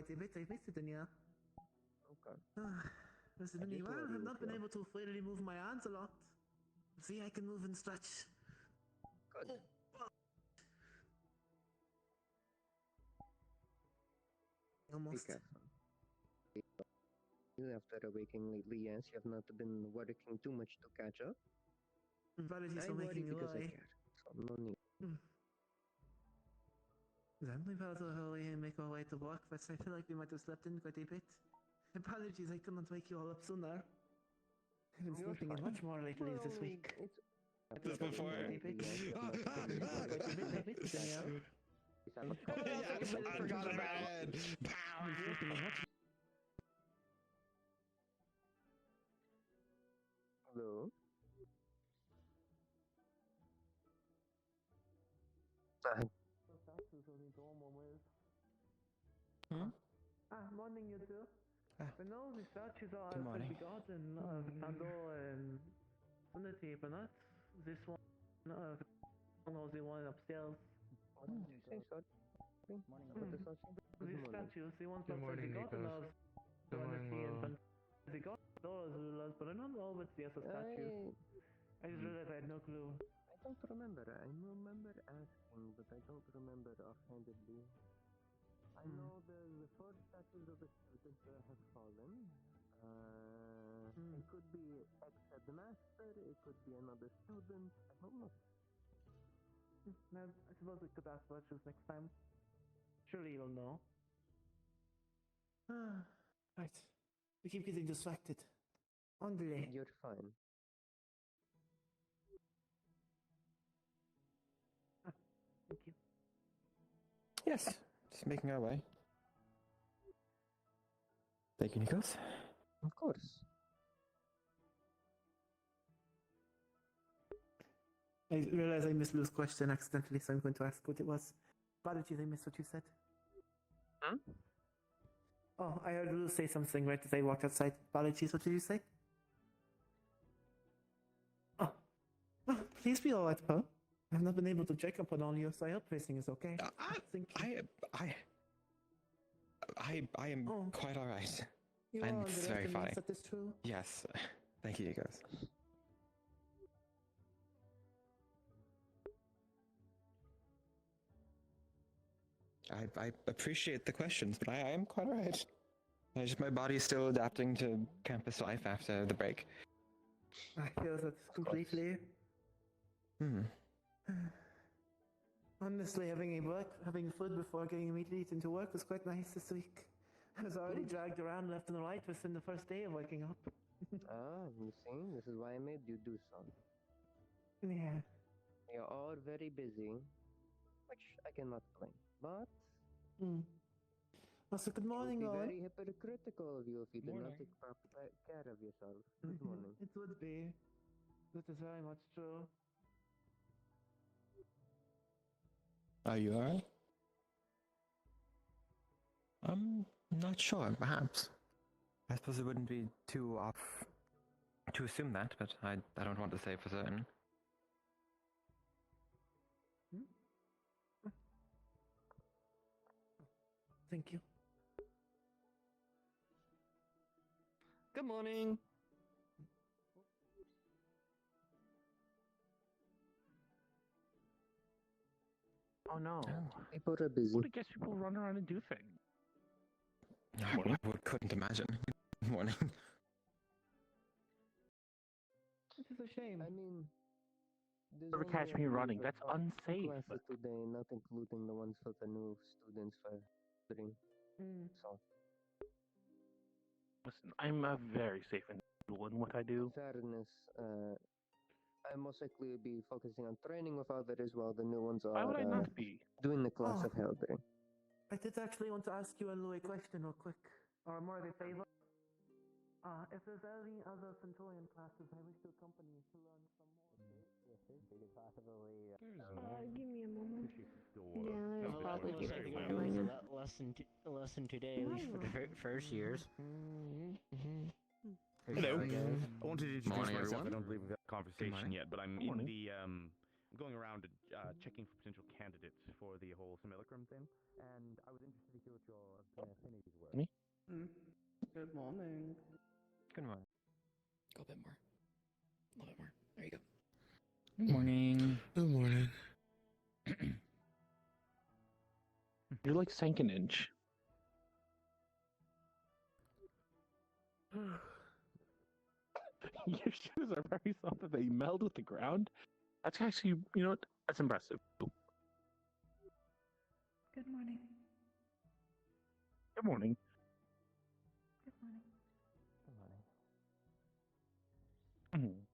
quite a bit. I missed it, yeah. Okay. This has been a while. I've not been able to freely move my arms a lot. See, I can move and stretch. Good. Almost. Be careful. After awaking lately, yes, you have not been working too much to catch up. Apologies I for worry making you because I lie. care, so no need. I'm about to hurry and make our way to work, but I feel like we might have slept in quite a bit. Apologies, I couldn't wake you all up sooner. I've been sleeping in much more lately this week. This before. I missed it, yeah. Yes, I forgot about it. Hello? Morning, you two. Ah. But no, the statues are Good morning. begotten of Pandora and Unity, but not this one. No, the one upstairs. What did you say, sorry? Morning. What is that? Good The morning. statues, the ones Good morning, begotten Nikos. of Good morning, Unity and Lugh. Pandora. They got Pandora's rulers, but I don't know if it's the statue. I just realized I had no clue. I don't remember. I remember asking, but I don't remember offhandedly. I know the four statues of the students that have fallen. It could be ex-headmaster, it could be another student, I don't know. No, I suppose we could ask Virtues next time. Surely you'll know. Right. We keep getting distracted. On delay. You're fine. Thank you. Yes, just making our way. Thank you, Nikos. Of course. I realized I missed Lou's question accidentally, so I'm going to ask what it was. Apologies, I missed what you said. Huh? Oh, I heard Lou say something right as I walked outside. Apologies, what did you say? Oh, please be alright, Paul. I've not been able to check up on all you, so I hope everything is okay. I am quite alright. You And are it's the very funny. That is true. Yes, thank you, Nikos. I appreciate the questions, but I am quite alright. My body's still adapting to campus life after the break. I feel that completely. Honestly, having food before getting immediately into work was quite nice this week. I was already dragged around left and right within the first day of waking up. You see, this is why I made you do so. Yeah. You're all very busy, which I cannot blame, but Also, good it morning, would be all. very hypocritical of you if you did not take proper care of yourself. Good morning. It would be. That is very much true. Are you alright? I'm not sure, perhaps. I suppose it wouldn't be too off to assume that, but I don't want to say for certain. Thank you. Good morning. Oh no. People are busy. I guess people run around and do things. I couldn't imagine. Good morning. This is a shame. I mean, there's Never only, catch I me believe, running. That's two unsafe. classes today, not including the ones for the new students for three. So, Listen, I'm a very safe individual in what I do. in fairness, I most likely be focusing on training with others while the new ones Why would I are not be? doing the class of Hellbring. I did actually want to ask you a Louis question real quick, or more of a favor. If there's any other Centurion classes I wish to accompany you to learn some more. Give me a moment. Yeah, there's probably most likely going to be lesson today, at least for the first years. Hello. Guys. I wanted to introduce Morning, myself. everyone. I don't believe we've had a conversation morning. yet, but I'm Good morning. in the going around checking for potential candidates for the whole simulacrum thing, and I was interested to hear what your affinities were. morning. Good morning. Go a bit more. A little bit more. There you go. Good morning. Good morning. You're like sank an inch. Your shoes are very soft that they meld with the ground. That's actually, you know what? That's impressive. Good morning. Good morning. Good morning. Good morning.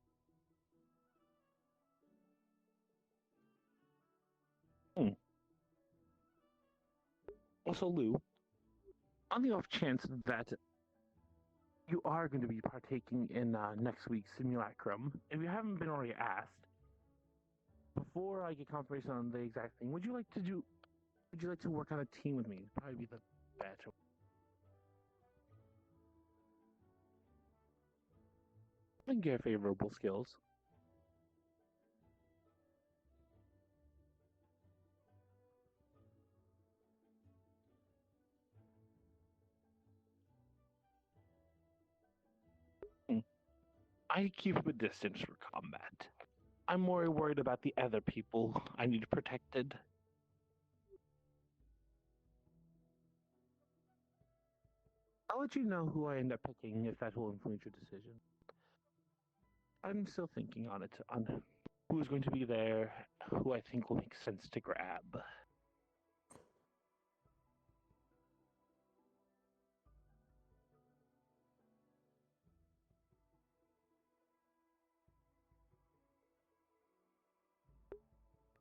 Also, Lou, on the off chance that you are going to be partaking in next week's simulacrum, if you haven't been already asked, before I get confirmation on the exact thing, would you like to work on a team with me? It'd probably be the better. I think you have favorable skills. I keep a distance for combat. I'm more worried about the other people I need protected. I'll let you know who I end up picking if that will influence your decision. I'm still thinking on it, on who's going to be there, who I think will make sense to grab.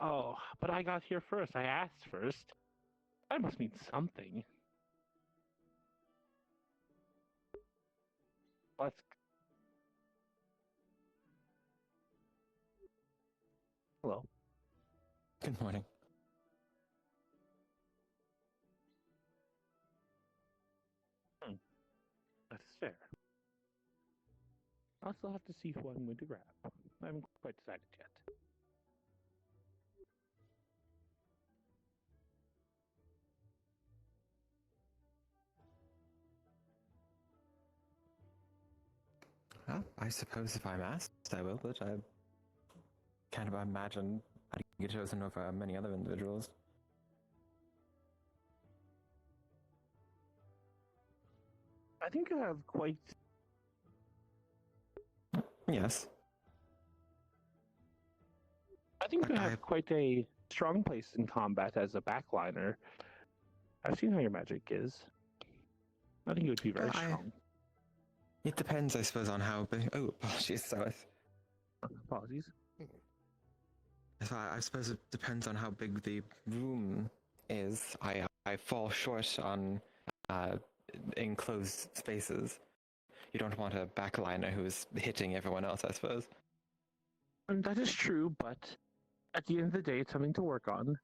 Oh, but I got here first. I asked first. That must mean something. Let's. Hello. Good morning. That's fair. I'll still have to see who I'm going to grab. I haven't quite decided yet. Well, I suppose if I'm asked, I will, but I can't imagine how to get chosen over many other individuals. I think you have quite. Yes. I think you I- have quite a strong place in combat as a backliner. I've seen how your magic is. I think it would be very strong. It depends, I suppose, on how big. Oh, apologies, sorry. Apologies. So I suppose it depends on how big the room is. I fall short on enclosed spaces. You don't want a backliner who's hitting everyone else, I suppose. And that is true, but at the end of the day, it's something to work on.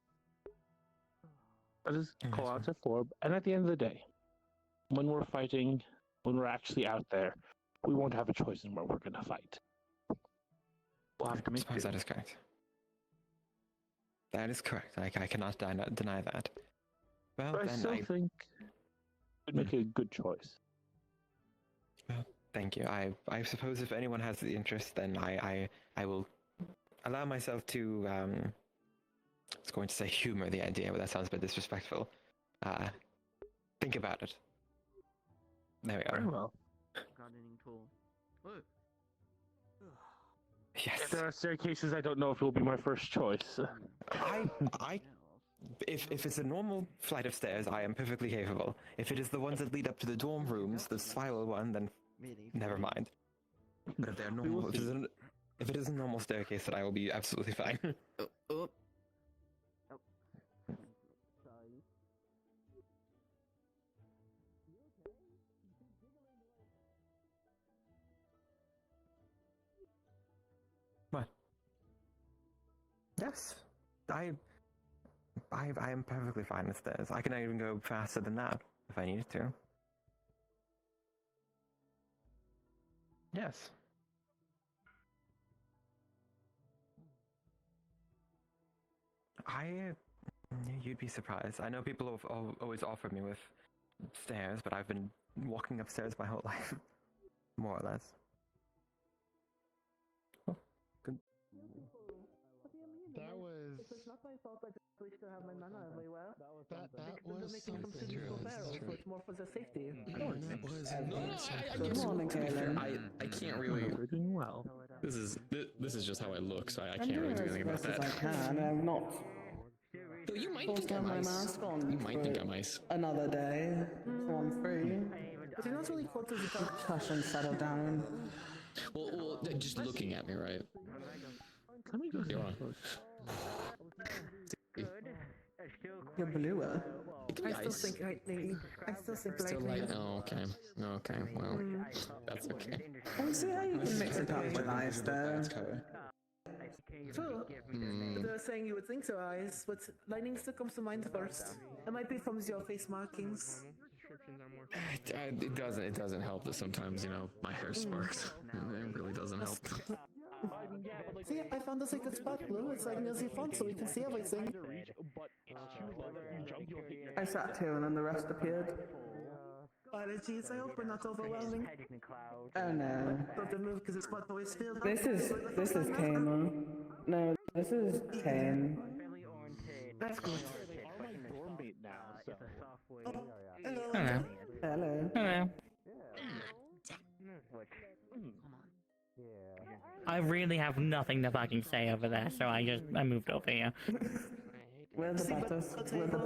That is call out to Forb. And at the end of the day, when we're fighting, when we're actually out there, we won't have a choice in where we're going to fight. We'll have to I make suppose do. that is correct. That is correct. I cannot deny that. Well, But I then still think we'd make a good choice. Well, thank you. I suppose if anyone has the interest, then I will allow myself to I was going to say humor the idea, but that sounds a bit disrespectful. Think about it. There we Very go. well. Gardening tool. Look. Yes. If there are staircases, I don't know if it will be my first choice. If it's a normal flight of stairs, I am perfectly capable. If it is the ones that lead up to the dorm rooms, the spiral one, then never mind. But if they're normal, if it is a normal staircase, then I will be absolutely fine. Sorry. What? Yes, I am perfectly fine with stairs. I can even go faster than that if I needed to. Yes. You'd be surprised. I know people have always offered me with stairs, but I've been walking upstairs my whole life, more or less. Oh, good. That was. It's not my fault. I just wish to have my mana everywhere. That was Making some something. physical barrels, so it's more for the safety. That was Good morning, Kaylin. I can't really. We're doing well. This is just how I look, so I can't really do anything about that. I can. I'm not. So you might Forced think to have I'm my ice. mask on. You might think I'm ice. Another day, so I'm free. But you're not really called to the dark. Hush and settle down. Well, just looking at me, right? Let me go see. You're on. You're bluer. I I still think lightning. I still think Still lightning. light. Oh, okay. Okay. Well, that's okay. I see how you can mix it up with ice, though. That's color. True. But they were saying you would think so, eyes, but lightning still comes to mind first. It might be from your face markings. It doesn't help that sometimes, my hair sparks. It really doesn't help. See, I found a secret spot, Blue. It's like near the front, so we can see everything. I sat here and then the rest appeared. Apologies, I hope we're not overwhelming. Oh no. Don't to move because it's spot always filled. This is Kama. No, this is Kane. That's good. Hello. Hello. Hello. I really have nothing to fucking say over there, so I moved over here. We're the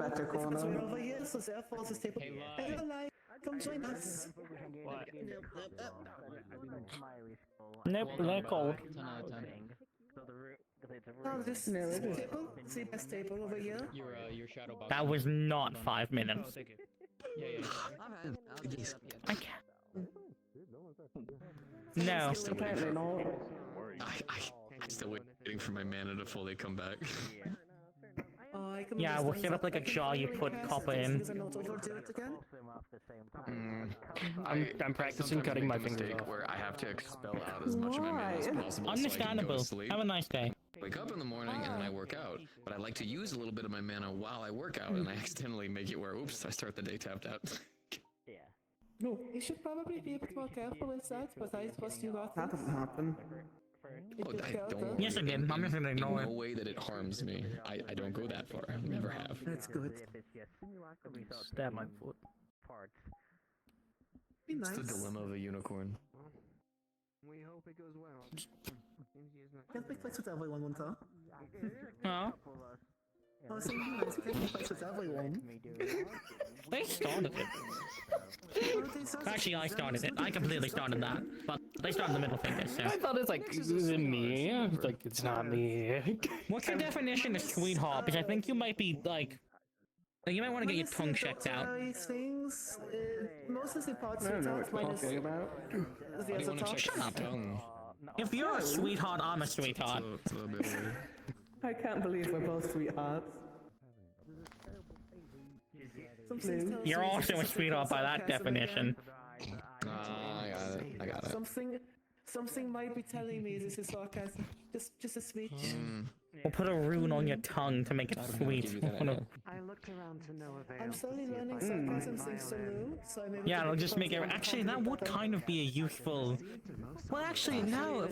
better corner. We're over here, so therefore this table. Hey, Lugh, come join us. What? Nope, they're cold. No, this table. It's the best table over here. Your shadow box. That was not 5 minutes. Yeah. I can't. No. Apparently not. I'm still waiting for my mana to fully come back. Oh, I can Yeah, we'll set up like a jar you put copper in. I'm practicing cutting my fingers mistake off. where I have to expel out as much of my mana as possible. So I can go Understandable. to sleep. Have a nice day. Wake up in the morning and then I work out, but I like to use a little bit of my mana while I work out, and I accidentally make it where, oops, I start the day tapped out. No, you should probably be a bit more careful with that, but I trust you got that. That doesn't happen. I don't. Yes, I did. I'm just gonna ignore In it. no way that it harms me. I don't go that far. Never have. That's good. Stab my foot. Be nice. It's the dilemma of a unicorn. We hope it goes well. Can't make fights with everyone, Winter. Huh? I was saying you guys can't make fights with everyone. They started it. Actually, I started it. I completely started that. But they started the middle finger, so. I thought it's like, is it me? I was like, it's not me. What's your definition of sweetheart? Because I think you might be, like... You might want to get your tongue checked out. Things, most of the parts I don't know are what you're minus talking about. the other top. Shut up. If you're a sweetheart, I'm a sweetheart. It's a little bit weird. I can't believe we're both sweethearts. You're also a sweetheart by that definition. I got it. Something might be telling me this is sarcasm. Just a switch. We'll put a rune on your tongue to make it sweet. I looked around to no avail. I'm slowly learning sarcasm thanks to Lugh, so I'm able Yeah, to it'll just make it. Actually, that would kind of be a useful. Well, actually, no.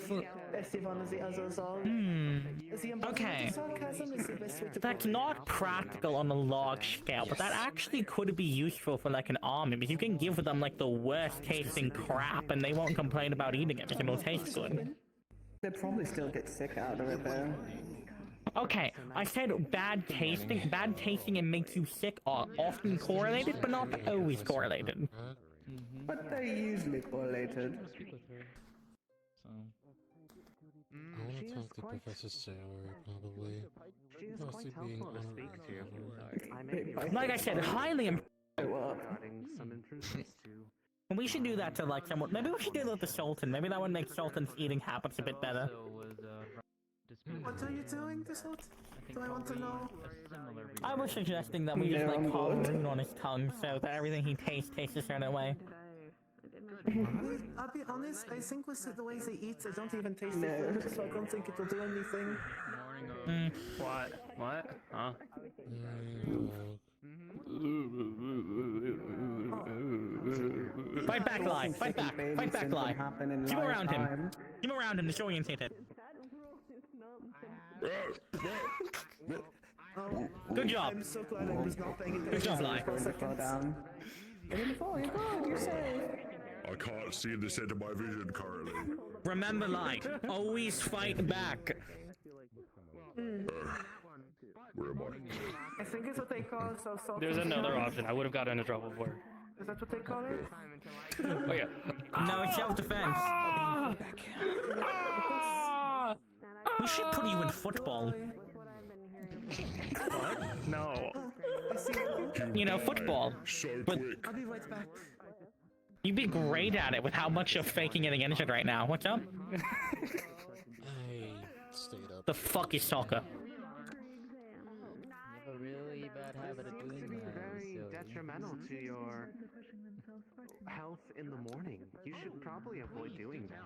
Esteban as the others are. The embodiment Okay. of sarcasm is the best way to That's put it. not practical on a large scale, but that actually could be useful for like an army, because you can give them like the worst tasting crap and they won't complain about eating it because it'll taste good. They'd probably still get sick out of it though. Okay, I said bad tasting and makes you sick are often correlated, but not always correlated. But they're usually correlated. I want to talk to Professor Sarah, probably. She is quite Mostly being helpful to speak to. I may be Like I said, highly regarding some entrances to. We should do that to like someone. Maybe we should do that with the Sultan. Maybe that would make Sultan's eating habits a bit better. What are you doing, Disult? Do I want to know? I was suggesting that we just like carve a rune on his tongue so that everything he tastes a certain way. I'll be honest, I think with the way they eat, they don't even taste it, so I don't think it will do anything. What? Huh? Fight back, Lugh. Fight back. Fight back, Lugh. Keep around him. Keep around him. Disorientated. Good job. I'm so glad I was not paying attention. Good job, for Lugh. a second. You're gonna fall, you're good, you're safe. I can't see the center of my vision currently. Remember, Lugh. Always fight back. Where am I think it's what they call self-defense. There's another option. I would have gotten into trouble for. Is that what they call it? Oh yeah. No, it's self-defense. We should put you in football. What? No. You know, football. So But quick. I'll be right back. you'd be great at it with how much you're faking it against it right now. What's up? I stayed up. The fuck is soccer? A really bad habit of doing that. Very detrimental to your health in the morning. You should probably avoid doing this.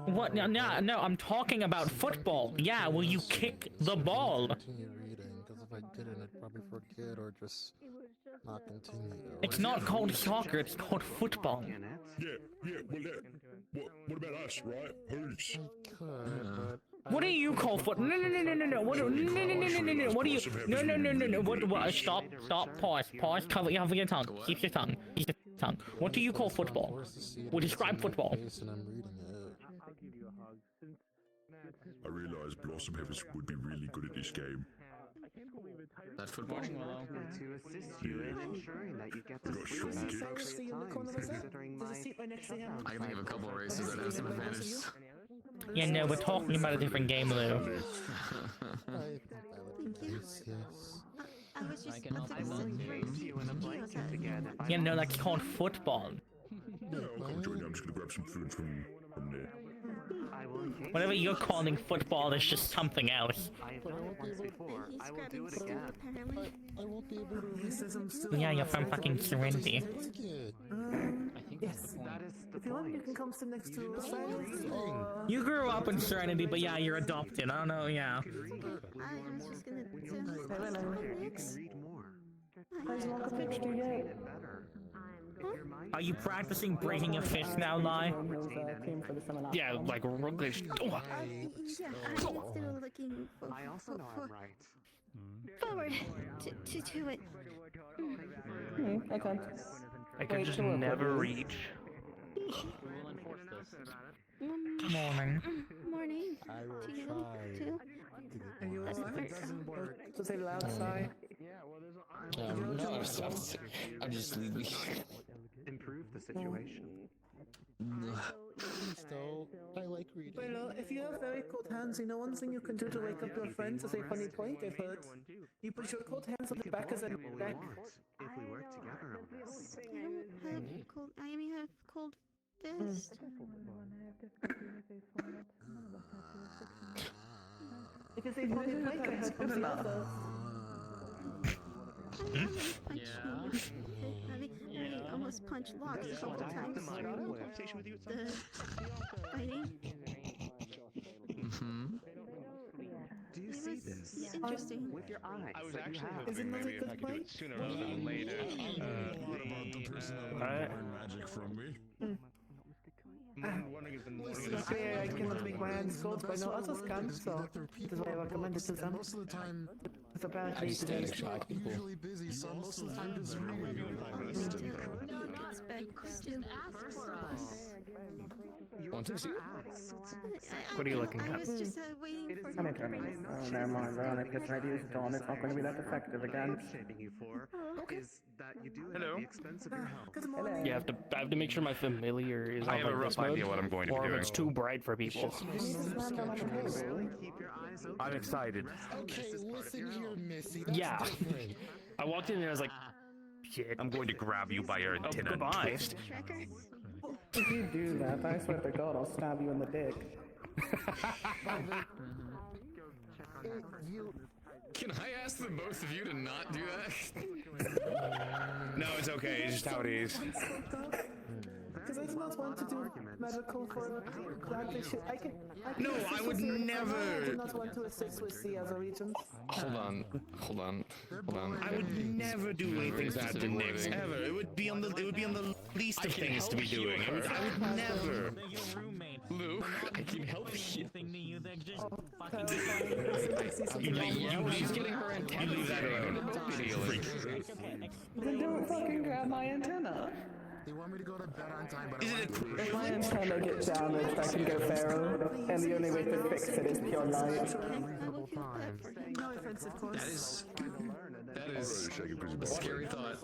What? No, I'm talking about football. Yeah, will you kick the ball? Continue reading, because if I didn't, I'd probably forget or just not continue. It's not called soccer, it's called football. What about us, right? Who's? What do you call foot? No. What? No. What do you? No. What? Stop. Pause. Cover your tongue. Keep your tongue. What do you call football? Well, describe football. And I'm reading it. I realized Blossom Heavens would be really good at this game. That football? To assist you in ensuring that you get to sleep at appropriate times, considering my shutdown. I can think of a couple of races that have some advantages. Yeah, no, we're talking about a different game, Lou. I was just I can help I will encase you in a blanket again if I Yeah, no, that's called football. Yeah, I'll come join you. I'm just gonna grab some food from there. I will encase Whatever you. you're calling football is just something else. I have done it once before. I will do it again. I won't be able to read He says I'm still. Yeah, you're from fucking Serenity. it. I think Yes. that's the point. That is the If you want, you point. can come sit next to Cyrus or... You grew up in Serenity, but yeah, you're adopted. I don't know, yeah. I was just gonna When you're more frustrated, you can read more. There's no picture yet. It better. If your mind Are you practicing breaking your fist now, Lugh? Came for the seminar. Yeah, like yeah, I'm still looking I also know I'm right. forward to it. I can't. I can just never reach. We'll enforce this. Morning. Morning. I will To you try. too. Are you alright? doesn't work. So say loud sigh. No, I'm just leaving. Improve the situation. Still, I like reading. Well, if you have very cold hands, you know one thing you can do to wake up your friends is a funny point I've heard. You put your cold hands on the back of their What we neck. want if we work together on this. I don't have cold. I only have cold fist. If it's a funny point I heard from the other. I almost punched Locke a couple times. The fighting. Do you see this? Interesting. With your eyes. I was that you actually have. hoping maybe if I could do it sooner rather than later. What about the person that would learn magic from me? I'm wondering if the morning It's fair, I cannot make my hands cold, but no others can, so this is why I recommend it to them. Most of the time, It's apparently I'm static today's shock people. usually busy, so most of the time just reading. Want to see? What are you looking I at? was just waiting for. I'm interning. Oh, never mind. Well, if it's ready to dawn, it's not going to be that effective again. Shaping you for is that you do it Hello. at the expense of your health. Good morning. Yeah, I have to make sure my familiar is I on have a like rough this mode, idea what I'm going to be or doing. it's too bright for people. Keep your eyes open. I'm excited. Okay, listen here, Missy. Yeah. Different. I walked in and I was like, shit. I'm going to grab you by your antenna. Goodbye. Tracker. If you do that, I swear to God, I'll stab you in the dick. Can I ask the both of you to not do that? No, it's okay. It's just how it is. Because I do not want to do medical for graduation. I can No, assist I with would C. I never. do not want to assist with C as a regent. Hold on. I would never do anything bad to Nyx ever. It would be on the least of things to be doing. I would never. Luke, I can help you. You leave that alone. Freak. Then don't fucking grab my antenna. They want me to go to bed on time, but Is it If my antenna gets damaged, I can go feral, and the only way to fix it is pure light. No offense, of course. That is a scary thought.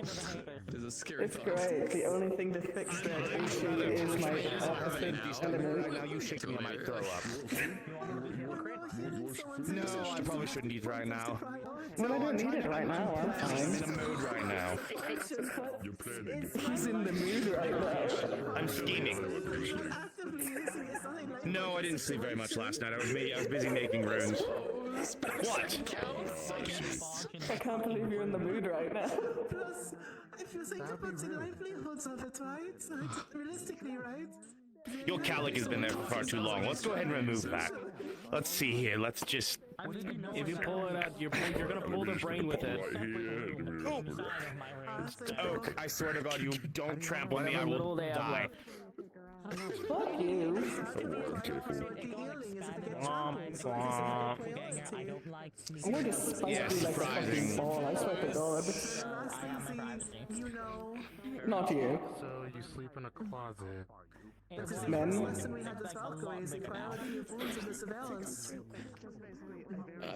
It is a scary It's thought. great. The only thing to fix that issue is my opposite element. Now you shake me, I might throw up. No, I probably shouldn't eat right now. Well, I don't need it right now. I'm I'm in fine. the mood right now. He's in the mood right now. I'm scheming. No, I didn't sleep very much last night. I was busy making runes. What? I can't believe you're in the mood right now. Plus, I feel like you're putting livelihoods on it, right? Like, realistically, right? Your calic has been there for far too long. Let's go ahead and remove that. Let's see here. Let's just. If you pull it out, you're gonna pull the brain with it. Oak, I swear to God, you don't trample me. I Whatever little will they have die. left. Fuck you. I'm gonna just spike Yes, you like a fucking surprising. ball. I swear to God. You know. Not you. so you sleep in a closet. Men. Listen, we had this Valkyrie as the priority of wounds in the surveillance.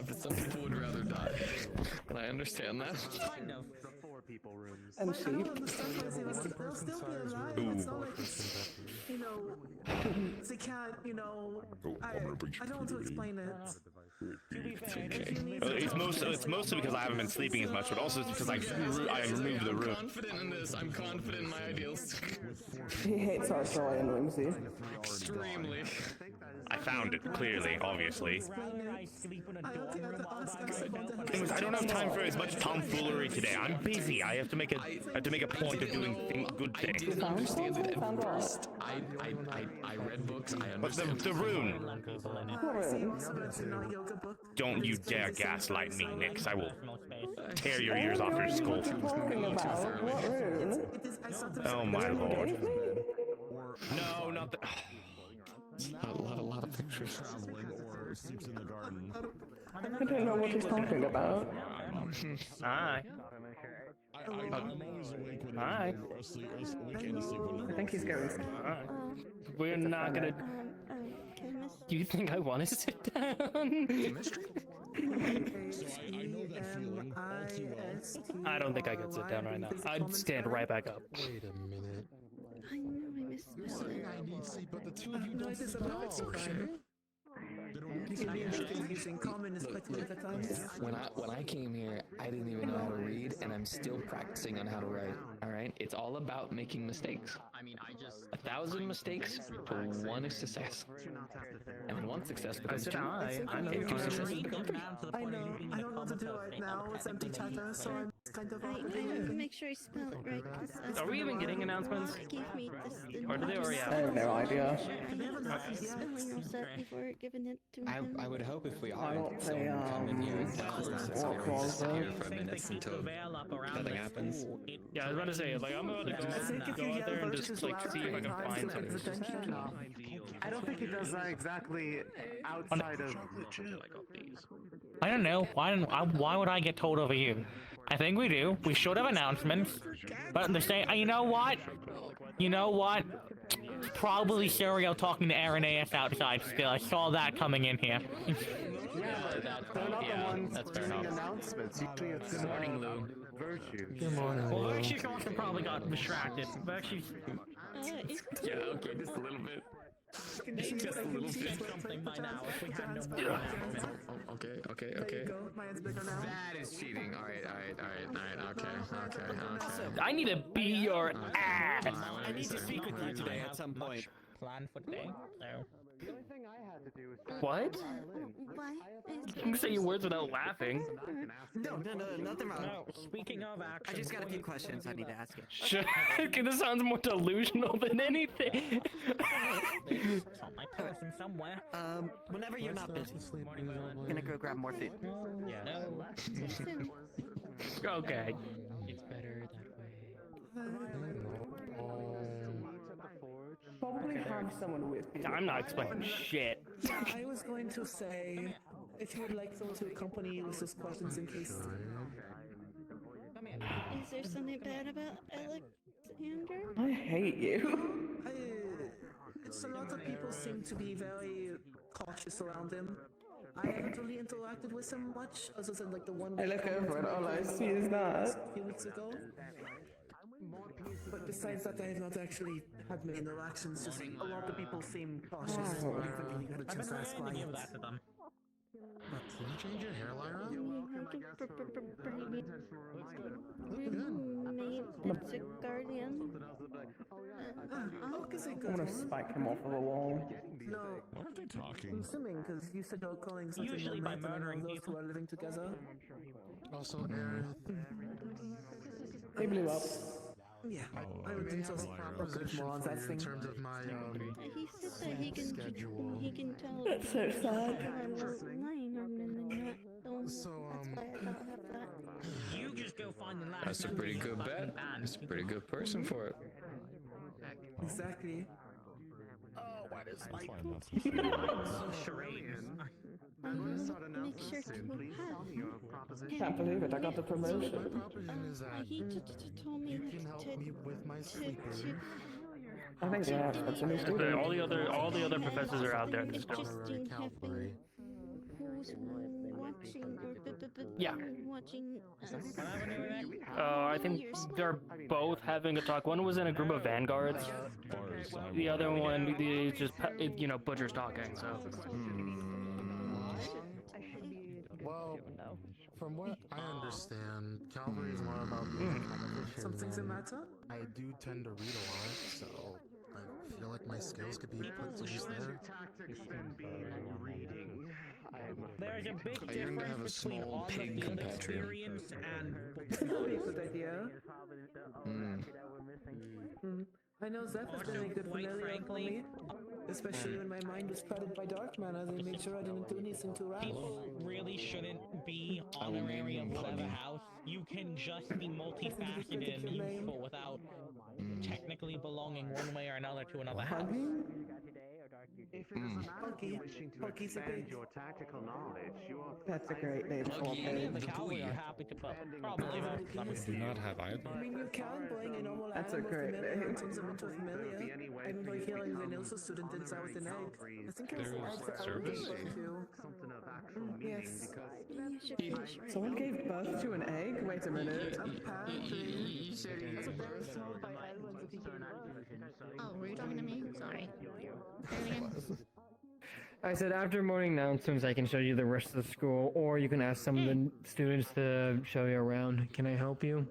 But some people would rather die. And I understand that. And I don't sheep. understand why they'll still be alive. It's not like it's, you know, they can't, you know, I don't want to explain it. If you need It's mostly because I haven't been sleeping as much, but also it's because I removed the I'm room. confident in this. I'm confident in my ideals. He hates our Troy and Whimsy. Extremely. I found it clearly, obviously. Anyways, I don't have time for as much tomfoolery today. I'm busy. I have to make a point of doing good I things. didn't understand it at first. I read books. I But understand. the rune. It's not yoga book. Don't you dare gaslight me, Nyx. I will tear your ears off your skull. What are you talking about? What rune? It is, I sometimes Oh my lord. Gave me? No, not the. A lot of pictures. I don't know what he's talking about. Hi. Hi. I think he's going. We're not gonna. Do you think I want to sit down? I don't think I could sit down right now. I'd stand right back up. Wait a minute. I know I missed You're saying I need sleep, but the two of you don't It's about you can be interested using common as quickly at times. When I came here, I didn't even know how to read, and I'm still practicing on how to write. All right, it's all about making mistakes. I mean, 1,000 mistakes for one success, and then one success becomes two. I know. And two successes become three. I know. I don't know what to do right now. It's empty chatter, so I'm kind of. I have to make sure I spell it right. 'Cause Are we even getting announcements? Gave me this. Or do they already I have? have no idea. I was spelling of that before giving it to him. I would hope if we I are, don't someone say, would come in here and tell us that, so what we're was just sit here it? for a minute until nothing happens. Yeah, I was about to say, like, I'm about to go out there and just, like, see if I can find something. I don't think it does that exactly outside of. I don't know. Why would I get told over you? I think we do. We should have announcements. But the same. You know what? You know what? Probably Serial talking to Aaron AS outside still. I saw that coming in here. They're not the ones doing announcements. Usually it's Good morning, Lou. Virtue. Good morning. Well, Lou. actually, Austin probably got distracted. But actually, Yeah, okay, just a little bit. Just a little bit. something by now if we had no Okay. There you go. Mine's bigger now. That is cheating. All right. Okay. I need to be your ass. I need to speak with you today at some point. Plan for today. So. The only thing I had What? Why? You can say your words without laughing. No, nothing wrong. No, speaking of action, I just got a few questions I need to ask you. Sure. Okay, this sounds more delusional than anything. my person somewhere. Whenever you're not busy, I'm gonna go grab more food. Yeah. Okay. It's better that way. Probably have someone with you. I'm not explaining shit. I was going to say, if you would like someone to accompany you with those questions in case. Is there something bad about Alexander? I hate you. It's a lot of people seem to be very cautious around him. I haven't really interacted with him much, other than like the one. I look over and all I see is that. A few weeks ago. But besides that, I have not actually had many interactions. Just a lot of people seem cautious. I haven't really got a chance to ask why. Give that to them. But can you change your hair, Lyra? It's a guardian. I want to spike him off of a wall. No. Why aren't they talking? I'm assuming, because you said you're calling something Usually by romantic murdering those people. who are living together. Also, Aerith. They blew up. Yeah, I would think so. Proposition More on for that you in thing. terms of my He said that he can tell. That's so sad. I'm lying or not. So, That's why I don't have that. You just go find the last. That's a pretty good bet. That's a pretty good person for it. Exactly. I'm fine, that's the Charades. Make sure to have. Can't believe it, I got the promotion. proposition is that He just told me you can help me with my sleeping. I think they have that's a new student. All the other professors are out there. It's just in Calvary. who's watching Yeah. watching us. I think they're both having a talk. One was in a group of vanguards. The other one is just butchers talking. So. Well, from what I understand, Calvary is more about being competition. Something's the and matter? I do tend to read a lot, so I feel like my skills could be put to use there. There's a big Are you going to have a difference between small pig on-the-field compatriot? experience and. Probably a good idea. Hmm. I know Zeph has been a good familiar for me. Especially when my mind was flooded by dark mana, they made sure I didn't do anything too rash. People really shouldn't be honorary of whatever house. You can just be multifaceted and useful without technically belonging one way or another to another house. If it is a matter of wishing to expand your tactical knowledge, you are That's a great name for a The pig. cavalry are happy to probably We do not have either. I mean, you can bring a normal That's a animal great familiar name. and turn them into a familiar. I remember hearing the Nilsa student did that with an egg. I think it was an egg that I service? gave to. something of actual meaning Yes. because Someone gave birth to an egg? Wait a minute. Apparently. Oh, were you talking to me? Sorry. I said after morning announcements, I can show you the rest of the school, or you can ask some of the students to show you around. Can I help you?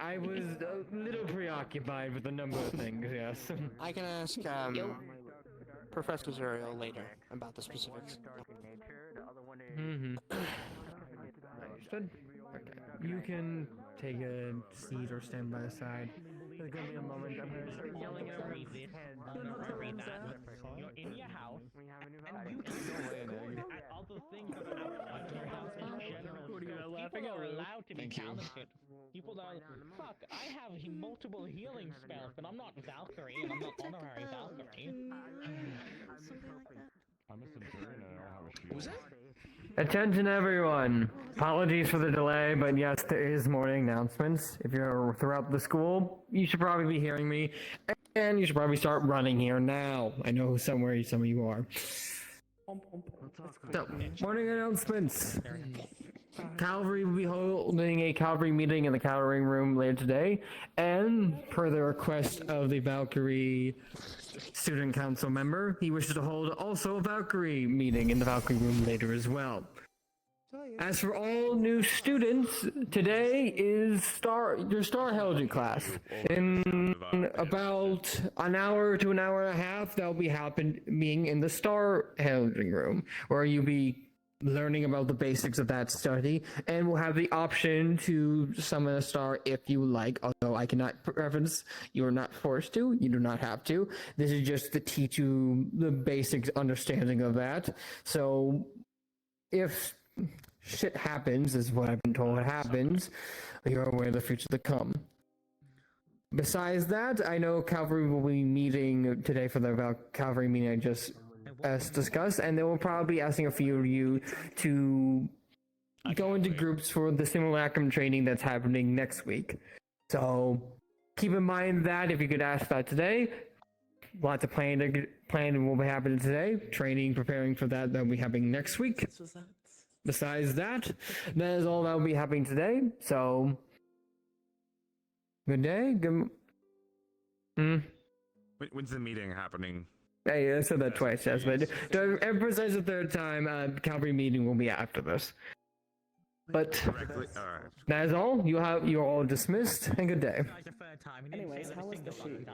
I was a little preoccupied with a number of things, yes. I can ask Professor Zuriel later about the specifics. Mm-hmm. Understood. Okay. You can take a seat or stand by the side. There's gonna be a moment. I'm gonna start Yelling and read this, read that. You're in your house, and you can at other things that are outside of your house in general. People are allowed to be talented. People are fuck, I have multiple healing spells, but I'm not Valkyrie, and I'm not honorary Valkyrie. Something like that. I'm a centurion and I don't have a shield. Was that? Attention everyone. Apologies for the delay, but yes, there is morning announcements. If you're throughout the school, you should probably be hearing me, and you should probably start running here now. I know some of you are. So, morning announcements. Cavalry will be holding a cavalry meeting in the cavalry room later today, and per the request of the Valkyrie student council member, he wishes to hold also a Valkyrie meeting in the Valkyrie room later as well. As for all new students, today is your Star Heraldry class. In about an hour to an hour and a half, they'll be happening in the Star Heraldry room, where you'll be learning about the basics of that study, and will have the option to summon a star if you like, although I cannot preference, you are not forced to, you do not have to. This is just to teach you the basic understanding of that. So, if shit happens, is what I've been told happens, you're aware of the future to come. Besides that, I know Cavalry will be meeting today for the Cavalry meeting I just discussed, and they will probably be asking a few of you to go into groups for the simulacrum training that's happening next week. So keep in mind that if you could ask that today, lots of planning will be happening today. Training, preparing for that will be happening next week. Besides that, that is all that will be happening today. So good day. When's the meeting happening? Hey, I said that twice, yes, but to emphasize the third time, Cavalry meeting will be after this. But that is all. You're all dismissed, and good day. Anyways, how was the shoot?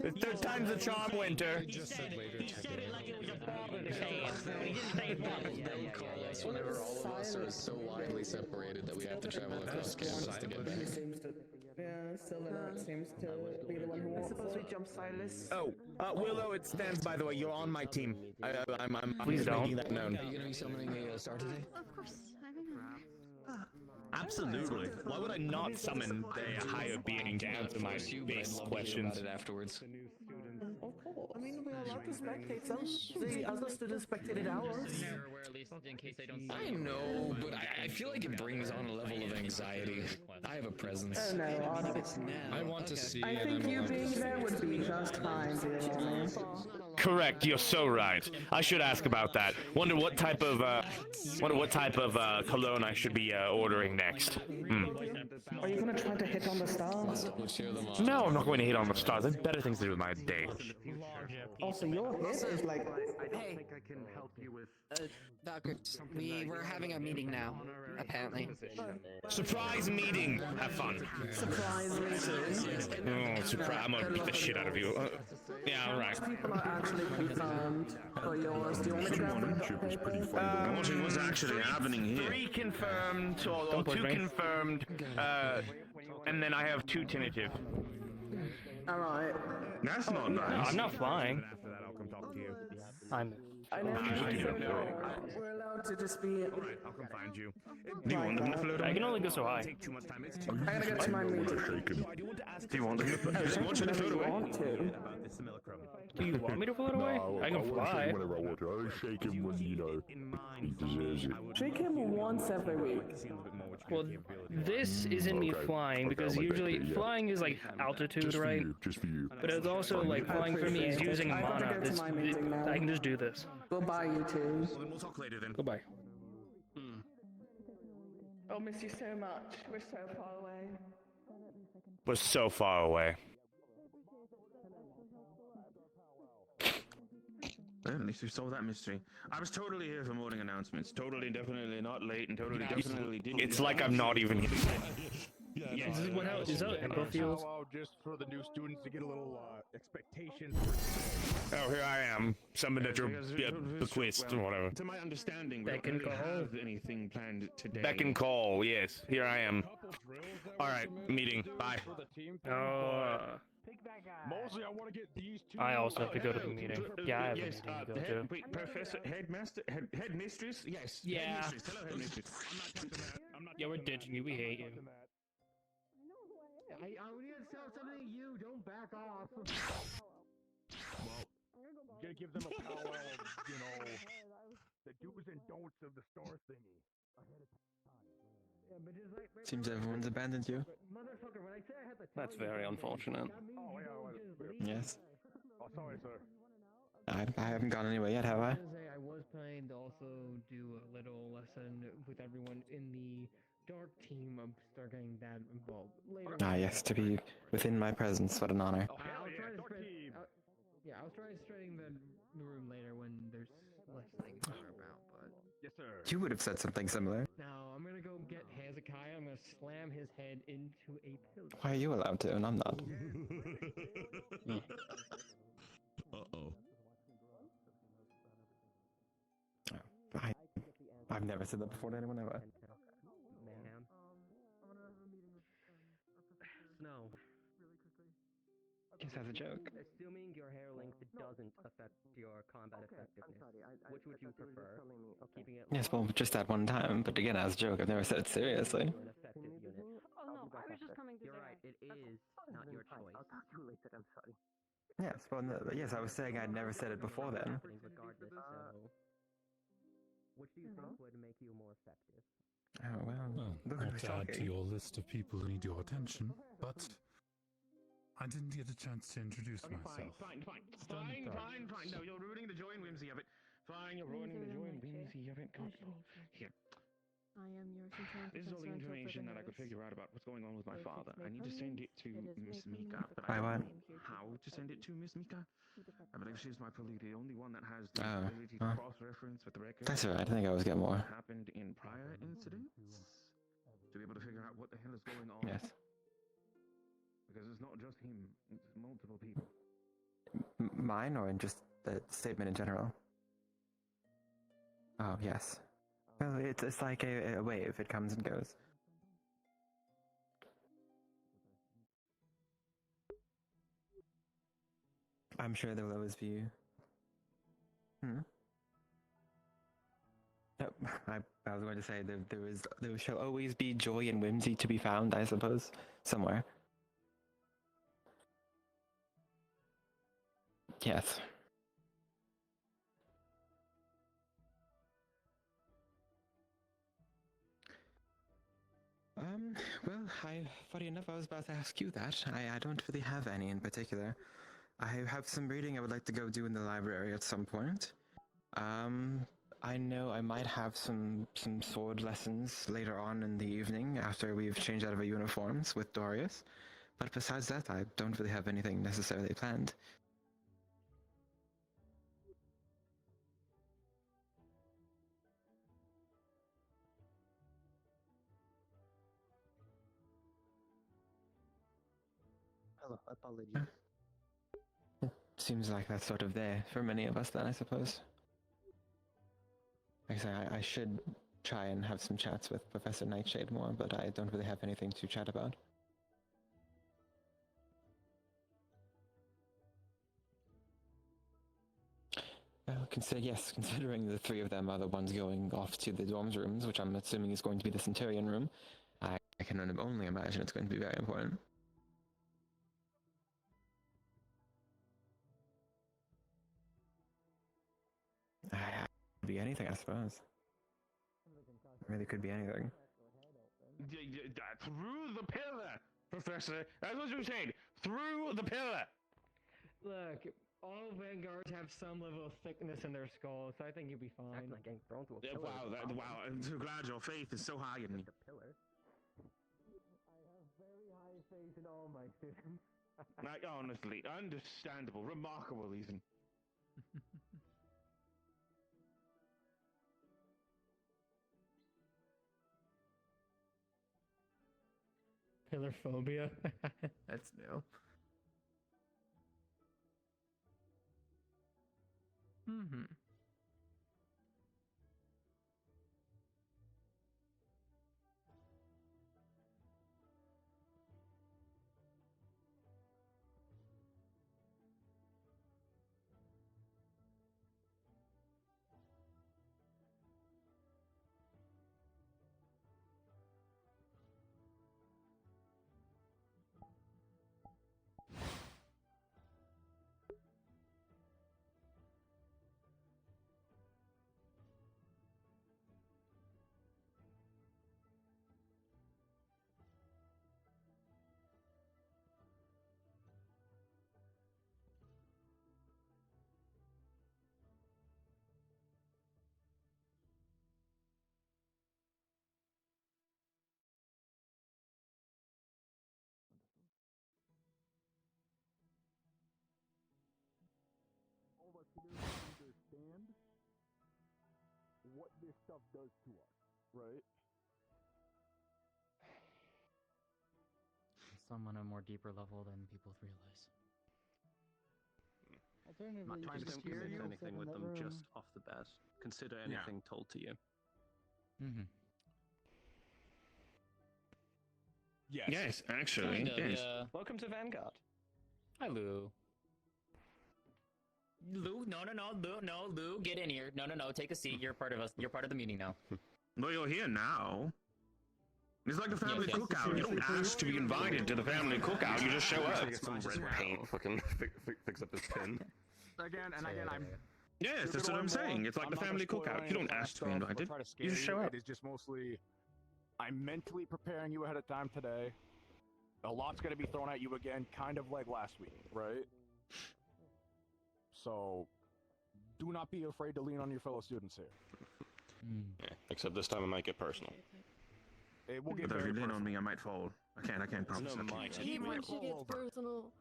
The third time's a charm, Winter. Whenever all of us are so widely separated that we have to travel across campus to get back. Yeah, Silver seems to be the one who wants. I suppose we jump Silas. Oh, Willow, it stands, by the way. You're on my team. I'm Please just don't. making that known. Are you gonna be summoning a star today? Of course, I remember. Absolutely. Why would I not summon a higher being to answer my base questions? Afterwards. Of course. I mean, we're allowed to spectate some. The other students spectated ours. I know, but I feel like it brings on a level of anxiety. I have a presence. Oh no, honestly. I want to see. I think you being there would be just fine, dear. Correct. You're so right. I should ask about that. Wonder what type of cologne I should be ordering next. Are you gonna try to hit on the stars? No, I'm not going to hit on the stars. I have better things to do with my day. Also, your hit is like. Hey, Doctor, we were having a meeting now, apparently. Surprise meeting. Have fun. Surprise meeting. Oh, surprise! I'm gonna beat the shit out of you. Yeah, all right. People are actually confirmed for yours. Do you want me to grab them? What's actually happening here? 3 confirmed, or 2 confirmed, and then I have 2 tentative. Alright. That's not nice. I'm not flying. After that, I'll come talk to you. I know we're allowed to just be. Alright, I'll come find you. Do you want them to float? I can only go so high. Take too much time. I'm gonna get to my meeting. Do you want them to float? I want you to float away. Do you want me to float away? I can fly. Whenever I want to. I shake him when, you know, he deserves it. Shake him once every week. Well, this isn't me flying, because usually flying is like altitude, right? Just for you. But it's also like flying for me is using mana. I can just do this. Goodbye, you two. Well, then we'll talk later then. Goodbye. I'll miss you so much. We're so far away. We're so far away. Well, at least we solved that mystery. I was totally here for morning announcements. Totally, definitely not late, and totally, definitely didn't. It's like I'm not even here. Yes. Is that Emperor feels? Just for the new students to get a little expectations. Oh, here I am. Summoned at your bequest or whatever. To my understanding, we Beck don't and really call. have anything planned today. Beck and call, yes. Here I am. Alright, meeting. Bye. Mostly, I want to get these two. I also have to go to the meeting. Yeah, I have a meeting to go to. Wait, Professor, Headmaster, Headmistress? Yes. Yeah. Headmistress. Hello, Headmistress. Yeah, we're ditching you. We hate you. I need to tell something to you. Don't back off. Well, you gotta give them a powwow of, you know, the do's and don'ts of the star thingy. Seems everyone's abandoned you. That's very unfortunate. Yes. Oh, sorry, sir. I haven't gone anywhere yet, have I? I was planning to also do a little lesson with everyone in the dark team of start getting that involved later. Ah, yes, to be within my presence. What an honor. I'll try to spread the room later when there's listening to her about, but... Yes, sir. You would have said something similar. Now, I'm gonna go get Hezekiah, I'm gonna slam his head into a pillar. Why are you allowed to and I'm not? Uh-oh. I've never said that before to anyone ever. Mayhem. Snow. Just as a joke. Assuming your hair length doesn't affect your combat effectiveness, which would you prefer? Keeping it Yes, well, just that one time, but again, as a joke, I've never said it seriously. an effective unit. Oh no, I was just coming to You're right, it is not your choice. I'll talk to you later, I'm sorry. Yes, well, no, yes, I was saying I'd never said it before then. Regardless, so which do you think would make you more effective? Oh, well, Well, not to add to your list of people who need your attention, but I didn't get a chance to introduce myself. Fine. No, you're ruining the joy and whimsy of it. Fine, you're ruining the joy and whimsy of it. Here. I am yours until This is all the information that I could figure out about what's going on with my father. I need to send it to Miss Mika, but I don't know how to send it to Miss Mika. I believe she's my probably the only one that has the ability to cross-reference with the records. That's alright, I think I always get more. Happened in prior incidents to be able to figure out what the hell is going on. Yes. Because it's not just him; it's multiple people. Mine, or in just the statement in general? Oh, yes. Well, it's like a wave, it comes and goes. I'm sure there will always be... No, I was going to say there shall always be joy and whimsy to be found, I suppose, somewhere. Yes. Well, funny enough, I was about to ask you that. I don't really have any in particular. I have some reading I would like to go do in the library at some point. I know I might have some sword lessons later on in the evening after we've changed out of our uniforms with Dorius. But besides that, I don't really have anything necessarily planned. Hello, apologies. Seems like that's sort of there for many of us then, I suppose. Like I say, I should try and have some chats with Professor Nightshade more, but I don't really have anything to chat about. Well, considering the three of them are the ones going off to the dorms rooms, which I'm assuming is going to be the Centurion room, I can only imagine it's going to be very important. Could be anything, I suppose. It really could be anything. Through the pillar, Professor. That's what you said. Through the pillar. Look, all Vanguards have some level of thickness in their skulls, so I think you'll be fine. Acting like getting thrown to a pillar. Wow, I'm so glad your faith is so high in me. The pillar. I have very high faith in all my students. Like, honestly, understandable, remarkable even. Pillar phobia? That's new. Mm-hmm. what this stuff does to us, right? Some on a more deeper level than people realize. Not trying to scare you. Anything with them just off the bat. Consider anything told to you. Mm-hmm. Yes. Yes, actually. Kind of, yes. yeah. Welcome to Vanguard. Hi, Lou. Lou, no, Lou, get in here. No, take a seat. You're part of us. You're part of the meeting now. No, you're here now. It's like the family Yes, yes. cookout. You don't ask to be invited to the family cookout. You just show up. Get some red paint. Fucking fix up his pin. Again, I'm. Yes, that's what I'm saying. It's like the family cookout. You don't ask to be invited. You just show up. It is just mostly, I'm mentally preparing you ahead of time today. A lot's going to be thrown at you again, kind of like last week, right? So, do not be afraid to lean on your fellow students here. Yeah, except this time it might get personal. It will get But if very you lean personal. on me, I might fall. I can't promise No, that. might. Even if it gets personal.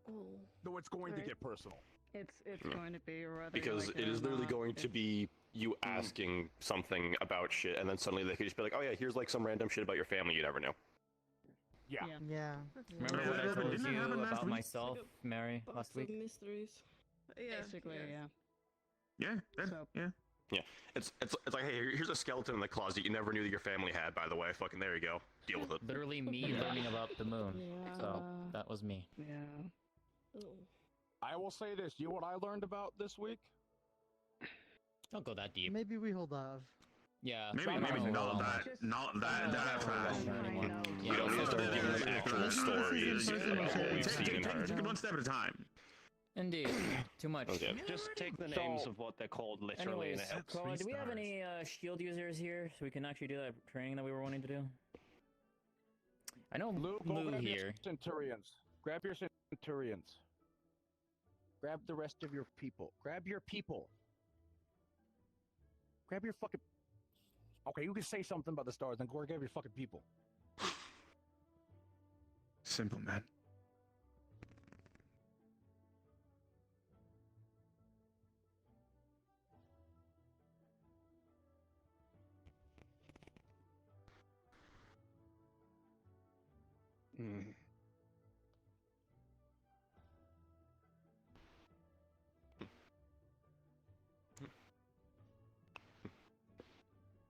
Oh. No, it's going to get personal. It's going to be rather Because like it is literally not. going to be you asking something about shit, and then suddenly they could just be like, oh yeah, here's like some random shit about your family you never knew. Yeah. Remember what I told Didn't it you happen last about week? myself, Mary, last week? Mysteries. Yeah, basically, yeah. Yeah, yeah. Yeah, it's like, hey, here's a skeleton in the closet you never knew that your family had, by the way. Fucking there you go. Deal with it. Literally me learning about the moon. Yeah. So, that was me. Yeah. Oh. I will say this. You know what I learned about this week? Don't go that deep. Maybe we hold off. Yeah. Maybe not that fast. You don't need to start giving them actual stories about what we've seen and heard. Take it one step at a time. Indeed. Too much. Okay. Just take the names of what they're called literally. Anyways, and it helps. Chloe, do we have any shield users here so we can actually do that training that we were wanting to do? I know Lou Lou grab here. Your centurions. Grab your centurions. Grab the rest of your people. Grab your people. Grab your fucking... Okay, you can say something about the stars, then go grab your fucking people. Simple, man.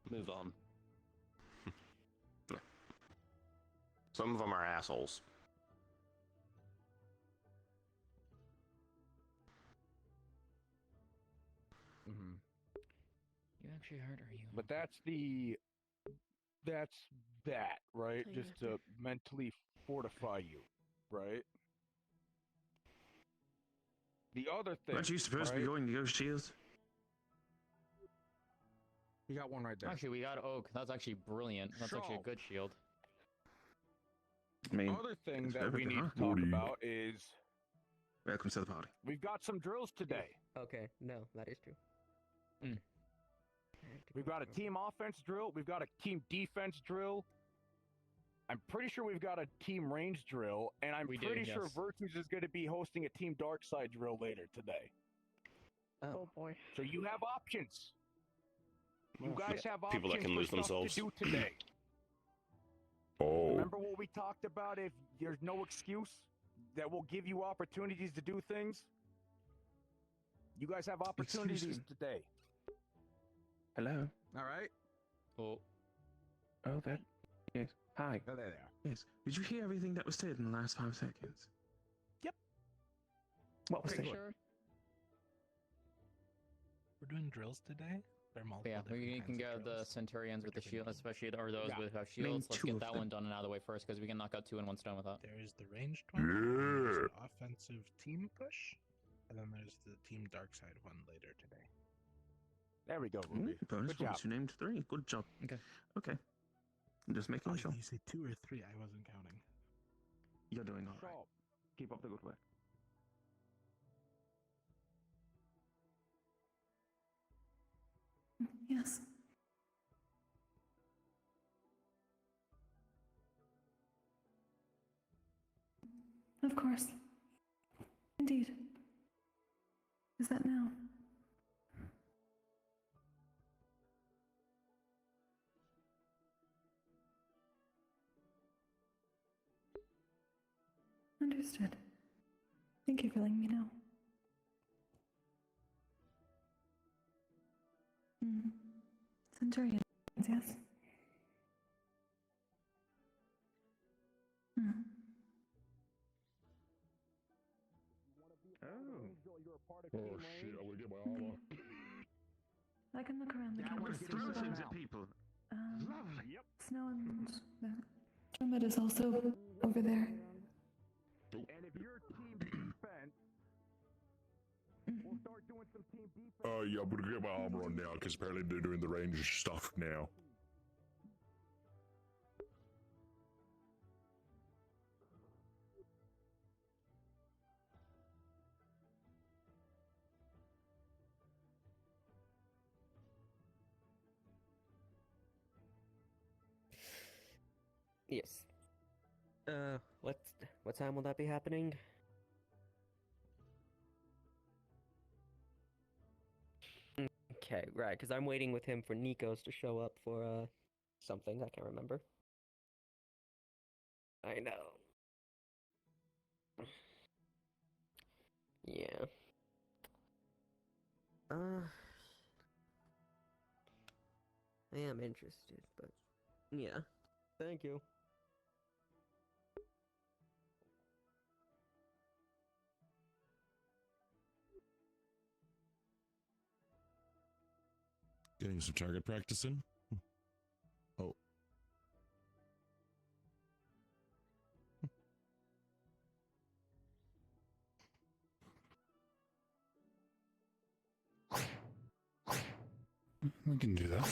Move on. Some of them are assholes. Mm-hmm. You actually hurt, are you? But that's that, right? Oh, Just to mentally fortify you, right? The other thing... Aren't you supposed to be going to Ghost Shields? You got one right there. Actually, we got Oak. That's actually brilliant. That's actually a good shield. I mean, Other thing it's that we everything, need huh? to talk about is welcome to the party. we've got some drills today. Okay, no, that is true. We've got a team offense drill. We've got a team defense drill. I'm pretty sure we've got a team range drill, and I'm pretty sure Virtues is going to be hosting a team dark side drill later today. Oh boy. So you have options. You guys have options People that can lose for stuff themselves. to do today. Oh. Remember what we talked about? If there's no excuse, that will give you opportunities to do things. You guys have opportunities today. Hello. All right. Oh. Oh, that. Yes. Hi. Oh, there they are. Yes. Did you hear everything that was said in the last 5 seconds? Yep. What was Okay, said? Sure. We're doing drills today? There are multiple Yeah, we different can kinds of get the drills. Centurions with the shield, especially or those Yeah. with have Name shields. Let's 2 get of that them. one done and out of the way first, because we can knock out 2 in one stone with that. There's the ranged one, there's an offensive team push, and then there's the team dark side one later today. There we go, Ruby. Bonus Good job. points. You named 3. Good job. Okay. Okay. I'm just making Oh, sure. you say 2 or 3? I wasn't counting. You're doing all right. So, Keep up the good work. Yes. Of course. Indeed. Is that now? Understood. Thank you for letting me know. Centurions, yes? Oh shit, I'm gonna get my armor. I can look around the campus. People. Lovely. Yep. Snow and Summit is also over there. And if you're team defense, we'll start doing some team defense. Yeah, I'm gonna get my armor on now, because apparently they're doing the ranger stuff now. Yes. What time will that be happening? Okay, right, because I'm waiting with him for Nikos to show up for, something, I can't remember. I know. Yeah. I am interested, but yeah. Thank you. Getting some target practice in? Oh. We can do that.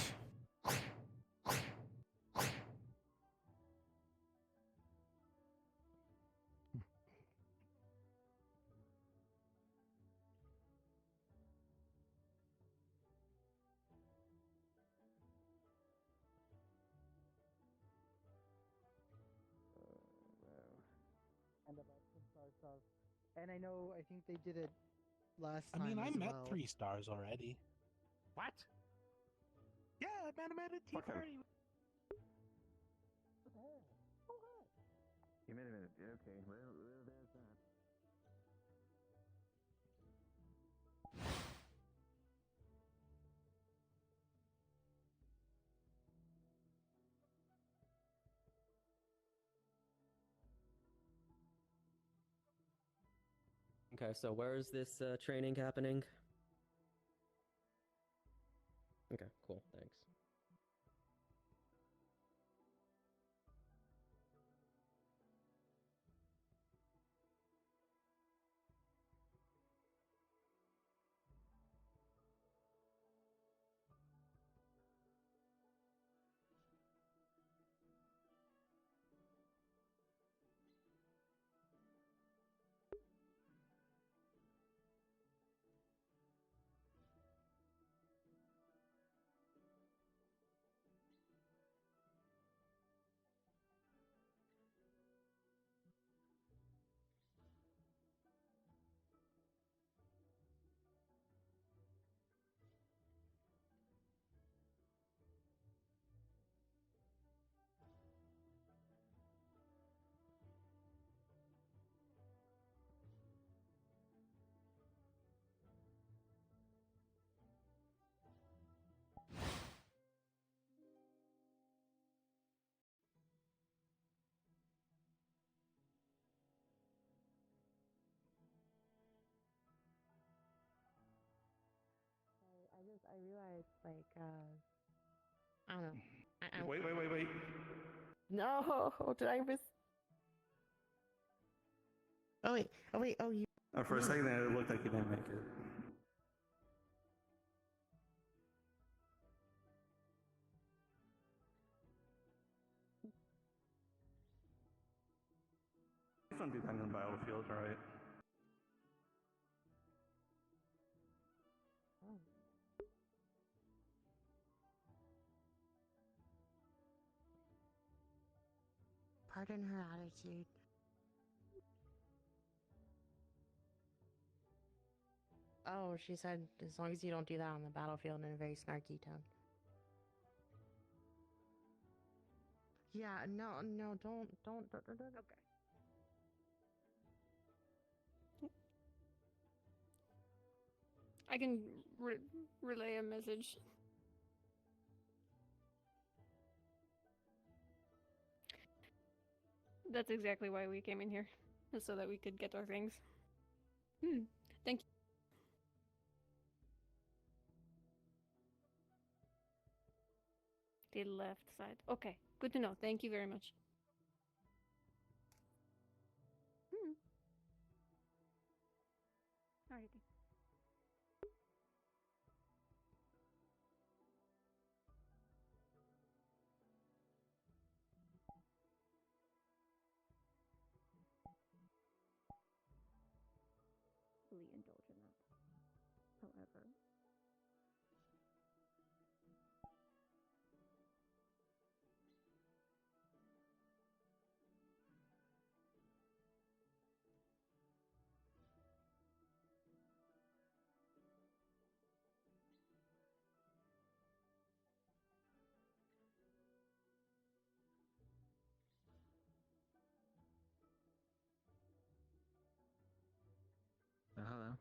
And about 10 stars. And I know, I think they did it last I time mean, I as met well. 3 stars already. What? Yeah, I met a tea party. You made a minute. Okay, well, there's that. Okay, so where is this training happening? Okay, cool, thanks. I realized, like, I don't know. Wait. No, did I miss? Oh wait, oh you. For a second there, it looked like you didn't make it. It's gonna be kind of the battlefield, right? Pardon her attitude. Oh, she said as long as you don't do that on the battlefield in a very snarky tone. Yeah, no, don't. Okay. I can relay a message. That's exactly why we came in here, so that we could get our things. Thank you. The left side. Okay, good to know. Thank you very much. Alrighty. Fully indulge in that. However. Hello.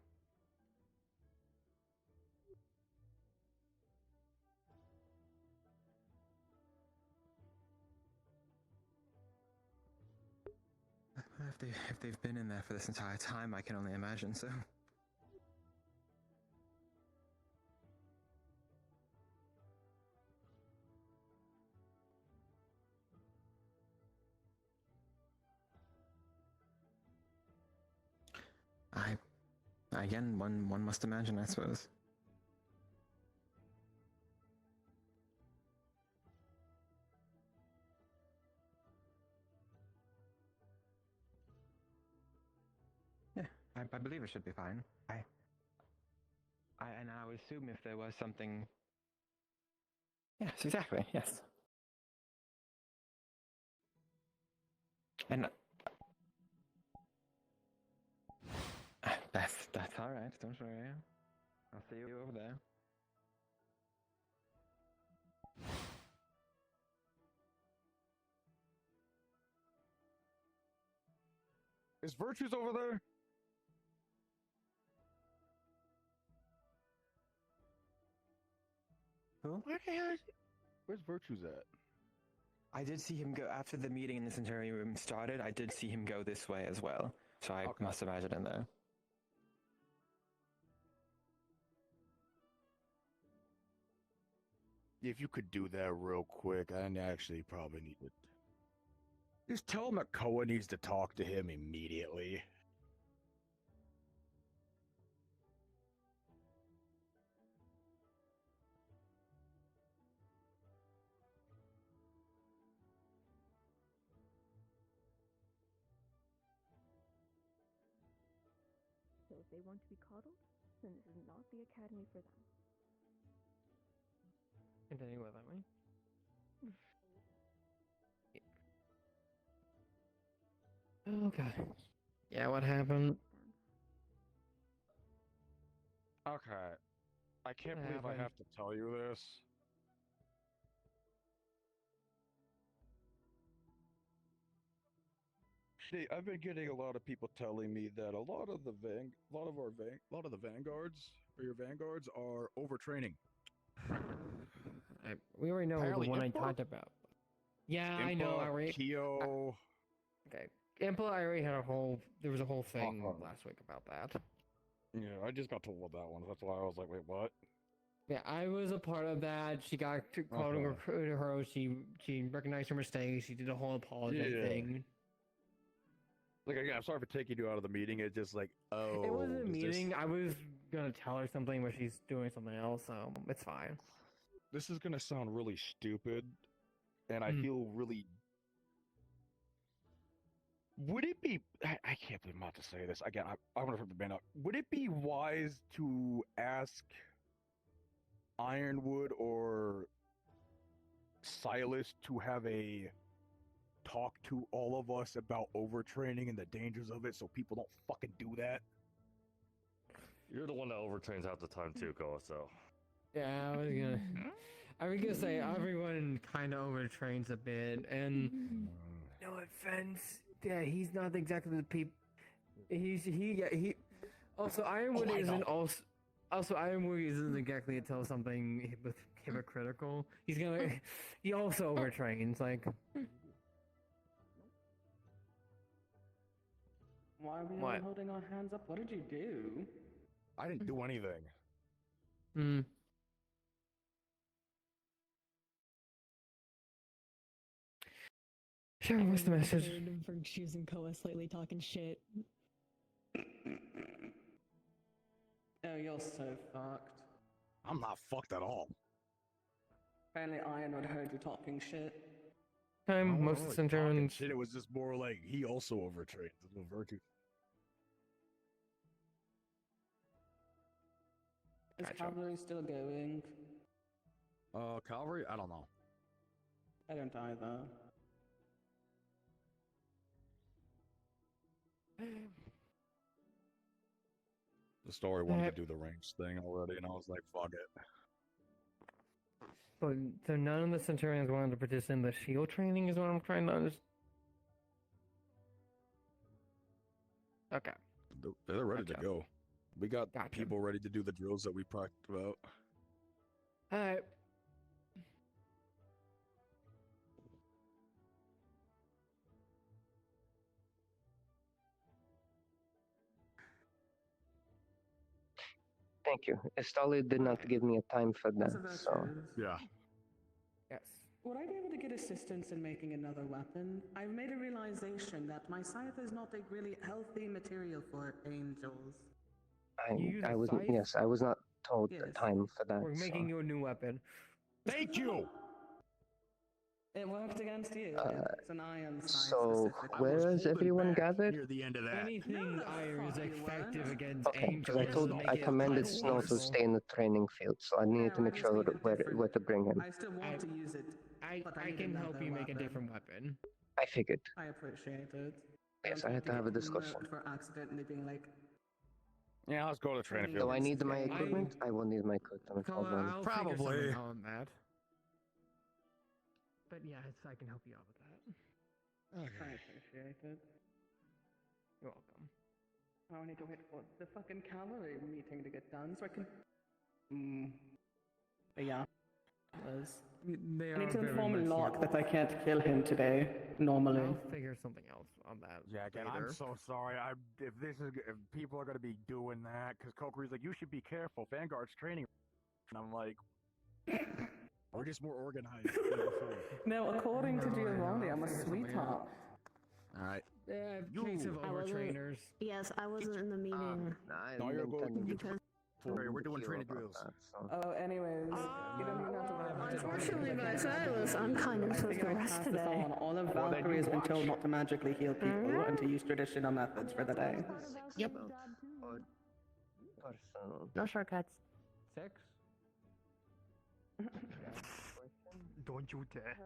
If they've been in there for this entire time, I can only imagine so. Again, one must imagine, I suppose. Yeah, I believe it should be fine. And I would assume if there was something. Yes, exactly. Yes. And that's all right. Don't worry. I'll see you over there. Is Virtue's over there? Who? Where the hell is he? Where's Virtue's at? I did see him go after the meeting in the Centurion room started. I did see him go this way as well, so I must imagine in there. If you could do that real quick, I actually probably need to. Just tell him that Koa needs to talk to him immediately. So if they want to be coddled, then this is not the academy for them. Continue with that way. Okay. Yeah, what happened? Okay. I can't believe I have to tell you this. See, I've been getting a lot of people telling me that a lot of the vanguards or your vanguards are overtraining. We already know Apparently the one Impa? I talked about. Yeah, I Impa, know. I already. Kyo. Okay. Impa, I already had a whole. There was a whole thing last week about that. Yeah, I just got told that one. That's why I was like, wait, what? Yeah, I was a part of that. She got called to her. She recognized her mistakes. She did a whole apology thing. Like, again, I'm sorry for taking you out of the meeting. It's just like, oh. It wasn't a meeting. I was gonna tell her something, but she's doing something else, so it's fine. This is gonna sound really stupid, and I feel really. Would it be? I can't believe I'm about to say this again. I'm gonna put the band up. Would it be wise to ask Ironwood or Silas to have a talk to all of us about overtraining and the dangers of it, so people don't fucking do that? You're the one that overtrains half the time too, Koa, so. Yeah, I was gonna say everyone kind of overtrains a bit, and no offense, yeah, he's not exactly the people. He. Also, Ironwood isn't also. Also, Iron Movie isn't exactly to tell something hypocritical. He's gonna. He also overtrains. Like. Why are we all What? holding our hands up? What did you do? I didn't do anything. Hmm. Sure, what's the message? For choosing Koa slightly talking shit. Oh, you're so fucked. I'm not fucked at all. Apparently Iron would heard you talking shit. Time, most Really Centurions. talking shit, it was just more like he also overtrained. The virtue. Is cavalry still going? Cavalry? I don't know. I don't either. The story wanted to do the range thing already, and I was like, fuck it. So none of the Centurions wanted to participate in the shield training, is what I'm trying to understand. Okay. They're ready to go. We got people ready to do the drills that we practiced about. Alright. Thank you. Estali did not give me a time for that, so... Yeah. Yes. Would I be able to get assistance in making another weapon? I've made a realization that my scythe is not a really healthy material for angels. I was yes, I was not told the time for that. We're making you a new weapon. Thank you! It worked against you. It's an iron scythe. So, where is everyone gathered? Near the end of that. Anything iron is effective against Okay, because I angels. told I commanded Snow to stay in the training field, so I needed to make sure where to bring him. I still want to use it. I can help you make a different weapon. I figured. I appreciate it. Yes, I had to have a discussion. For accidentally being like, Yeah, let's go to the training field. Do I need my equipment? I will need my equipment. Hold on. I'll Probably. figure something out on that. But yes, I can help you out with that. I appreciate it. You're welcome. I need to wait for the fucking cavalry meeting to get done so I can. But yeah. I need to inform Locke that I can't kill him today. Normally. I'll figure something else on that. Yeah, again, I'm so sorry. If people are gonna be doing that, because Kokori's like, you should be careful. Vanguard's training, and I'm like, we're just more organized. No, according to Giovanni, I'm a sweetheart. All right. Case of overtrainers. Yes, I wasn't in the meeting. No, you're going because we're doing training drills. Oh, anyways, you don't even have to. Unfortunately, by Silas, I'm kind of supposed to rest today. All of Valkyrie has been told not to magically heal people and to use traditional methods for the day. Yep. No shortcuts. 6? Don't you dare.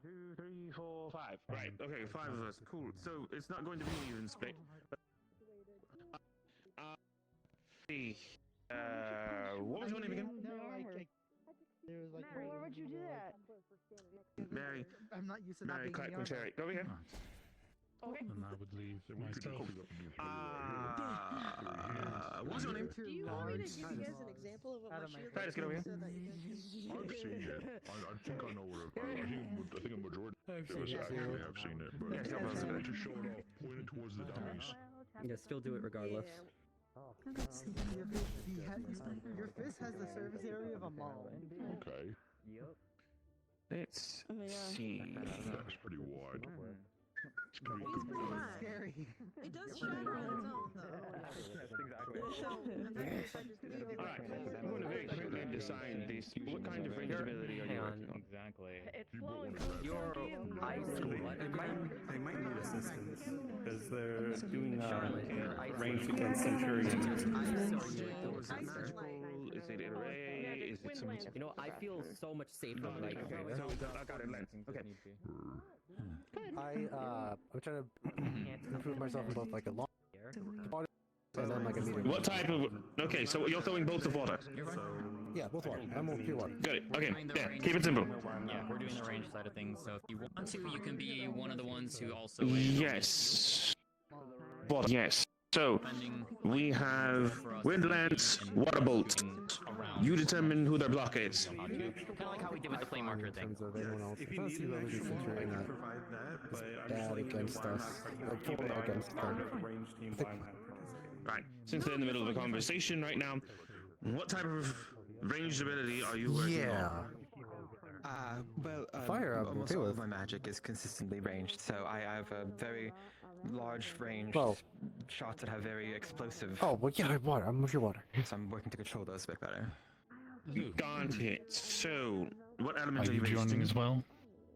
Two, three, four, five. Right, okay, 5 of us. Cool. So it's not going to be an even split. What was your name again? Why would you do that? Mary. I'm not used to not Mary, being in the Cherry. army. Go over here. Okay. And I would leave myself. What was your name? Do you want me to give you guys an example of what my shield Titus, get over here. I've seen it. I think I know what I think a majority of us actually have seen it, but to show it off, point it towards the dummies. Yeah, still do it regardless. Your fist has the surface area of a mall. Okay. Let's see. That's pretty wide. It's pretty scary. sorry. It does shatter on its own, though. Yes, exactly. So, in that case, I just leave it. Alright, I'm going to very quickly decide this. What kind of range ability are you Hang on. working on? Exactly. It's flowing. Your ice what? They might need assistance because they're doing Charlotte, your ice range against Centurion. Is it magical? Is it array? Is it some... You know, I feel so much safer like here. So, I got it, Lance. Okay. I'm trying to improve myself in both like a long and then like a medium. What type of... Okay, so you're throwing bolts of water? Yeah, both water. I'm on pure water. Got it. Okay, yeah, keep it simple. Yeah, we're doing the range side of things, so if you want to, you can be one of the ones who also... Yes. Water. Yes. So, we have wind lance, water bolt. You determine who their block is. Kind of like how we did with the flame marker thing. If you need anything, I can provide that, but I'm Bad against us. Like full against them. range team flying Right. Since they're in the middle of a conversation right now, what type of ranged ability are you working on? Fire, I'm almost okay all with. of my magic is consistently ranged, so I have a very large range shots that have very explosive. Oh, well, yeah, water. I'm with your water. So I'm working to control those a bit better. Got it. So, what Are element are you you joining ranged as well?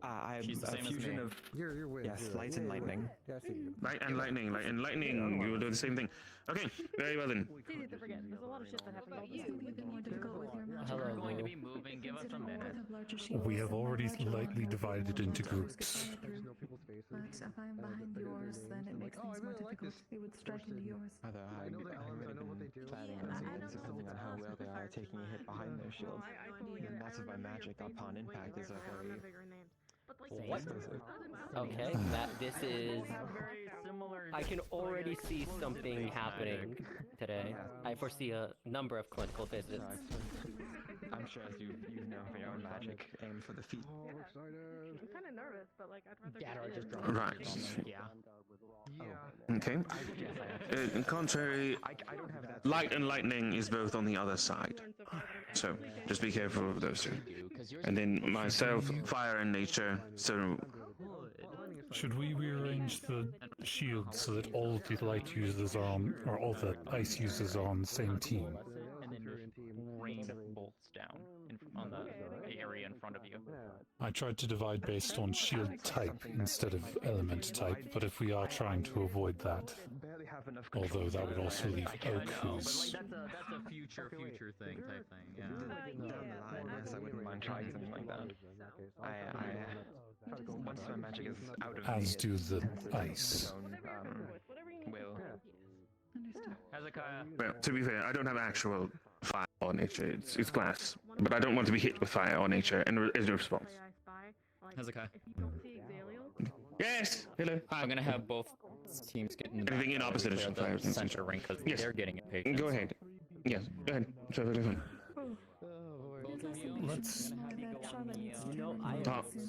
I'm She's the a same as fusion me. of You're with. yes, light and lightning. Yeah, I see you. Light and lightning, light and lightning. You will do the same thing. Okay, very well then. It's easy to forget. There's a lot of shit that happens all the It's time. gonna be a bit more difficult with your magic. Hello, We're going to Lou. be moving, give us a minute. Have larger shields. We have already Larger slightly weapons, divided larger into shields groups. to fire through. But if I'm behind yours, then it makes things more difficult. It would strike into yours. Although I'm really planning on depending on how well they are taking a hit behind their shield. The mass of my magic upon impact is a very What? explosive. Okay, this is... I can already see something happening today. I foresee a number of clinical visits. I'm sure as you know for your own magic, aim for the feet. I'm kind of nervous, but like I'd rather get in. Right. Yeah. Okay. In contrary, light and lightning is both on the other side. So, just be careful of those two. And then myself, fire and nature, so... Should we rearrange the shield so that all of the light users are on, or all the ice users are on the same team? And then just rain bolts down on the area in front of you. I tried to divide based on shield type instead of element type, but if we are trying to avoid that, although that would also leave Oak, who's... That's a future thing type thing, yeah. Down the line, yes, I wouldn't mind trying something like that. Once my magic is out of As me, do it's the its ice. own, will. Hezekiah. Well, to be fair, I don't have actual fire or nature. It's glass. But I don't want to be hit with fire or nature as a response. Hezekiah. Yes! Hello. Hi. I'm gonna have both teams get in the Anything in opposite of of the fire and center ring because Yes. they're getting impatient. Go ahead. Yes, go ahead. So, Let's... You know,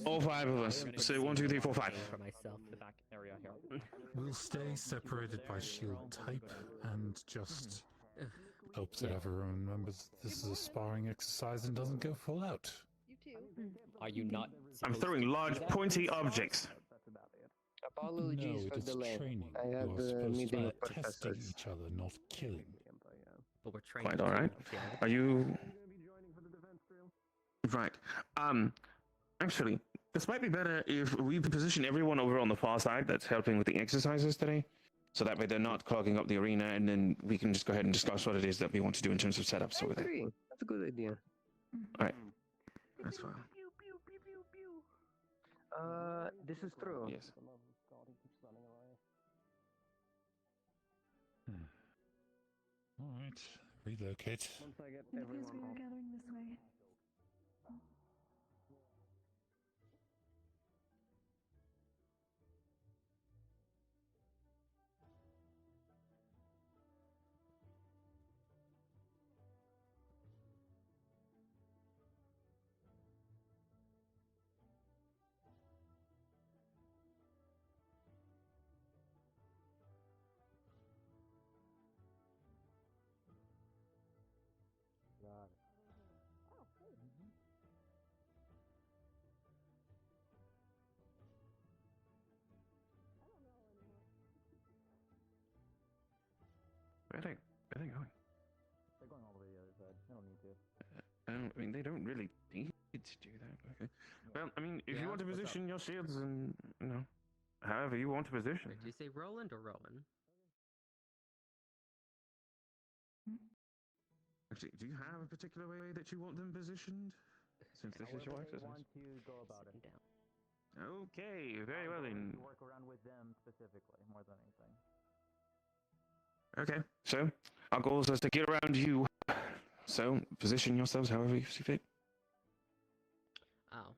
all five of us. So 1, 2, 3, 4, 5. for myself. The back area here. We'll stay separated by shield type and just hope that everyone remembers this is a sparring exercise and doesn't go full out. Are you not? I'm throwing large, pointy objects. Apologies No, for it is the delay. training. I You had are the supposed meeting to with be testing professors. each other, not killing. But we're training. Quite alright. Are you... Right. Actually, this might be better if we position everyone over on the far side that's helping with the exercises today. So that way they're not clogging up the arena, and then we can just go ahead and discuss what it is that we want to do in terms of setups over there. That's a good idea. Alright. That's fine. This is true. Yes. Alright, relocate. Once I get It appears everyone we are home. gathering this way. they going? They're going all the way to the other side. They don't need to. I mean, they don't really need to do that. Okay. Well, I mean, if you want to position your shields and, you know, however you want to position. Wait, do you say Roland or Rowan? Actually, do you have a particular way that you want them positioned? Since this is your However they exercise. want to go about it. Okay, very well then. Work around with them specifically, more than anything. Okay, so our goals are to get around you. So position yourselves however you see fit. Oh.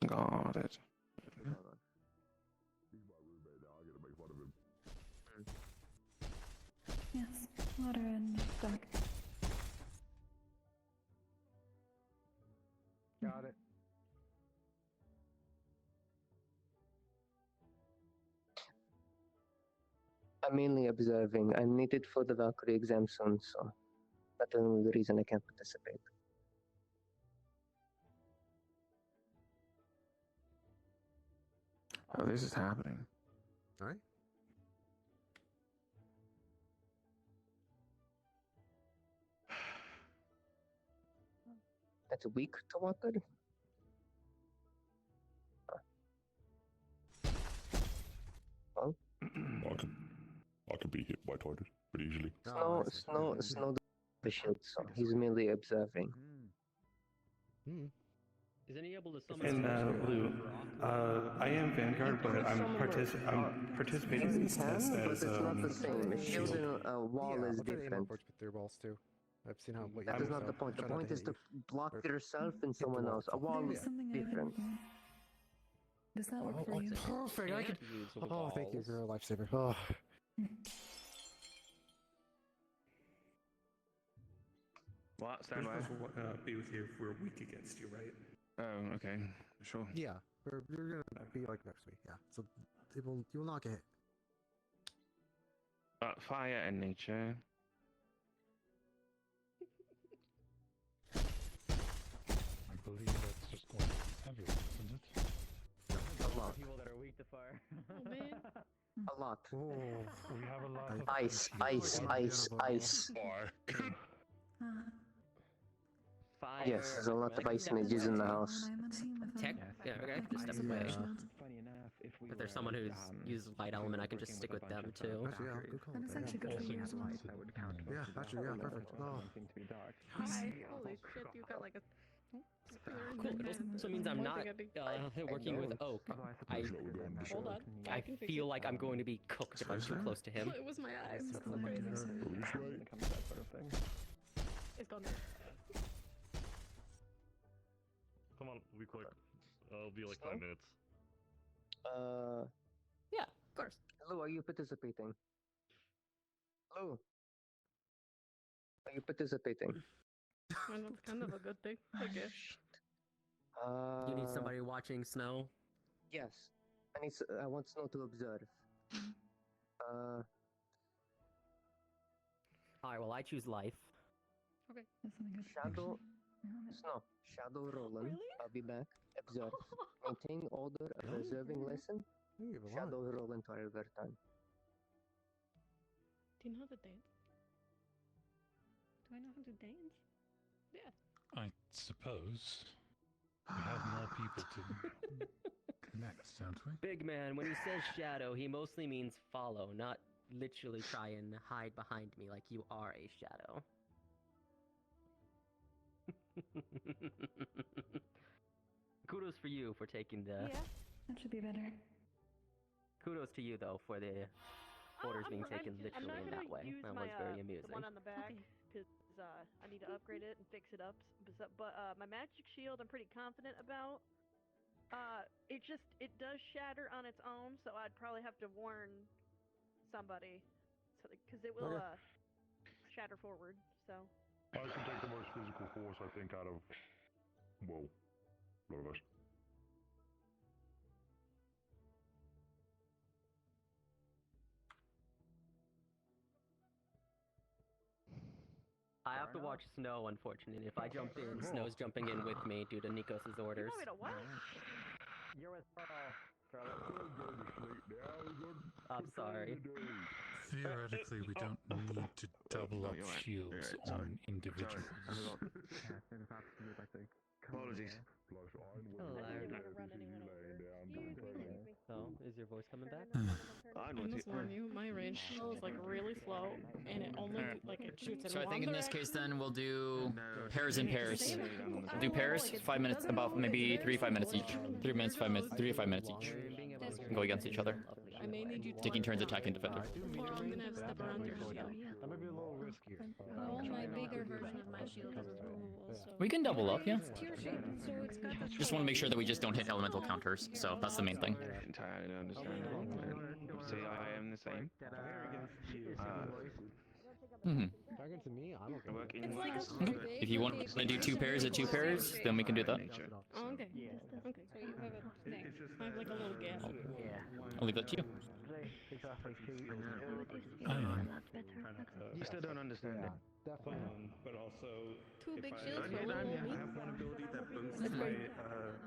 Got it. He's my roommate now. I gotta make fun of him. Yes, water and dark. Got it. I'm mainly observing. I'm needed for the Valkyrie exam soon, so that's the only reason I can't participate. Oh, this is happening. Alright. That's weak to water? Well, I can be hit by tornado pretty easily. Snow the shield, so he's merely observing. Isn't he able to summon? And Blue, I am Vanguard, but I'm participating in this test But as it's not the same. A shield shield. and a wall is different. With their balls too. I've seen how. That is not the point. The point is to block yourself and someone else. A wall is different. Does that work for you? Perfect. I could. Oh, thank you. You're a lifesaver. Oh. What? Stand by. Will be with you if we're weak against you, right? Oh, okay. Sure. Yeah, you're gonna be like next to me. Yeah, so you will not get hit. Fire and nature. I believe that's just going to everyone, isn't it? A lot. People that are weak to fire. Oh man. A lot. Oh, we have a lot of Ice, ice, ice, ice. Fire. Yes, there's a lot of ice mages in the house. Tech? Yeah, okay, I can just step away. If there's someone who's used light element, I can just stick with them too. Actually, yeah, good call. That is actually good for you as well. Yeah, actually, yeah, perfect. Oh. Hi. Holy shit, you got like a. Cool. It also means I'm not working with Oak. Hold on. I feel like I'm going to be cooked if I'm too close to him. It was my eyes. It's so crazy. It's gone. Come on, we'll be quick. I'll be like 5 minutes. Yeah, of course. Lugh, are you participating? Lugh, are you participating? And that's kind of a good thing, I guess. You need somebody watching Snow? Yes. I want Snow to observe. Alright, well I choose life. Okay. Shadow, Snow, Shadow Roland. I'll be back. Observe. Maintain order, observing lesson. Shadow Roland to our time. Do you know how to dance? Do I know how to dance? Yeah. I suppose we have more people to connect, don't we? Big man, when he says shadow, he mostly means follow, not literally try and hide behind me like you are a shadow. Kudos for you for taking the... Yeah, that should be better. Kudos to you, though, for the orders being taken literally in that way. That was very amusing. The one on the back, because I need to upgrade it and fix it up. But my magic shield, I'm pretty confident about. It does shatter on its own, so I'd probably have to warn somebody, because it will shatter forward. So. I can take the most physical force, I think, out of, well, a lot of us. have to watch Snow, unfortunately. If I jump in, Snow's jumping in with me due to Nikos' orders. You want me to what? You're with Pearl. I'm sorry. Theoretically, we don't need to double up shields on individuals. Apologies. So, is your voice coming back? I must warn you, my range skill is like really slow, and it only like it shoots in So I one think in this direction. case then we'll do pairs and pairs. We'll do pairs, 5 minutes, about maybe 3 to 5 minutes each. 3 minutes, 5 minutes, 3 to 5 minutes each. And go against each other. I may need you to Taking turns attacking defender. Or I'm gonna have to step around your shield. That might be a little riskier. Well, my bigger version of my shield is removable, so... We can double up, yeah. It's tier shape, so it's got the Just want to make sure that we just don't hit elemental counters, so that's the main thing. Entirely understandable. See, I am the same. Talking to me, I don't care. If you want to do 2 pairs of 2 pairs, then we can do that. Oh, okay. Okay, so you have a thing. I have like a little gap. I'll leave that to you. You still don't understand it. Definitely. But also, Two big shields for a I little have meat. one ability that boosts my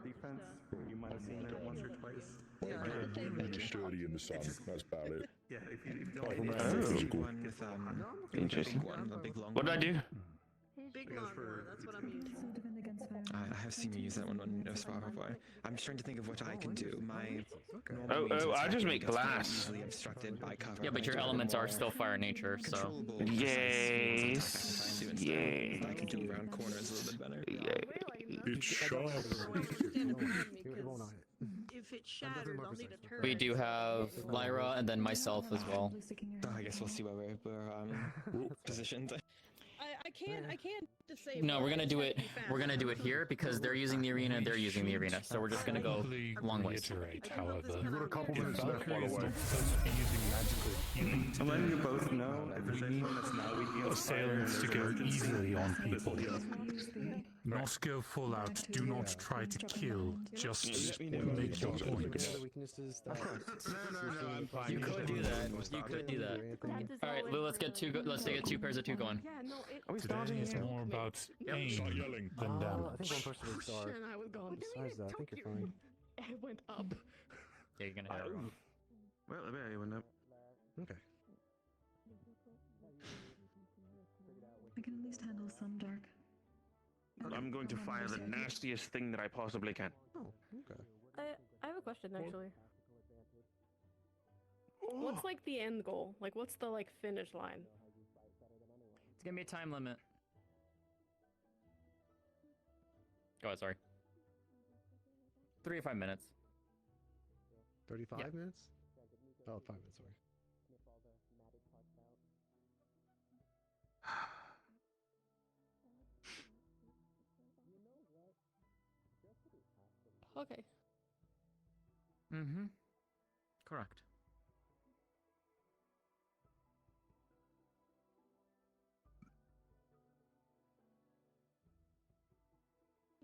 defense. You might have seen it once or twice. Make it sturdy in the sun. That's about it. Yeah, if you don't Oh, hit physical. Interesting. What did I do? Big lawnmower, that's what I'm using. I have seen you use that one on Spot before. I'm just trying to think of what I can do. My I just make glass. Easily obstructed by cover. Yeah, but your elements are still fire nature, so... Yes. Yay. I can do around corners a little bit better. It's sharp. If it shatters, I'll need a turret. We do have Lyra and then myself as well. Oh, I guess we'll see where we're positioned. I can't disable. No, we're gonna do it. Can't be We're gonna fast. do it here because they're using the arena. They're using the arena. So we're just gonna go long ways. Reiterate, however, You've got a couple minutes left, by Valkyrie the is way. not supposed to be using magical healing I'm letting you today. both know if there's anyone that's not weak against fire and Assailants to there's go emergency, easily on this will people. heal. Not go full out. Do not try to kill. Just make your point. You could do that. You could do that. All right, Lou. Let's get 2. Let's get 2 pairs of 2 going. Yeah, no, it. Today is more about aim than I damage. think one person would start. And I was gone. Besides that, I think you're fine. It went up. Yeah, you're gonna hit it. Well, I bet I went up. Okay. I can at least handle some dark. I'm going to fire the nastiest thing that I possibly can. Oh, okay. I have a question actually. What's like the end goal? Like, what's the like finish line? It's gonna be a time limit. Go ahead. Sorry. 3 to 5 minutes. 35 minutes? Oh, 5 minutes, sorry. Okay. Mm-hmm. Correct.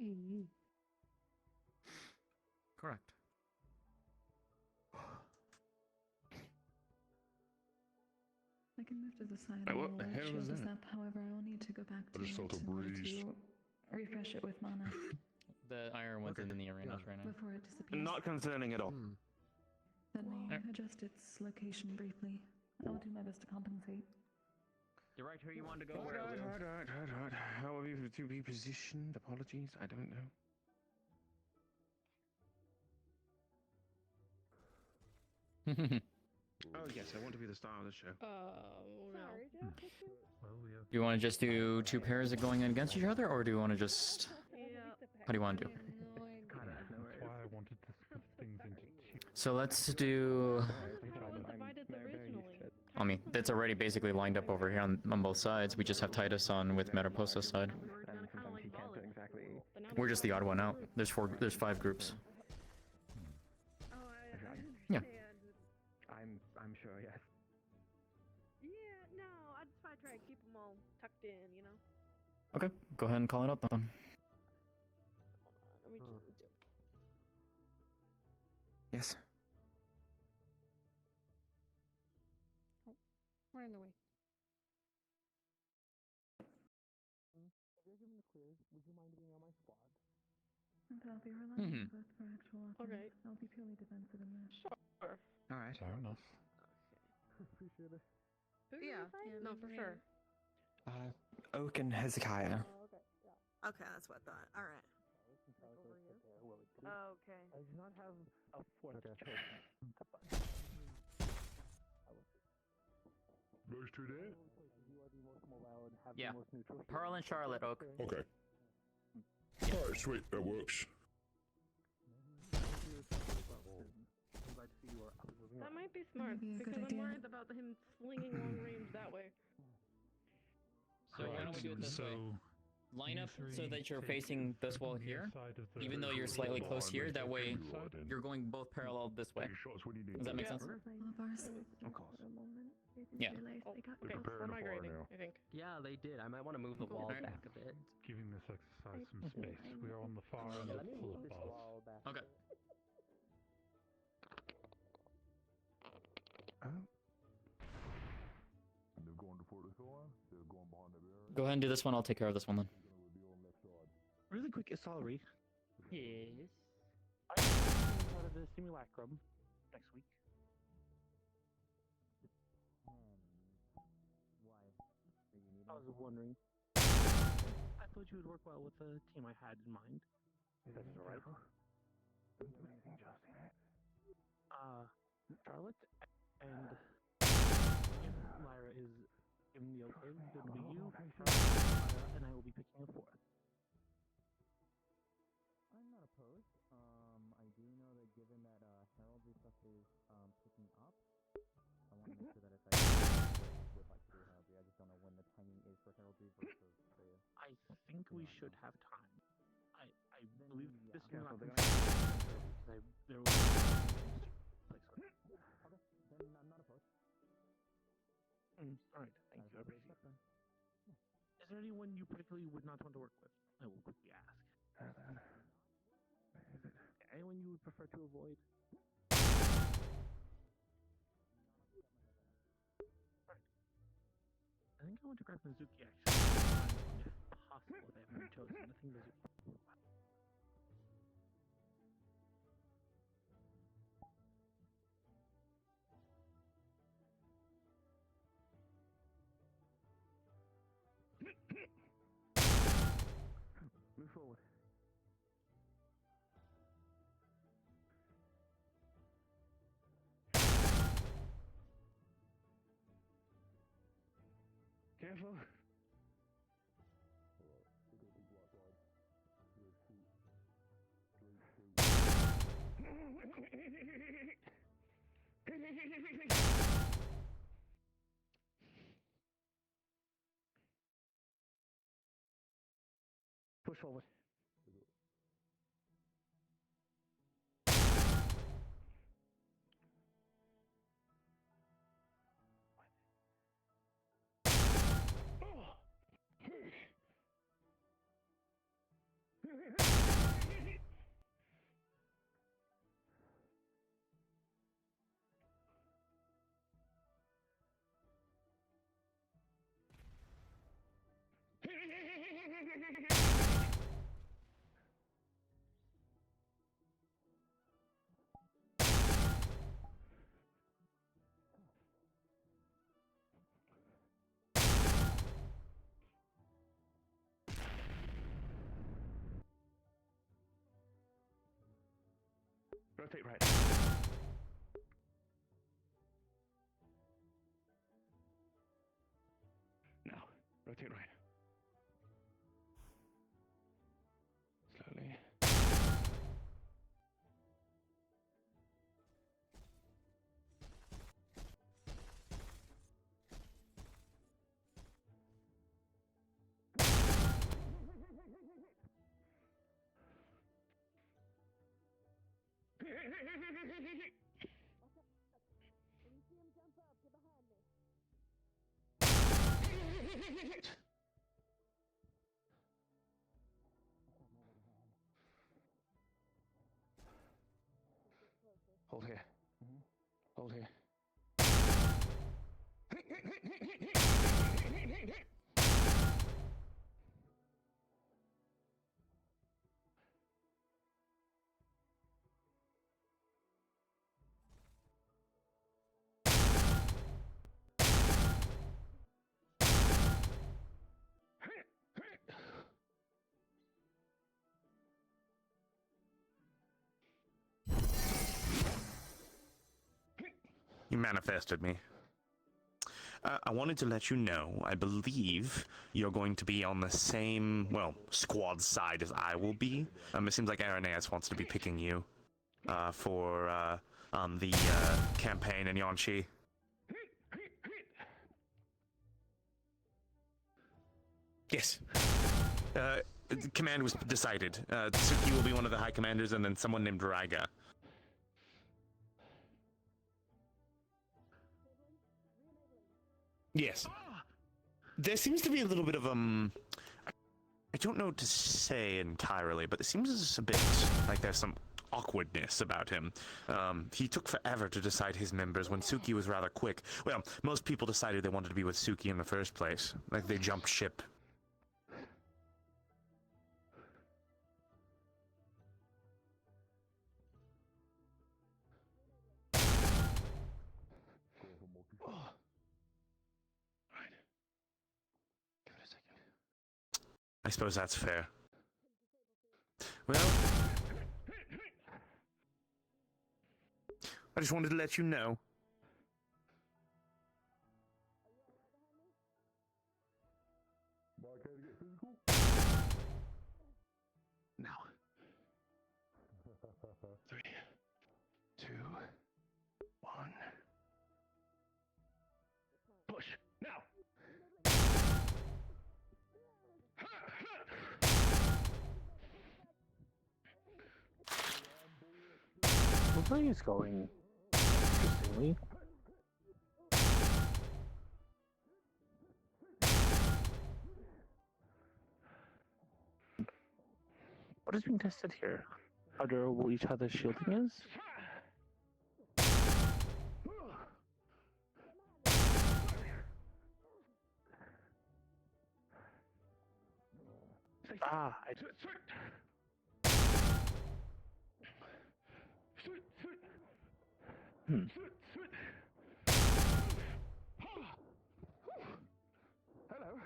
Mm-hmm. Correct. I can move to the side Hey, and what the let hell shield was this that? up. However, I will need to go back to I just it felt a in order breeze. to refresh it with mana The iron one's in the arenas right now. before it disappears. Not concerning at all. Let me Yep. adjust its location briefly. I will do my best to compensate. You're right here. You wanted to go Alright. How are you to be positioned? Apologies, I don't know. Oh yes, I want to be the star of the show. No. Do you want to just do 2 pairs of going against each other, or do you want to just? How do you want to do? That's why I wanted to split things into 2. So let's do. Divided originally. I mean, that's already basically lined up over here on both sides. We just have Titus on with Metaposa's side. We're just the odd one out. There's 5 groups. Yeah. I'm sure, yes. Yeah, no, I'd probably try to keep them all tucked in, you know? Okay, go ahead and call it up then. Let me Yes. We're in the way. clear. Would you mind being on my squad? And I'll be relying on both for actual offense. Okay. I'll be purely defensive in this. Sure. All right. Fair enough. Appreciate it. Yeah. No, for sure. Oak and Hezekiah. Okay, that's what I thought. All right. Okay. I do not have a fourth choice. Those two there? You are the most mobile and have Yeah. the most neutral. Pearl and Charlotte, Oak. Okay. Alright, sweet. That works. That might be smart Maybe a because good I'm idea. worried about him slinging long range that way. So why don't we do it this way? Line up so that you're take facing this wall from the here, inside of the- even though you're slightly close here. That way, you're going both parallel this way. Does that make sense? Of course. Yeah. Oh, okay, we're migrating, I think. Yeah, they did. I might want to move the wall back a bit. Giving this exercise some space. We are on the far end of the pull-up bars. Okay. They're going to Fort Hill. They're going behind the barrier. Go ahead and do this one. I'll take care of this one then. Really quick, Salary. Yes. I'm part of the simulacrum next week. Why? Do you need I was wondering. I thought you would work well with the team I had in mind. That's alright. Don't do anything, Justin. Charlotte and if Lyra is giving the okay, then it'll be you, Lyra, and I will be picking a fourth. I'm not opposed. I do know that given that heraldry stuff is picking up, I want to make sure that it's would like to do heraldry. I just don't know when the timing is for heraldry versus the. I think we should have time. I believe this is not Okay, because there will be okay, then I'm not opposed. Alright, thank you. I appreciate it. Is there anyone you particularly would not want to work with? I will quickly ask. Anyone you would prefer to avoid? Alright. I think I want to grab Mizuki actually. If possible, they haven't chosen. I think Mizuki. Move forward. Careful. Push forward. Rotate right. Now, rotate right. Slowly. Hold here. Hold here. You manifested me. I wanted to let you know, I believe you're going to be on the same, well, squad side as I will be. It seems like Irenaeus wants to be picking you for on the campaign in Yanchi. Yes. The command was decided. Tsuki will be one of the high commanders, and then someone named Raiga. Yes. There seems to be a little bit of, I don't know what to say entirely, but it seems a bit like there's some awkwardness about him. He took forever to decide his members when Suki was rather quick. Well, most people decided they wanted to be with Suki in the first place. Like, they jumped ship. I suppose that's fair. Well, I just wanted to let you know. Now. 3, 2, 1. Push. Now. Lugh is going interestingly. What is being tested here? How durable each other's shielding is? Ah, Hello.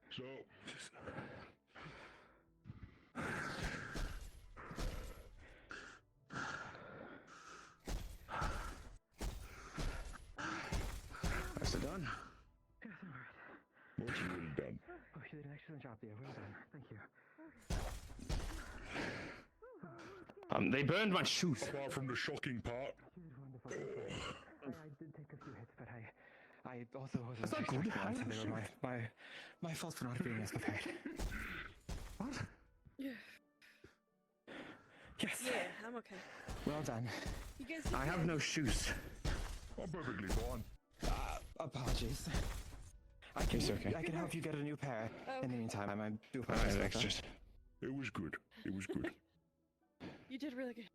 So, That's it done. yes, all right. What's really done? Oh, you did an excellent job there. Well done. Thank you. They burned my shoes. Apart from the shocking part. You did wonderful. I did take a few hits, but I also wasn't That's not good. so they were my fault for not being as prepared. What? Yeah. Yes. Yeah, I'm okay. Well done. You guys. I have no shoes. I'm perfectly fine. Apologies. It's okay. I can help you get a new pair. Oh. In the meantime, I do Alright, apologize. extras. It was good. It was good. You did really good.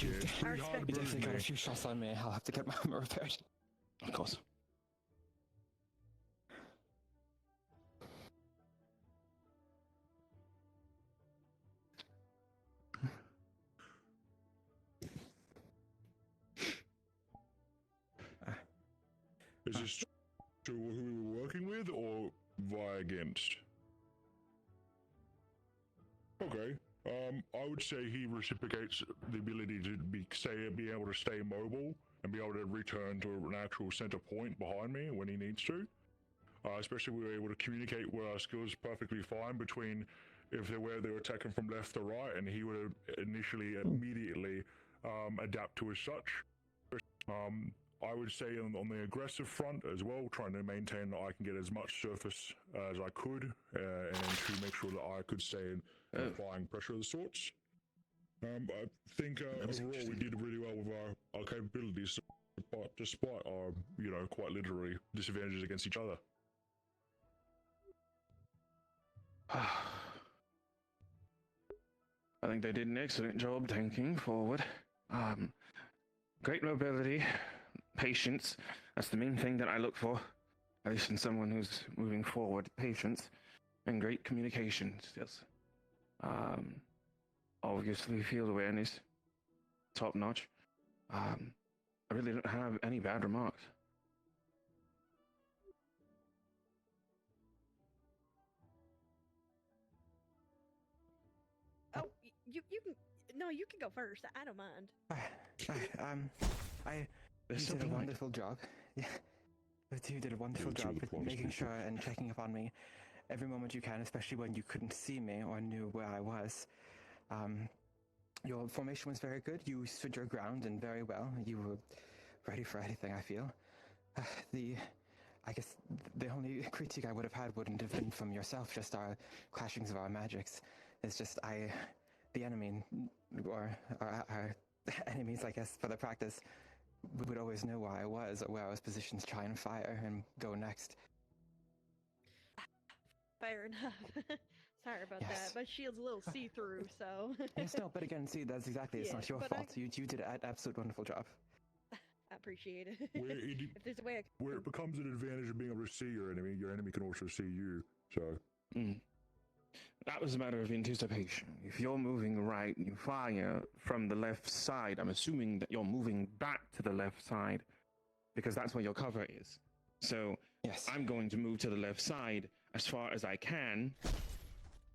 You Yeah, it's pretty hard to definitely breathe, got a man. few shots on me. I'll have to get my armor repaired. Of course. Is this to who we were working with or via against? Okay. I would say he reciprocates the ability to be able to stay mobile and be able to return to an actual center point behind me when he needs to. Especially we were able to communicate with our skills perfectly fine between if they're attacking from left to right, and he would initially immediately adapt to as such. I would say on the aggressive front as well, trying to maintain that I can get as much surface as I could, and to make sure that I could stay in applying pressure of the sorts. I think overall we did really well with our capabilities, despite our, quite literally disadvantages against each other. I think they did an excellent job tanking forward. Great mobility, patience. That's the main thing that I look for, at least in someone who's moving forward. Patience and great communication skills. Obviously, field awareness, top notch. I really don't have any bad remarks. Oh, you can. No, you can go first. I don't mind. You did a wonderful job. Yeah, you did a wonderful job with making sure and checking up on me every moment you can, especially when you couldn't see me or knew where I was. Your formation was very good. You stood your ground and very well. You were ready for anything, I feel. I guess the only critique I would have had wouldn't have been from yourself, just our clashings of our magics. It's just the enemy, or our enemies, I guess, for the practice, would always know where I was or where I was positioned to try and fire and go next. Fair enough. Sorry about that. My shield's a little see-through, so. Yes, no, but again, see, that's exactly, it's not your fault. You did an absolute wonderful job. I appreciate it. If there's a way where it becomes an advantage of being able to see your enemy can also see you, so. That was a matter of anticipation. If you're moving right and you fire from the left side, I'm assuming that you're moving back to the left side because that's where your cover is. So yes. I'm going to move to the left side as far as I can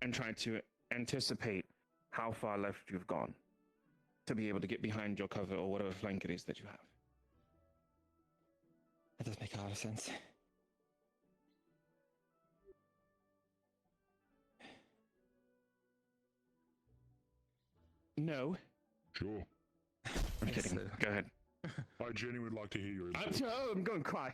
and try to anticipate how far left you've gone to be able to get behind your cover or whatever flank it is that you have. That does make a lot of sense. No. Sure. I'm kidding. Go ahead. I genuinely would like to hear your input. I'm going to cry.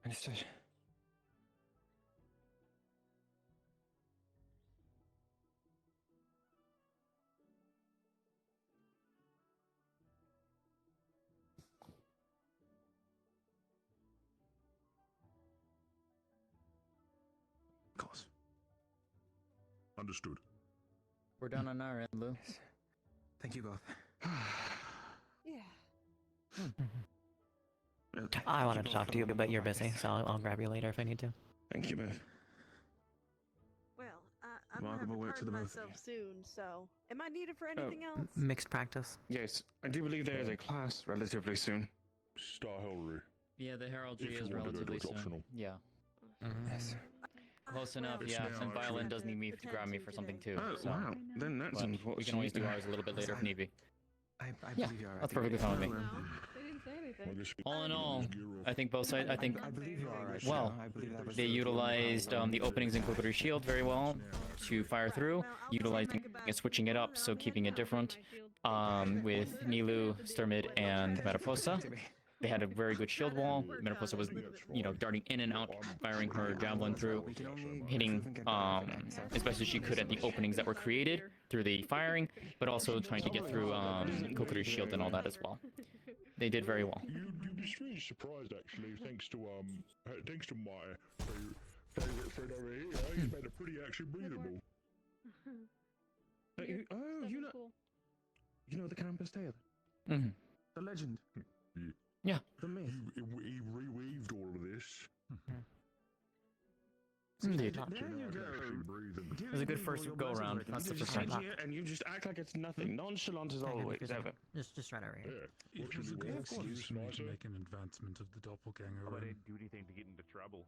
Understood. Of course. Understood. We're done on our end, Lou. Thank you both. Yeah. I wanted to talk to you, but you're busy, so I'll grab you later if I need to. Thank you, Beth. Well, I'm gonna have to pardon myself soon, so. Am I needed for anything else? Mixed practice. Yes, I do believe there is a class relatively soon. Star heraldry. Yeah, the heraldry If is you want to go to relatively it, soon. optional. Yeah. Yes. Close enough, It's yeah. now And Violin actually. does need me to grab me for something too. Oh, so. wow. Then that's But we can always do ours a little bit later if need be. I Yeah, believe you are. that's perfectly fine with me. No, they didn't say anything. All in all, I think both sides. I think. I believe you are right. Well, I believe that was they utilized the openings in Inquisitor's Shield very well to fire through, utilizing and switching it up, so keeping it different. With Nilu, Sturmid, and Metaposa, they had a very good shield wall. Metaposa was, darting in and out, firing her javelin through, hitting as best as she could at the openings that were created through the firing, but also trying to get through Kokuru's shield and all that as well. They did very well. You'd be really surprised, actually, thanks to my favorite friend over here. He's made it pretty actually breathable. You know the campus tale? Mm-hmm. The legend? Yeah. The myth? He reweaved all of this. So Indeed. There you go. It was a good first go around. That's the first time. Here and you just act like it's nothing. Nonchalant as always, ever. Just right over here. It was a good excuse for me to make an advancement of the doppelganger. But I didn't do anything to get into trouble.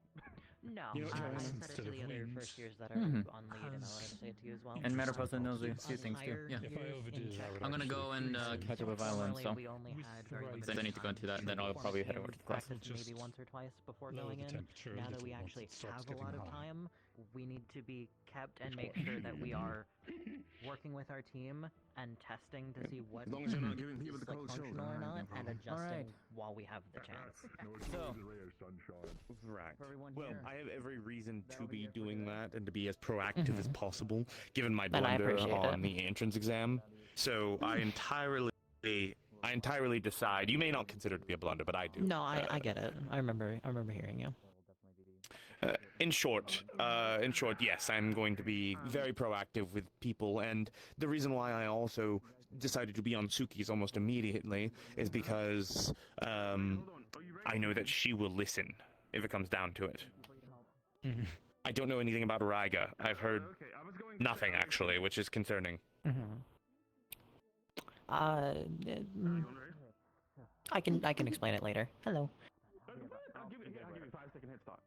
No, You know, I Joanne, said it instead to of the other wings. first years that are Mhm. on lead, and I wanted to say it to you as well. And Mariposa knows a few things too. Yeah. If I overdid it, I would I'm gonna go and catch up with Violin, so We only had very I need to go into that, and then I'll probably head over to the class. practice maybe once or twice before lower going the in. temperature a Now that little we once actually it starts have a getting lot of hot. time, we need to be kept and make sure that we are working with our team and testing to see what As long as you're not is, giving people the cold shoulder, functional or alright, no not, and problem. adjusting while we have the chance. So, Right. everyone Well, here. I have every reason to be doing that and to be as proactive as possible, given my And I blunder appreciate on it. the entrance exam. So I entirely decide. You may not consider it to be a blunder, but I do. No, I get it. I remember hearing you. In short, yes, I'm going to be very proactive with people, and the reason why I also decided to be on Suki's almost immediately is because I know that she will listen if it comes down to it. I don't know anything about Raiga. I've heard nothing actually, which is concerning. I can explain it later. Hello. I'll give you a 5-second head start.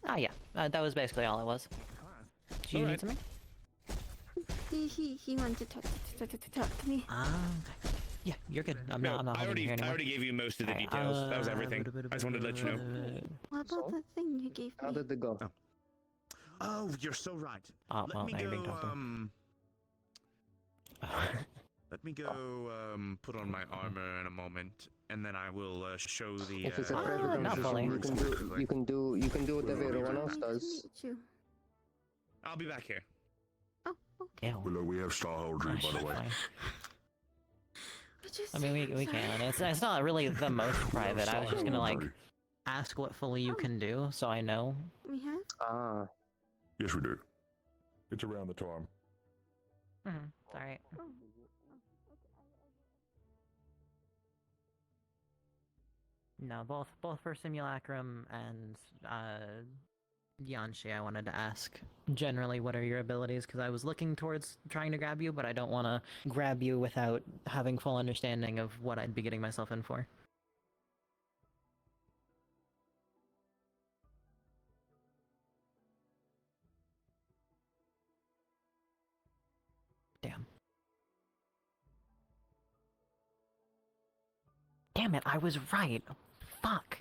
Ah, yeah. That was basically all it was. Do you need something? He wanted to talk to me. Okay. Yeah, you're good. I'm not I holding you here already anymore. gave you most of the details. That was everything. I just wanted to let you know. What about the thing you gave me? How did it go? Oh, you're so right. Well, Let me now you're being go. talked to. Let me go. Put on my armor in a moment, and then I will show the. If it's a private not fully. you can do whatever everyone else does. I'll be back here. Well, we have Starholdry, by the way. I mean, we can. It's not really the most private. I was just gonna like ask what fully you can do, so I know. We have? Ah. Yes, we do. It's around the time. Alright. No, both for Simulacrum and Yanshi, I wanted to ask generally what are your abilities, because I was looking towards trying to grab you, but I don't want to grab you without having full understanding of what I'd be getting myself in for. Damn. Damn it, I was right. Fuck.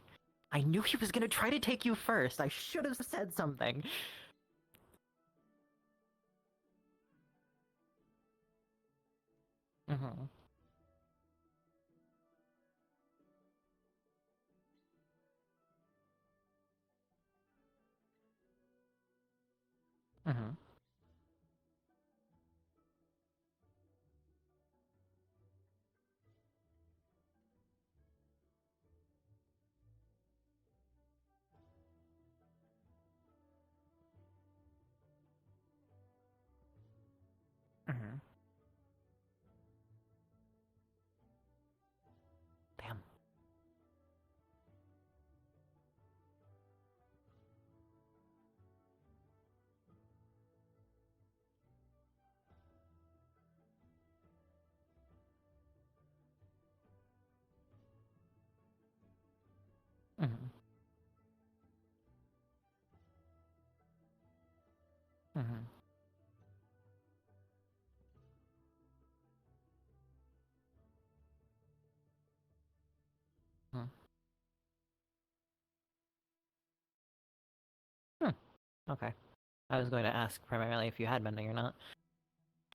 I knew he was gonna try to take you first. I should have said something. Mm-hmm. Mm-hmm. Mm-hmm. Damn. Mm-hmm. Mm-hmm. Okay. I was going to ask primarily if you had bending or not.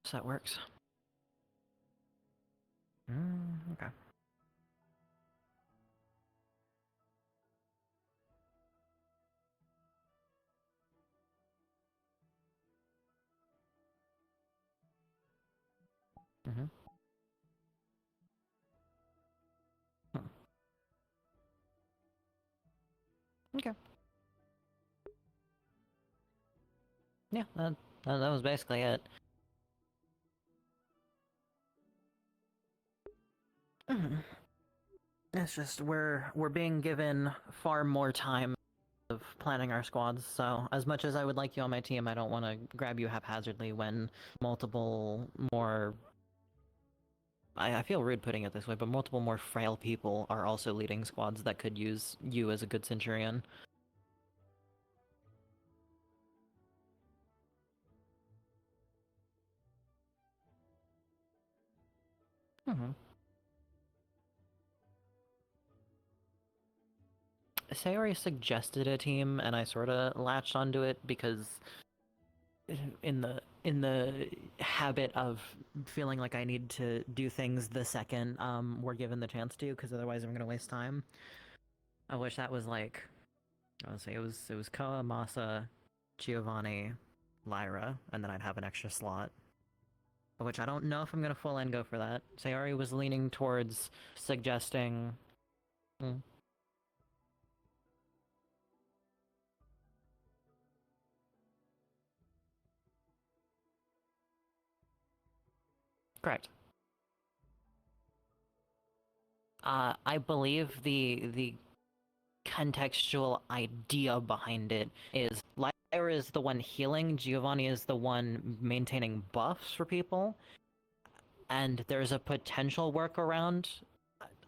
So that works. Okay. Mm-hmm. Okay. Yeah, that was basically it. It's just we're being given far more time planning our squads, so as much as I would like you on my team, I don't want to grab you haphazardly when multiple more... I feel rude putting it this way, but multiple more frail people are also leading squads that could use you as a good Centurion. Sayori suggested a team, and I sort of latched onto it because in the habit of feeling like I need to do things the second we're given the chance to, because otherwise I'm gonna waste time. I wish that was like, I would say it was Koa, Masa, Giovanni, Lyra, and then I'd have an extra slot. Which I don't know if I'm gonna full end go for that. Sayori was leaning towards suggesting. Correct. I believe the contextual idea behind it is Lyra is the one healing, Giovanni is the one maintaining buffs for people, and there's a potential workaround.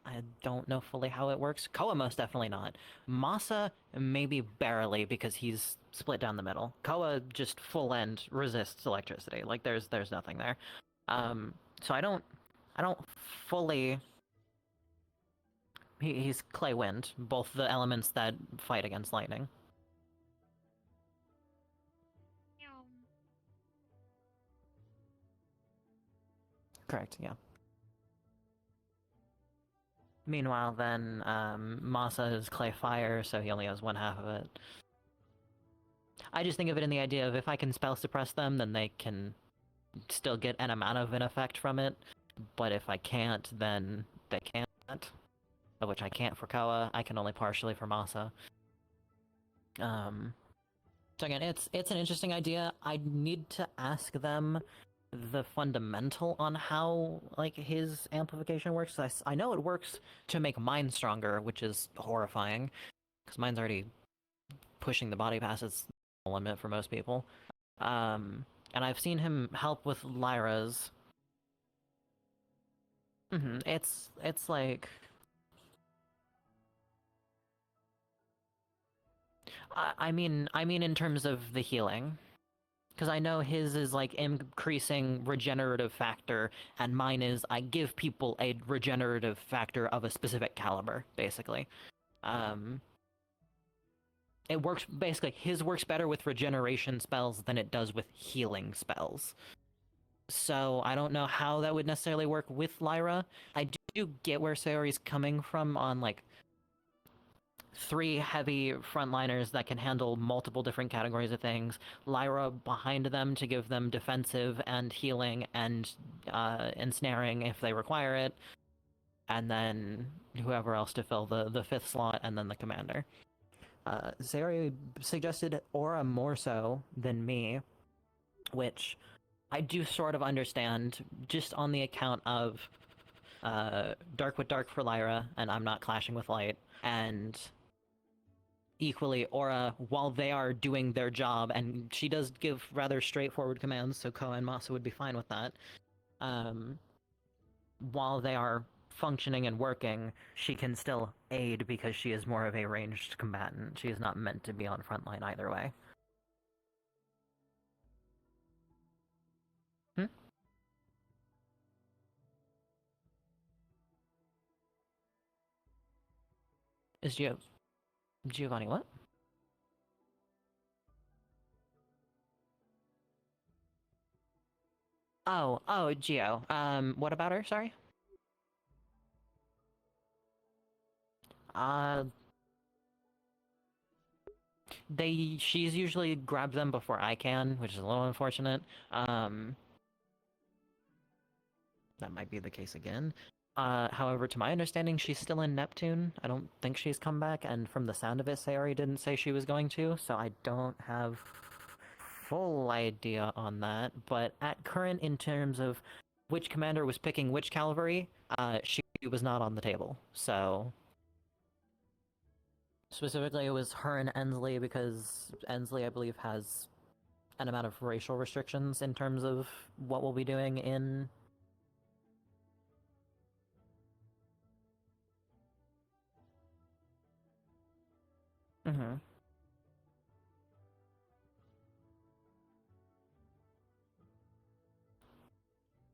I don't know fully how it works. Koa most definitely not. Masa maybe barely because he's split down the middle. Koa just full end resists electricity. Like there's nothing there. So I don't fully. He's clay wind, both the elements that fight against lightning. Correct, yeah. Meanwhile, then, Masa is clay fire, so he only has one half of it. I just think of it in the idea of if I can spell suppress them, then they can still get an amount of an effect from it, but if I can't, then they can't. Of which I can't for Koa, I can only partially for Masa. So again, it's an interesting idea. I need to ask them the fundamental on how like his amplification works. I know it works to make mine stronger, which is horrifying because mine's already pushing the body past its limit for most people. And I've seen him help with Lyra's. It's like. I mean in terms of the healing. Because I know his is like increasing regenerative factor, and mine is I give people a regenerative factor of a specific caliber, basically. It works, basically, his works better with regeneration spells than it does with healing spells. So I don't know how that would necessarily work with Lyra. I do get where Sayori's coming from on, like, 3 heavy frontliners that can handle multiple different categories of things, Lyra behind them to give them defensive and healing and ensnaring if they require it, and then whoever else to fill the 5th slot, and then the commander. Sayori suggested Aura more so than me, which I do sort of understand, just on the account of Dark with Dark for Lyra, and I'm not clashing with Light, and equally Aura, while they are doing their job, and she does give rather straightforward commands, so Koa and Masa would be fine with that. While they are functioning and working, she can still aid because she is more of a ranged combatant. She is not meant to be on frontline either way. Is Giovanni what? Oh, Gio. What about her? Sorry? She's usually grabbed them before I can, which is a little unfortunate. That might be the case again. However, to my understanding, she's still in Neptune. I don't think she's come back, and from the sound of it, Sayori didn't say she was going to, so I don't have full idea on that. But at current, in terms of which commander was picking which cavalry, she was not on the table. So Specifically, it was her and Ensley because Ensley, I believe, has an amount of racial restrictions in terms of what we'll be doing in. Mm-hmm.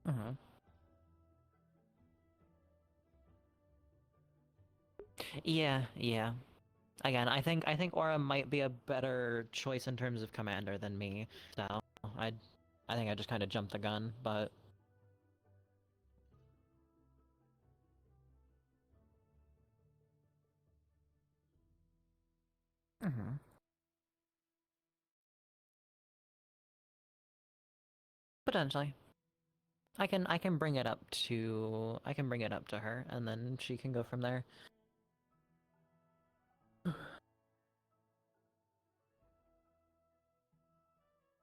Mm-hmm. Yeah. Again, I think Aura might be a better choice in terms of commander than me. So I think I just kind of jumped the gun, but. Mm-hmm. Potentially. I can bring it up to her, and then she can go from there.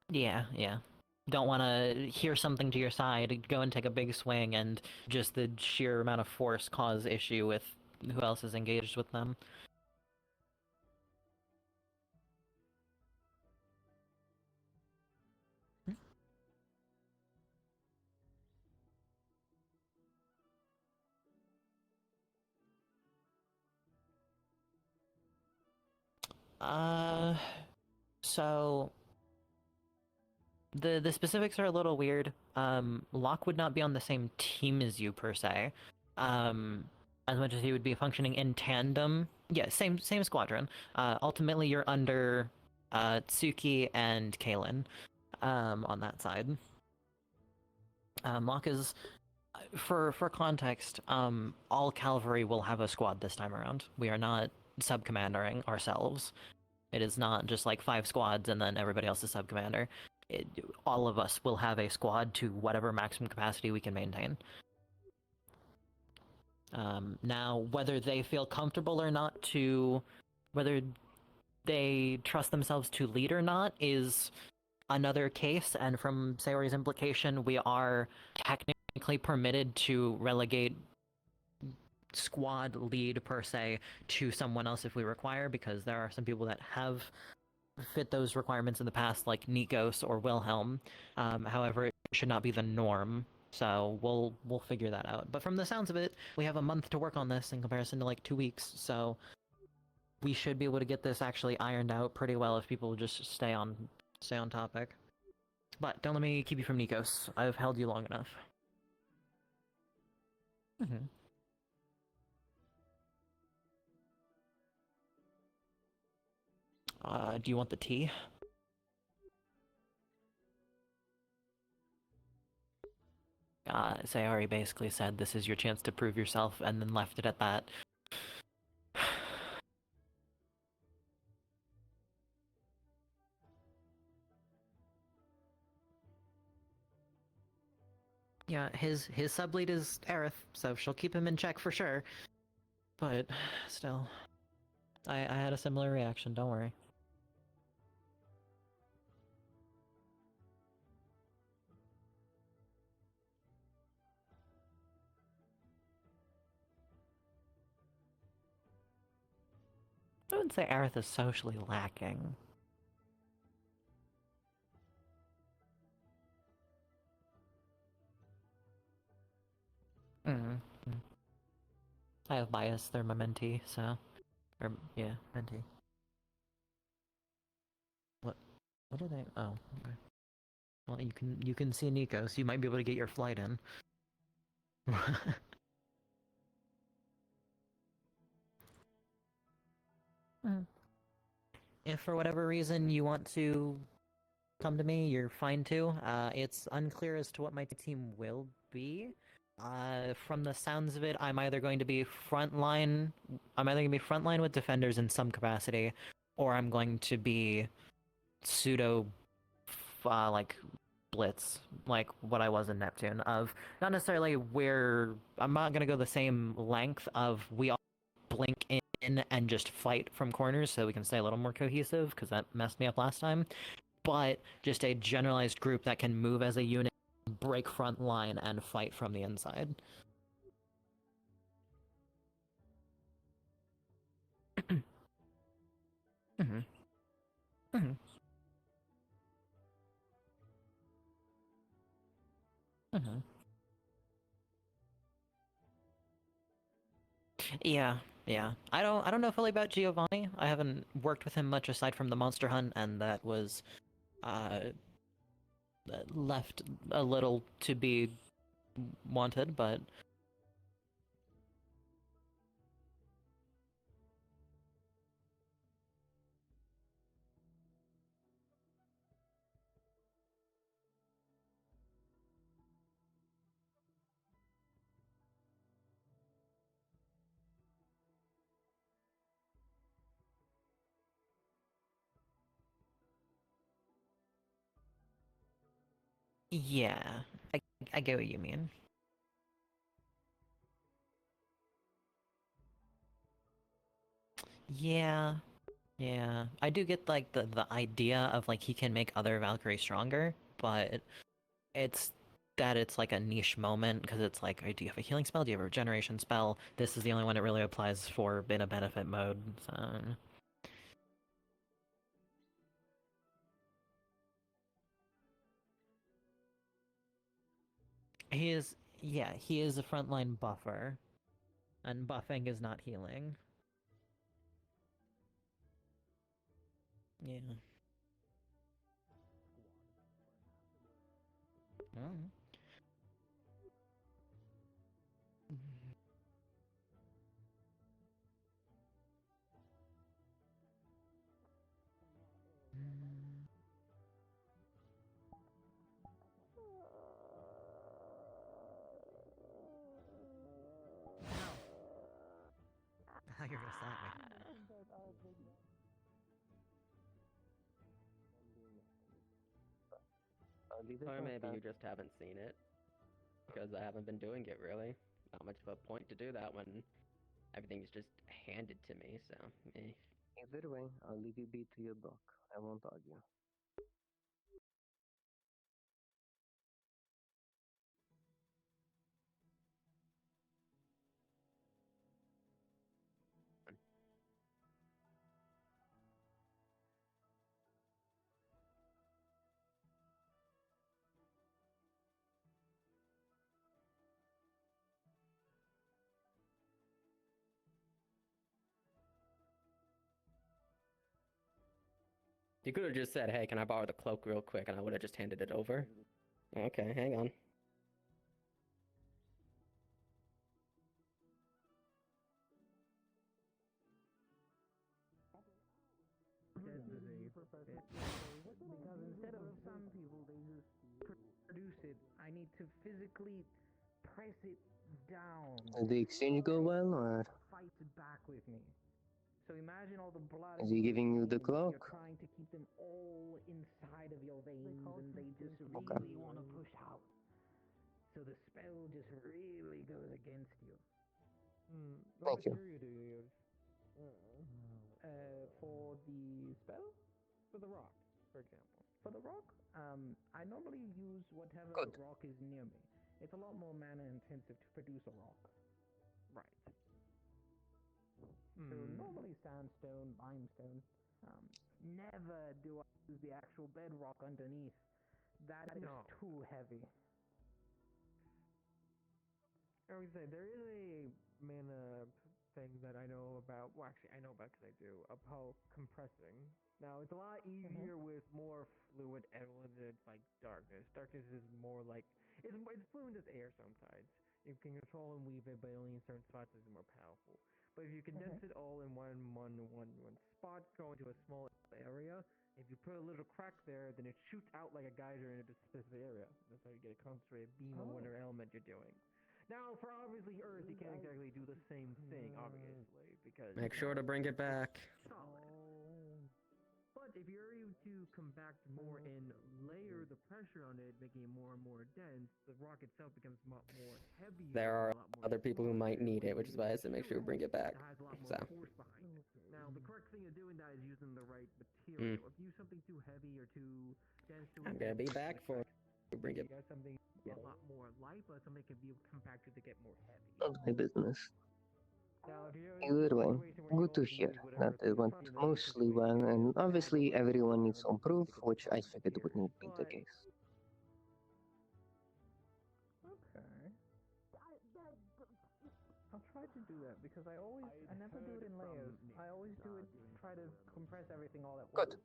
Yeah. Don't want to hear something to your side, go and take a big swing, and just the sheer amount of force cause issue with who else is engaged with them. So the specifics are a little weird. Locke would not be on the same team as you per se. As much as he would be functioning in tandem. Yeah, same squadron. Ultimately you're under Tsuki and Kalen on that side. Locke is for context, all cavalry will have a squad this time around. We are not sub-commandering ourselves. It is not just like 5 squads and then everybody else is sub-commander. All of us will have a squad to whatever maximum capacity we can maintain. Now, whether they feel comfortable or not whether they trust themselves to lead or not is another case, and from Sayori's implication, we are technically permitted to relegate squad lead per se to someone else if we require, because there are some people that have fit those requirements in the past, like Nikos or Wilhelm. However, it should not be the norm, so we'll figure that out. But from the sounds of it, we have a month to work on this in comparison to like 2 weeks, so we should be able to get this actually ironed out pretty well if people just stay on topic. But don't let me keep you from Nikos. I've held you long enough. Mm-hmm. Do you want the tea? Sayori basically said this is your chance to prove yourself and then left it at that. Yeah, his sublead is Aerith, so she'll keep him in check for sure. But still, I had a similar reaction, don't worry. I wouldn't say Aerith is socially lacking. I have bias, they're my mentee, so... Or, yeah, mentee. What are they? Oh, okay. Well, you can see Nico, so you might be able to get your flight in. If for whatever reason you want to come to me, you're fine to. It's unclear as to what my team will be. From the sounds of it, I'm either going to be frontline with defenders in some capacity, or I'm going to be pseudo like blitz, like what I was in Neptune, of not necessarily where I'm not gonna go the same length of we all blink in and just fight from corners so we can stay a little more cohesive, because that messed me up last time, but just a generalized group that can move as a unit, break front line, and fight from the inside. Mm-hmm. Mm-hmm. Mm-hmm. Yeah, yeah. I don't know fully about Giovanni. I haven't worked with him much aside from the Monster Hunt, and that was uh left a little to be wanted, but yeah, I get what you mean. Yeah, yeah. I do get like the idea of like he can make other Valkyries stronger, but it's that it's like a niche moment because it's like, do you have a healing spell? Do you have a regeneration spell? This is the only one it really applies for in a benefit mode. So. He is, yeah, he is a frontline buffer, and buffing is not healing. Yeah. Oh. I thought you were gonna slap me. Or maybe you just haven't seen it. Because I haven't been doing it really. Not much of a point to do that when everything's just handed to me, so eh. Either way, I'll leave you be to your book. I won't argue. You could have just said, hey, can I borrow the cloak real quick? And I would have just handed it over. Okay, hang on. Because instead of some people, they just produce it. I need to physically press it down. Did the exchange go well, or Fight it back with me. So imagine all the blood. is he giving you the cloak? You're trying to keep them all inside of your veins, and they just Okay. really want to push out. So the spell just really goes against you. Thank you. material do you use? For the spell? For the rock, for example. For the rock, I normally use whatever rock is near me. It's a lot more mana intensive to produce a rock. Right. So normally sandstone, limestone. Never do I use the actual bedrock underneath. That is too heavy. I would say there is a mana thing that I know about. Well, actually, I know about because I do. About compressing. Now, it's a lot easier with more fluid elements like darkness. Darkness is more like it's fluid as air sometimes. You can control and weave it, but only in certain spots is more powerful. But if you condense it all in one spot, go into a small area. If you put a little crack there, then it shoots out like a geyser into a specific area. That's how you get a concentrated beam of whatever element you're doing. Now, for obviously Earth, you can't exactly do the same thing, obviously, because Make sure to bring it back. But if you're able to compact more and layer the pressure on it, making it more and more dense, the rock itself becomes a lot more heavy. There are other people who might need it, which is why I said make sure to bring it back. It has a lot more So. force behind it. Now, the correct thing of doing that is using the right material. If you use something too heavy or too dense, I'm gonna be back for bring it. you got something a lot more light, but something can be compacted to get more heavy. Of my business. Now, if you're in a situation where Good to hear that it went mostly well, and obviously everyone needs to improve, which I figured would need be the case. Okay. I'll try to do that because I never do it in layers. I always do it, try to compress everything all at once. Good.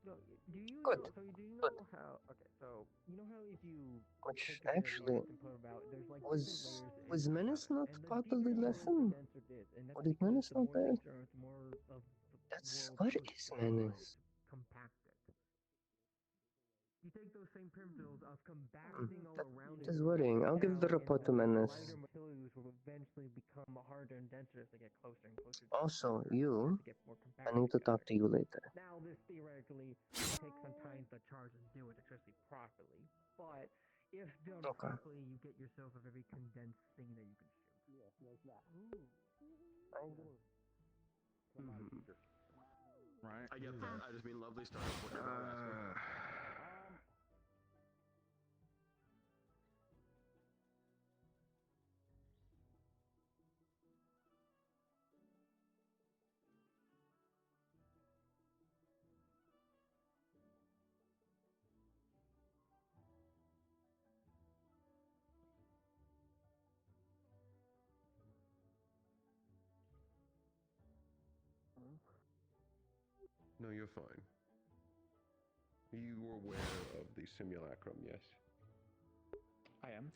So, do you Good. know? So do you Good. know how? Okay, so you know how if you Which take a bit of actually layers and put about, there's like was different layers. was Menace not And the part of deeper the you go, lesson? the denser it is, and Or that's did because Menace the not more there? things are, the more of the That's world what pushes is the outline Menace? to compact it. You take those same principles of compacting all around That is worrying. I'll give the report to Menace. Lighter materials will eventually become harder and denser as they get closer and closer. Also, you, to get more I compact. need to talk to you later. Now, this theoretically takes some time to charge and do it, especially properly. But if done Okay. properly, you get yourself a very condensed thing that you can shoot. Yes, like that. Right. I get that. I just mean lovely start. Whatever. No, you're fine. You were aware of the simulacrum, yes? I am.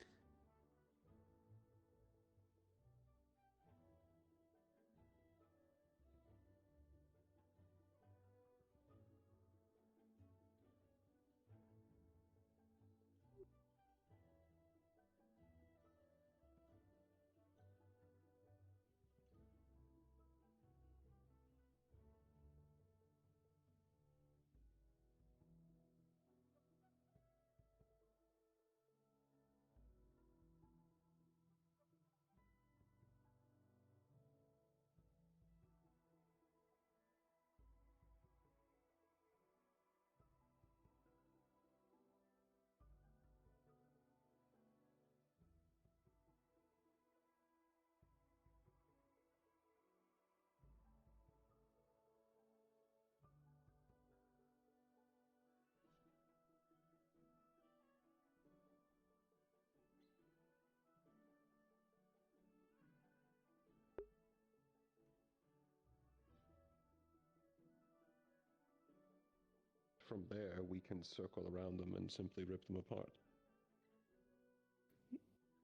From there, we can circle around them and simply rip them apart.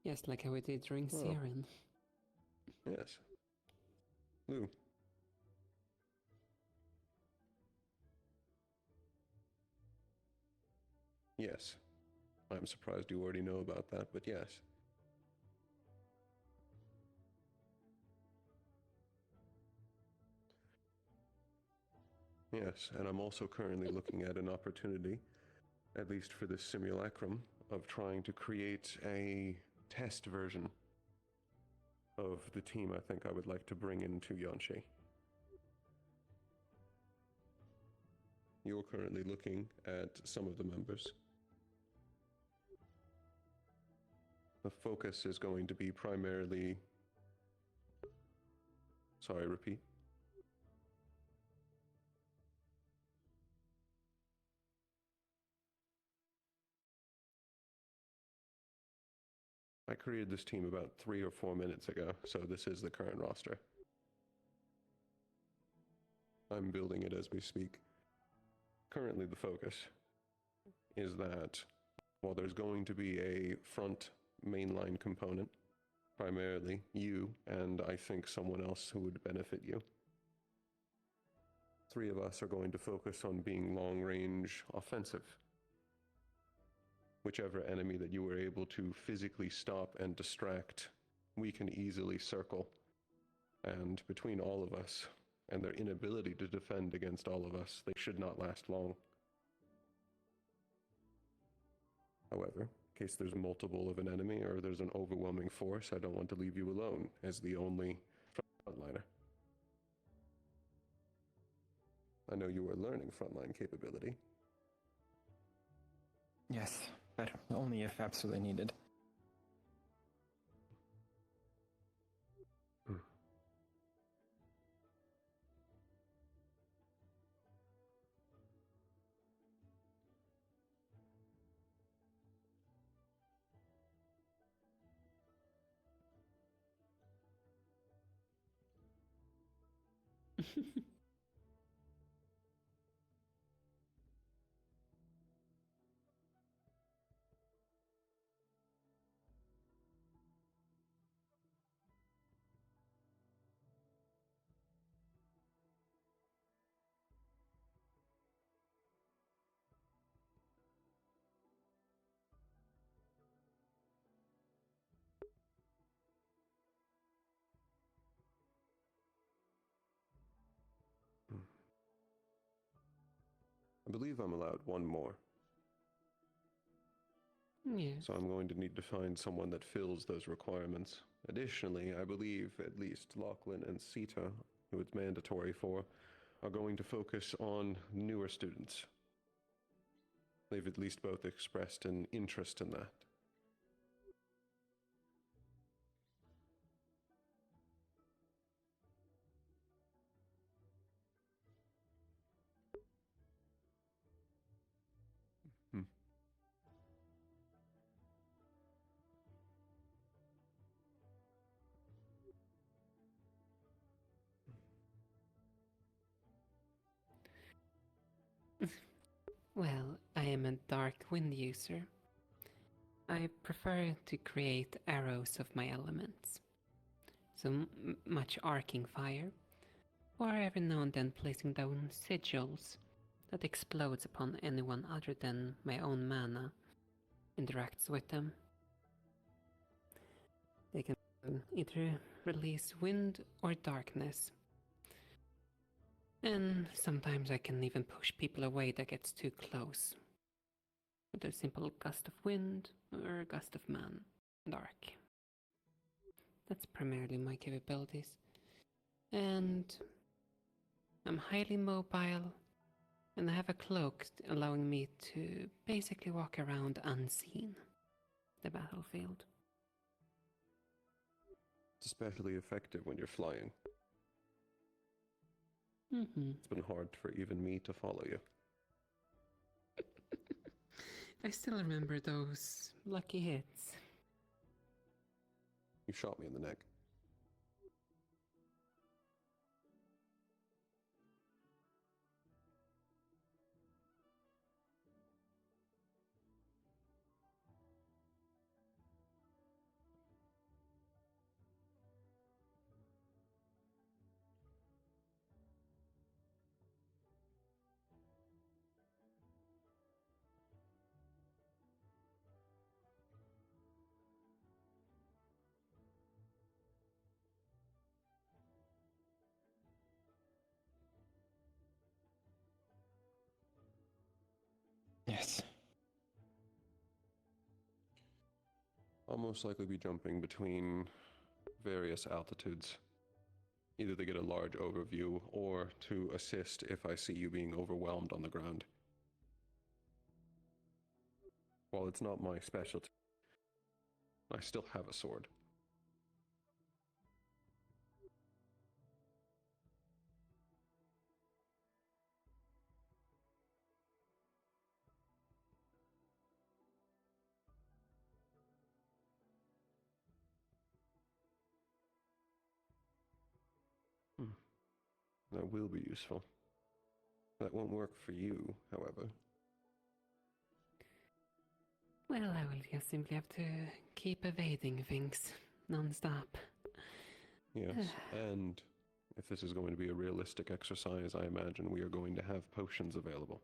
Yes, like how we did during Oh. Siren. Yes. Lugh. Yes. I'm surprised you already know about that, but yes. Yes, and I'm also currently looking at an opportunity, at least for this simulacrum, of trying to create a test version of the team I think I would like to bring into Yanshi. You're currently looking at some of the members. The focus is going to be primarily... Sorry, repeat. I created this team about 3 or 4 minutes ago, so this is the current roster. I'm building it as we speak. Currently, the focus is that while there's going to be a front mainline component, primarily you and I think someone else who would benefit you, 3 of us are going to focus on being long-range offensive. Whichever enemy that you were able to physically stop and distract, we can easily circle. And between all of us and their inability to defend against all of us, they should not last long. However, in case there's multiple of an enemy or there's an overwhelming force, I don't want to leave you alone as the only frontliner. I know you are learning frontline capability. Yes, but only if absolutely needed. I believe I'm allowed one more. Yeah. So I'm going to need to find someone that fills those requirements. Additionally, I believe at least Lachlan and Sita, who it's mandatory for, are going to focus on newer students. They've at least both expressed an interest in that. Well, I am a dark wind user. I prefer to create arrows of my elements. So much arcing fire, or every now and then placing down sigils that explodes upon anyone other than my own mana interacts with them. They can either release wind or darkness. And sometimes I can even push people away that gets too close. With a simple gust of wind or a gust of man. Dark. That's primarily my capabilities. And I'm highly mobile, and I have a cloak allowing me to basically walk around unseen the battlefield. It's especially effective when you're flying. It's been hard for even me to follow you. I still remember those lucky hits. You shot me in the neck. Yes. I'll most likely be jumping between various altitudes, either to get a large overview or to assist if I see you being overwhelmed on the ground. While it's not my specialty, I still have a sword. That will be useful. That won't work for you, however. Well, I will just simply have to keep evading things non-stop. Yes, and if this is going to be a realistic exercise, I imagine we are going to have potions available.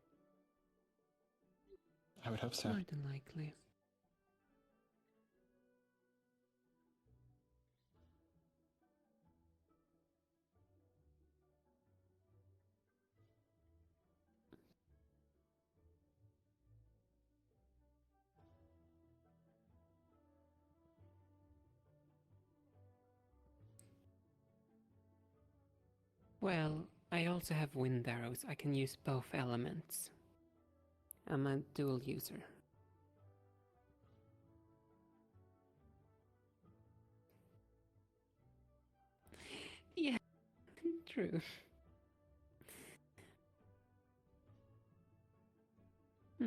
I would hope so. More than likely. Well, I also have wind arrows. I can use both elements. I'm a dual user. Yeah, true. I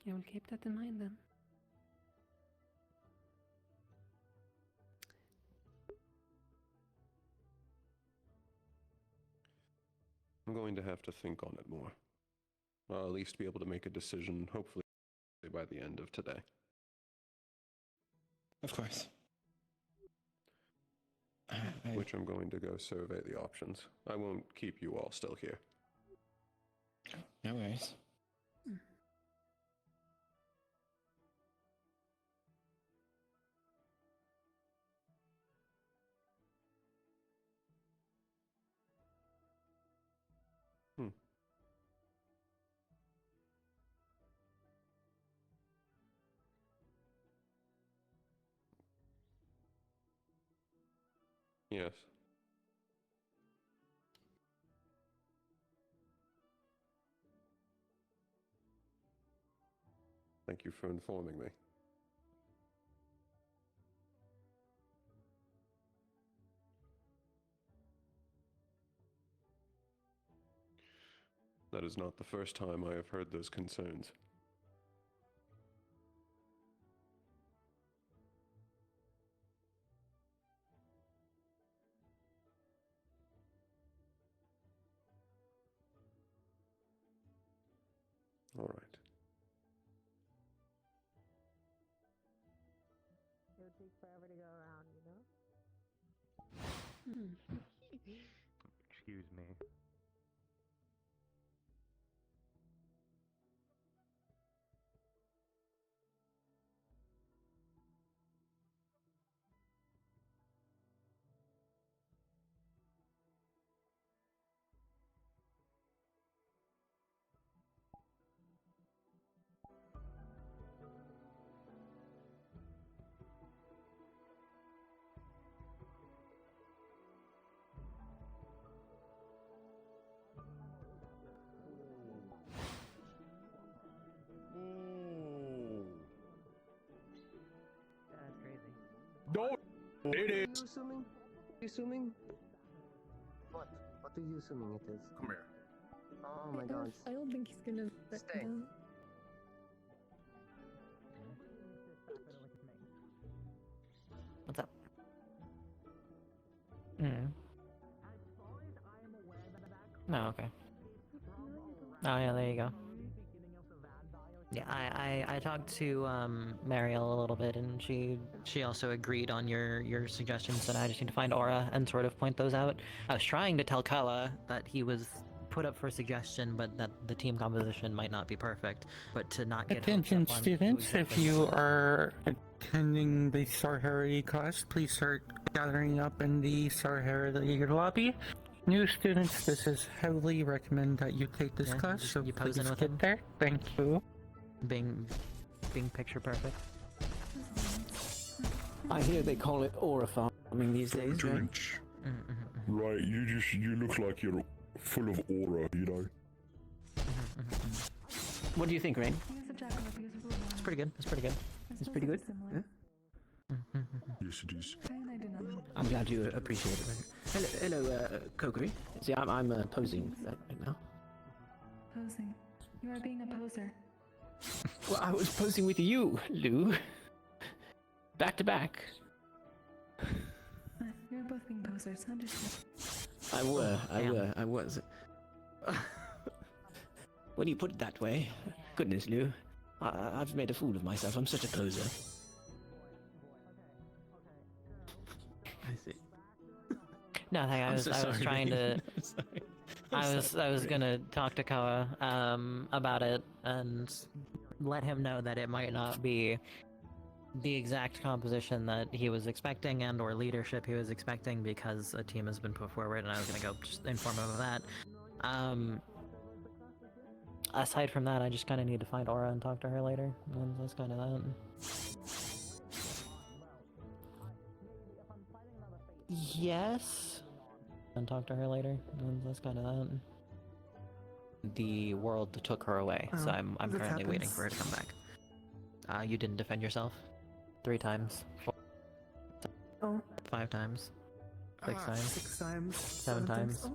will keep that in mind then. I'm going to have to think on it more. I'll at least be able to make a decision, hopefully by the end of today. Of course. Which I'm going to go survey the options. I won't keep you all still here. No worries. Yes. Thank you for informing me. That is not the first time I have heard those concerns. All right. It would take forever to go around, you know? Excuse me. That's crazy. No, it is. Are you assuming? Are you assuming? What? What are you assuming it is? Come here. Oh my god. I don't think he's gonna Stay. down. What's up? Hmm. No, okay. Oh yeah, there you go. Yeah, I talked to Mariel a little bit, and she also agreed on your suggestions, and I just need to find Aura and sort of point those out. I was trying to tell Kawa that he was put up for suggestion, but that the team composition might not be perfect. But to not get Attention hopes up on students, who if exactly you are attending the Sorority class, please start gathering up in the Sorority lobby. New students, this is heavily recommend that you take this class, so you please posing with get him? there. Thank you. being picture perfect. I hear they call it aura farming these days, right? Drench. Right, you look like you're full of aura, you know? What do you think, Rain? It's pretty good. It's pretty good. It's pretty good. Yeah? Yes, it is. I'm glad you appreciate it. Hello, Kokiri. See, I'm posing that right now. Posing. You are being a poser. Well, I was posing with you, Lugh. Back to back. You're both being posers. Understood. I was. When you put it that way, goodness, Lugh. I've made a fool of myself. I'm such a poser. I see. Nothing. I was trying to. I was gonna talk to Kawa about it and let him know that it might not be the exact composition that he was expecting and or leadership he was expecting because a team has been put forward, and I was gonna go just inform him of that. Aside from that, I just kind of need to find Aura and talk to her later, and that's kind of that. Yes. And talk to her later, and that's kind of that. The world took her away, so I'm that currently waiting happens. for her to come back. You didn't defend yourself 3 times, 5 times, 6 times, 6 times, 7 times,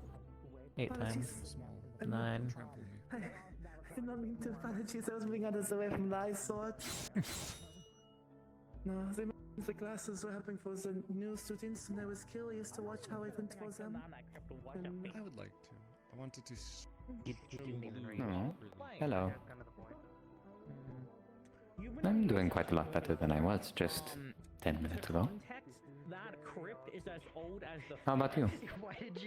8 times, 9. I did not mean to apologize. I was being honest away from the eye sword. No, the classes were happening for the new students, and I was curious to watch how it went for them. And I would like to wanted to. Oh, hello. I'm doing quite a lot better than I was just 10 minutes ago. That crypt is as old as the. How about you? Why did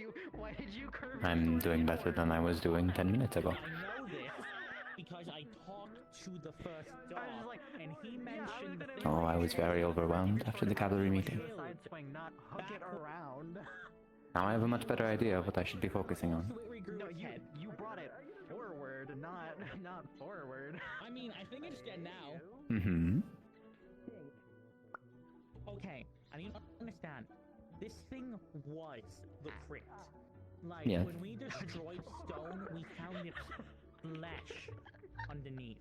you curve? I'm doing better than I was doing 10 minutes ago. I know this because I talked to the first dog, and he mentioned. Oh, I was very overwhelmed after the cavalry meeting. Side swing, not hook it around. Now I have a much better idea of what I should be focusing on. No, you brought it forward, not forward. I mean, I think it's dead now. Mm-hmm. Okay, I need to understand. This thing was the crypt. Like, Yes. when we destroyed stone, we found its flesh underneath.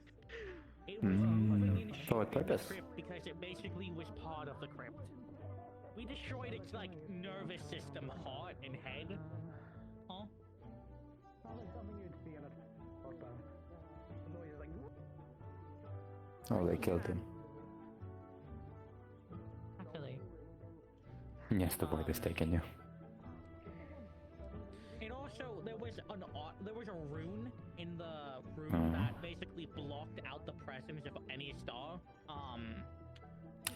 It was moving in For what shape in the purpose? crypt because it basically was part of the crypt. We destroyed its, like, nervous system, heart, and head. Huh? Oh, they killed him. Actually. Yes, the void has taken you. And also, there was a rune in the room that basically blocked out the presence of any star.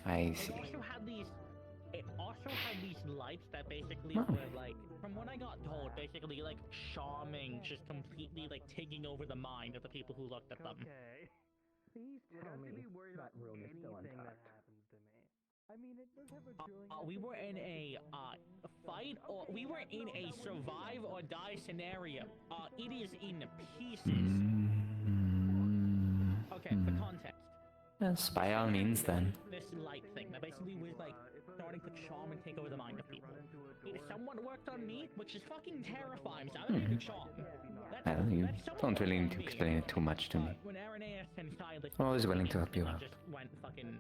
I see. It also had these lights that basically were like, from what I got told, basically like charming, just completely like taking over the mind of the people who looked at them. Okay. Please tell me that room is still intact. I mean, it does have a drilling. We were in a fight, or we were in a survive or die scenario. It is in pieces. Okay, for context. Yes, by all means then. This light thing that basically was like starting to charm and take over the mind of people. It somewhat worked on me, which is fucking terrifying. So I'm a charm. Well, you don't really need to explain it too much to me. When Irenaeus and Silas I'm always willing to help you out. just went fucking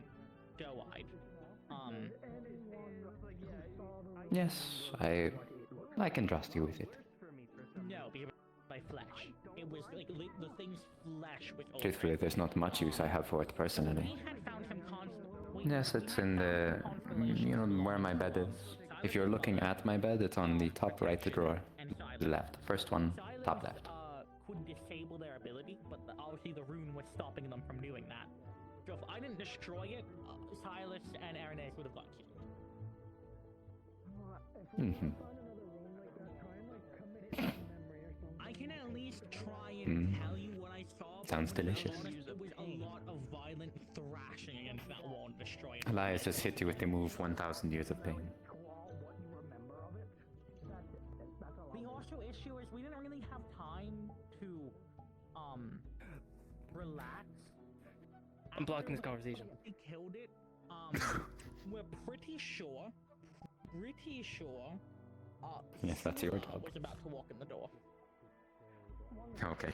doe-eyed. Yes, I can trust you with it. No, because by flesh. It was like the thing's flesh was over. Truthfully, there's not much use I have for it personally. We had found some constant. Yes, it's in the, you know, where my bed is. If you're looking at my bed, it's on the top right drawer. The left. First one, top left. Could disable their ability, but obviously the rune was stopping them from doing that. So if I didn't destroy it, Silas and Irenaeus would have got killed. Mm-hmm. I can at least try and tell you what I saw. Sounds delicious. It was a lot of violent thrashing against that wall to destroy it. Elias just hit you with the move 1,000 years of pain. The also issue is we didn't really have time to relax. I'm blocking this conversation. We killed it. We're pretty sure. Yes, that's your job. Was about to walk in the door. Okay.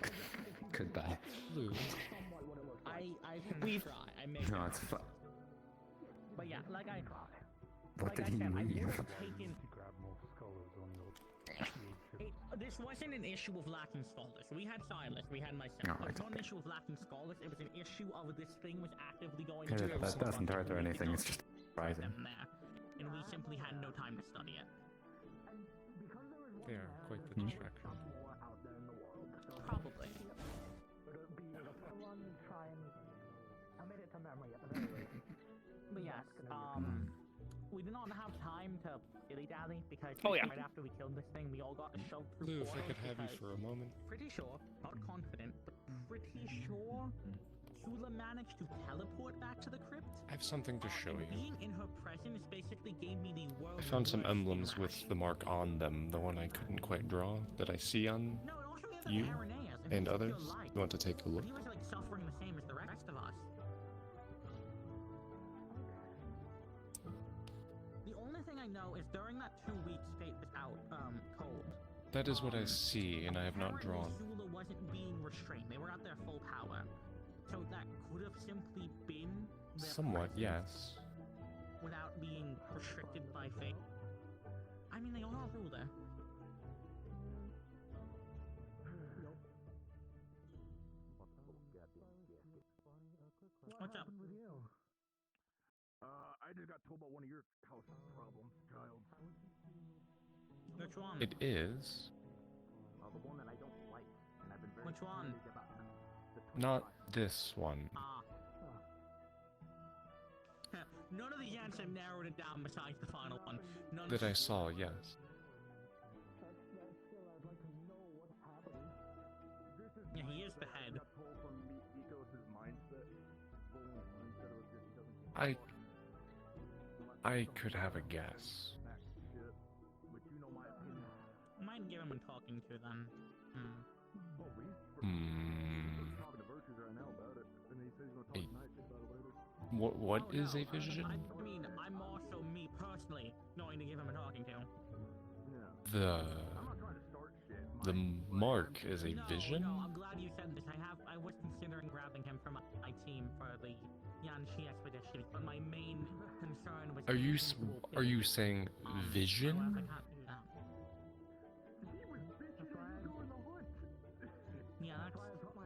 Goodbye. I can try. I may. No, it's fine. But yeah, like I. What did he leave? This wasn't an issue of lacking scholars. We had Silas, we had myself. Oh, It was not an issue of lacking scholars. It was an issue of this thing was actively going Yeah, to. that doesn't hurt or anything. It's just surprising. Them there, and we simply had no time to study it. They are quite the distraction. Probably. But yes, we did not have time to dilly-dally because right after we killed this thing, we all got shoved through. Lugh, if I could have you because for a moment. Pretty sure, not confident, but pretty sure Tula managed to teleport back to the crypt. I have something to show you. Being in her presence basically gave me the world. I found some emblems with the mark on them, the one I couldn't quite draw, that I see on you and others. You want to take a look? He was like suffering the same as the rest of us. The only thing I know is during that 2 weeks Fate was out, cold. That is what I see, and I have not drawn. Zula wasn't being restrained. They were at their full power. So that could have simply been their Somewhat, presence yes. without being restricted by Fate. I mean, they all rule there. What's up? with you? I just got told about one of your house problems, child. Which one? It is The one that I Which one? Not this one. None of the ants have narrowed it down besides the final one. None That I saw, yes. Yeah, he is the head. I could have a guess. Might give him a talking to then. What is a vision? I mean, I'm also me personally going to give him a talking to. The mark is a vision? No, I'm glad you said this. I was considering grabbing him from my team for the Yanxi expedition, but my main concern was. Are you saying vision? I can't do that. Yeah, that's.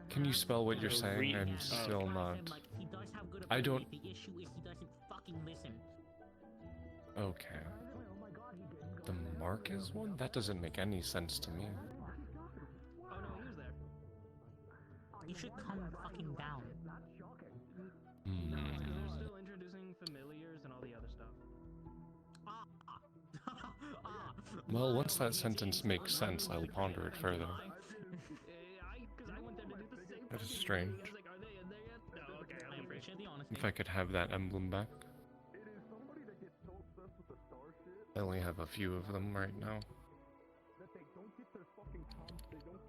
Can you spell what you're saying? I'm still not. He does have good I don't. The issue is he doesn't fucking listen. Okay. The mark is one? That doesn't make any sense to me. Oh no, he was there. You should come fucking down. They're still introducing familiars and all the other stuff. Well, once that sentence makes sense, I'll ponder it further. That is strange. If I could have that emblem back. I only have a few of them right now.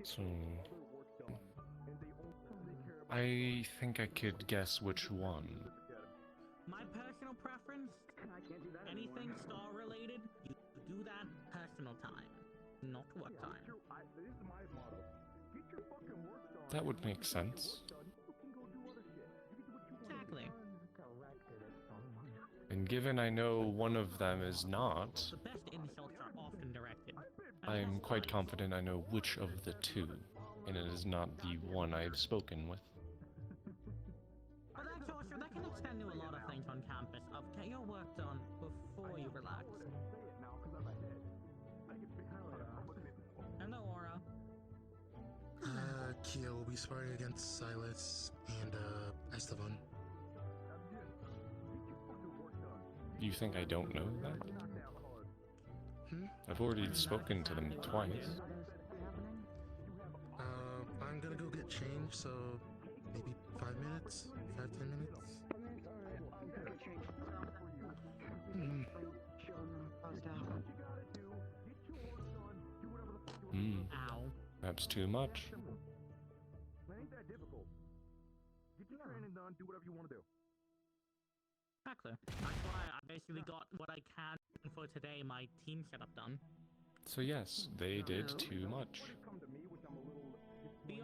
So... I think I could guess which one. My personal preference, anything star related, you do that personal time, not work time. That would make sense. Exactly. And given I know one of them is not, The best insults are often directed. I am quite confident I know which of the two, and it is not the one I've spoken with. But that's also, that can extend to a lot of things on campus, of get your work done before you relax. Hello, Aura. Kia will be sparring against Silas and, Esteban. You think I don't know that? I've already spoken to them twice. I'm gonna go get changed, so maybe 5 minutes? 5-10 minutes? Ow. Perhaps too much. It ain't that difficult. Get your training done, do whatever you want to do. Exactly. That's why I basically got what I can for today, my team setup done. So yes, they did too much. Be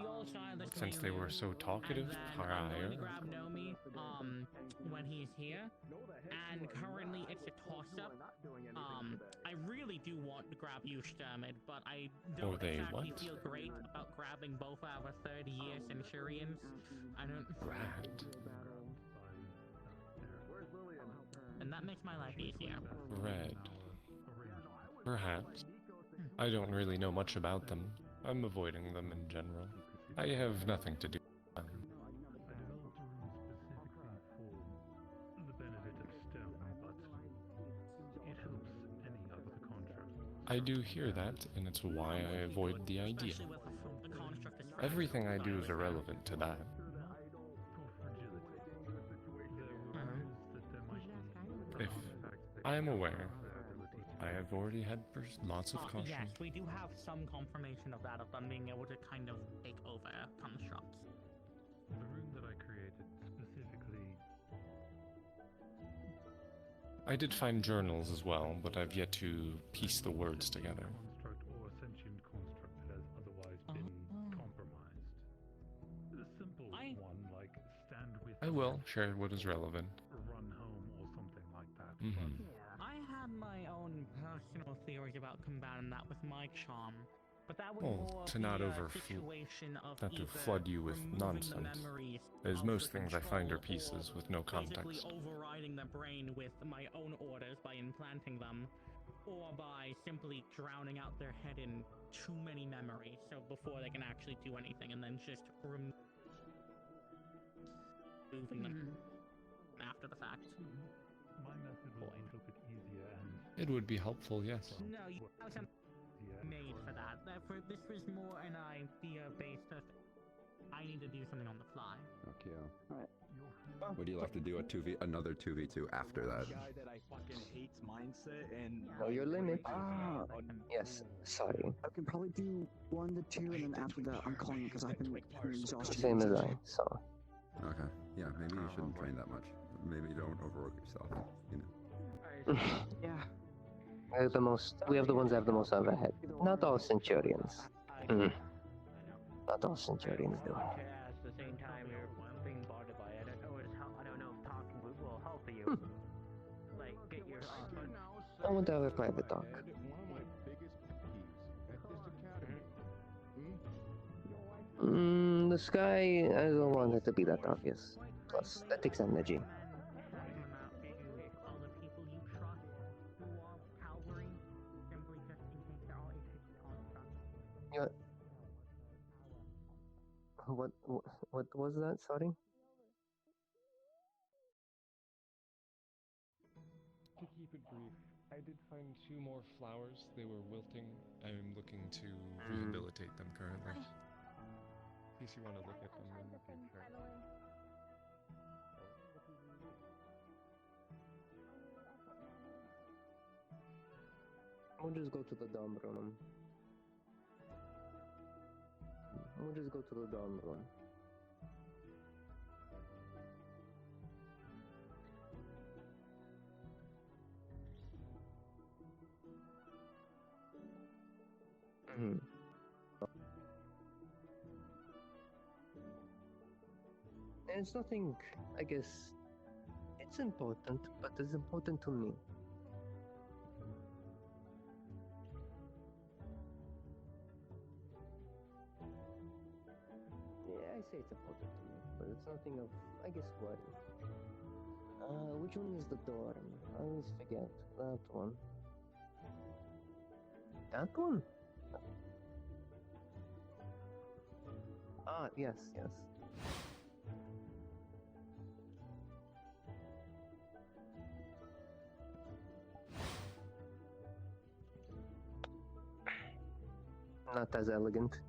all silent. Since they were so talkative prior. I'm going to grab Nomi when he's here, and currently it's a toss-up. I really do want to grab you, Sturmid, but I don't exactly feel great about grabbing both our third-year Centurions. I don't. And that makes my life easier. Red. Perhaps. I don't really know much about them. I'm avoiding them in general. I have nothing to do with them. I do hear that, and it's why I avoid the idea. Everything I do is irrelevant to that. If I am aware, I have already had lots of caution. Yes, we do have some confirmation of that, of them being able to kind of take over constructs. The room that I created specifically... I did find journals as well, but I've yet to piece the words together. Construct or sentient construct that has otherwise been compromised. A simple one like stand with... I will share what is relevant. Run home or something like that. I had my own personal theories about combating that with my charm, but that would more to be not a situation of not to either flood you with removing nonsense. the memories As of most the things I find are control, pieces with no basically context. overriding the brain with my own orders by implanting them, or by simply drowning out their head in too many memories, so before they can actually do anything, and then just removing them after the fact. My method was a little bit easier and... It would be helpful, yes. No, you have something made for that. This was more an idea based of I need to do something on the fly. Okay. Would you like to do another 2v2 after that? Guy that I fucking hates mindset and Know your limit. yes, sorry. I can probably do 1 to 2, and then after that, I'm calling it because I've been exhausted. Same as I. So. Okay. Yeah, maybe you shouldn't train that much. Maybe don't overwork yourself. You know. Yeah. We have the ones that have the most overhead. Not all Centurions. Not all Centurions do. At the same time, you're being bothered by it. I don't know if talking will help you. Like, get your... I want to have a private talk. One of my biggest peeves at this academy. The sky, I don't want it to be that obvious. Plus, that takes energy. What was that? Sorry? To keep it brief, I did find 2 more flowers. They were wilting. I'm looking to rehabilitate them currently. In case you want to look at them in the future. We'll just go to the dorm room. We'll just go to the dorm room. And it's nothing, I guess, it's important, but it's important to me. Yeah, I say it's important to me, but it's nothing of, I guess, worry. Which one is the dorm? I always forget. That one. That one? Yes. Not as elegant.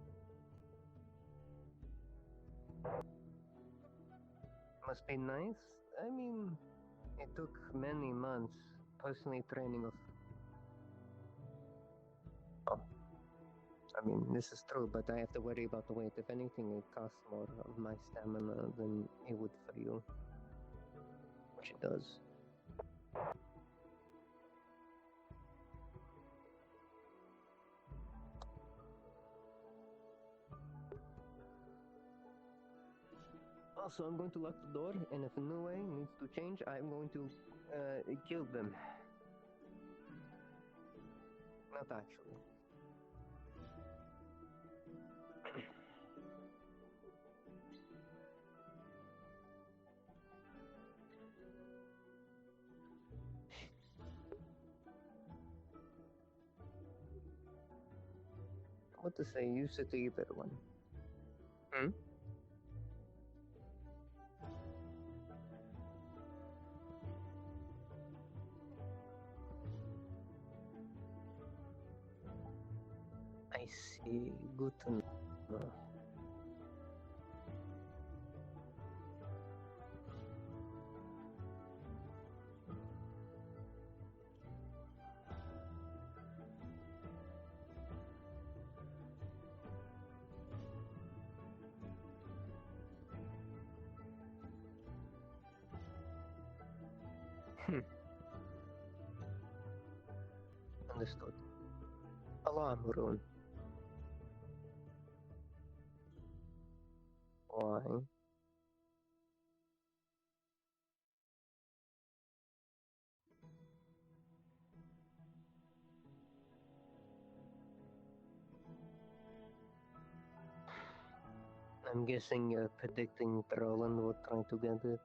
Must be nice. I mean, it took many months personally training of... I mean, this is true, but I have to worry about the weight. If anything, it costs more of my stamina than it would for you. Which it does. Also, I'm going to lock the door, and if no way needs to change, I'm going to kill them. Not actually. What to say? You said to either one. I see. Good to know. Understood. Alarm rune. Why? I'm guessing you're predicting Roland will try to get it.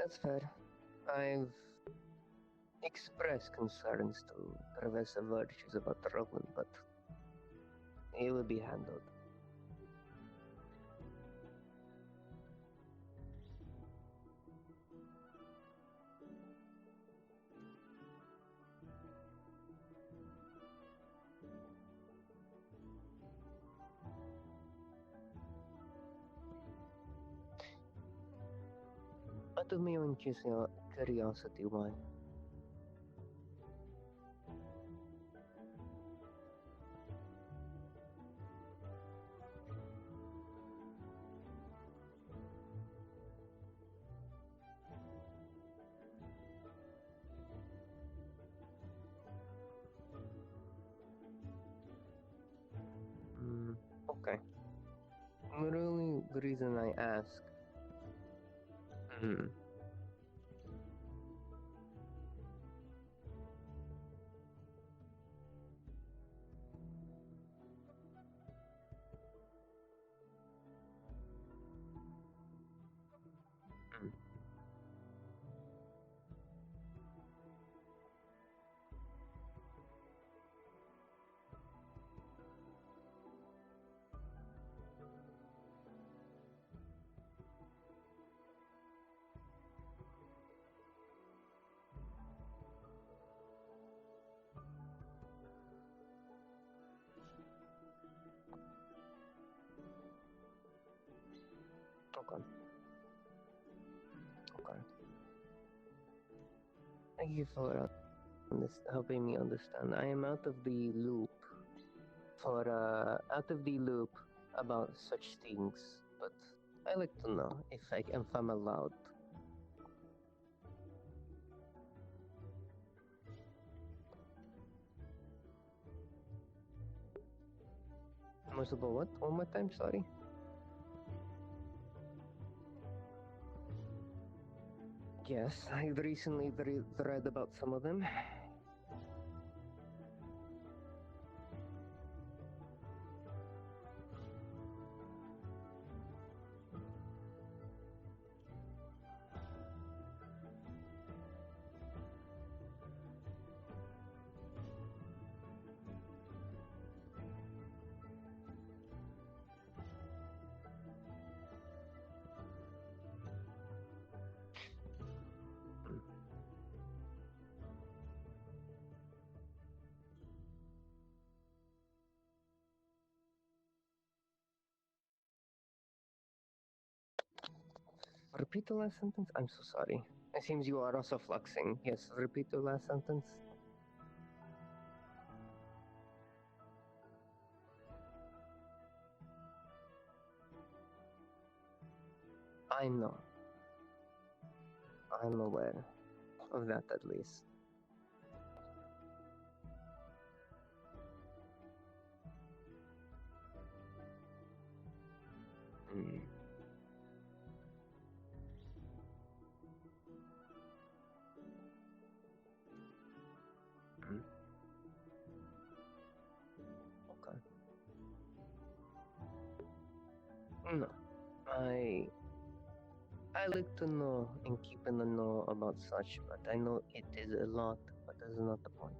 That's fair. I've expressed concerns to Professor Virtues about Roland, but it will be handled. Out of my own curiosity, why? Okay. Literally, the reason I ask. Okay. Okay. Thank you for helping me understand. I am out of the loop about such things, but I like to know if I'm allowed. Multiple what? One more time, sorry. Yes, I recently read about some of them. Repeat the last sentence? I'm so sorry. It seems you are also fluxing. Yes, repeat the last sentence. I know. I'm aware of that at least. Okay. No. I like to know and keep in the know about such, but I know it is a lot, but that's not the point.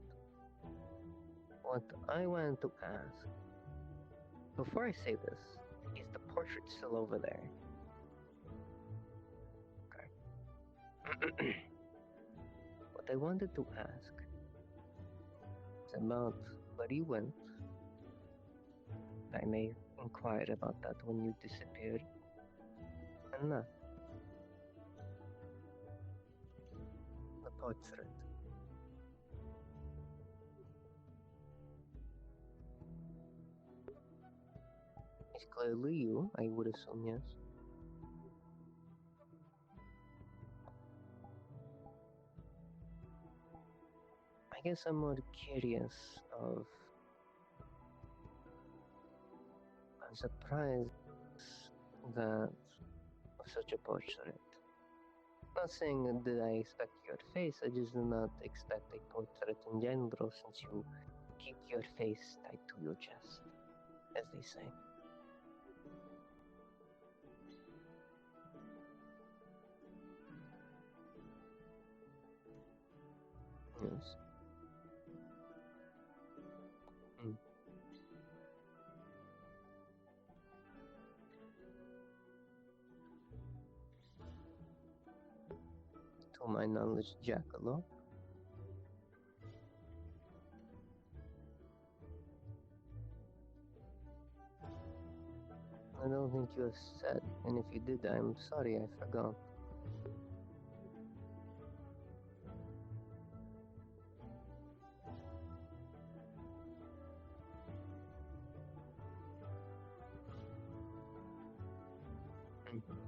What I wanted to ask, before I say this, is the portrait still over there? Okay. What I wanted to ask is about where you went. I may inquire about that when you disappeared. And that. The portrait. It's clearly you, I would assume, yes. I guess I'm more curious of. I'm surprised that of such a portrait. Not saying that I expect your face, I just do not expect a portrait in general since you keep your face tied to your chest, as they say. Yes. Mm. To my knowledge, Jackalope. I don't think you have said, and if you did, I'm sorry, I forgot. Mm.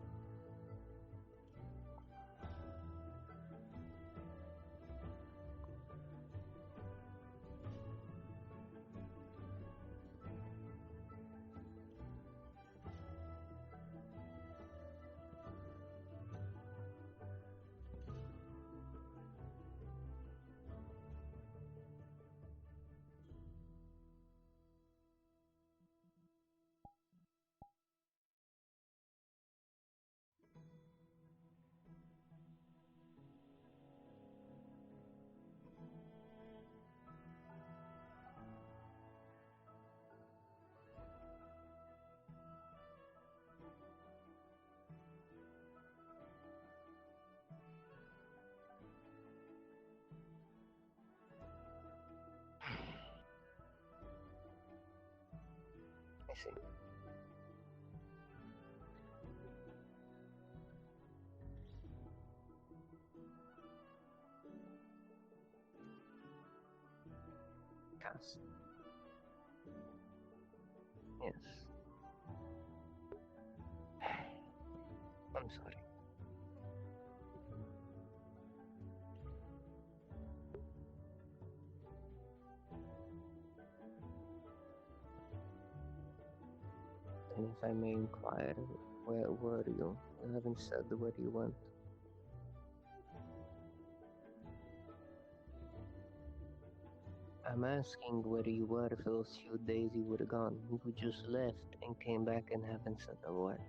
I see. Cast. Yes. I'm sorry. And if I may inquire, where were you? You haven't said where you went. I'm asking where you were for those few days you were gone. You just left and came back and haven't said a word.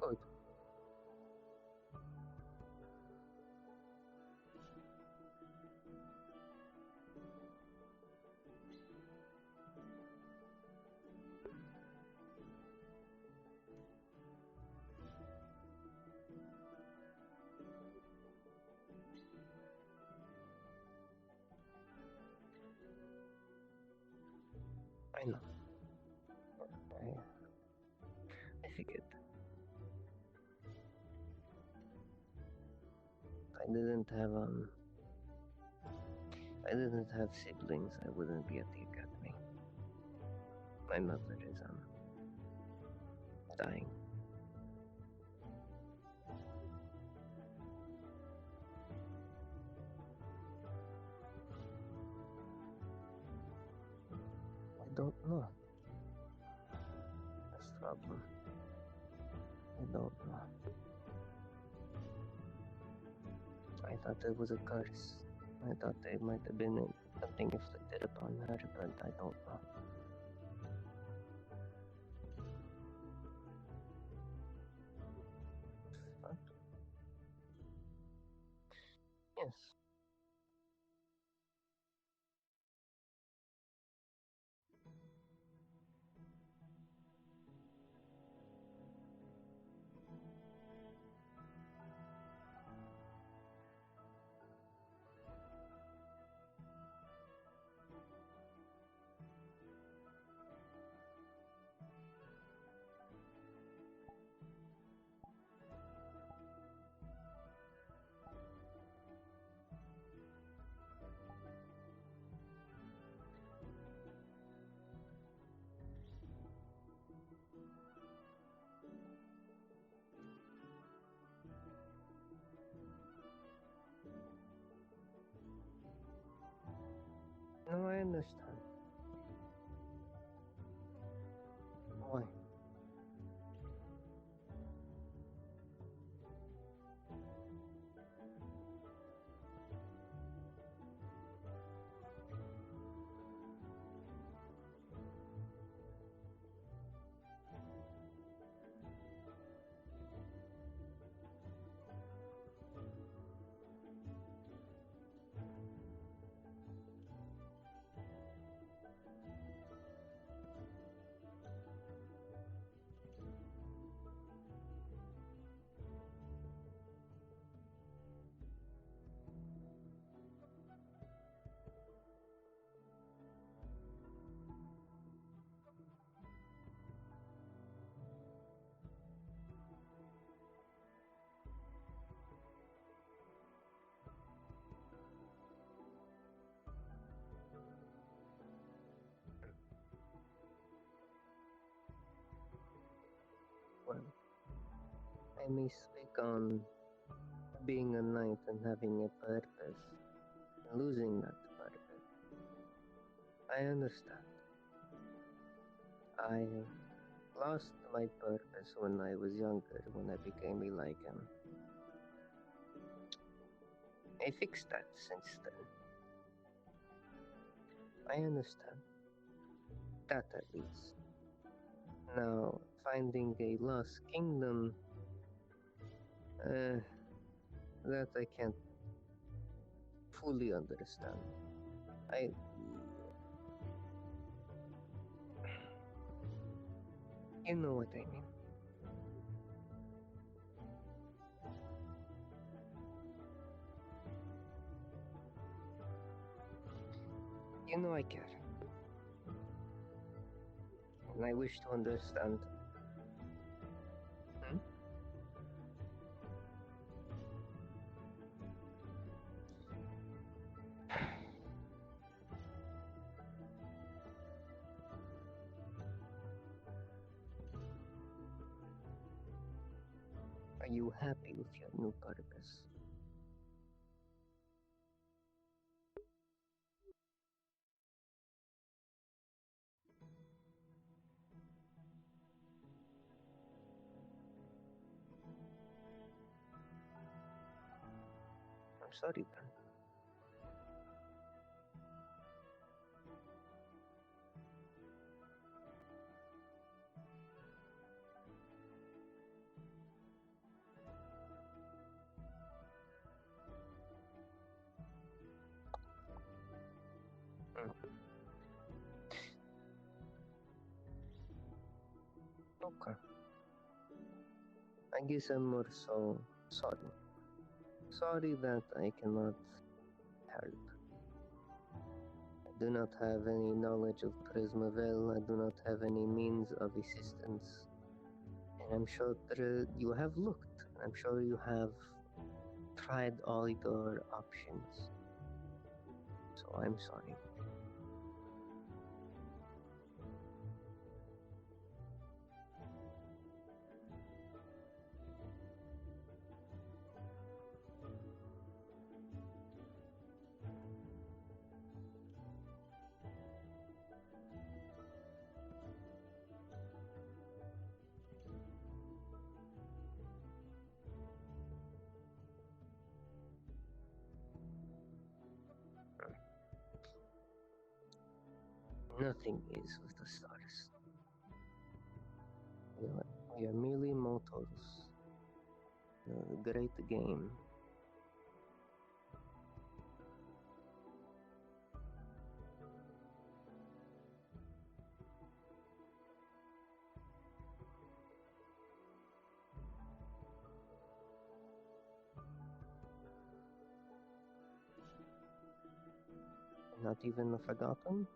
Good. I know. I figured. I didn't have I didn't have siblings, I wouldn't be at the academy. My mother is dying. I don't know. That's the problem. I don't know. I thought it was a curse. I thought it might have been something inflicted upon her, but I don't know. But yes. I may speak on being a knight and having a purpose, and losing that purpose. I understand. I lost my purpose when I was younger, when I became a lycan. I fixed that since then. I understand. That at least. Now, finding a lost kingdom, that I can't fully understand. You know what I mean. You know I care. And I wish to understand. Hmm? Are you happy with your new purpose? I'm sorry then. Okay. I guess I'm more so sorry. Sorry that I cannot help. I do not have any knowledge of Prismavel. I do not have any means of assistance. And I'm sure that you have looked. I'm sure you have tried all your options. So I'm sorry. Nothing is with the stars. We are merely mortals. The great game. Not even the forgotten?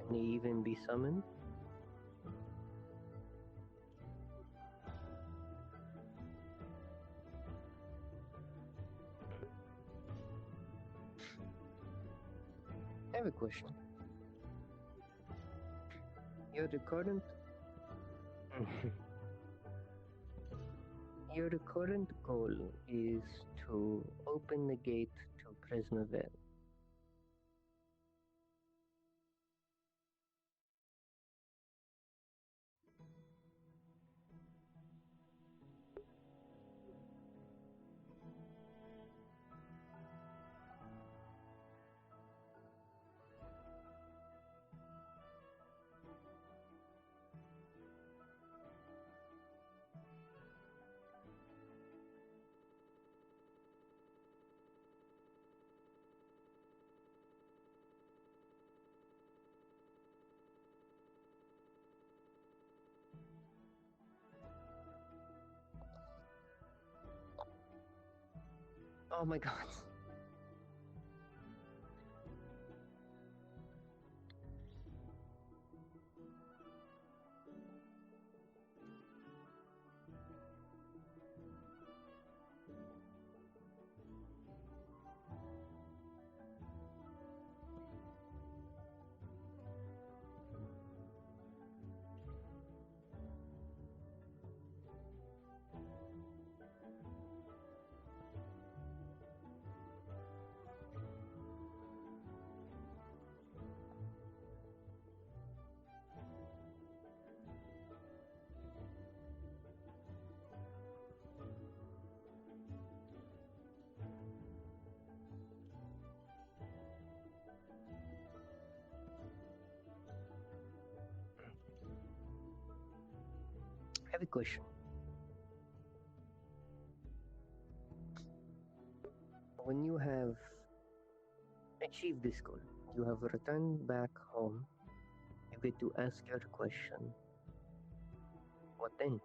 Can he even be summoned? I have a question. Your current your current goal is to open the gate to Prismavel. Oh my god. I have a question. When you have achieved this goal, you have returned back home, maybe to ask your question. What then?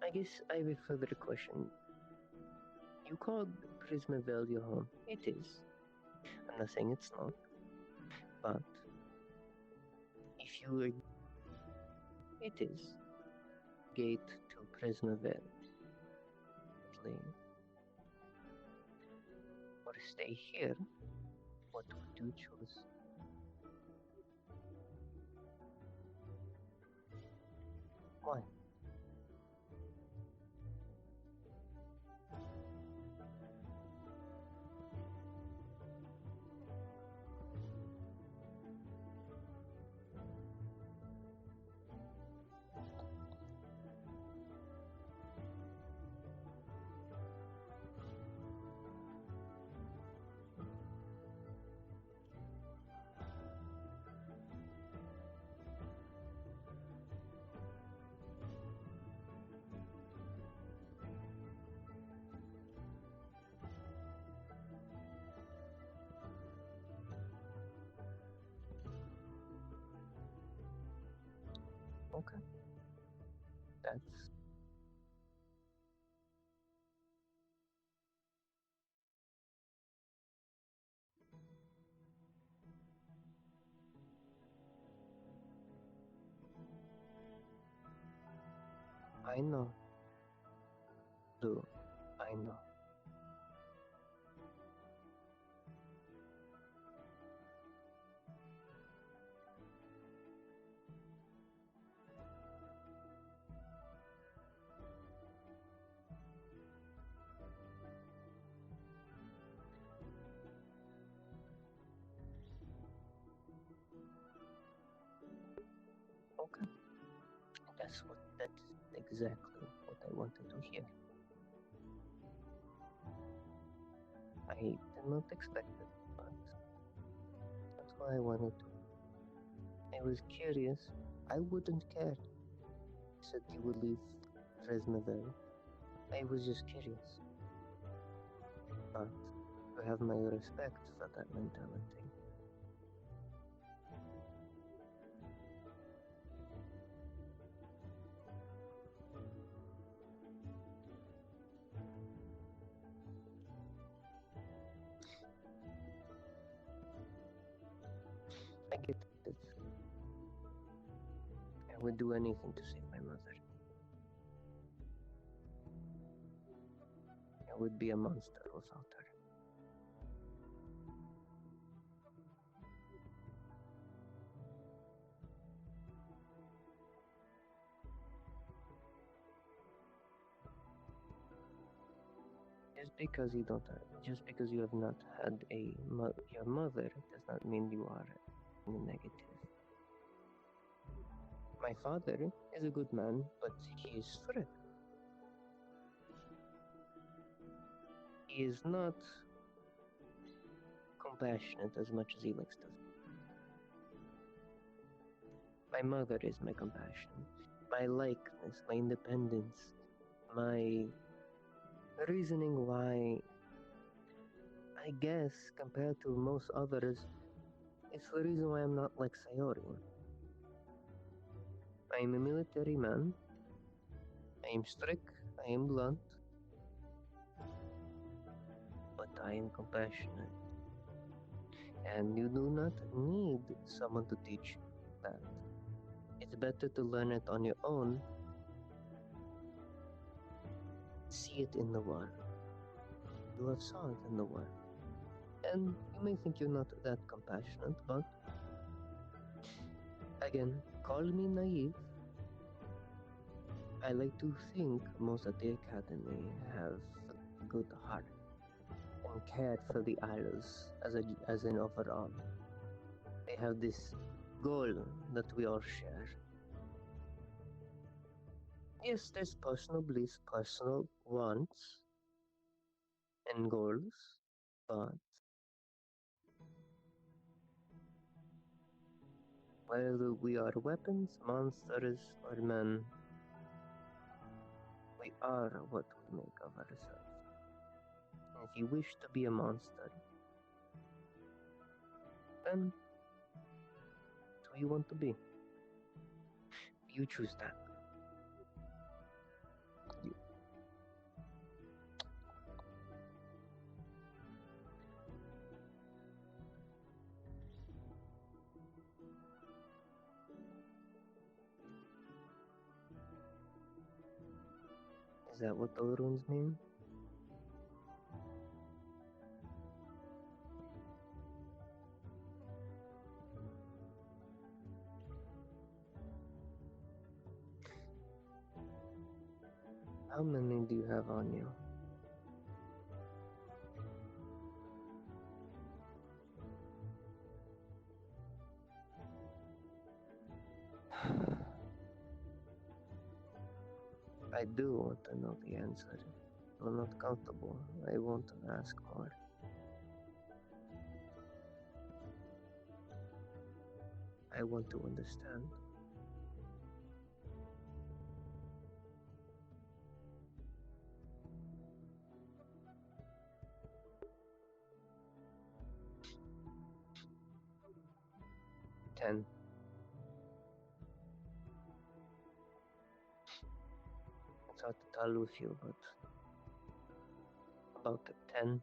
I guess I have a further question. You called Prismaville your home. It is. I'm not saying it's not. But if you were, it is. Gate to Prismaville. Or stay here. What would you choose? Why? Okay. That's I know. Do I know? Okay. That's exactly what I wanted to hear. I did not expect it, but that's why I wanted to. I was curious. I wouldn't care. You said you would leave Fresneville. I was just curious. But you have my respect for that mentality. I get it. I would do anything to save my mother. I would be a monster without her. Just because you have not had your mother does not mean you are in the negative. My father is a good man, but he is strict. He is not compassionate as much as he likes to. My mother is my compassion, my likeness, my independence, my reasoning why, I guess, compared to most others, it's the reason why I'm not like Sayori. I am a military man. I am strict. I am blunt. But I am compassionate. And you do not need someone to teach you that. It's better to learn it on your own. See it in the world. You have saw it in the world. And you may think you're not that compassionate, but again, call me naive. I like to think most at the academy have a good heart and cared for the idols as an overall. They have this goal that we all share. Yes, there's personal beliefs, personal wants, and goals, but whether we are weapons, monsters, or men, we are what we make of ourselves. If you wish to be a monster, then that's who you want to be. You choose that. You. Is that what the runes mean? How many do you have on you? I do want to know the answer. I'm not comfortable. I want to ask more. I want to understand. Ten. It's hard to tell with you, but about a 10.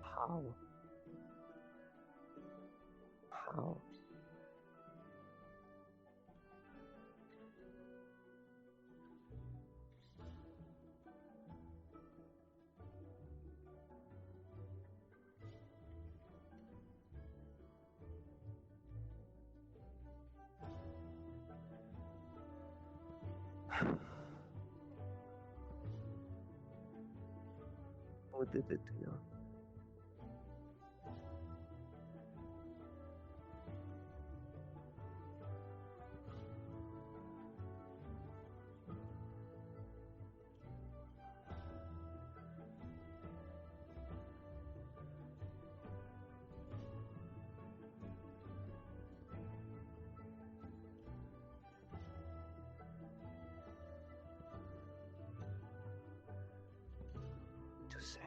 How? How? What did it to you? To say.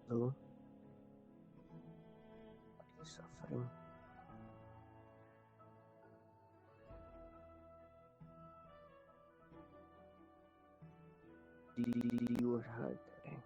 Lugh, are you suffering? You were hurt today.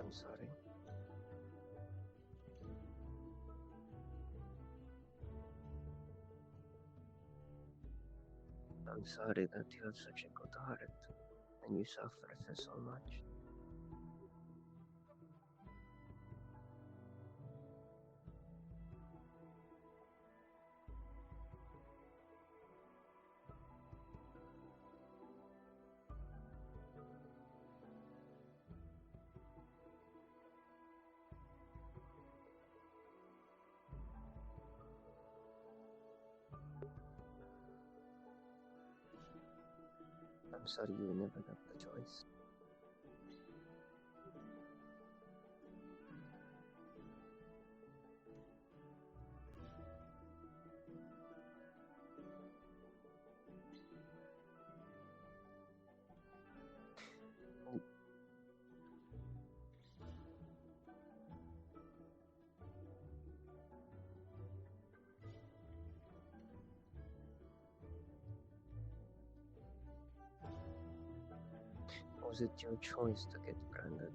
I'm sorry. I'm sorry that you have such a good heart and you suffer for so much. I'm sorry you never got the choice. Was it your choice to get branded?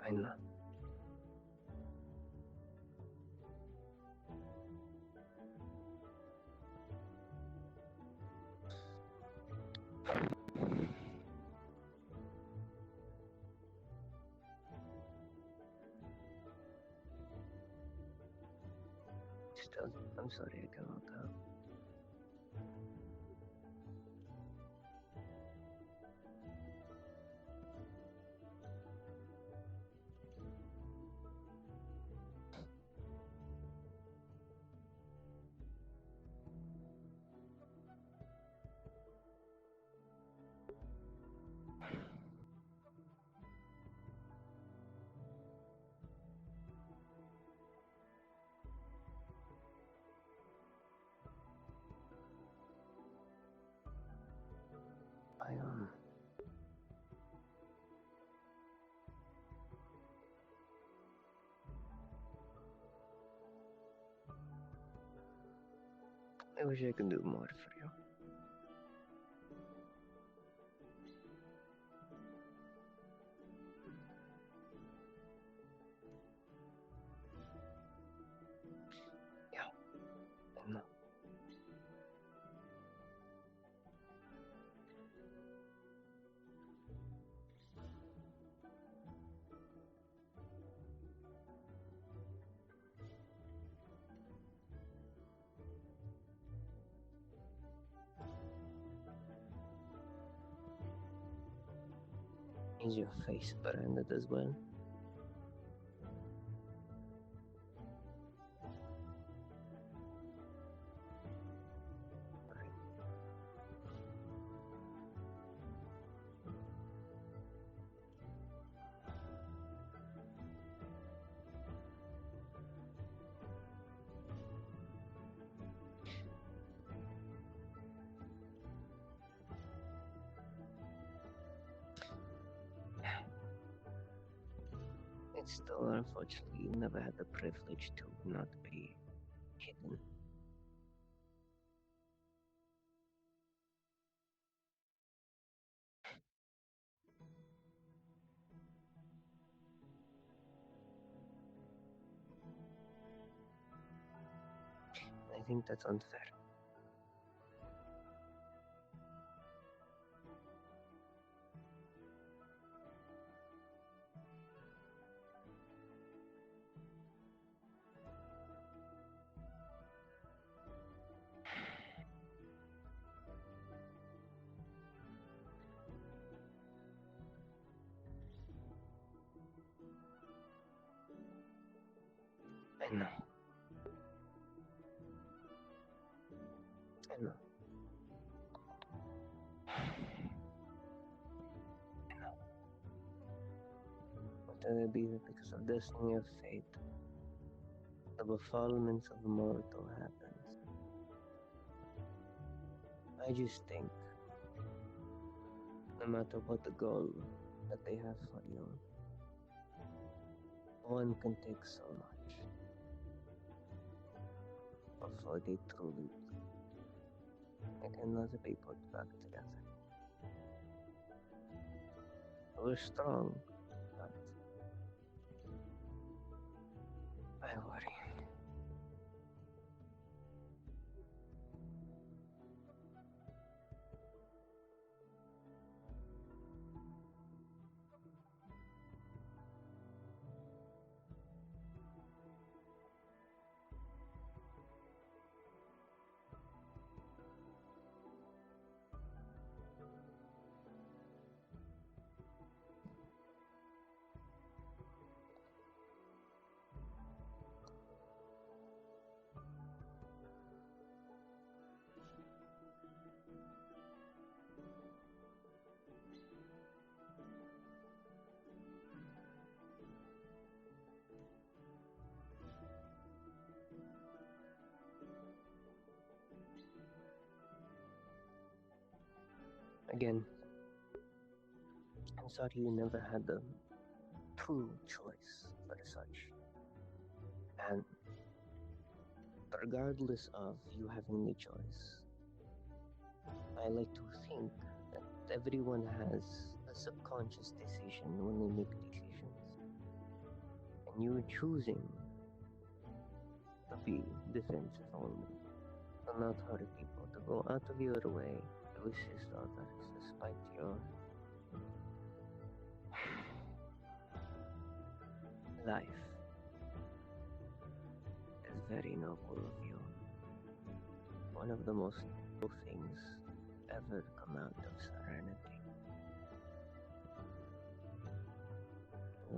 I know. Still, I'm sorry about that. I wish I could do more for you. Yeah, I know. Is your face branded as well? It's still unfortunately you never had the privilege to not be hidden. I think that's unfair. I know. I know. Whether it be because of destiny or fate, the befallments of mortal happens. I just think, no matter what the goal that they have for you, one can take so much before they truly cannot be put back together. We're strong, but I worry. Again, I'm sorry you never had the true choice for such. And regardless of you having the choice, I like to think that everyone has a subconscious decision when they make decisions. And you're choosing to be defensive only, to not hurt people, to go out of your way to assist others despite your life is very noble of you. One of the most noble things ever come out of serenity.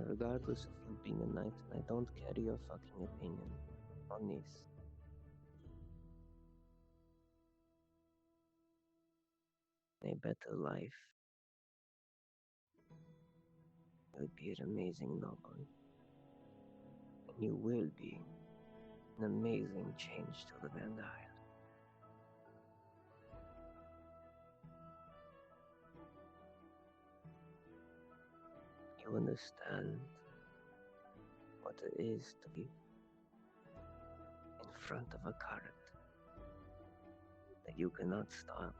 Regardless of you being a knight, and I don't care your fucking opinion on this. A better life would be an amazing noble. And you will be an amazing change to the Vandal. You understand what it is to be in front of a current that you cannot stop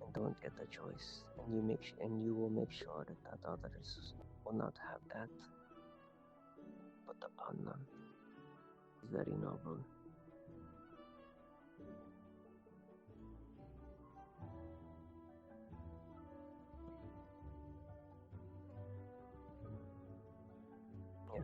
and don't get a choice, and you will make sure that others will not have that put upon them. It's very noble. Yes.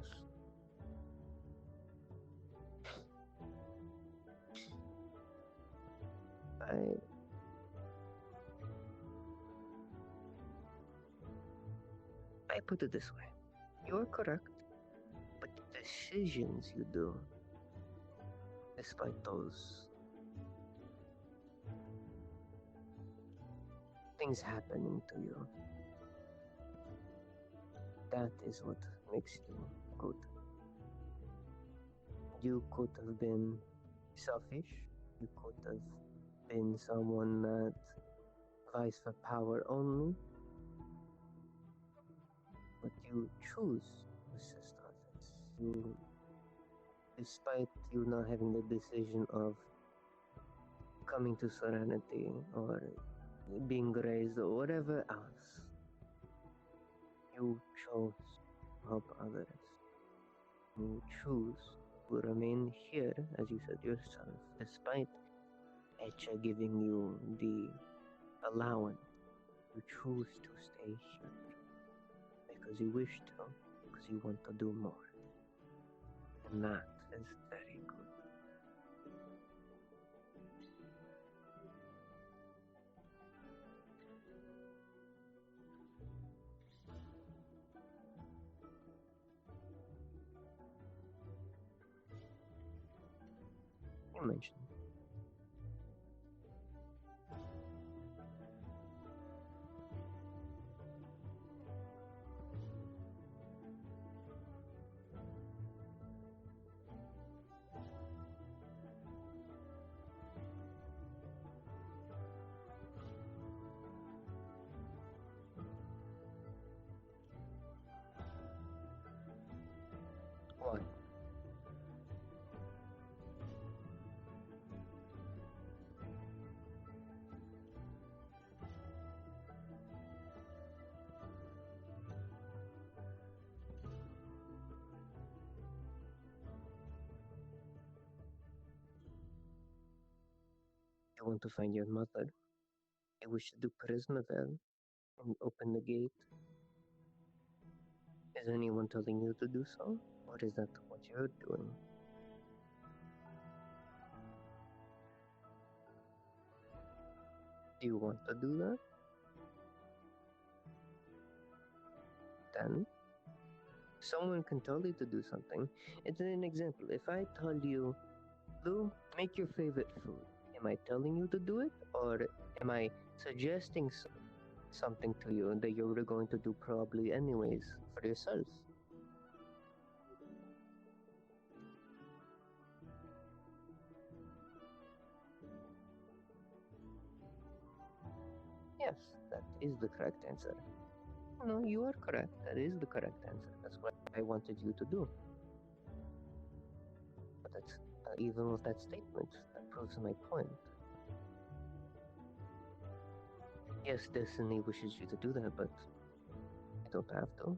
I put it this way. You are correct, but the decisions you do, despite those things happening to you, that is what makes you good. You could have been selfish. You could have been someone that vies for power only. But you choose you, despite you not having the decision of coming to serenity or being raised or whatever else, you chose to help others. You choose to remain here, as you said yourself, despite Echa giving you the allowance. You choose to stay here because you wish to, because you want to do more. And that is very good. You mentioned. What? You want to find your mother. You wish to do Charisma then and open the gate. Is anyone telling you to do so? Or is that what you're doing? Do you want to do that? Then someone can tell you to do something. It's an example. If I tell you, Lou, make your favorite food, am I telling you to do it? Or am I suggesting something to you that you're going to do probably anyways for yourself? Yes, that is the correct answer. No, you are correct. That is the correct answer. That's what I wanted you to do. But that's even with that statement, that proves my point. Yes, Destiny wishes you to do that, but you don't have to.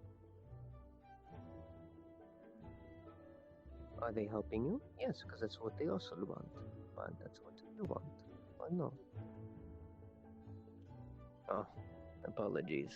Are they helping you? Yes, because that's what they also want. But that's what you want. Or no? Oh, apologies.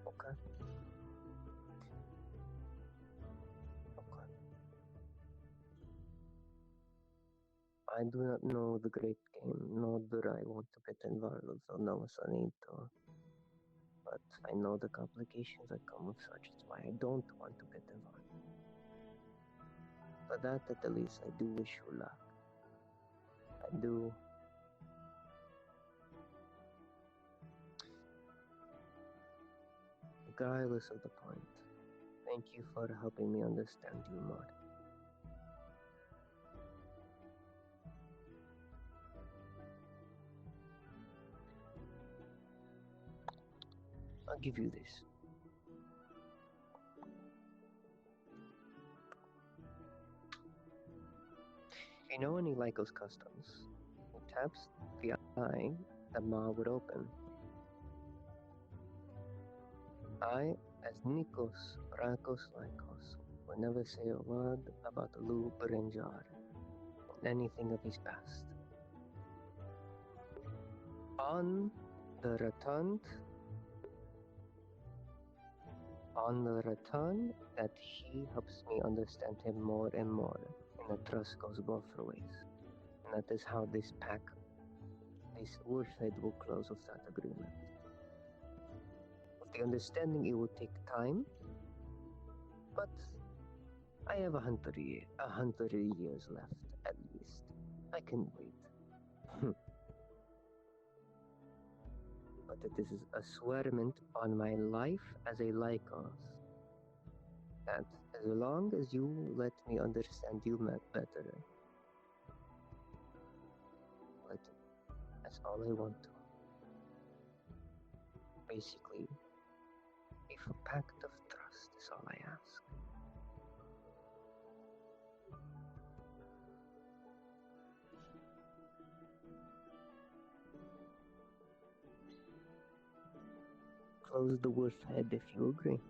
Okay. Okay. I do not know the great game, nor do I want to get involved, so no, Sanito. but I know the complications that come with such. It's why I don't want to get involved. For that, at the least, I do wish you luck. I do. Regardless of the point, thank you for helping me understand you more. I'll give you this. If you know any Lyco's customs, he taps the eye that Ma would open. I, as Nikos Rakos Lycos, would never say a word about Lugh Berenjar and anything of his past. On the return, that he helps me understand him more and more, and the trust goes both ways. And that is how this Wolfhead will close with that agreement. With the understanding it will take time, but I have 100 years left, at least. I can wait. But it is a swearment on my life as a Lycos that as long as you let me understand you better, that's all I want to. Basically, if a pact of trust is all I ask. Close the wolf head if you agree.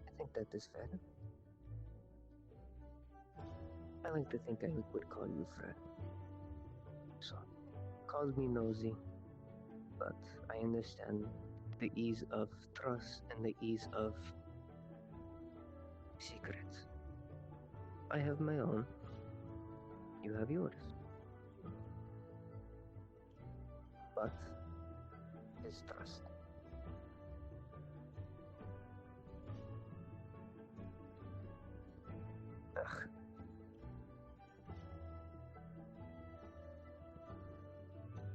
I think that is fair. I like to think I would call you Fred. So, call me nosy, but I understand the ease of trust and the ease of secrets. I have my own. You have yours. But is trust. Ugh.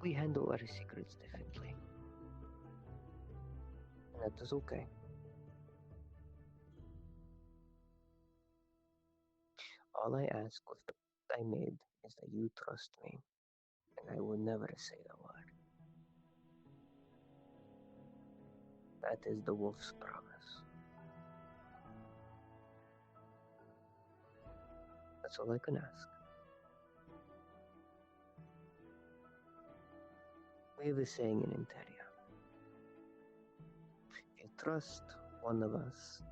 We handle our secrets differently. And that is okay. All I ask with the I made is that you trust me, and I will never say the word. That is the wolf's promise. That's all I can ask. We have a saying in Interia. If you trust one of us,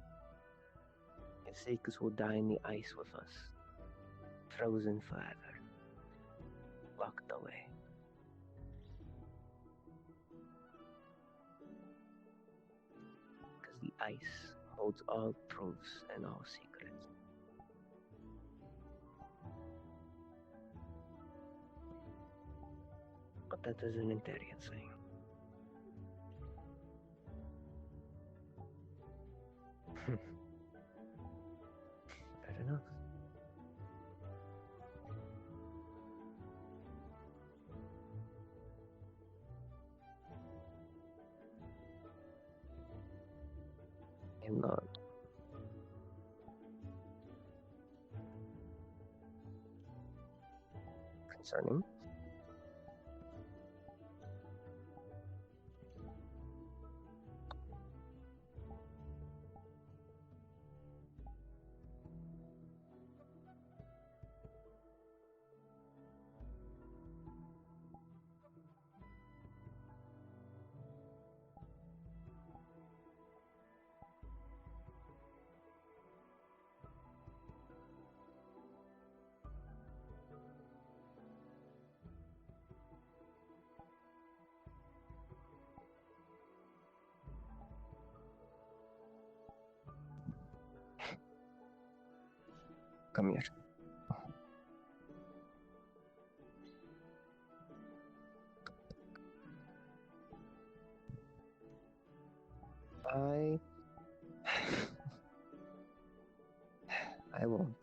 your Seekers will die in the ice with us, frozen forever, locked away. Because the ice holds all truths and all secrets. But that is an Interian saying. Fair enough. I'm not. Concerning? Come here. I won't.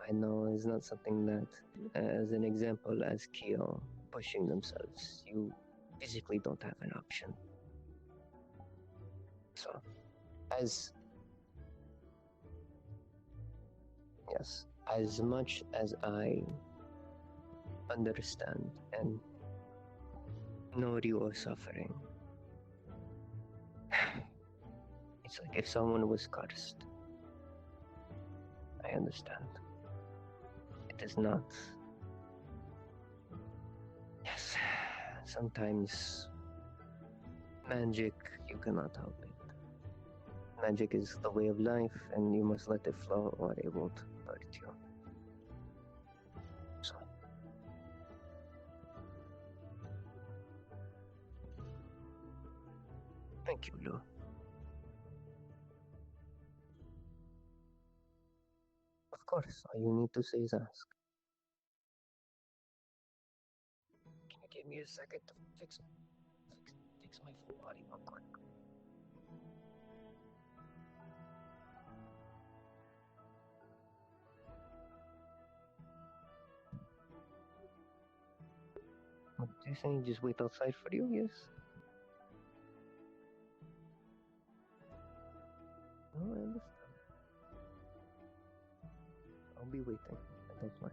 I know it's not something that, as an example, as Kyo pushing themselves, you physically don't have an option. So, as much as I understand and know you are suffering, it's like if someone was cursed. I understand. It is not. Yes, sometimes magic, you cannot help it. Magic is the way of life, and you must let it flow or it won't hurt you. So. Thank you, Lugh. Of course, all you need to say is ask. Can you give me a second to fix my full body real quick? What do you say? Just wait outside for you? Yes. No, I understand. I'll be waiting. That's fine.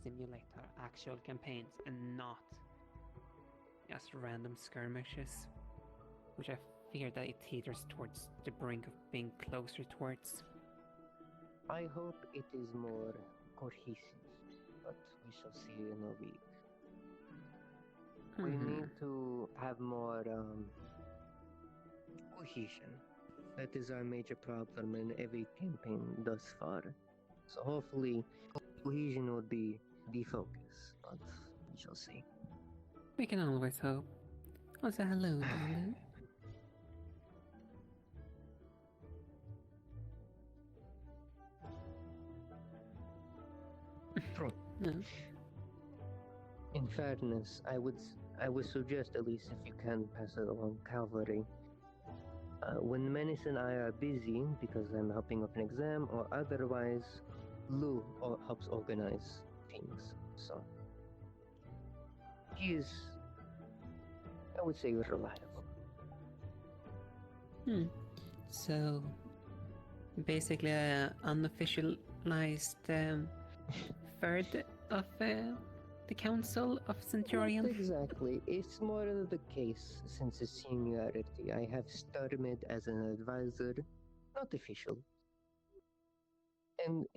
simulate our actual campaigns and not just random skirmishes, which I fear that it teeters towards the brink of being closer towards. I hope it is more cohesive, but we shall see in a week. We need to have more cohesion. That is our major problem in every campaign thus far. So hopefully, cohesion will be the focus, but we shall see. We can always hope. Also, hello, Lugh. True. No. In fairness, I would suggest, at least if you can pass it along, cavalry. When Menace and I are busy because I'm helping with an exam or otherwise, Lugh helps organize things. So he is, I would say, reliable. So basically, unofficialized third of the Council of Centurion? Not exactly. It's more of the case since his seniority. I have Starmid as an advisor, not official. And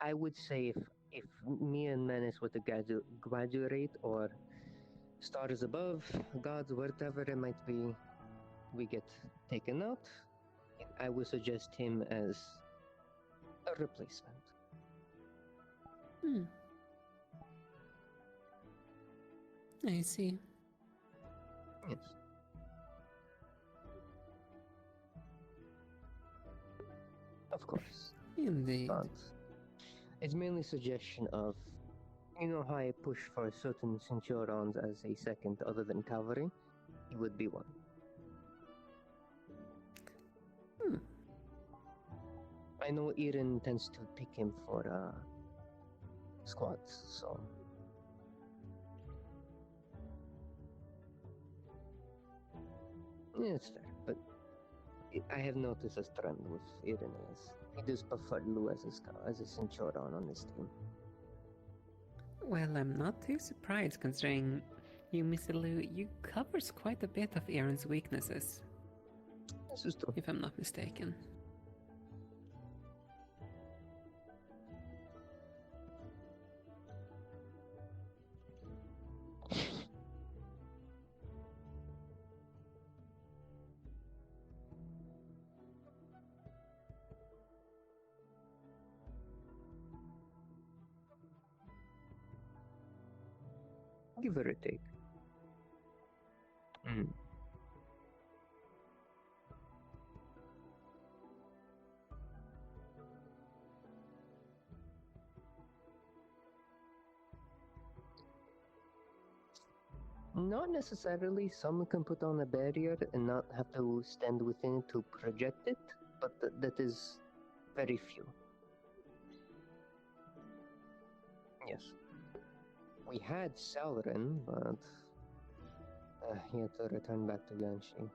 I would say if me and Menace were to graduate or stars above, gods, whatever it might be, we get taken out, I would suggest him as a replacement. I see. Yes. Of course. Indeed. But it's mainly suggestion of, you know how I push for certain centurions as a second other than cavalry? He would be one. I know Eren tends to pick him for squads, so yeah, it's fair. But I have noticed a trend with Eren is he does prefer Lugh as a centurion on this team. Well, I'm not too surprised considering you, Mr. Lugh, you covers quite a bit of Eren's weaknesses. This is true. If I'm not mistaken. Give or take. Not necessarily. Some can put on a barrier and not have to stand within it to project it, but that is very few. Yes. We had Sauron, but he had to return back to Ganshi.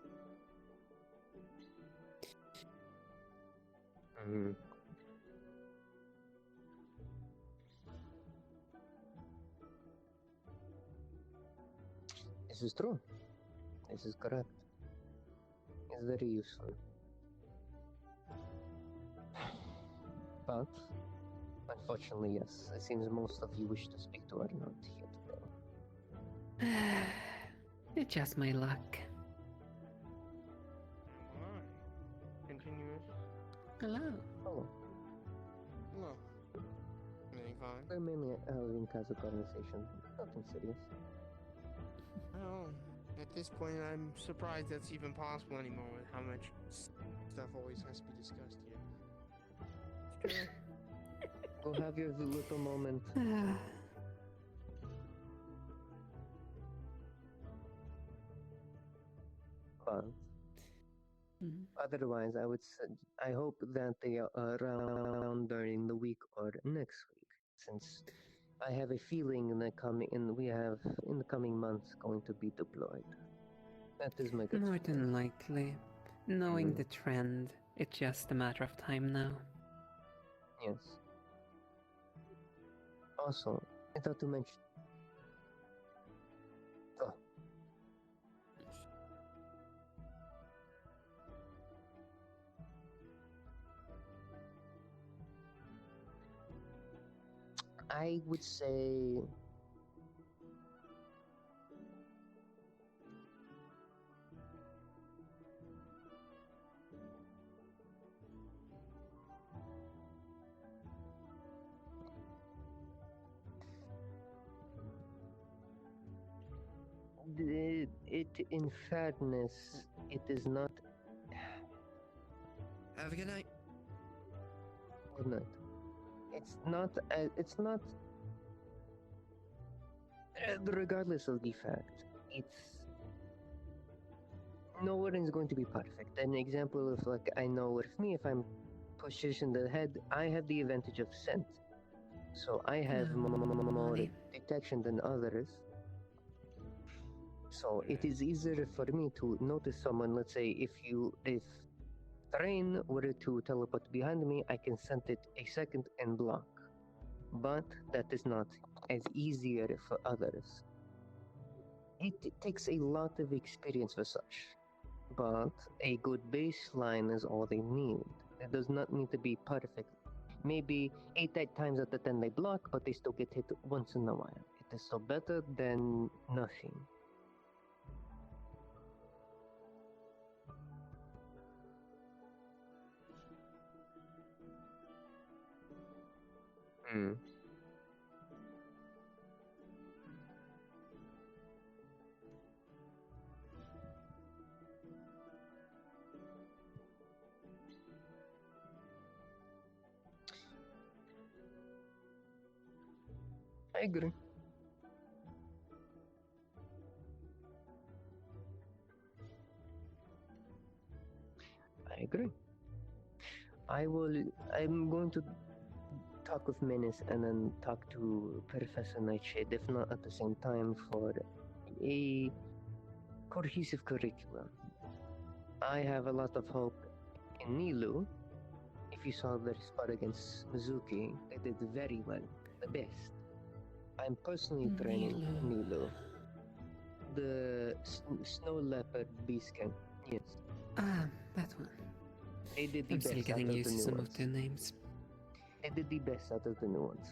This is true. This is correct. It's very useful. But, unfortunately, yes, it seems most of you wish to speak to are not here today. It's just my luck. Continuous. Hello. Oh. Hello. Everything fine? We're mainly having casual conversation. Nothing serious. Well, at this point, I'm surprised that's even possible anymore with how much stuff always has to be discussed here. Go have your little moment. But otherwise, I hope that they are around during the week or next week, since I have a feeling we have in the coming months going to be deployed. That is my gut. More than likely. Knowing the trend, it's just a matter of time now. Yes. Also, I thought to mention. Oh. I would say. In fairness, it is not. Have a good night. Good night. It's not. It's not. Regardless of the fact, it's. No one is going to be perfect. An example of like I know with me, if I'm positioned ahead, I have the advantage of scent, so I have more detection than others. So it is easier for me to notice someone. Let's say if Thrain were to teleport behind me, I can scent it a second and block. But that is not as easier for others. It takes a lot of experience for such. But a good baseline is all they need. It does not need to be perfect. Maybe 8 times out of 10 they block, but they still get hit once in a while. It is still better than nothing. Hmm. I agree. I agree. I'm going to talk with Menace and then talk to Professor Nightshade, if not at the same time, for a cohesive curriculum. I have a lot of hope in Nilu. If you saw their spot against Mizuki, they did very well, the best. I'm personally training Nilu. The snow leopard beastkin, yes. Ah, that one. They did the I'm best still getting out of used the to new some ones. of their names. They did the best out of the new ones.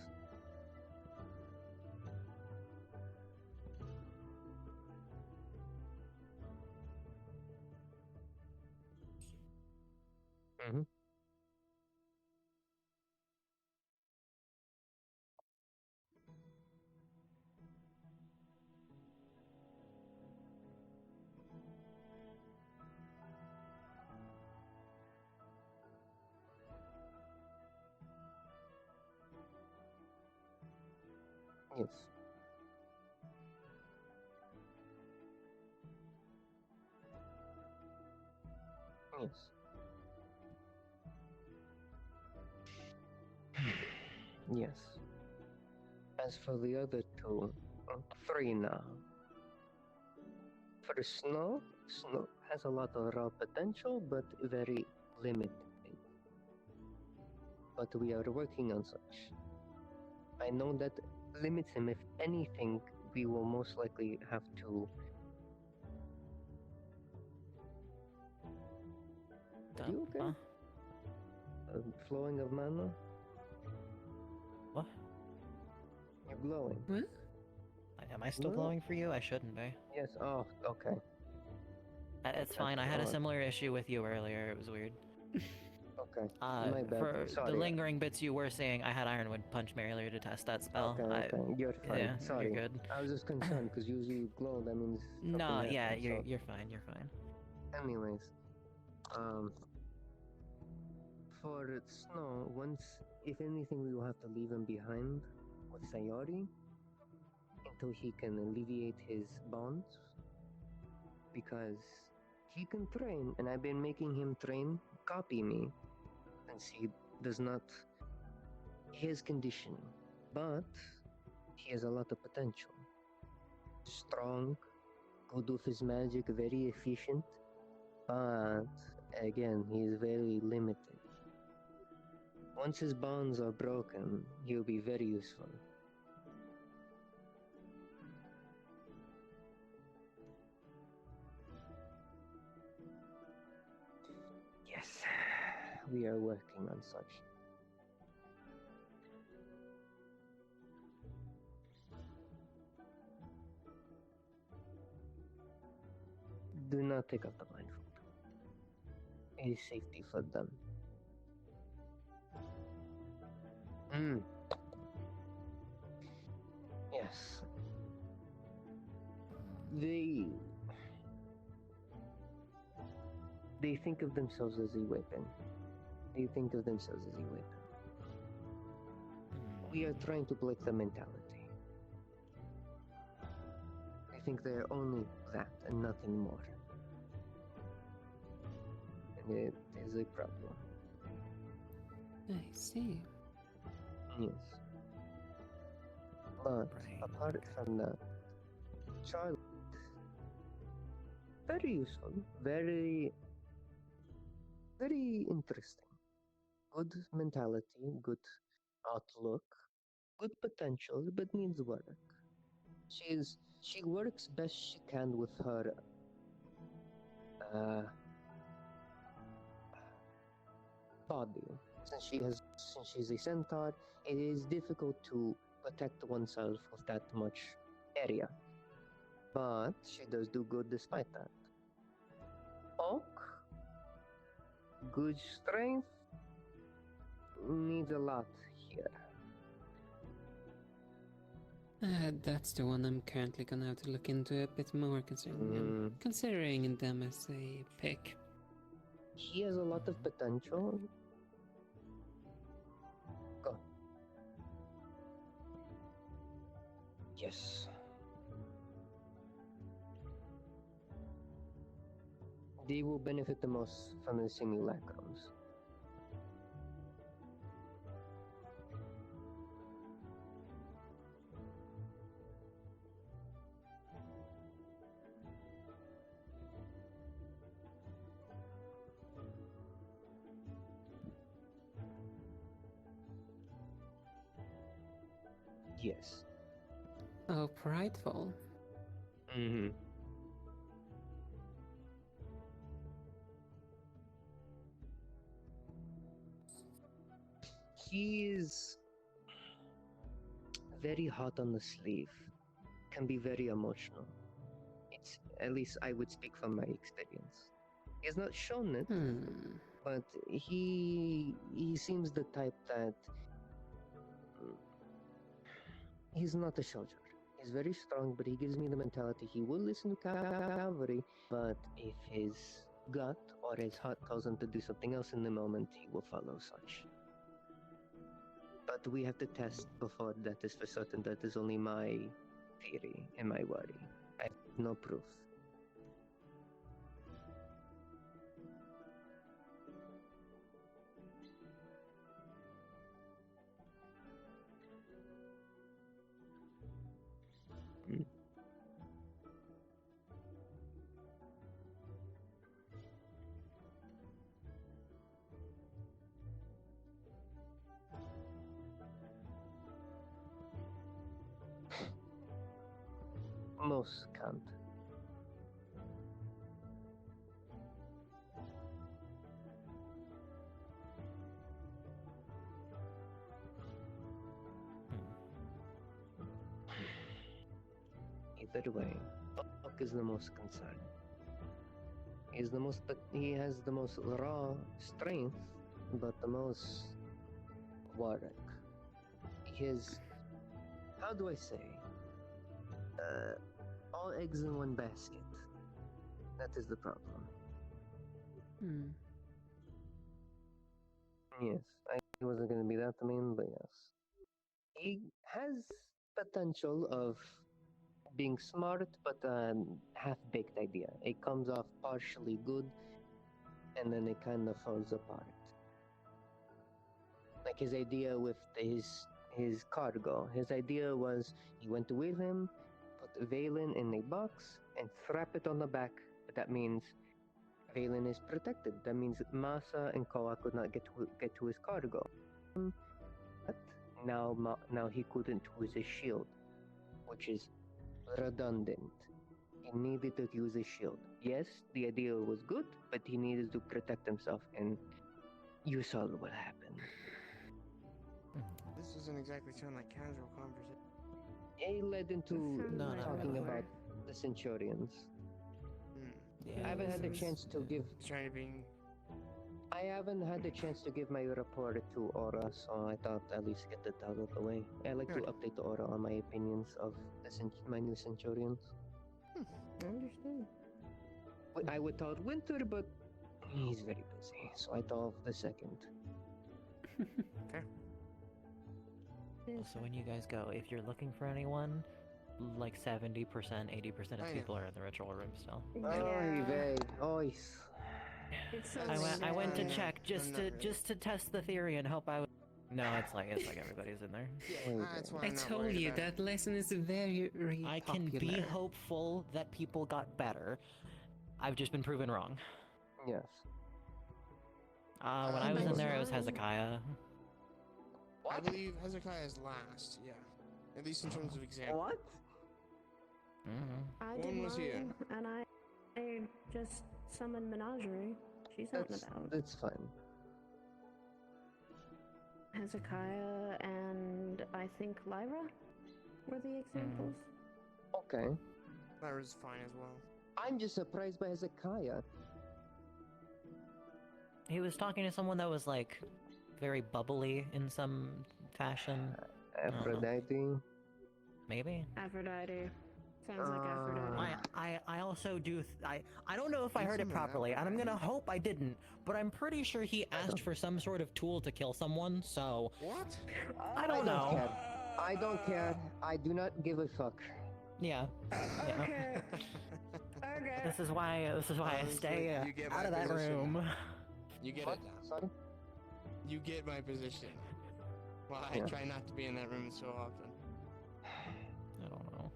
Mm-hmm. Yes. Yes. Yes. As for the other two, 3 now. For Snow has a lot of raw potential, but very limited. But we are working on such. I know that limits him. If anything, we will most likely have to. Are you okay? Flowing of mana? What? You're glowing. What? Am I still glowing for you? I shouldn't be. Yes. Oh, okay. It's fine. I had a similar issue with you earlier. It was weird. Okay. My bad. For Sorry. the lingering bits you were seeing, I had Ironwood punch me earlier to test that spell. Okay. You're fine. Yeah, Sorry. you're good. I was just concerned because usually you glow. That means. No, yeah, happened, so. you're fine. You're fine. Anyways, for Snow, if anything, we will have to leave him behind with Sayori until he can alleviate his bonds. Because he can train, and I've been making him train, copy me, since he does not. He has conditioning, but he has a lot of potential. Strong, good with his magic, very efficient, but again, he is very limited. Once his bonds are broken, he'll be very useful. We are working on such. Do not take off the blindfold. It is safety for them. Yes. They think of themselves as a weapon. They think of themselves as a weapon. We are trying to break the mentality. I think they are only that and nothing more. And it is a problem. I see. Yes. But apart from that, Charlie, very useful, very interesting. Good mentality, good outlook, good potential, but needs work. She works best she can with her body. Since she's a centaur, it is difficult to protect oneself with that much area. But she does do good despite that. Oak, good strength, needs a lot here. That's the one I'm currently gonna have to look into a bit more, considering them as a pick. He has a lot of potential. Go. Yes. They will benefit the most from the simulacrums. Yes. Oh, prideful. Mm-hmm. He is very hot on the sleeve, can be very emotional. It's, at least I would speak from my experience. He has not shown it, but he seems the type that he's not a soldier. He's very strong, but he gives me the mentality he will listen to cavalry, but if his gut or his heart tells him to do something else in the moment, he will follow such. But we have to test before that is for certain. That is only my theory and my worry. I have no proof. Most can't. Either way, Buck is the most concerned. He has the most raw strength, but the most work. His, how do I say? All eggs in one basket. That is the problem. Yes, I wasn't going to be that mean, but yes. He has potential of being smart, but half-baked idea. It comes off partially good, and then it kind of falls apart. Like his idea with his cargo. His idea was he went to with him, put Valen in a box, and strap it on the back. But that means Valen is protected. That means Masa and Koa could not get to his cargo. But now he couldn't use his shield, which is redundant. He needed to use a shield. Yes, the idea was good, but he needed to protect himself, and You saw what happened. This doesn't exactly sound like casual conversation. It led into talking about the Centurions. Yeah, I haven't had the chance to give. Trying to be. I haven't had the chance to give my report to Aura, so I thought at least get that out of the way. I like to update the Aura on my opinions of my new Centurions. I understand. I would thought Winter, but he's very busy, so I thought of the second. Okay. So when you guys go, if you're looking for anyone, like 70%, 80% of people are in the ritual room still. Oy vey, ois. I went to check just to test the theory and hope I would. No, it's like everybody's in there. I told you that lesson is very I can be hopeful that people got better. I've just been proven wrong. Yes. When I was in there, it was Hezekiah. I believe Hezekiah is last. Yeah, at least in terms of example. What? I did When was he mine, and I just summoned Menagerie. She's out and about. That's fine. Hezekiah and I think Lyra were the examples. Okay. Lyra's fine as well. I'm just surprised by Hezekiah. He was talking to someone that was like very bubbly in some fashion. Aphrodite. Maybe. Aphrodite. Sounds like Aphrodite. I also do. I don't know if I heard it properly, and I'm gonna hope I didn't. But I'm pretty sure he asked for some sort of tool to kill someone. So what? I don't know. Care. I don't care. I do not give a fuck. Yeah. Okay. Okay. This is why I stay out of that room. You get it. Sorry? You get my position. Well, I try not to be in that room so often. I don't know.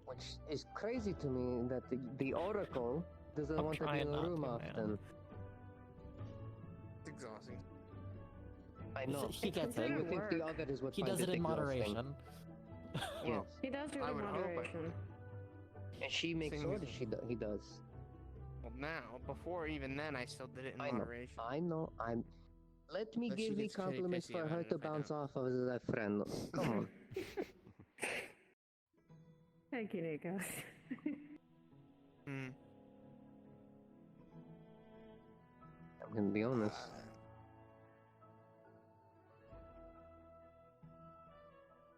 Which is crazy to me that the Oracle doesn't want to be in the room often. It's exhausting. I know. He gets it. And we think the other is what He does it in moderation. Yes. He does do it in moderation. And she makes sure that he does. Well, now, before even then, I still did it in moderation. I know. Let me give me compliments for her to bounce off of as a friend. Come on. Thank you, Nico. I'm gonna be honest.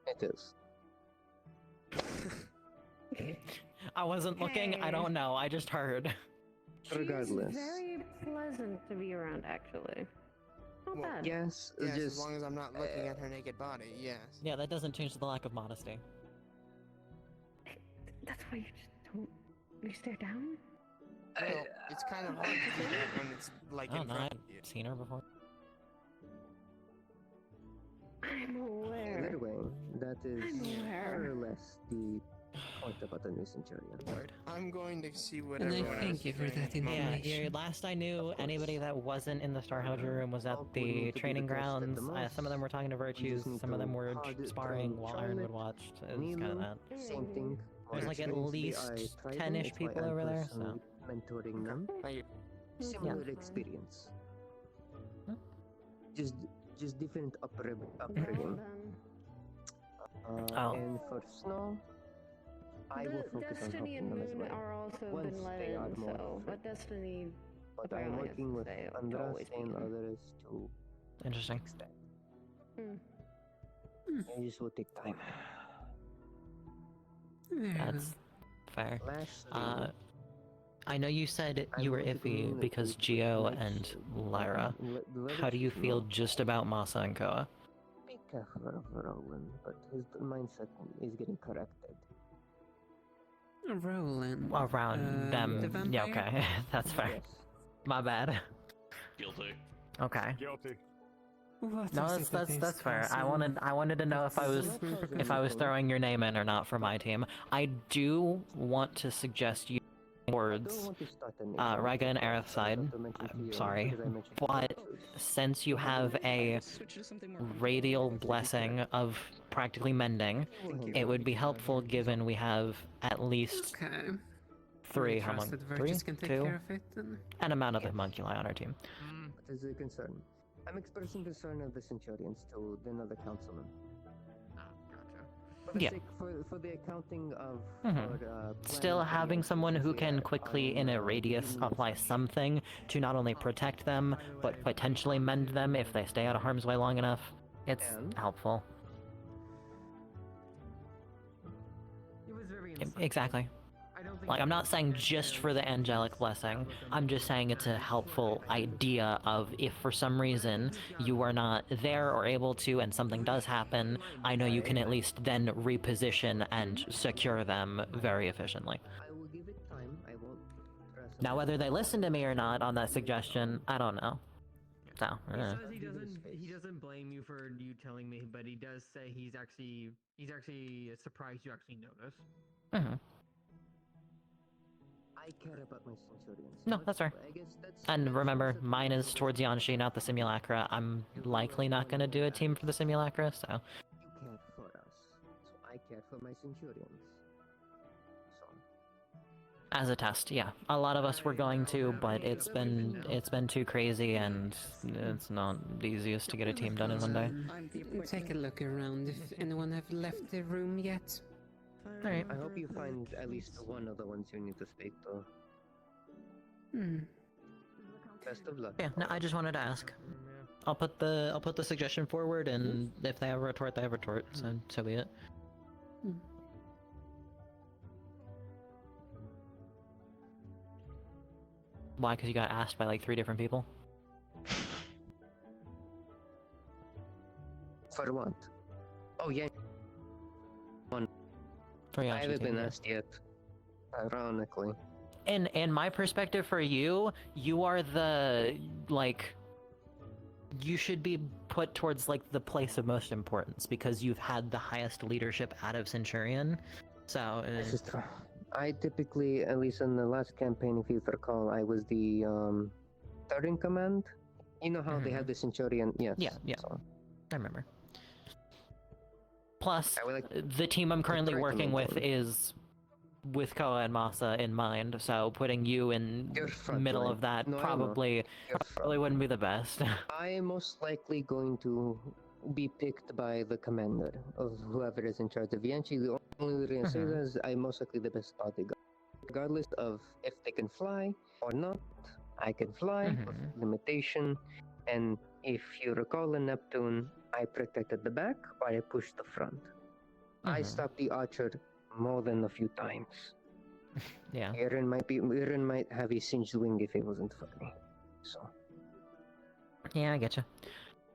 It is. I wasn't looking. I don't know. I just heard. Regardless. She's very pleasant to be around, actually. Not bad. Yes, Yes, just as long as I'm not looking at her naked body, yes. Yeah, that doesn't change the lack of modesty. That's why you just don't. You stare down? Well, it's kind of hard to do that when it's like I in don't know. front I've of you. seen her before. I'm aware. Anyway, that is I'm aware. more or less the point about the new Centurion. I'm going to see what And I everyone else thank is you for doing. that Yeah, information. last I knew, anybody that wasn't in the Starhouser room was at the training grounds. Some of them were talking to Virtues, some of them were sparring while Ironwood watched. It was kind of that. Same thing. There's like at least 10-ish people over there, so. Mentoring them. Similar experience. Just different upbringing. And for Snow, I will focus on Destiny helping and them as Moon well. are also Once been let they are in, more so. free. But Destiny. But I'm apparently working has with to stay, to Andras always be and in. others to Interesting. extend. Hmm. And this will take time. That's fair. Lastly, I know you said you were iffy because Geo and Lyra. How do you feel just about Masa and Koa? be careful of Rowan, but his mindset is getting corrected. Roland. Around them. The Yeah, vampire? okay. That's fair. My bad. Guilty. Okay. Guilty. What No, is it that that's is fair. causing- I wanted to know if I was throwing your name in or not for my team. I do want to suggest you towards Rega and Aerith's side. I'm sorry, but since you have a radial blessing of practically mending, it would be helpful given we have at least Okay. three We trust that three, Virtus can take two, care of it, then. an amount of homunculi on our team. What is the concern? I'm expressing concern of the Centurions to another councilman. For the Yeah. sake, for the accounting of Still planning for the having someone who can emergency, quickly, in a radius, apply something to not only protect them, but potentially mend them if they stay out of harm's way long enough, it's helpful. Exactly. Like, I'm not saying just for the angelic blessing, I'm just saying it's a helpful idea of if for some reason you are not there or able to and something does happen, I know you can at least then reposition and secure them very efficiently. I will give it time. I won't press Now, whether they listen to me or not on that suggestion, I don't know. So, He says he doesn't blame you for you telling me, but he does say he's actually surprised you actually noticed. I care about my Centurions. No, that's fair. I guess that's And remember, mine is towards Yanshi, not the Simulacra. I'm likely not going to do a team for the Simulacra, so... you care for us, so I care for my Centurions. So As a test, yeah. A lot of us were going to, but it's been too crazy, and it's not the easiest to get a team done in one day. Take a look around if anyone have left the room yet. Alright. I hope you find at least one of the ones you need to speak to. Best of luck. Yeah, no, I just wanted to ask. I'll put the suggestion forward, and if they have a retort, they have a retort, so be it. Why? Because you got asked by like 3 different people? For what? Oh yeah. One. For I Yashi haven't too, been yeah. asked yet. Ironically. In my perspective for you, you are the, like... You should be put towards, like, the place of most importance, because you've had the highest leadership out of Centurion, so... This is true. I typically, at least in the last campaign, if you recall, I was the third in command. You know how they have the Centurion? Yes. Yeah, So. I remember. Plus, I would like the team I'm currently try to working with maintain. is with Koa and Masa in mind, so putting you in middle line. of that No, I know. probably wouldn't be the best. I am most likely going to be picked by the commander of whoever is in charge of Yanchi. The only reason I say that is I'm most likely the best bodyguard. Regardless of if they can fly or not, I can fly with limitation. And if you recall in Neptune, I protected the back or I pushed the front. I stopped the archer more than a few times. Yeah. Eren might have a singed wing if it wasn't for me. So. Yeah, I get you.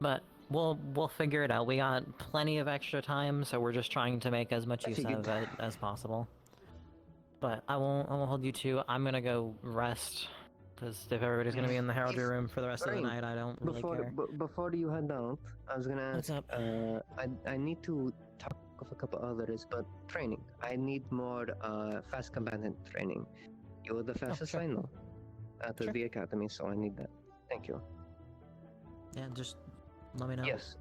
But we'll figure it out. We got plenty of extra time, so we're just trying to make as much use of it as possible. But I won't hold you to. I'm gonna go rest, because if everybody's gonna be in the heraldry room for the rest of the night, I don't really care. Before you head out, I was gonna ask. What's up? I need to talk of a couple others, but training. I need more fast combatant training. You're the fastest I know out of the academy, so I need that. Thank you. Yeah, just let me know. Yes.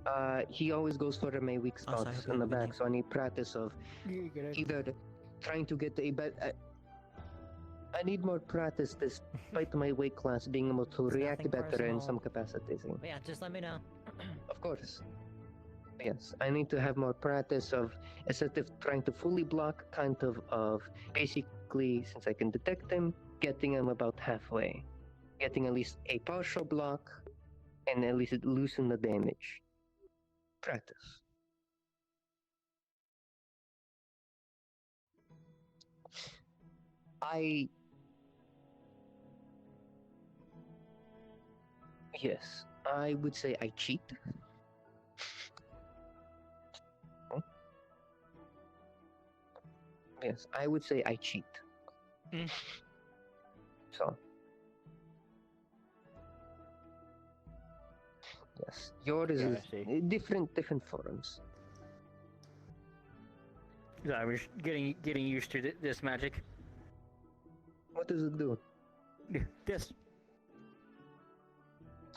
He always goes for my weak Also, I spots hope you in the have a good back, night. so I need practice of either trying to get a better. I need more practice despite my weight class being able to react nothing better in personal. some capacities. But yeah, just let me know. Of course. Yes, I need to have more practice of instead of trying to fully block, kind of basically, since I can detect them, getting them about halfway, getting at least a partial block, and at least loosen the damage. Practice. Yes, I would say I cheat. Yes, I would say I cheat. So. Yes, yours is different forums. I was getting used to this magic. What does it do? This.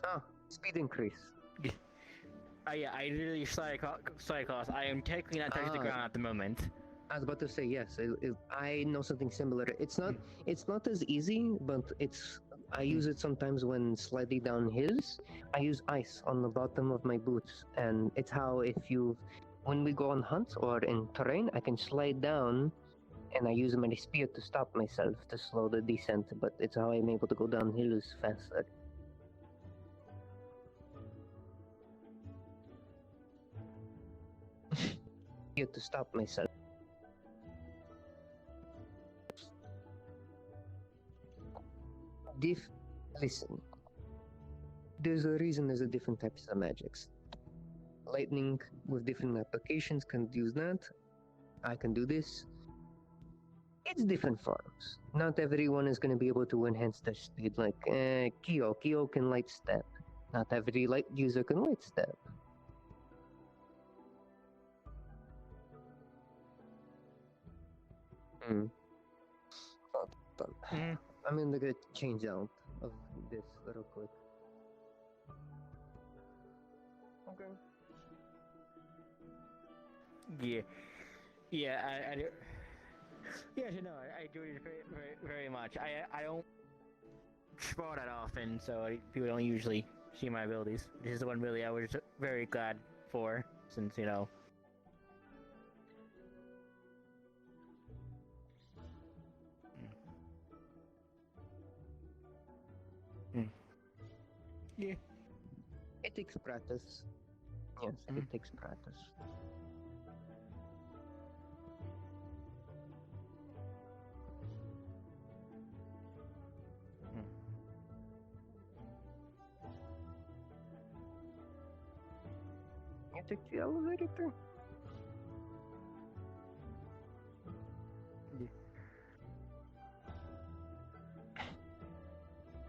Ah, speed increase. Yeah, I literally slide across. I am technically not touching the ground at the moment. I was about to say yes. I know something similar. It's not as easy, but it's I use it sometimes when sliding down hills. I use ice on the bottom of my boots, and it's how when we go on hunts or in terrain, I can slide down, and I use my spear to stop myself to slow the descent. But it's how I'm able to go down hills faster. Spear to stop myself. Listen. There's a reason there's a different types of magics. Lightning with different applications can use that. I can do this. It's different forms. Not everyone is going to be able to enhance their speed like Kyo. Kyo can light step. Not every light user can light step. I'm gonna get change out of this real quick. Okay. Yeah. Yeah, I do. Yeah, no, I do it very much. I don't sprawl that often, so people don't usually see my abilities. This is the one really I was very glad for, since, you know. Yeah. It takes practice. Yes, it takes practice. You took the elevator through? Yeah.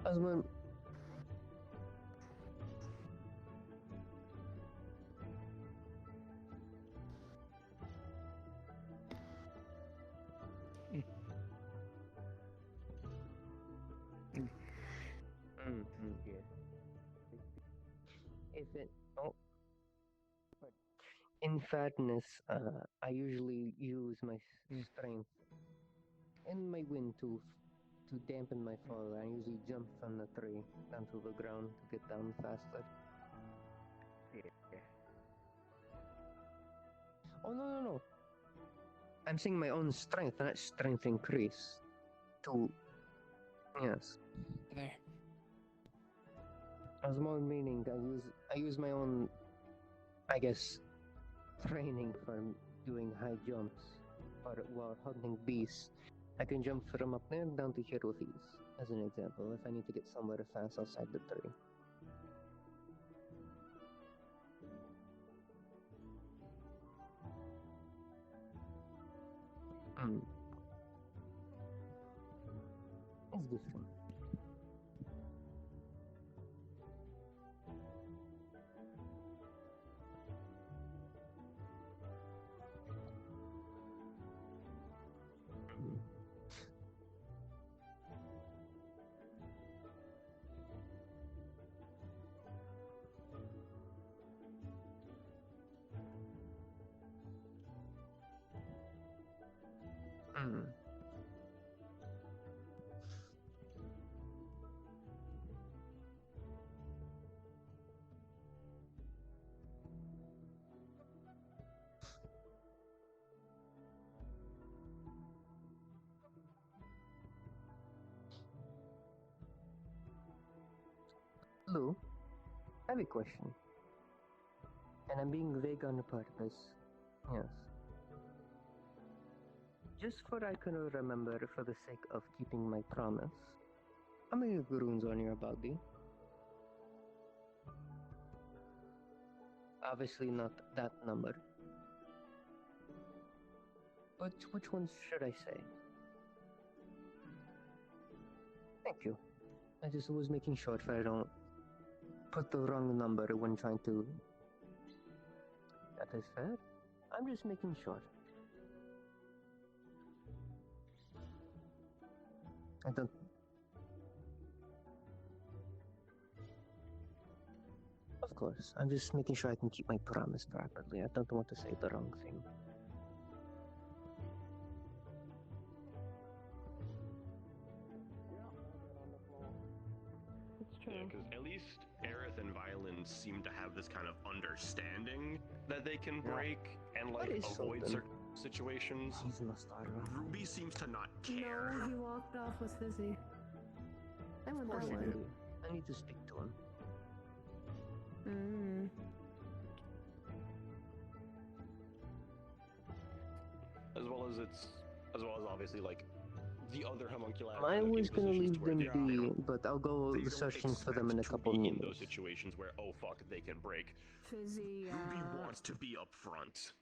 Osman. Yeah. If it but in fatness, I usually use my strength and my wind to dampen my fall. I usually jump from the tree down to the ground to get down faster. Yeah. Oh no. I'm saying my own strength, not strength increase. Yes. There. As more meaning, I use my own, I guess, training for doing high jumps, or while hunting beasts. I can jump from up there down to here with ease, as an example, if I need to get somewhere fast outside the tree. It's different. Lou, I have a question. And I'm being vague on purpose. Yes. Just for I can remember for the sake of keeping my promise. How many runes on your body? Obviously not that number. But which ones should I say? Thank you. I just was making sure if I don't put the wrong number when trying to... That is fair. I'm just making sure. I don't... Of course, I'm just making sure I can keep my promise properly. I don't want to say the wrong thing. Because at least Aerith and Violin seem to have this kind of understanding that they can break and like avoid certain situations. Ruby seems to not care. No, he walked off with Fizzy. I went that way. I need to speak to him. As well as obviously like the other homunculi. I was gonna leave them be, but I'll go searching for them in a couple in minutes. those situations where fuck they can break. Fizzy. Ruby wants to be up front,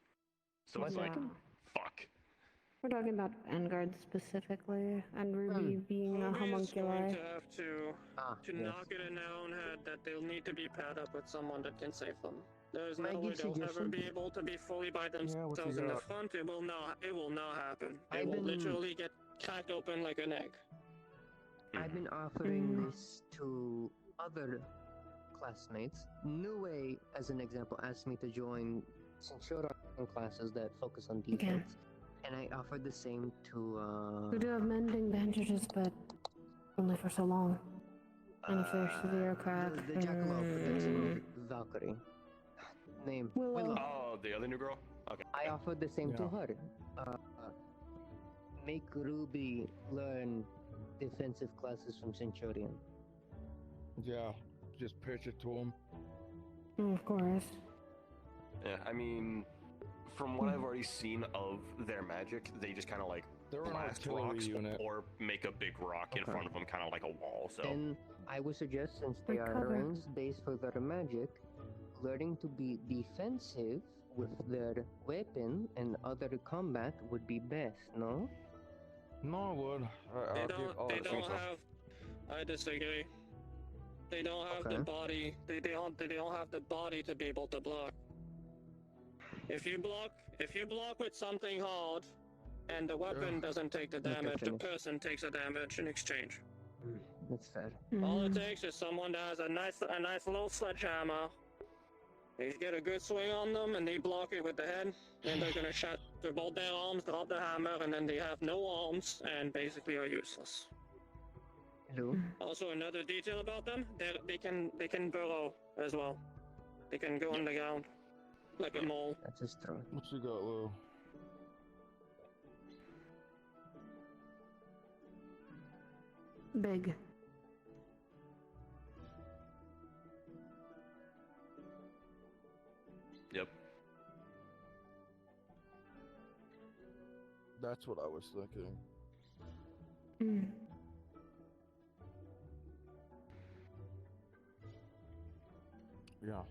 so What's it's like that? fuck. We're talking about Vanguard specifically, and Ruby being a Ruby is homunculi. going to have to knock it in their own head that they'll need to be paired up with someone that can save them. There's no way they'll ever be able to be fully by themselves in the front. It will not happen. They will literally get cracked open like an egg. I've been offering this to other classmates. Nue, as an example, asked me to join Centurion classes that focus on defense. And I offered the same to We do have mending bandages, but only for so long. And if there's severe crack. the Jackalope, Valkyrie. Name Willow. Oh, the other new girl? Okay. I offered the same to her. Make Ruby learn defensive classes from Centurion. Yeah, just pitch it to him. Of course. Yeah, I mean, from what I've already seen of their magic, they just kind of like blast rocks or make a big rock in front of them, kind of like a wall. So then I would suggest, since they are range based for their magic, learning to be defensive with their weapon and other combat would be best. No? No, I would. They don't have. I disagree. They don't have the body. They don't have the body to be able to block. If you block with something hard, and the weapon doesn't take the damage, the person takes the damage in exchange. That's fair. All it takes is someone that has a nice little sledgehammer. They get a good swing on them, and they block it with the head. Then they're gonna shatter both their arms, drop the hammer, and then they have no arms and basically are useless. Hello. Also, another detail about them: they can burrow as well. They can go on the ground like a mole. That's just true. What you got, Lou? Big. Yep. That's what I was thinking. Yeah.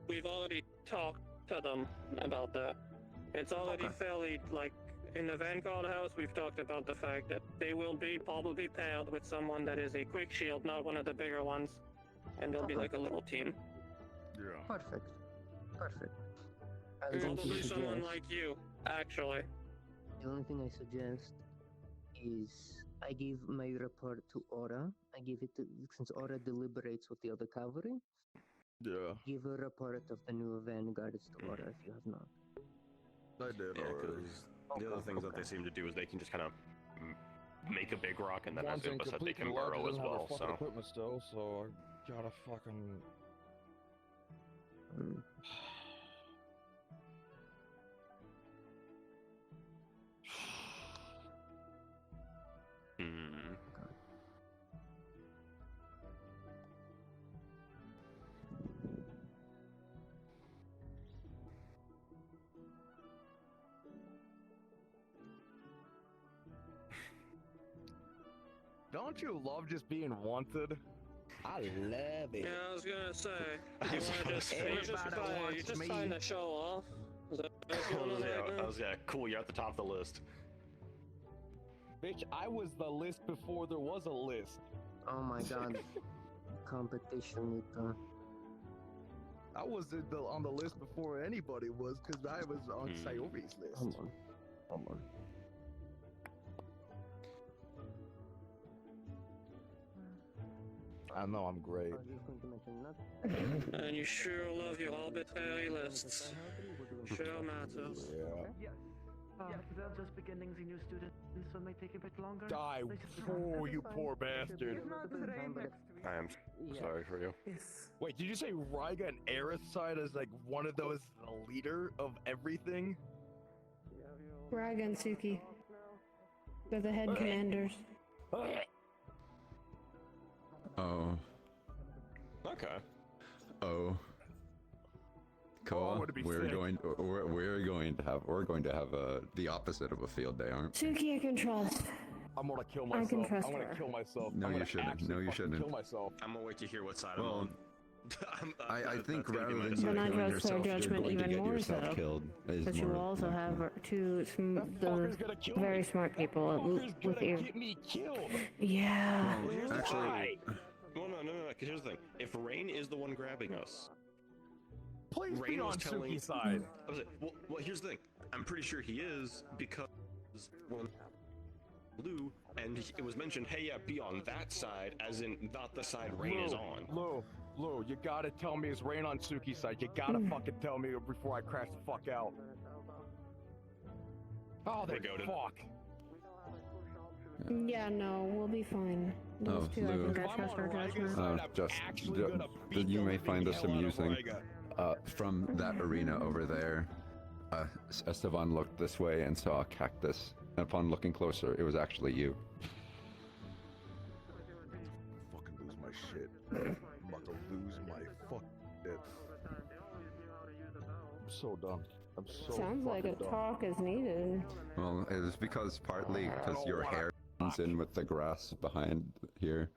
We've already talked to them about that. It's already fairly, like, in the Vanguard house, we've talked about the fact that they will be probably paired with someone that is a quick shield, not one of the bigger ones, and they'll be like a little team. Yeah. Perfect. Probably someone like you, actually. The only thing I suggest is I give my report to Aura. I give it to, since Aura deliberates with the other cavalry. Yeah. Give a report of the new vanguards to Aura if you have not. I did. Yeah, because the other things that they seem to do is they can just kind of make a big rock, and then as Impa said, they can burrow as well. So. Equipment still, so I gotta fucking. Don't you love just being wanted? I love it. Yeah, I was gonna say. You're just trying to show off. Is that I was cool. You're at the top of the list. Bitch, I was the list before there was a list. Oh my god. Competition with I was on the list before anybody was, because I was on Sayori's list. Hold on. I know I'm great. And you sure love your arbitrary lists. Sure matters. Yeah. They're just beginning the new students, so it may take a bit longer. Die. Oh, you poor bastard. I am sorry for you. Wait, did you say Ryga and Aerith side is like one of those leader of everything? Raga and Suki. They're the head commanders. Oh. Okay. Oh. Koa, we're going to have the opposite of a field day, aren't we? Suki, I can trust. I'm gonna kill I myself. can trust I'm gonna her. kill myself. No, I'm you gonna shouldn't. No, you absolutely shouldn't. Kill myself. I'm gonna wait to hear what side Well, I'm on. I think that's gonna be rather my than you Then I killing trust their yourself, you're judgment going to even get more yourself so. killed. Is But you more also likely. have the very smart people with you. Get me killed. Yeah. Actually, well, no. 'Cause here's the thing: if Rain is the one grabbing us, please Rain be was on telling. Suki's side. I was like, well, here's the thing: I'm pretty sure he is because when Lugh and it was mentioned, hey, yeah, be on that side, as in not the side Rain is on. Lugh, you gotta tell me it's Rain on Suki's side. You gotta fucking tell me before I crash the fuck out. Oh, then fuck. Yeah, no, we'll be fine. Those two, I Lugh. think I trust our judgment. You may find this amusing. From that arena over there, Esteban looked this way and saw a cactus. And upon looking closer, it was actually you. Fucking lose my shit. I'm about to lose my fucking shit. I'm so dumb. I'm so Sounds like a dumb. talk is needed. Well, it was partly because your hair comes in with the grass behind here.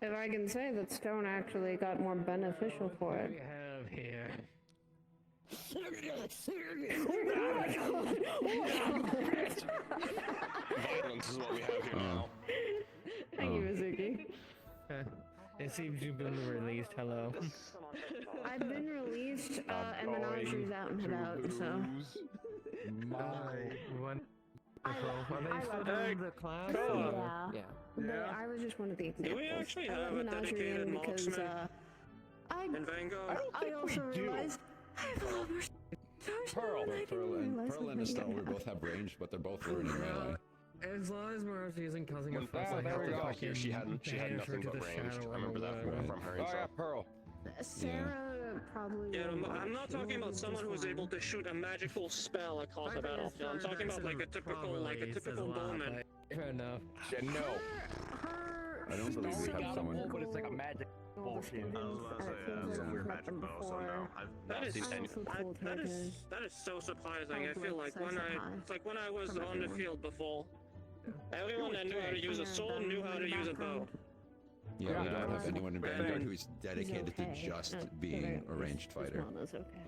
If I can say that stone actually got more beneficial for it. We have here. Violence is what we have here now. Thank you, Mizuki. It seems you've been released. Hello. I've been released, and Menageries out and about, so. One. Are they still doing the class? Yeah. I was just one of the examples. Do we actually I let have a Menagerie dedicated in because, marksman in Vanguard? I also realized I have a lot more Pearl and Estelle, we both have range, but they're both learning melee. As long as Mara's using causing a fuss, I There have we to go. fucking She had nothing but range. I remember that from her and stuff. Pearl. Sarah probably. Yeah, I'm not talking about someone who's able to shoot a magical spell across a battlefield. I'm talking about like a typical bowman. Fair enough. Yeah, no. I don't believe we have someone. But it's like a magic bullshit. I was about to say, some weird magic bow, so no. I've not seen any. That is so surprising. I feel like when I was on the field before, everyone that knew how to use a sword knew how to use a bow. Yeah, we don't have anyone in Vanguard who's dedicated to just being a ranged fighter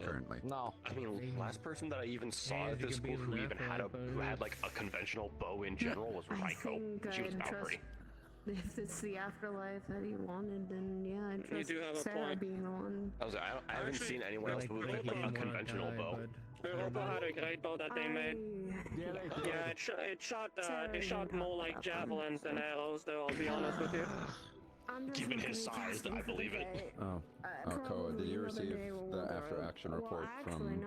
currently. No. I mean, last person that I even saw at this school who had like a conventional bow in general was Raiko. She was Valkyrie. If it's the afterlife that he wanted, then yeah, I trust do have a Sarah point. being the one. I haven't seen anyone else with like a conventional bow. Europa had a great bow that they made. Yeah, it shot more like javelins than arrows, though, I'll be honest with you. Given his size, I believe it. Koa, did you receive the after-action report from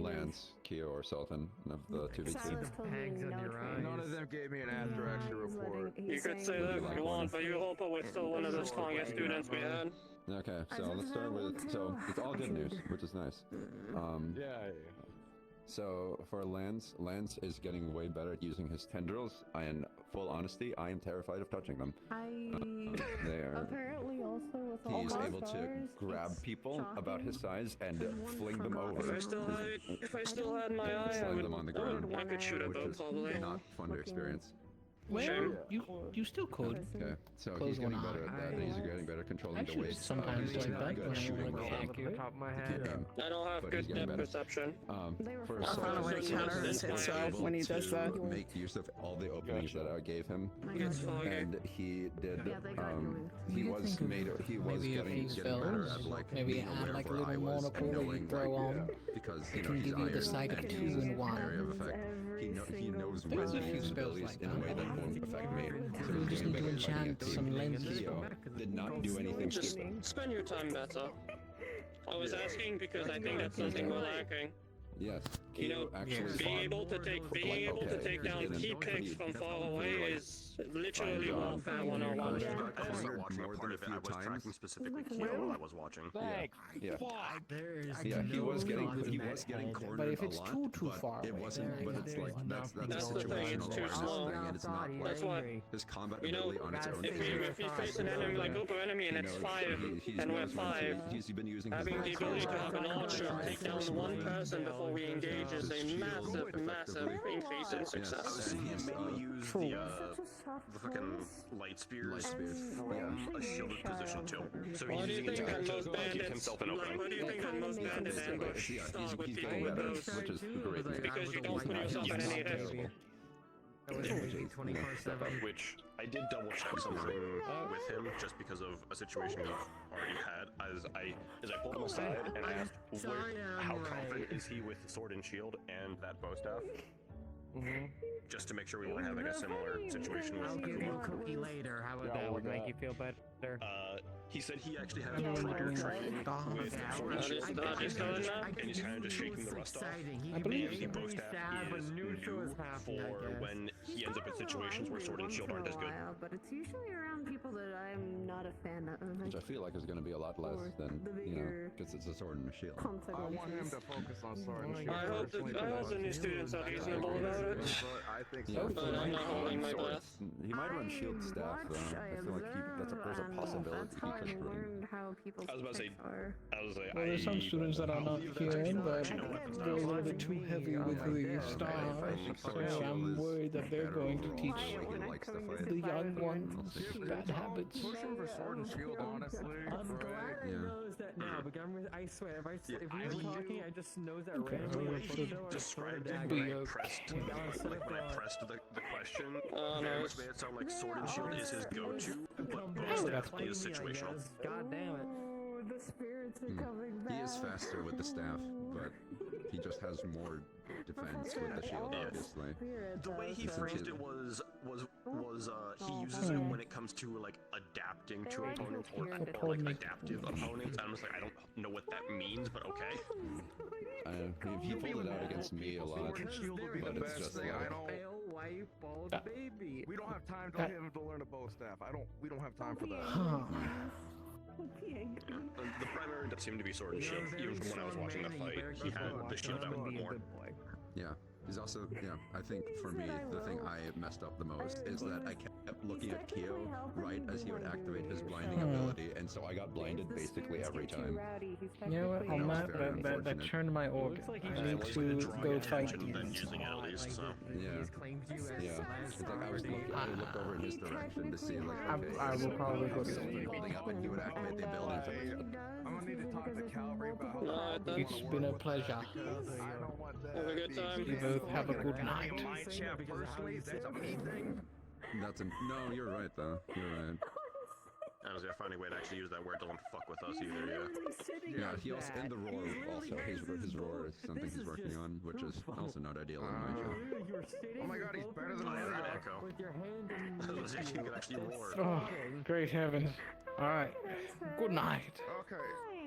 Lance, Keo, or Sultan of the 2v2? None of them gave me an after-action report. You could say that if you want, but Europa was still one of the strongest students we had. Okay, so let's start with, so it's all good news, which is nice. Yeah. So for Lance is getting way better at using his tendrils. In full honesty, I am terrified of touching them. They are. Apparently also with all He's my able to stars, grab it's people about his size and fling them over. If I still had my eye, Fling them on the ground, I could shoot a which bow is probably. not fun to experience. Well, you still could. Okay, so Close he's getting one better at that, and he's getting better at controlling the Actually, weight. sometimes He's like not that good when at I shooting wanna well be accurate. to keep him. I don't have But good he's getting depth better. perception. For I found a way to counter himself when he does that. make use of all the openings that I gave him, It's foggy. and he did. He You was think made. He was maybe a getting few better spells, at like maybe being add aware like of a where I little was, monocle that you knowing throw like, on. because It can he's give you the iron sight of and 2 he's in 1. area of effect. He knows when There's to a few use spells abilities like in a that. way that won't affect me. So You he's just getting need to better at fighting enchant a team. some lenses. Kyo did not do anything Just stupid. spend your time better. I was asking because I think that's something we're lacking. Yes, You know, Kyo actually being fought. able to take he down didn't, key but picks he from far away is literally Fine job. warfare 101. I wasn't watching a part of it. I was tracking specifically Kyo while I was watching. Yeah. There's Yeah, he no was getting thoughts in that cornered But if it's a lot, too but far it away, wasn't. then But it's like that's That's the thing, situational it's too awareness slow. thing, and it's not That's like why, his combat you know, ability on its own. if you face an enemy like Uber enemy and He it's knows- 5 he and we're knows when to- 5, He's been using his having the legs ability a to have an lot. archer take down one person before we engage is a massive, massive increase in success. He mainly used the fucking light spears from a shielded position too. So Why he's do you using it think that to most keep bandits, himself in opening. why do you think that most bandits ambush start with people with those? Which is great. Because you don't put yourself in any risk. That was 24/7. Which I did double check something with him just because of a situation he already had. As I pulled him aside and asked how confident is he with sword and shield and that bow staff, just to make sure we weren't having a similar situation with I'll give you a Akuma. cookie later. How about that? Would make you feel better. He said he actually has prior training with sword and shield, and he's kind of just shaking the rust off. And the bow staff is new for when he ends up in situations where sword and shield aren't as good. But it's usually around people that I'm not a fan of. Which I feel like is going to be a lot less than, because it's a sword and a shield. I want him to focus on sword and shield. I hope the new students are reasonable about it. I think Yeah, so. But I'm not holding my breath. He might run shield staff though. I feel like there's a possibility he could run. Learned how people's I was about to say, are. Well, there's some students that are not here, but they're a little bit too heavy with the stars, so I'm worried that they're going to teach the young ones bad habits. Push him for sword and shield, honestly. I'm glad he knows that now, but I swear, if we were talking, I just knows that randomly. Described it when I pressed the question, which made it sound like sword and shield is his go-to, but bow staff is situational. God damn it. The spirits are coming back. He is faster with the staff, but he just has more defense with the shield, obviously. The way he phrased it was he uses it when it comes to like adapting to opponents or like adaptive opponents. I'm just like, I don't know what that means, but okay. He pulled it out against me a lot, but it's just like Wife, bald baby. We don't have time to him to learn a bow staff. We don't have time for that. The primary does seem to be sword and shield. Even from when I was watching the fight, he had the shield out more. Yeah. He's also, I think for me, the thing I messed up the most is that I kept looking at Kyo right as he would activate his blinding ability, and so I got blinded basically every time. You know what, on that turned my organ. I need to go fight these. Yeah. It's like I would look over in his direction to see, like, okay, I will probably go to building up, and he would activate the ability. I'm gonna need to talk to Calvary about how It's been a pleasure. Have a good time. You both have a good night. No, you're right though. You're right. I was gonna find a way to actually use that word. Don't fuck with us either. Yeah, he also in the roar. Also, his roar is something he's working on, which is also not ideal in my show. Oh my god, he's better than Echo. With your hand in You can actually roar. Oh, great heavens. Alright. Good night. Okay.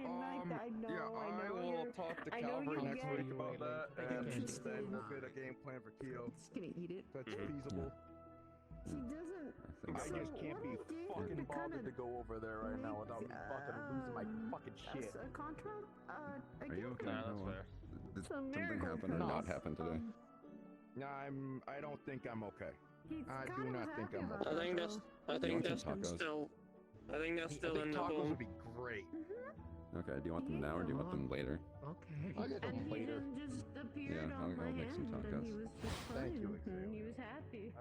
I will talk to Calvary next week about that, and then we'll get a game plan for Kyo. Just gonna eat it. That's feasible. She doesn't. I just can't be fucking bothered to go over there right now without me fucking losing my fucking shit. That's a contra. Are you okay? Nah, that's fair. Did something happen or not happen today? I don't think I'm okay. I He's do kind of not think happy I'm about okay. I think that's still. I think that's still in the tacos home. would be great. Okay, do you want them now or do you want them later? Okay. I'll get them And he later. then just appeared Yeah, on I'll my make some hand, tacos. and he was just Thank fine, you, and Xavier. he was happy.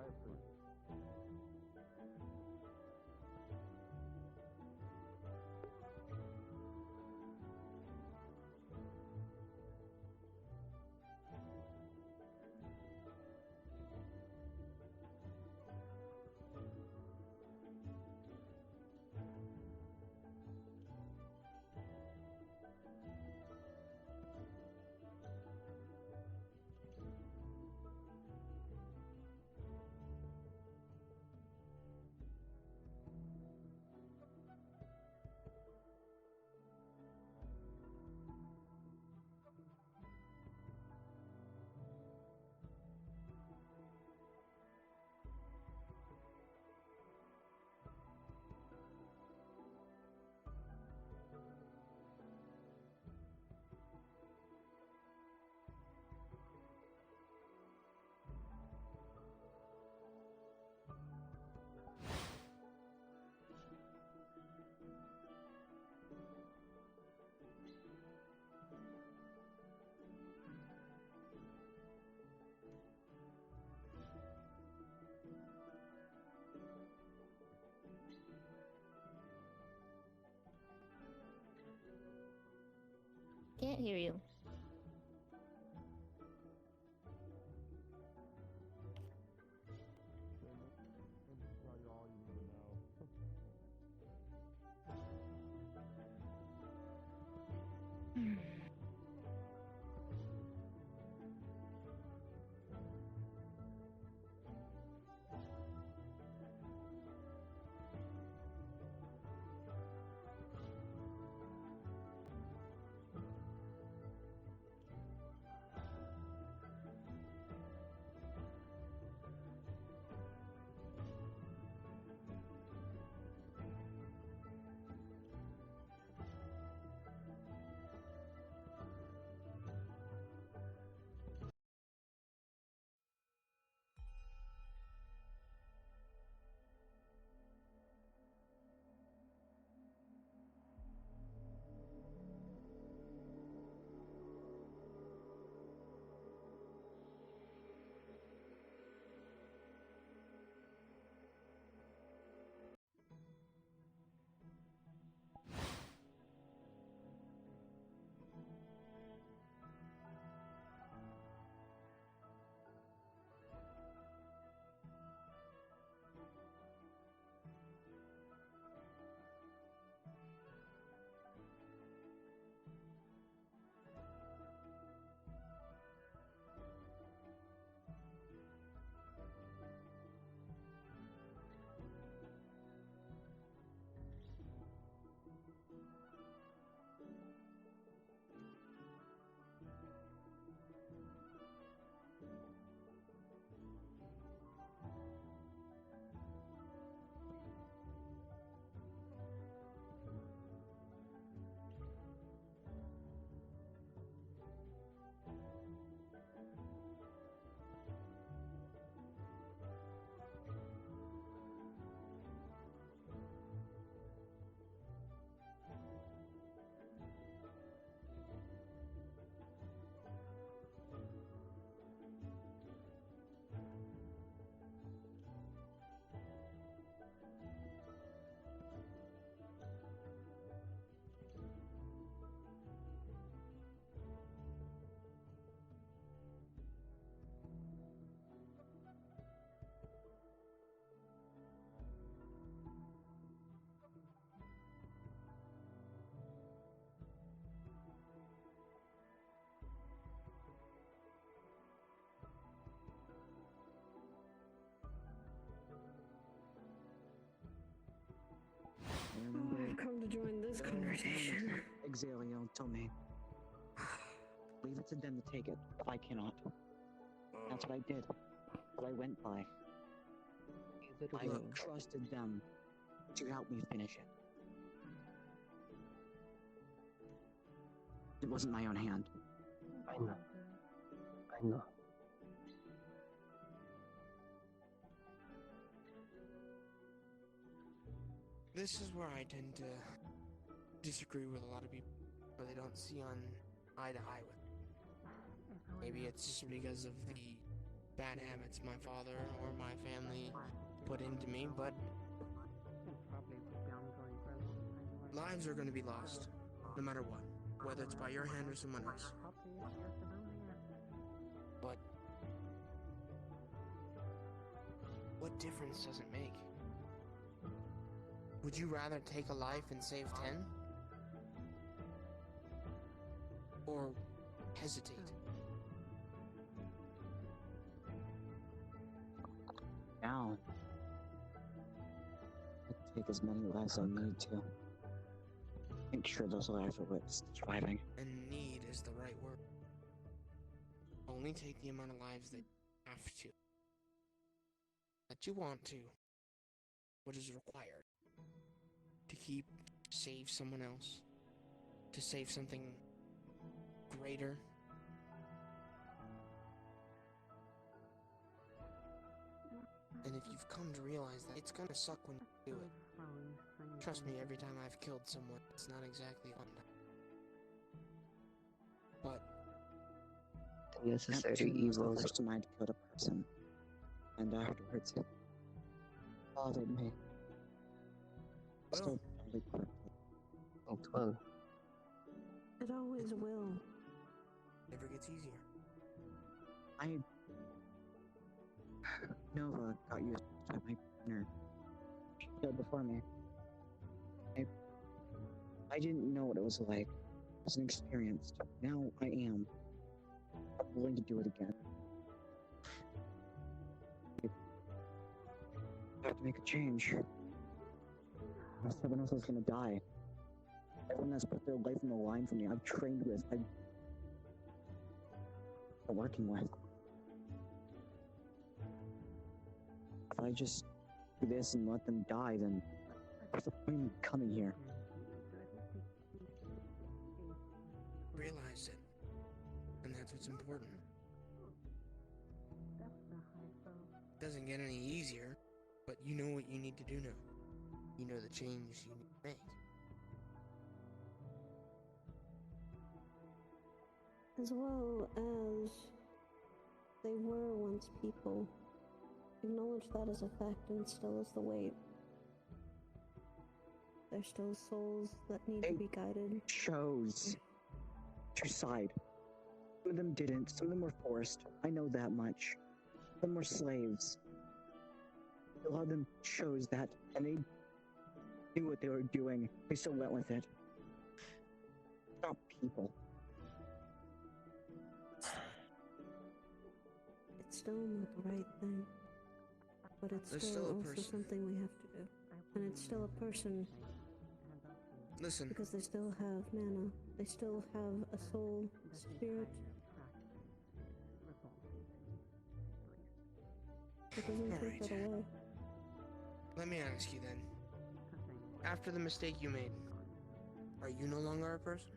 Can't hear you. I've come to join this conversation. Exalio, tell me. Leave it to them to take it, but I cannot. That's what I did. What I went by. I trusted them to help me finish it. It wasn't my own hand. I know. I know. This is where I tend to disagree with a lot of people, or they don't see on eye to eye with. Maybe it's just because of the bad habits my father or my family put into me, but lives are going to be lost, no matter what, whether it's by your hand or someone else. But what difference does it make? Would you rather take a life and save 10? Or hesitate? Now, I take as many lives as I need to. Make sure those lives are worth surviving. And need is the right word. Only take the amount of lives that you have to. That you want to. What is required. To save someone else. To save something greater. And if you've come to realize that, it's gonna suck when you do it. Trust me, every time I've killed someone, it's not exactly fun. But the necessary evil was the first time I'd killed a person, and afterwards it bothered me. Still probably correctly. Oh, 12. It always will. Never gets easier. Nova got used by my partner. She killed before me. I didn't know what it was like. I wasn't experienced. Now I am. I'm willing to do it again. I have to make a change. Someone else is gonna die. Everyone that's put their life on the line for me, I've trained with, I'm working with. If I just do this and let them die, then what's the point in coming here? Realize it. And that's what's important. Doesn't get any easier, but you know what you need to do now. You know the change you need to make. As well as they were once people. Acknowledge that as a fact and still as the weight. There's still souls that need to be guided. Chose to side. Some of them didn't. Some of them were forced. I know that much. Some were slaves. A lot of them chose that, and they knew what they were doing. They still went with it. Not people. It's still not the right thing. But it's still also something we have to do. And it's still a person. Listen. Because they still have mana. They still have a soul, spirit. It doesn't take that away. Let me ask you then. After the mistake you made, are you no longer a person?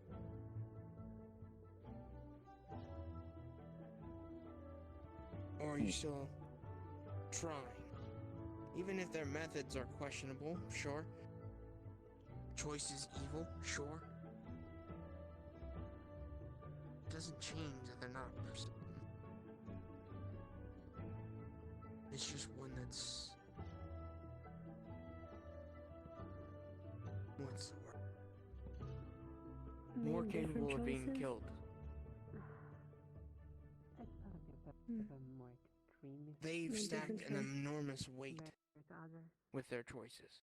Or are you still trying? Even if their methods are questionable, sure. Choice is evil, sure. It doesn't change that they're not a person. It's just one that's... What's the word? More capable of being killed. They've stacked an enormous weight with their choices.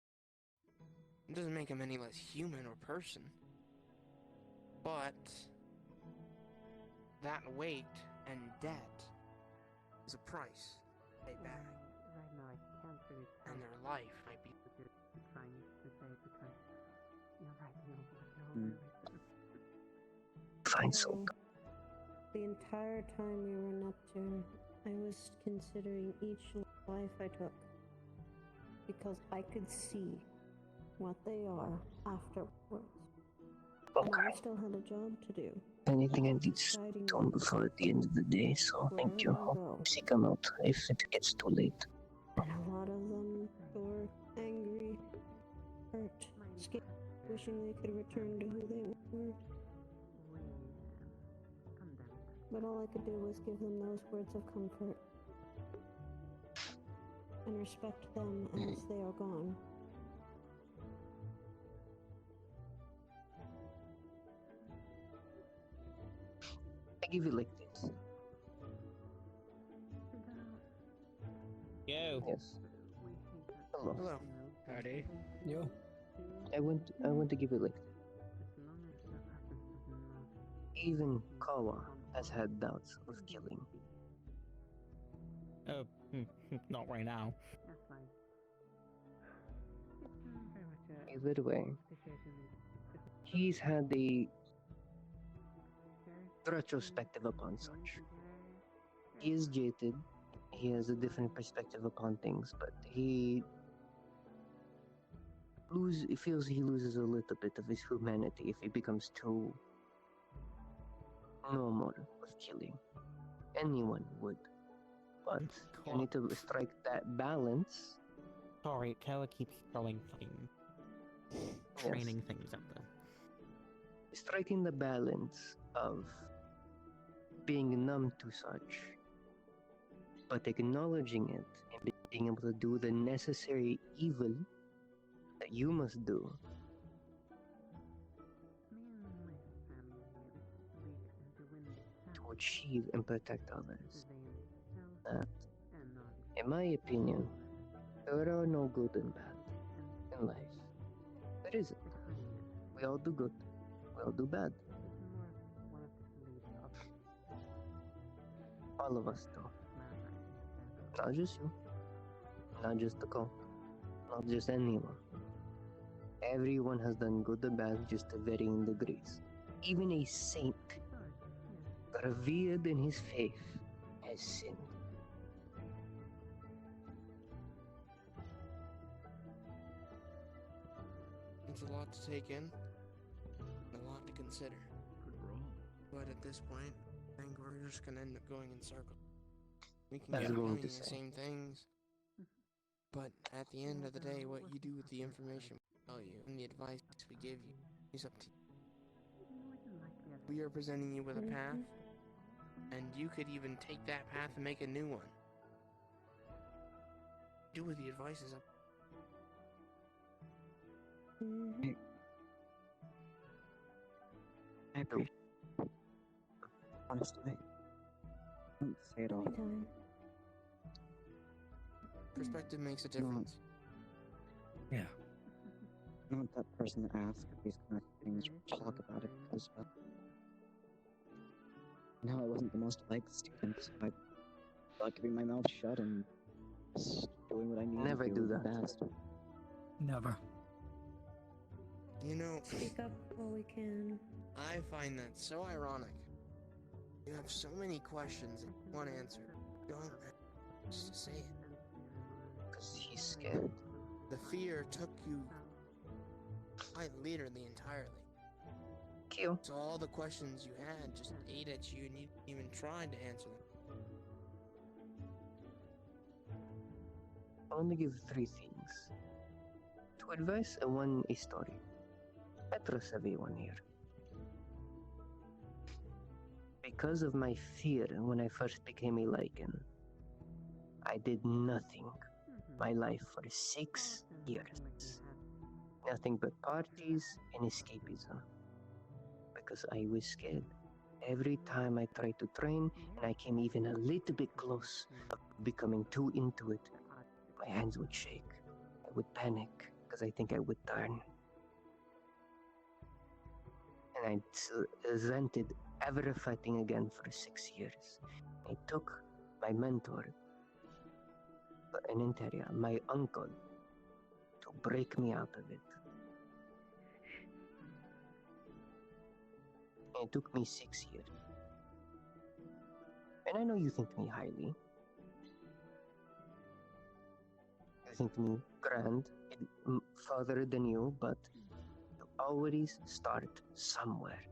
It doesn't make them any less human or person. But that weight and debt is a price they pay back. And their life might be Fine, so the entire time we were in Neptune, I was considering each life I took because I could see what they are afterwards. And I still had a job to do. Anything I need to done before at the end of the day, so thank you. Hope you come out if it gets too late. And a lot of them were angry, hurt, scared, wishing they could return to who they were. But all I could do was give them those words of comfort. and respect them as they are gone. I give it like this. Yo. Yes. Hello. Hello. Howdy. Yo. I want to give it like this. Even Kawa has had doubts of killing. Oh, not right now. Either way, he's had a retrospective upon such. He is jaded, he has a different perspective upon things, but he feels he loses a little bit of his humanity if he becomes too normal with killing. Anyone would. But you need to strike that balance. Sorry, Taylor keeps throwing fucking training things at them. Striking the balance of being numb to such, but acknowledging it and being able to do the necessary evil that you must do. To achieve and protect others. That, in my opinion, there are no good and bad in life. There isn't. We all do good. We all do bad. All of us do. Not just you. Not just the cult. Not just anyone. Everyone has done good or bad just to varying degrees. Even a saint, revered in his faith, has sinned. It's a lot to take in, and a lot to consider. But at this point, I think we're just gonna end up going in circles. We can That's keep going doing to the say. same things, but at the end of the day, what you do with the information we tell you and the advice we give you is up to you. We are presenting you with a path, and you could even take that path and make a new one. Do with the advice is up. I appreciate it. Honestly, I don't say it all. Perspective makes a difference. Yeah. Not that person that asked these kind of things or talk about it because, no, I wasn't the most liked student, so I like keeping my mouth shut and just doing what I need Never to do the that. best. Never. You know, Speak up while we can. I find that so ironic. You have so many questions that you want answered. You don't have just to say it. Because he's scared. The fear took you quite literally entirely. Kill. So all the questions you had just ate at you and you didn't even try to answer them. I want to give 3 things. 2 advice and 1 a story. I trust everyone here. Because of my fear when I first became a lichen, I did nothing my life for 6 years. Nothing but parties and escapism. Because I was scared. Every time I tried to train and I came even a little bit close of becoming too into it, my hands would shake. I would panic because I think I would turn. And I resented ever fighting again for 6 years. I took my mentor, an interior, my uncle, to break me out of it. And it took me 6 years. And I know you think me highly. You think me grand, farther than you, but you always start somewhere.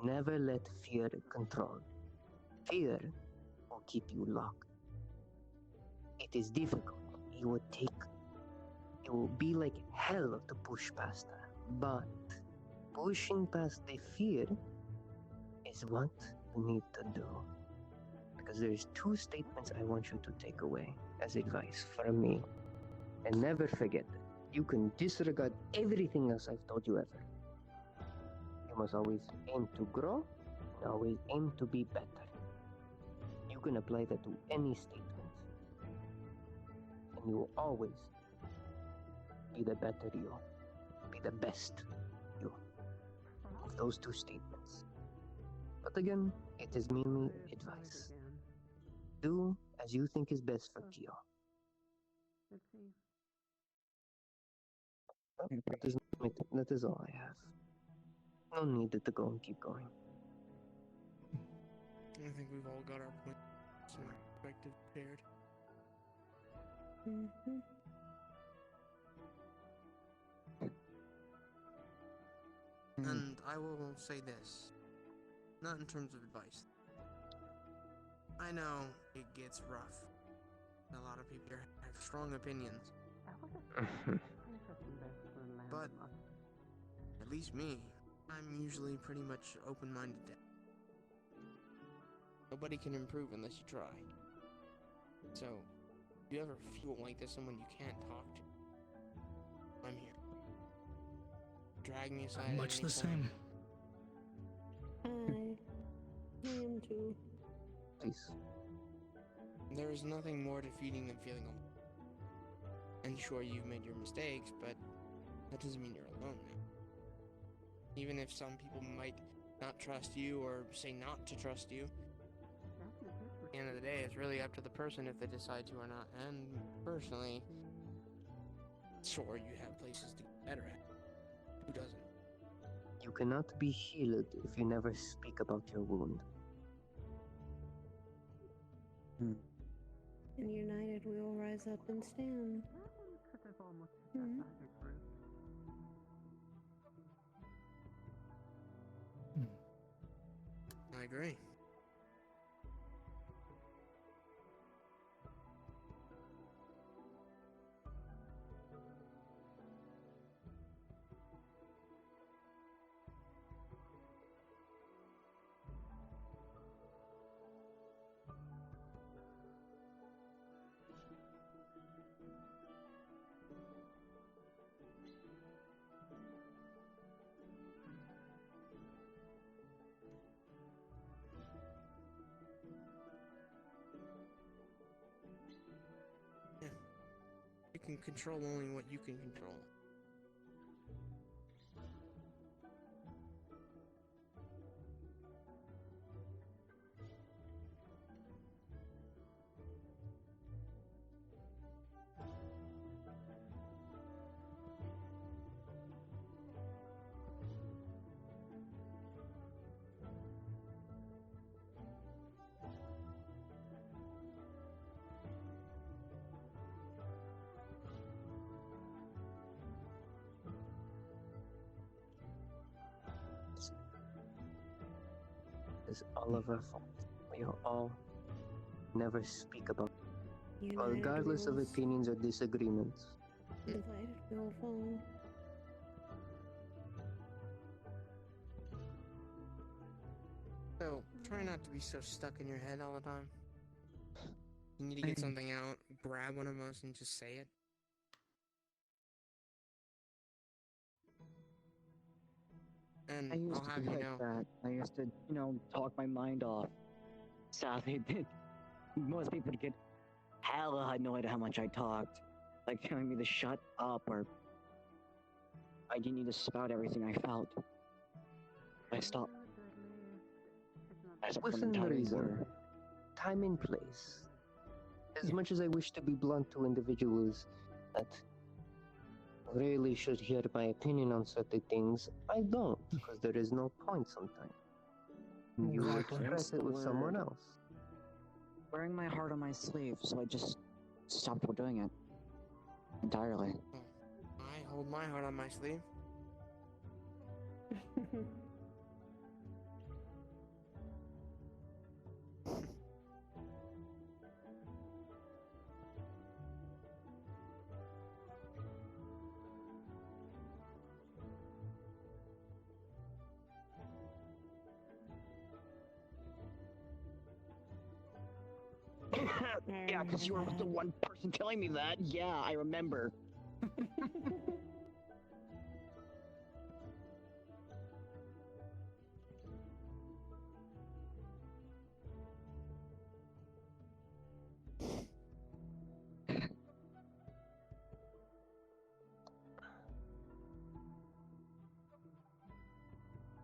Never let fear control. Fear will keep you locked. It is difficult. It will be like hell to push past that. But pushing past the fear is what you need to do. because there's two statements I want you to take away as advice from me. And never forget that you can disregard everything else I've told you ever. You must always aim to grow and always aim to be better. You can apply that to any statement. And you will always be the better you. Be the best you. Of those two statements. But again, it is merely advice. Do as you think is best for Kyo. Let's see. That is all I have. No need to go and keep going. I think we've all got our points and perspective shared. Mm-hmm. And I will say this, not in terms of advice. I know it gets rough. A lot of people have strong opinions. But, at least me, I'm usually pretty much open-minded. Nobody can improve unless you try. So, if you ever feel like there's someone you can't talk to, I'm here. Drag me aside. Much the same. I am too. Please. There is nothing more defeating than feeling alone. And sure, you've made your mistakes, but that doesn't mean you're alone now. Even if some people might not trust you or say not to trust you, at the end of the day, it's really up to the person if they decide to or not. And personally, sure, you have places to get better at. Who doesn't? You cannot be healed if you never speak about your wound. And united we will rise up and stand. Hmm. I agree. You can control only what you can control. It's all of our fault. We all never speak about it, regardless of opinions or disagreements. Divided we will fall. So, try not to be so stuck in your head all the time. You need to get something out, grab one of us and just say it. And I used I'll to have be you like know. that. I used to, talk my mind off. Sadly, most people get hella annoyed at how much I talked. Like telling me to shut up or I didn't need to spout everything I felt. I stopped. Within reason, time and place. As much as I wish to be blunt to individuals that really should hear my opinion on certain things, I don't, because there is no point sometimes. You express it with someone else. Wearing my heart on my sleeve, so I just stopped doing it. Entirely. I hold my heart on my sleeve. Yeah, because you were the one person telling me that. Yeah, I remember.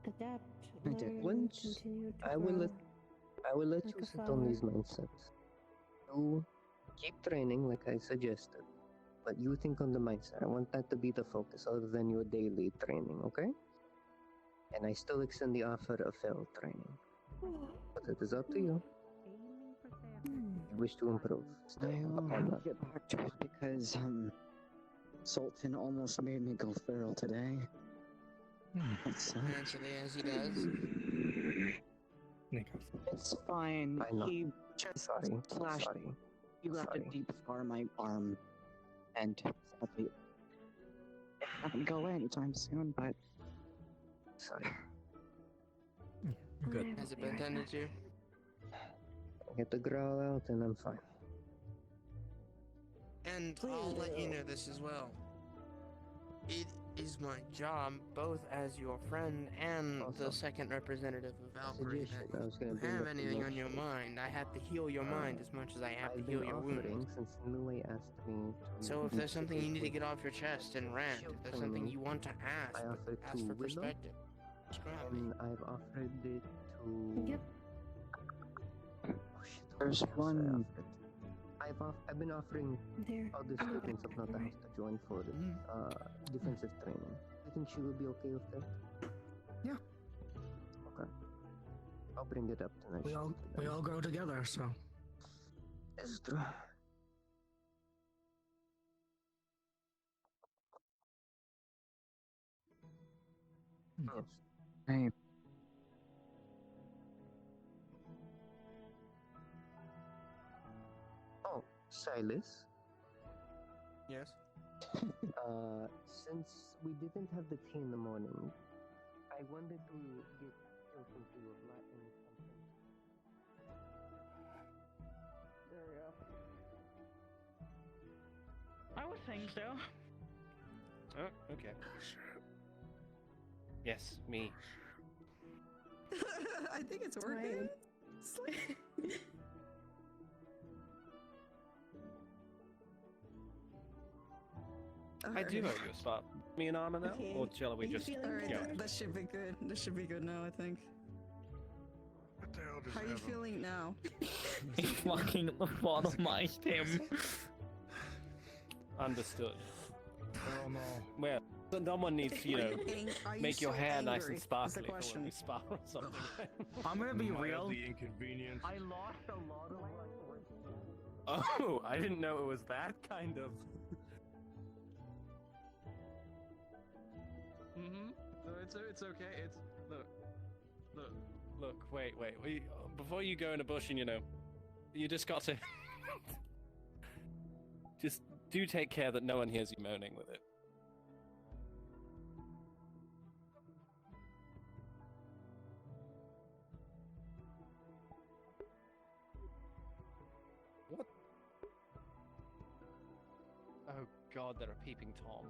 Adapt, I did learn, once. continue to I will grow. let Like you a sit on flower. these mindsets. You keep training like I suggested, but you think on the mindset. I want that to be the focus other than your daily training, okay? And I still extend the offer of failed training. But it is up to you. If you wish to improve, still upon I'll that. get back to it because, Sultan almost made me go feral today. That sucks. Naturally, as he does. It's fine. I know. He just slashed. He left a deep scar on my arm, and sadly, it's not gonna go away anytime soon. But sorry. Good. Has it been tended to? I get the growl out and I'm fine. And I'll let you know this as well. It is my job, both as your friend and the second representative of Valkyrie, that if you have anything on your mind, I have to heal your mind as much as I have to heal your wounds. Since Nue asked me to So if there's something you need to get off your chest and rant, if there's something you want to ask, I but offered ask to for Willow, perspective, describe me. and I've offered it to... Yep. Oh shit, there's who else one. I've been offering There. other students of Not the House to join for defensive training. You think she will be okay with that? Yeah. Okay. I'll bring it up tonight. We all grow together, so. It's true. Yes. Hey. Oh, Silas. Yes? Since we didn't have the tea in the morning, I wanted to get Hilton to of Latin something. There we go. I would think so. Oh, okay. Yes, me. I think it's working. I do owe you a spot. Me and Arma now? Okay. Or shall we just Alright, go? that should be good. This should be good now, I think. How are you feeling now? He fucking lobotomized him. Understood. Oh no. Well, someone needs to, Are you make your so hair nice angry? and sparkly Is the for when question. we spar or something. I'm gonna be real. The inconvenience. I lost a lot of Oh, I didn't know it was that kind of. No, it's okay. It's look. Wait. Before you go in a bush and you just got to just do take care that no one hears you moaning with it. What? Oh God, they're a peeping Tom.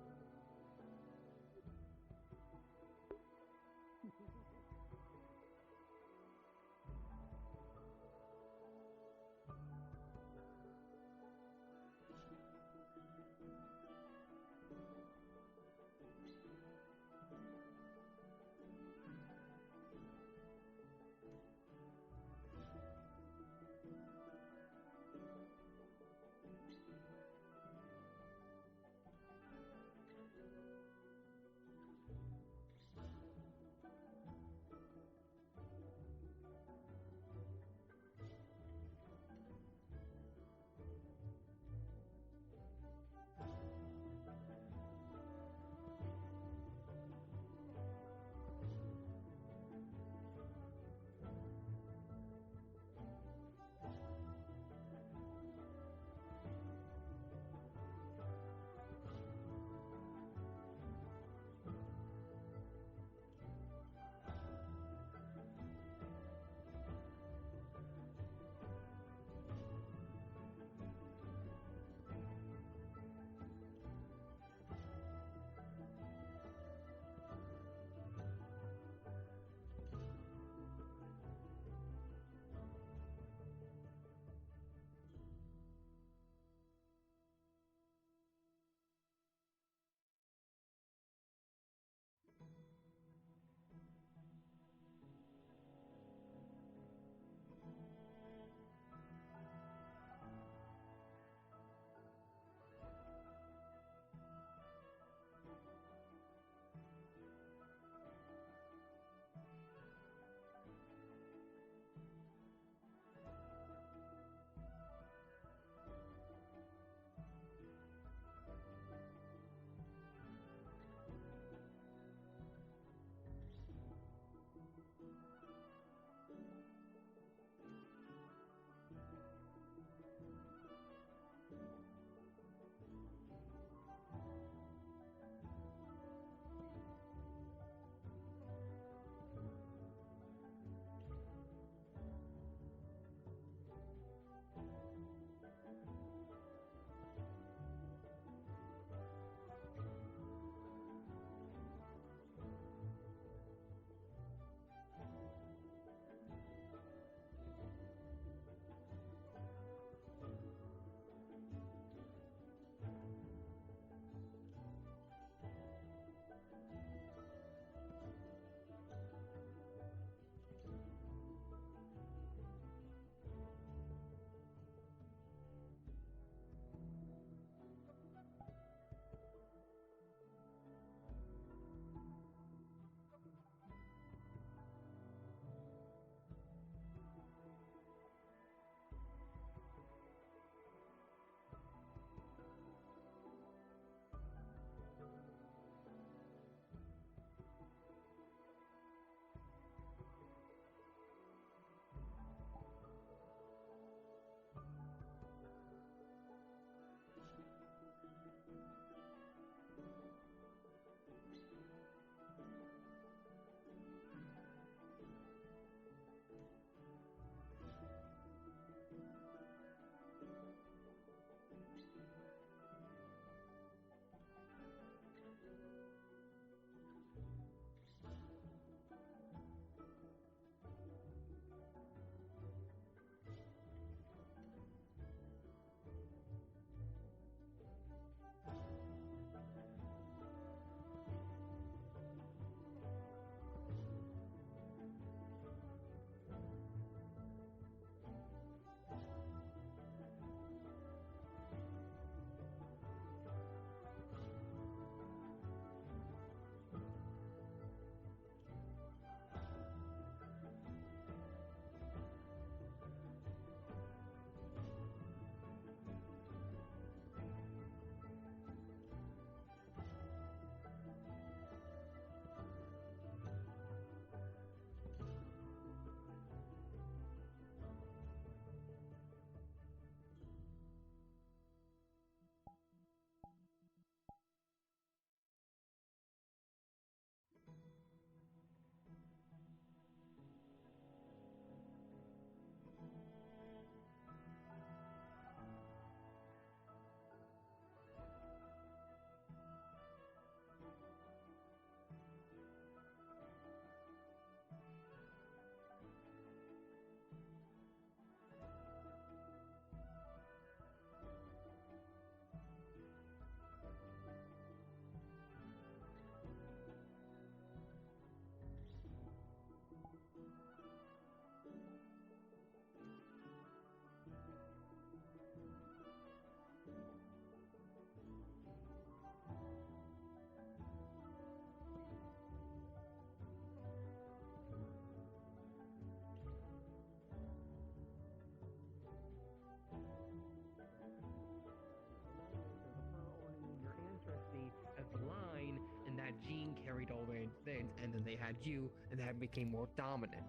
had you, and that became more dominant.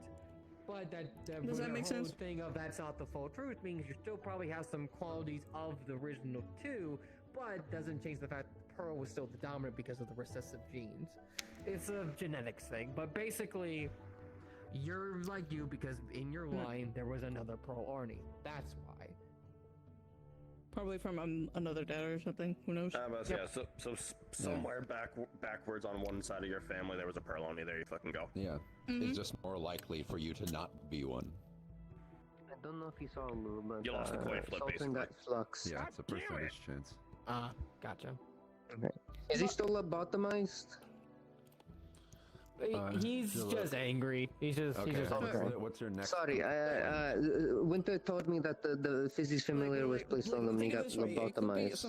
But Does that make sense? Thing of that's not the full truth means you still probably have some qualities of the original two, but doesn't change the fact that Pearl was still the dominant because of the recessive genes. It's a genetics thing, but basically, you're like you because in your line there was another Pearl Arnie. That's why. Probably from another dad or something. Who knows? Yeah. So somewhere backwards on one side of your family there was a Pearl Arnie. There you fucking go. Yeah. It's just more likely for you to not be one. I don't know if you saw Lugh, but You lost the coin flip, Sultan got flux. Yeah, it's a percentage chance. Gotcha. Okay. Is he still lobotomized? He's just angry. He's just okay. What's your next? Sorry, Winter told me that the physics familiar was placed on him and he got lobotomized. So.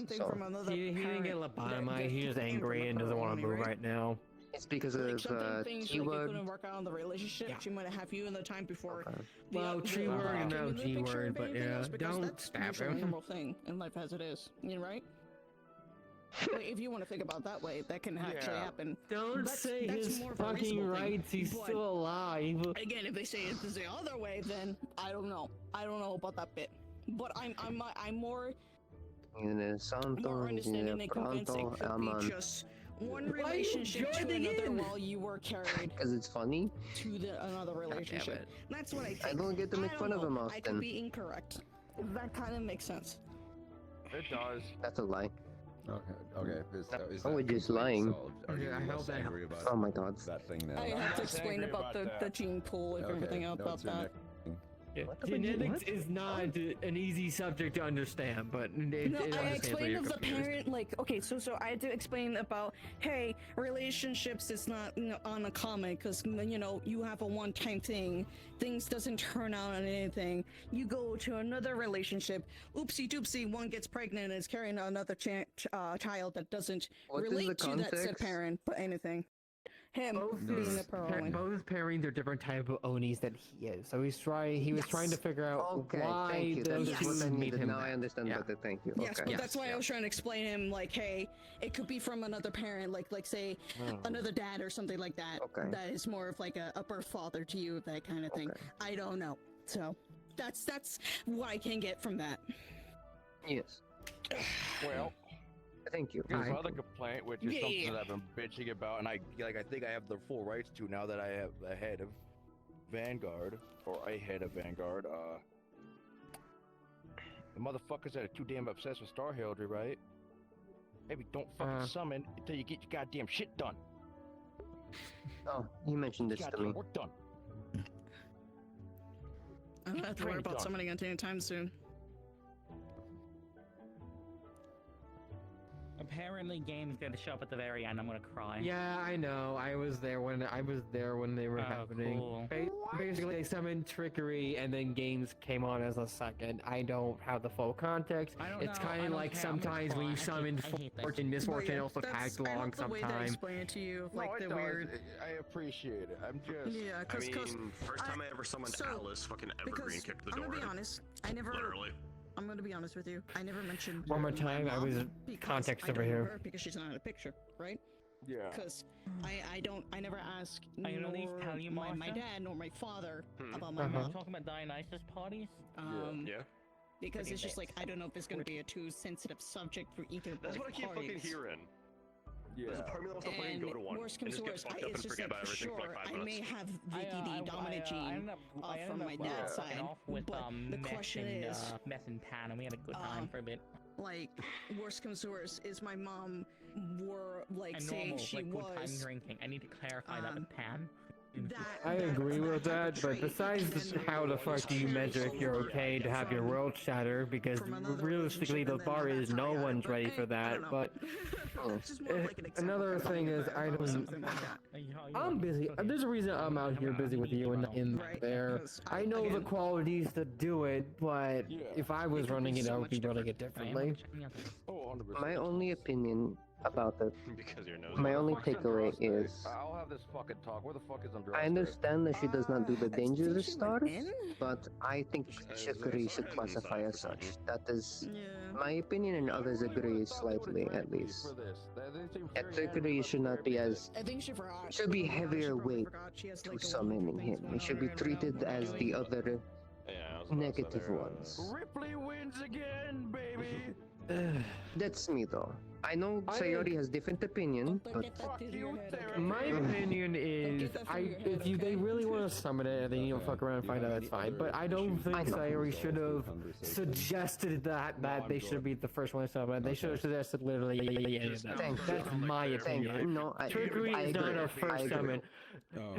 He didn't get lobotomized. He's just angry and doesn't want to move right now. It's because Like of something things like it T-word. couldn't work out in the relationship. She might have you in the time before. Well, T-word and no G-word, but yeah, don't that's stab usually a him. normal thing in life as it is. You know, right? Like, if you want to think about it that way, that can actually happen. Don't say his more of a fucking reasonable thing, rights. He's but still alive. Again, if they say it's the other way, then I don't know. I don't know about that bit. But I'm more understanding and convinced it could be just one relationship to another while you were carried. Because it's funny. To another relationship. That's what I think. I don't get to make fun of him often. I could be incorrect. That kind of makes sense. It does. That's a lie. Okay. Is Oh, we're that just completely lying. solved? Are you less angry about Oh my god. that thing now? I have to explain about the gene pool and everything else about that. Genetics is not an easy subject to understand, but I explained of the parent, like, okay, so I had to explain about, hey, relationships is not uncommon because, you have a one-time thing. Things doesn't turn out on anything. You go to another relationship, oopsie doopsie, one gets pregnant and is carrying another child that doesn't relate to that said parent, but anything. Him being a Pearl. Both pairings are different type of Onis that he is. So he was trying to figure out why those two made him. Now I understand better. Thank you. Yes, but that's why I was trying to explain him, like, hey, it could be from another parent, like say another dad or something like that. That is more of like a birth father to you, that kind of thing. I don't know. So that's what I can get from that. Yes. Well. Thank you. There's another complaint, which is something that I've been bitching about, and I think I have the full rights to now that I have a head of Vanguard, or a head of Vanguard. The motherfuckers that are too damn obsessed with Star Heraldry, right? Maybe don't fucking summon until you get your goddamn shit done. Oh, you mentioned this to me. Work done. I don't have to worry about summoning anytime time soon. Apparently, game's gonna show up at the very end. I'm gonna cry. Yeah, I know. I was there when they were happening. Cool. Basically, they summoned Trickery, and then games came on as a second. I don't have the full context. It's kind of like sometimes when you summon Fortune, Misfortune also tags along sometimes. Explain it to you, No, like it the does. weird. I appreciate it. I'm just. Yeah, I mean, first time I ever summoned Alice, fucking Evergreen kicked the door. I'm gonna be honest. Literally. I'm gonna be honest with you. I never mentioned. One more time, I was context over here. Because she's not in a picture, right? Yeah. Because I never ask I can at least tell you, my Martha. dad nor my father about my We're mom. talking about Dionysus parties. Yeah. Because Pretty it's just big. like I don't know if it's gonna be a too sensitive subject for either. That's what I keep fucking hearing. There's a part of me that wants to fucking go to one Worst and comes just to get worst, fucked up it's and just forget like, about everything for sure, like 5 I minutes. may have the dominant gene from my dad's side, with, but the meth question and, is, meth and pan, and we had a good time for a bit. like, worst comes to worst, is my mom were like And saying normal, she like good time was. drinking. I need to clarify that with pan. I agree with that, but besides how the fuck do you measure if you're okay to have your world shatter? Because realistically, the bar is no one's ready for that. But another thing is, I'm busy. There's a reason I'm out here busy with you and in there. I know the qualities to do it, but if I was running it, I would be running it differently. My only opinion about it. Because your nose. My only takeaway is I'll have this fucking talk. Where the fuck is Andraste? I understand that she does not do the dangerous stuff, but I think chicory should classify as such. That is my opinion, and others agree slightly, at least. Chicory should not be as. I think she forgot. Should be heavier weight to summoning him. He should be treated as the other negative ones. Ripley wins again, baby. That's me though. I know Sayori has different opinion, but My opinion is, if they really want to summon it and they need to fuck around and find out, that's fine. But I don't think Sayori should have suggested that they should be the first one to summon. They should have suggested literally any of them. That's my opinion. No, Trickery is not our first summon. No.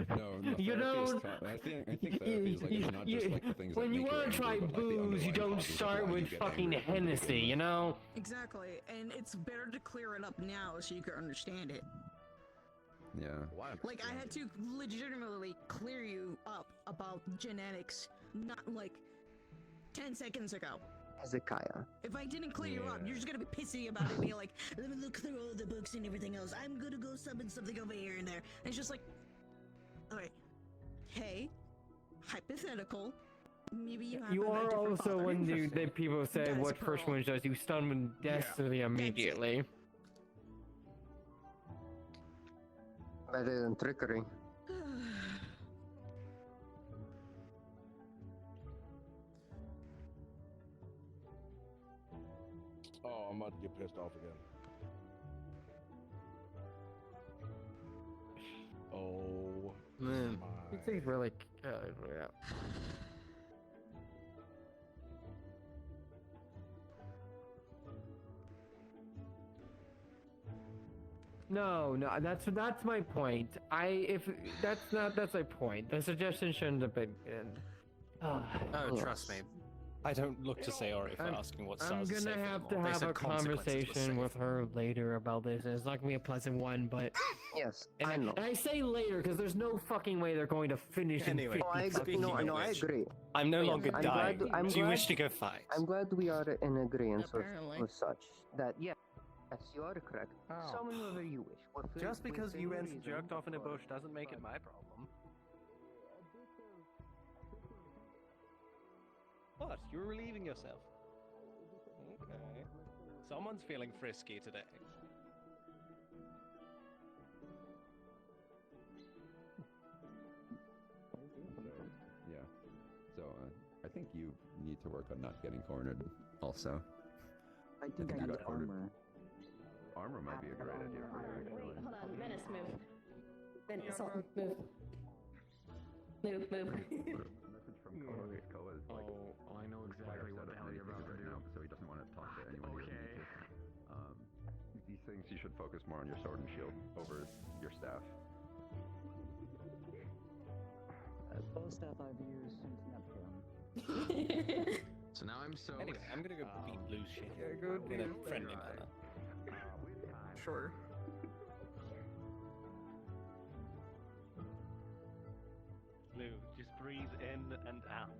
You know, I think therapy is like it's not just like the things when that you make want to try booze, you don't start with fucking Hennessy, you know? Exactly, and it's better to clear it up now so you can understand it. Yeah. Like, I had to legitimately clear you up about genetics, not like 10 seconds ago. Hezekiah. If I didn't clear you up, you're just gonna be pissy about it, being like, let me look through all the books and everything else. I'm gonna go summon something over here and there. And it's just like, alright, hey, hypothetical. Maybe you have You a are different also father. when the people say what first one does, you summon Destiny immediately. Better than trickery. Oh, I'm about to get pissed off again. Oh, Man, it's really. Yeah. No, that's my point. That's my point. The suggestion shouldn't have been. Oh, trust me. I don't look to Sayori for asking what I'm stars to say gonna have anymore. to They have said a consequences were conversation safe. with her later about this, and it's not gonna be a pleasant one, but yes, and I know. And I say later because there's no fucking way they're going to finish. Anyway, in 50 I agree. speaking No, of no, I which, agree. I'm no Yes, longer I'm dying. glad- I'm Do you glad- wish to go fight? I'm glad we are in agreement Apparently. with such. That, yes, you are correct. Summon whoever you wish. Just because you went jerked off in a bush doesn't make it my problem. What? You're relieving yourself? Okay. Someone's feeling frisky today. Yeah. So I think you need to work on not getting cornered. Also. I think I you got got cornered. armor. Armor might be a great idea for you. Wait, Actually. hold on. Menace, move. Sultan, move. Move. Message from Koa. Koa is like. I know exactly what the hell you're about to right do. now, so he doesn't want to talk to anyone. Okay. He thinks you should focus more on your sword and shield over your staff. Bow staff I've used since Neptune. So now I'm so. Anyway, I'm gonna go beat Blue's shit. In a friendly manner. Sure. Blue, just breathe in and out.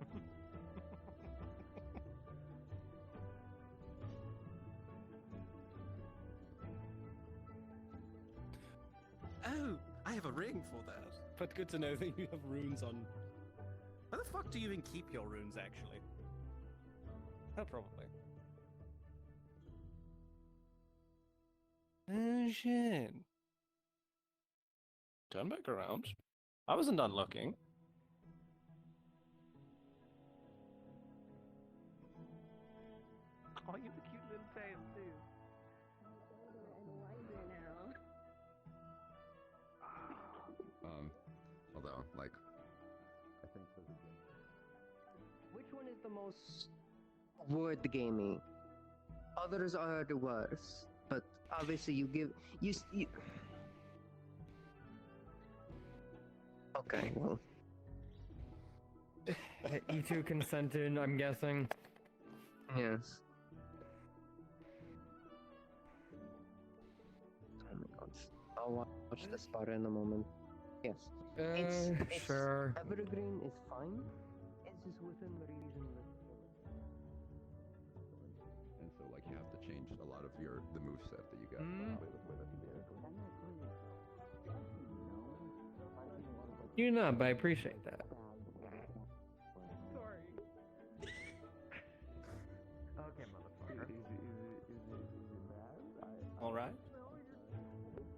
Oh, I have a ring for that. But good to know that you have runes on. Where the fuck do you even keep your runes, actually? Oh, probably. Oh, shit. Turn back around. I wasn't done looking. Oh, you have a cute little tail, too. Although, like, I think Which one is the most word gamey? Others are the worst, but obviously you give you. Okay, well. You two consented, I'm guessing. Yes. Oh my god. I'll watch the spot in a moment. Yes. It's Sure. Evergreen is fine. It's just within the reason that. and so like you have to change changed a lot of the move set that you got. You're not, but I appreciate that. Sorry. Okay, motherfucker. Is it bad? All right.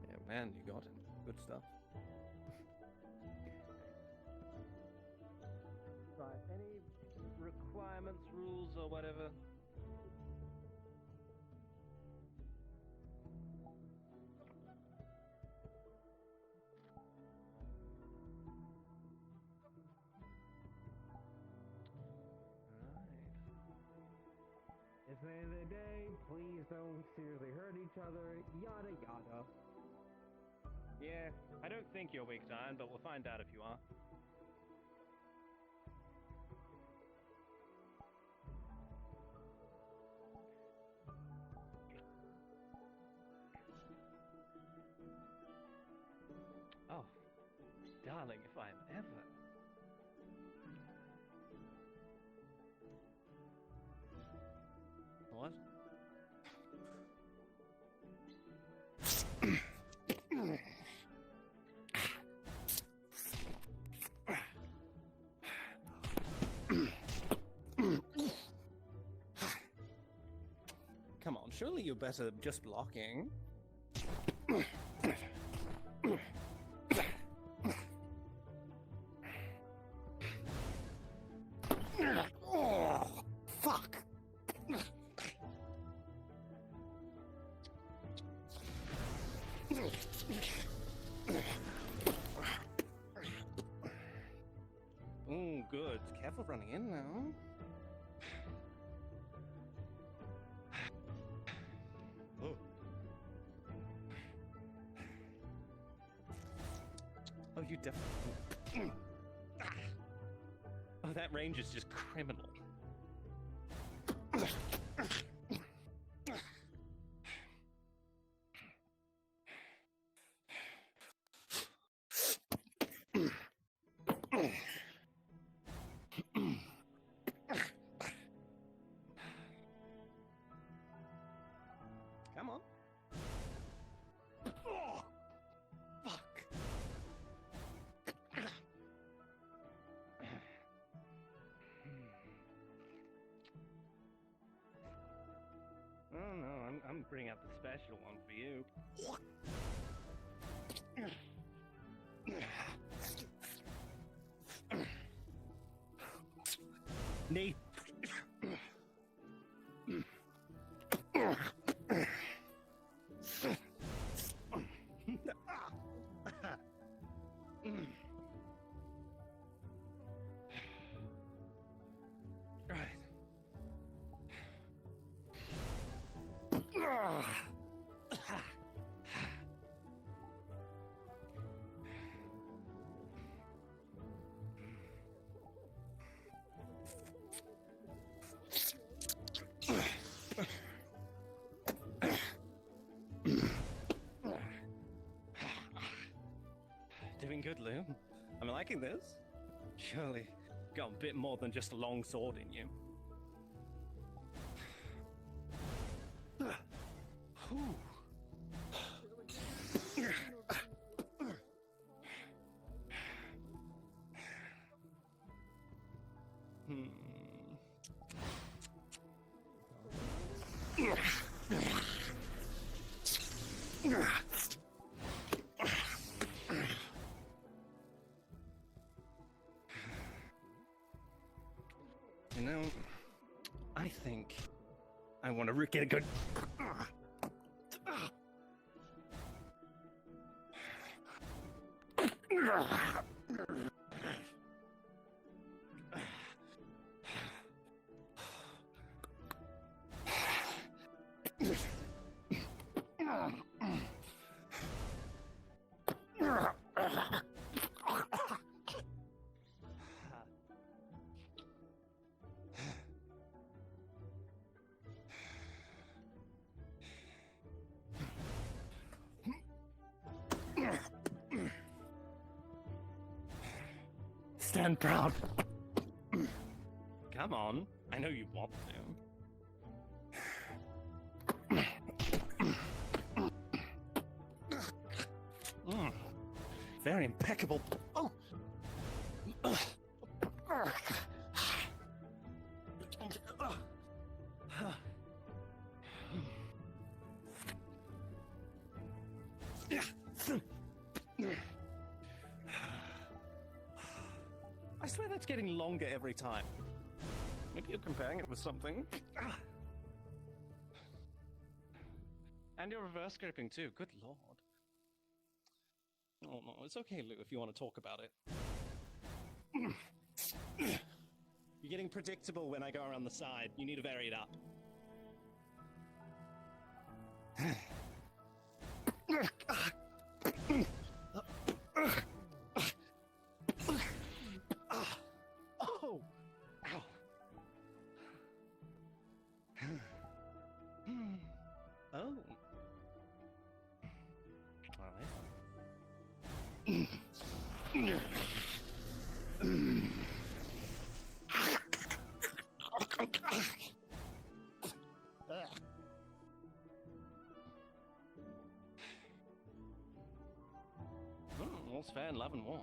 Yeah, man, you got it. Good stuff. Right. Any requirements, rules, or whatever? It's the end of the day, please don't seriously hurt each other, yada yada. Yeah, I don't think you're weak to iron, but we'll find out if you are. Oh, darling, if I'm ever... What? Come on, surely you're better just blocking. Oh, fuck. Oh, good. Careful running in now. Oh. Oh, you definitely... Oh, that range is just criminal. Come on. Oh, fuck. Oh no, I'm bringing out the special one for you. Knee. Right. Doing good, Lou. I'm liking this. Surely got a bit more than just a long sword in you. Whew. You know, I think I want to get a good... Stand proud. Come on. I know you want to. very impeccable. Oh! I swear that's getting longer every time. Maybe you're comparing it with something. And you're reverse gripping too, good lord. Oh no, it's okay, Lou, if you want to talk about it. You're getting predictable when I go around the side. You need to vary it up. Oh! Ow! Oh. All's fair in love and war.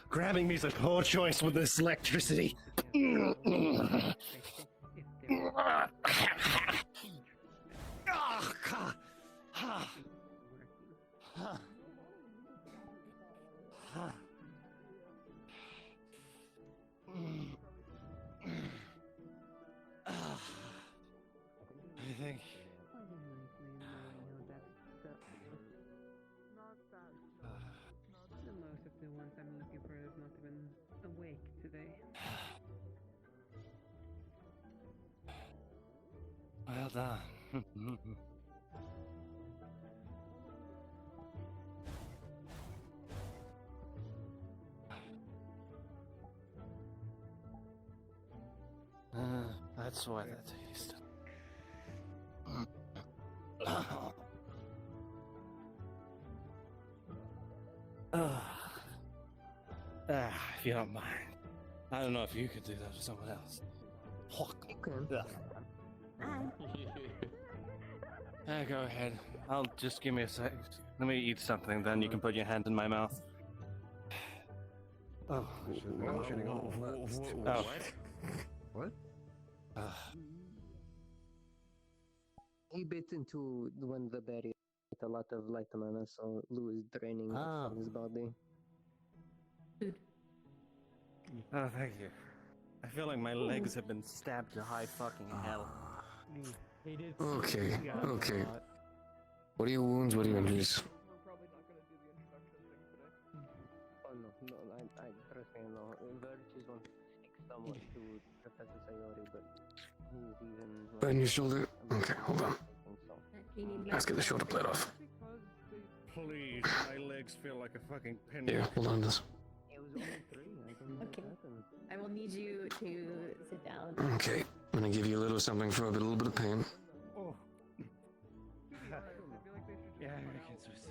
Grabbing me's a poor choice with this electricity. I think. Most of the ones I'm looking for is not even awake today. Well done. That's why that taste. If you don't mind. I don't know if you could do that to someone else. Go ahead. I'll just give me a sec. Let me eat something, then you can put your hand in my mouth. Oh. What? What? He bit into one of the berries with a lot of light mana, so Lou is draining from his body. Oh, thank you. I feel like my legs have been stabbed to high fucking hell. Okay, okay. What are your wounds? What are your injuries? Oh no, I trust me, no. Verge is on fix somewhat to Professor Sayori, but he's even... Right in your shoulder? Okay, hold on. Let's get the shoulder blade off. Please, my legs feel like a fucking pin. Here, hold on to this. Okay. I will need you to sit down. Okay, I'm gonna give you a little something for a little bit of pain. Oh. Yeah, I can switch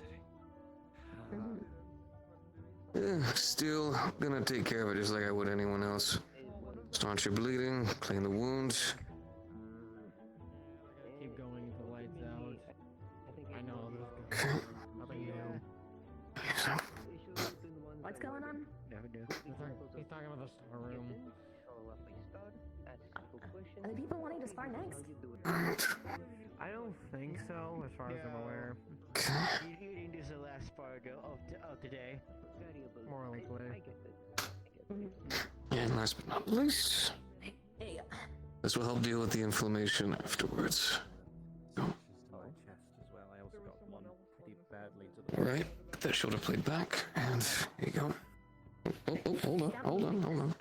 sitting. Still gonna take care of it just like I would anyone else. Staunch your bleeding, clean the wounds. Keep going until the lights out. I know this Okay. nothing new. What's going on? He's talking about the storeroom. Are the people wanting to spar next? I don't think so, as far as I'm aware. Okay. You didn't do the last part of today. Variable. More likely. I get it. And last but not least, this will help deal with the inflammation afterwards. My chest as well. I also got one pretty badly to the. Alright, put that shoulder blade back, and here you go. Oh, hold on.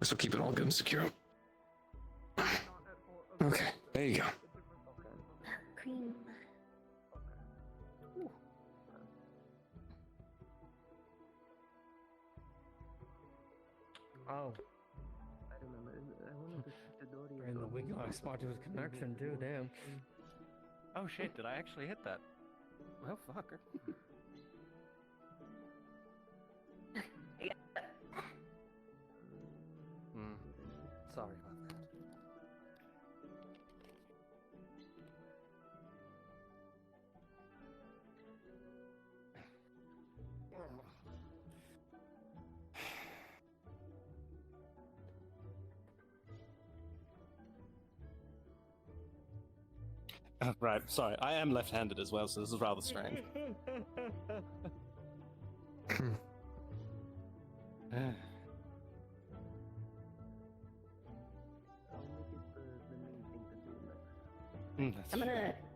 This will keep it all good and secure. Okay, there you go. Cream. Oh. I remember. I wanted to see the Dory. And the weak spot to his connection too, damn. Oh shit, did I actually hit that? Well, fuck. Sorry about that. Oh, right, sorry. I am left-handed as well, so this is rather strange.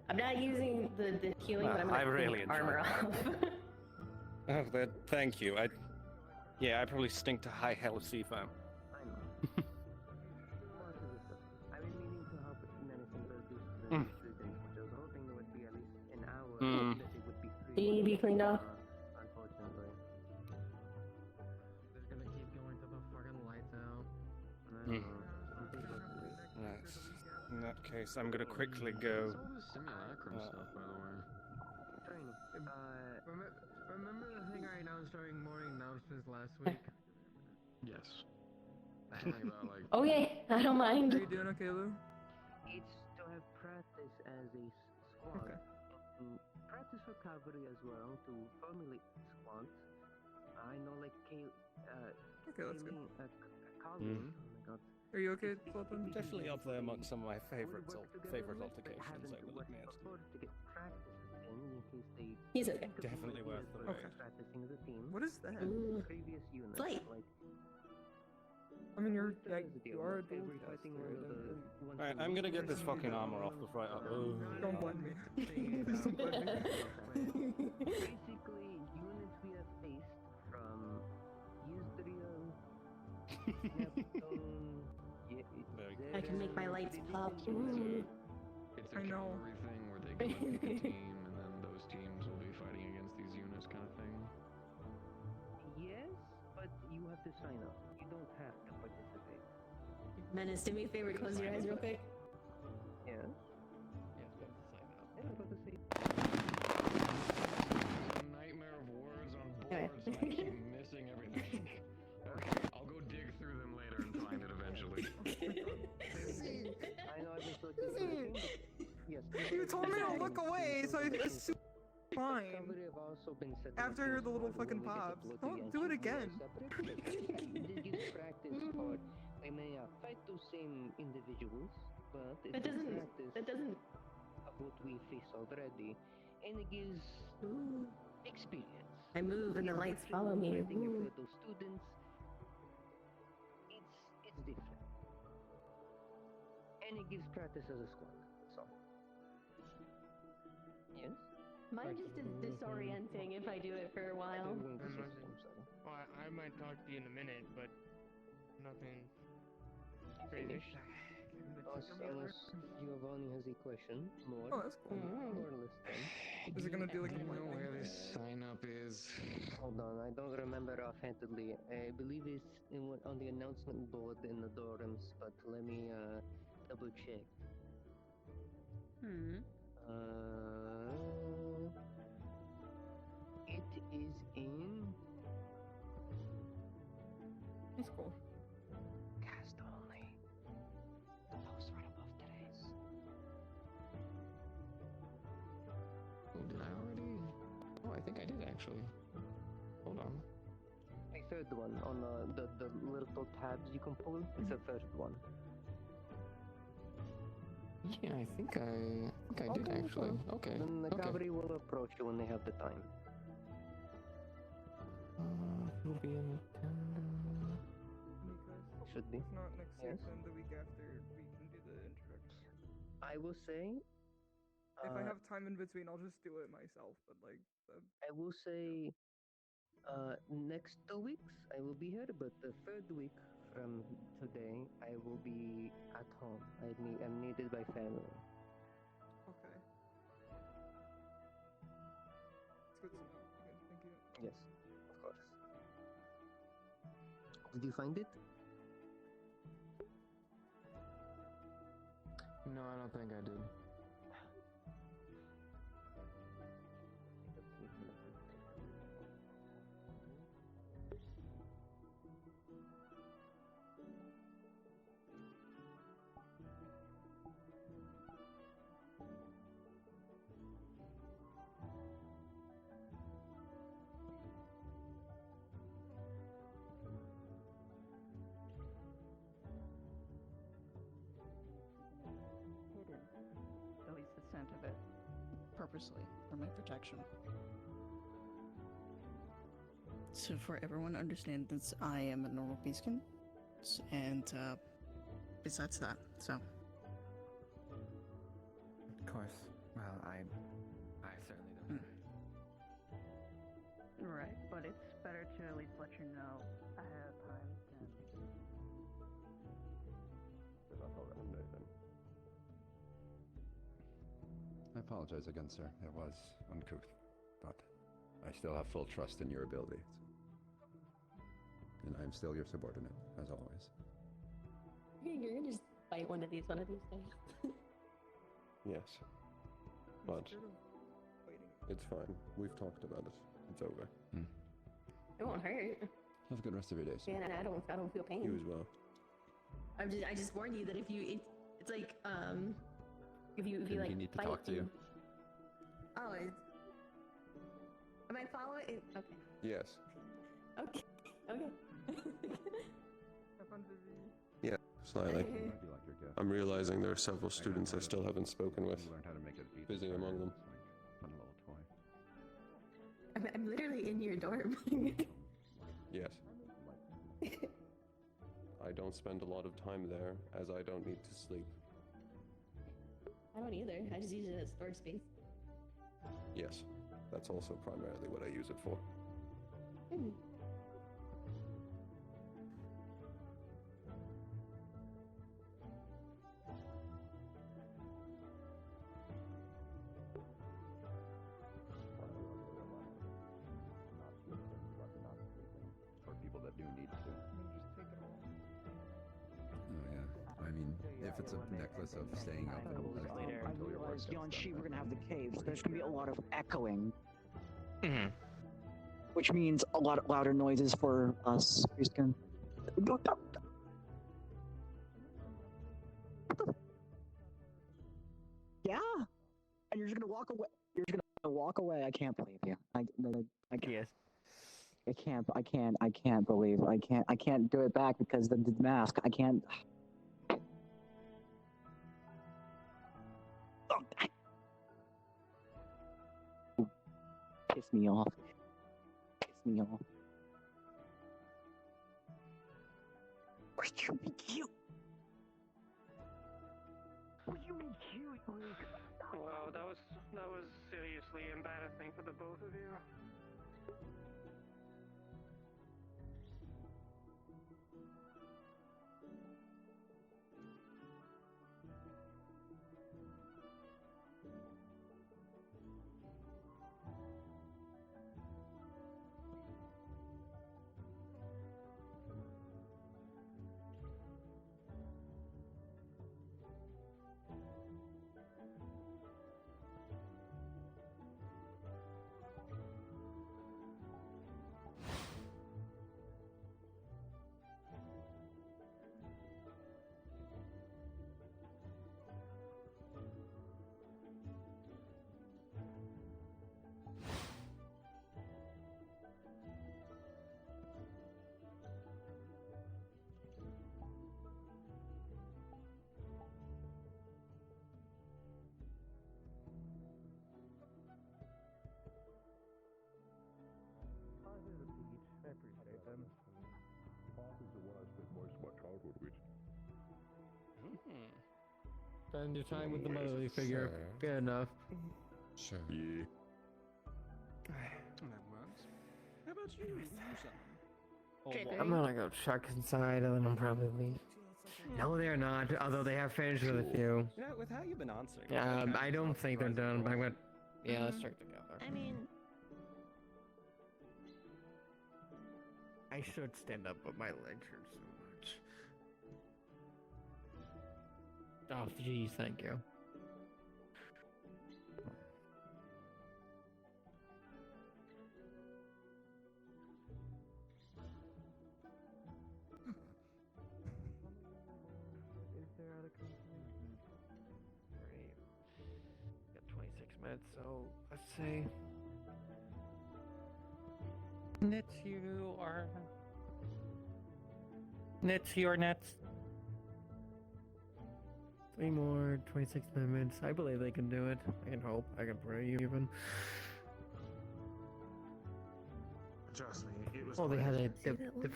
I'm not using the healing, but I'm gonna really take armor off. Oh, thank you. Yeah, I probably stink to high hell of sea foam. I've been meaning to help medicine produce the students, which I was hoping there would be at least an hour that it would be free. Do you need to be cleaned off? Unfortunately. They're gonna keep going till the fucking lights out. Nice. In that case, I'm gonna quickly go. Simulacrum stuff, by the way. Training. Remember the thing I announced during morning announcements last week? Yes. About, like, Okay, I don't mind. Are you doing okay, Lou? It's to have practice as a squad. Okay. And practice recovery as well to formulate squads. I know, like, okay, that's good. Colleen, oh my god. Are you okay, Sultan? Definitely up there among some of my favorite altercations, I will admit. To get practice in case they He's okay. Definitely worth the wait. practicing as a team. What is that? Previous units. Flight. Like, I mean, you are a dual fighting caster. Alright, I'm gonna get this fucking armor off before I. Don't blame me. Please don't blame me. Basically, units we have faced from Yzdriel, Neptune, I can make my lights pop. It's a cavalry thing where they go and pick a team, and then those teams will be fighting against these units, kind of thing. Yes, but you have to sign up. You don't have to participate. Menace, do me a favor, close your eyes real quick. Yeah. Yeah, about to say. Nightmare of words on boards, and I keep missing everything. Okay, I'll go dig through them later and find it eventually. I know I've been looking for the team, but yes. You told me to look away, so I assumed fine. After I heard the little fucking pops. Don't do it again. They may fight those same individuals, but That doesn't. Of what we face already, and it gives experience. I move and the lights follow me. Those students, it's different, and it gives practice as a squad. So, yes. Mine just is disorienting if I do it for a while. Well, I might talk to you in a minute, but nothing crazy. Unless Giovanni has a question, more. Oh, that's cool. More or less then. Is it gonna do like I don't know where this sign up is. Hold on, I don't remember offhandedly. I believe it's on the announcement board in the dorms, but let me double check. It is in. It's cool. Cast only. The post right above today's. Oh, did I already? Oh, I think I did actually. Hold on. The third one on the little tabs you can pull. It's the third one. Yeah, I think I did actually. Okay. Then the Okay. cavalry will approach you when they have the time. Who'll be in attendance? Should be. If not next week, Yes. then the week after we can do the introduction. I will say. If I have time in between, I'll just do it myself. But like, I will say. Next 2 weeks I will be here, but the third week from today I will be at home. I'm needed by family. Okay. It's good to know. Okay, thank you. Yes, of course. Did you find it? No, I don't think I did. Hidden, at least the scent of it, purposely for my protection. So for everyone to understand this, I am a normal beastkin, and besides that, so. Of course. Well, I certainly don't. Right, but it's better to at least let you know ahead of time than. That's all right, Nathan. I apologize again, sir. It was uncouth, but I still have full trust in your ability. And I'm still your subordinate, as always. You're gonna just fight one of these days. Yes. But it's fine. We've talked about it. It's over. It won't hurt. Have a good rest of your day, sir. Yeah, and I don't feel pain. You as well. I just warned you that if you, it's like, if you Didn't like he need to fight talk to you? Oh, am I following it? Okay. Yes. Okay. Okay. Have fun, Vivi. Yeah, slightly. I'm realizing there are several students I still haven't spoken with. Busy among them. I'm literally in your dorm. Yes. I don't spend a lot of time there, as I don't need to sleep. I don't either. I just use it as storage space. Yes, that's also primarily what I use it for. For people that do need to. Just take it all. Oh yeah. I mean, if it's a necklace of staying up until your work Realized gets on done, sheet we're then gonna have the caves. There's gonna be a lot of echoing, Mm-hmm. which means a lot louder noises for us. Yeah, and you're just gonna walk away. You're just gonna walk away. I can't believe you. I can't. Yes. I can't believe. I can't do it back because the mask. I can't. Piss me off. Piss me off. Were you be cute? Were you be cute, Luke? Wow, that was seriously embarrassing for the both of you. Spend your time with the motherly figure. Good enough. Sure. Yeah. That works. How about you? I'm gonna go check inside and then I'm probably leave. No, they're not. Although they have finished with a few. You know, with how you've been answering. I don't think they're done, but I'm gonna. Yeah, let's check together. I mean, I should stand up, but my legs hurt so much. Oh, geez, thank you. Is there out of Great. Got 26 minutes, so let's see. Nits, you are. Nits, you are nets. 3 more, 26 minutes. I believe they can do it. I can hope. I can pray even. Trust me, it was. Well, they had quite a, the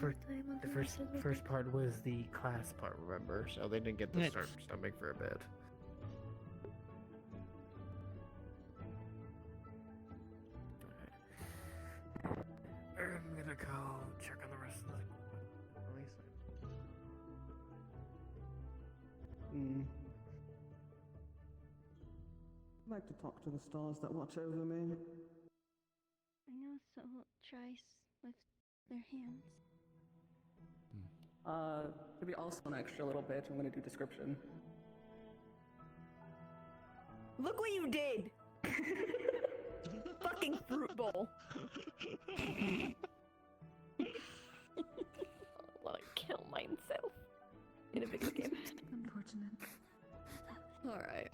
first part was the class part, remember? So they didn't get to start stomach for a bit. I'm gonna go check on the rest of the release. I'd like to talk to the stars that watch over me. I know, so try with their hands. Maybe also an extra little bit. I'm gonna do description. Look what you did! Fucking fruit bowl. I wanna kill myself in a video game. Unfortunate. Alright.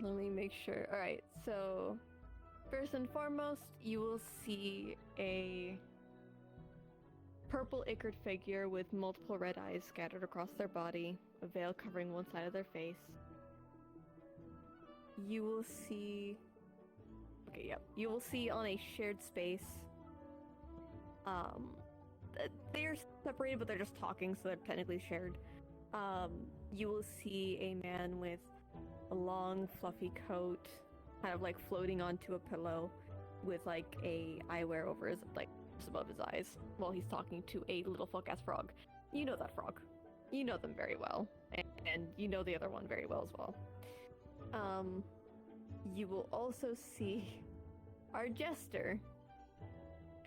Let me make sure. Alright, so first and foremost, you will see a purple ichor figure with multiple red eyes scattered across their body, a veil covering one side of their face. You will see... Okay, yep. You will see on a shared space, they're separated, but they're just talking, so they're technically shared. You will see a man with a long, fluffy coat, kind of like floating onto a pillow, with like a eyewear over his, like, just above his eyes, while he's talking to a little fuck-ass frog. You know that frog. You know them very well, and you know the other one very well as well. You will also see our jester.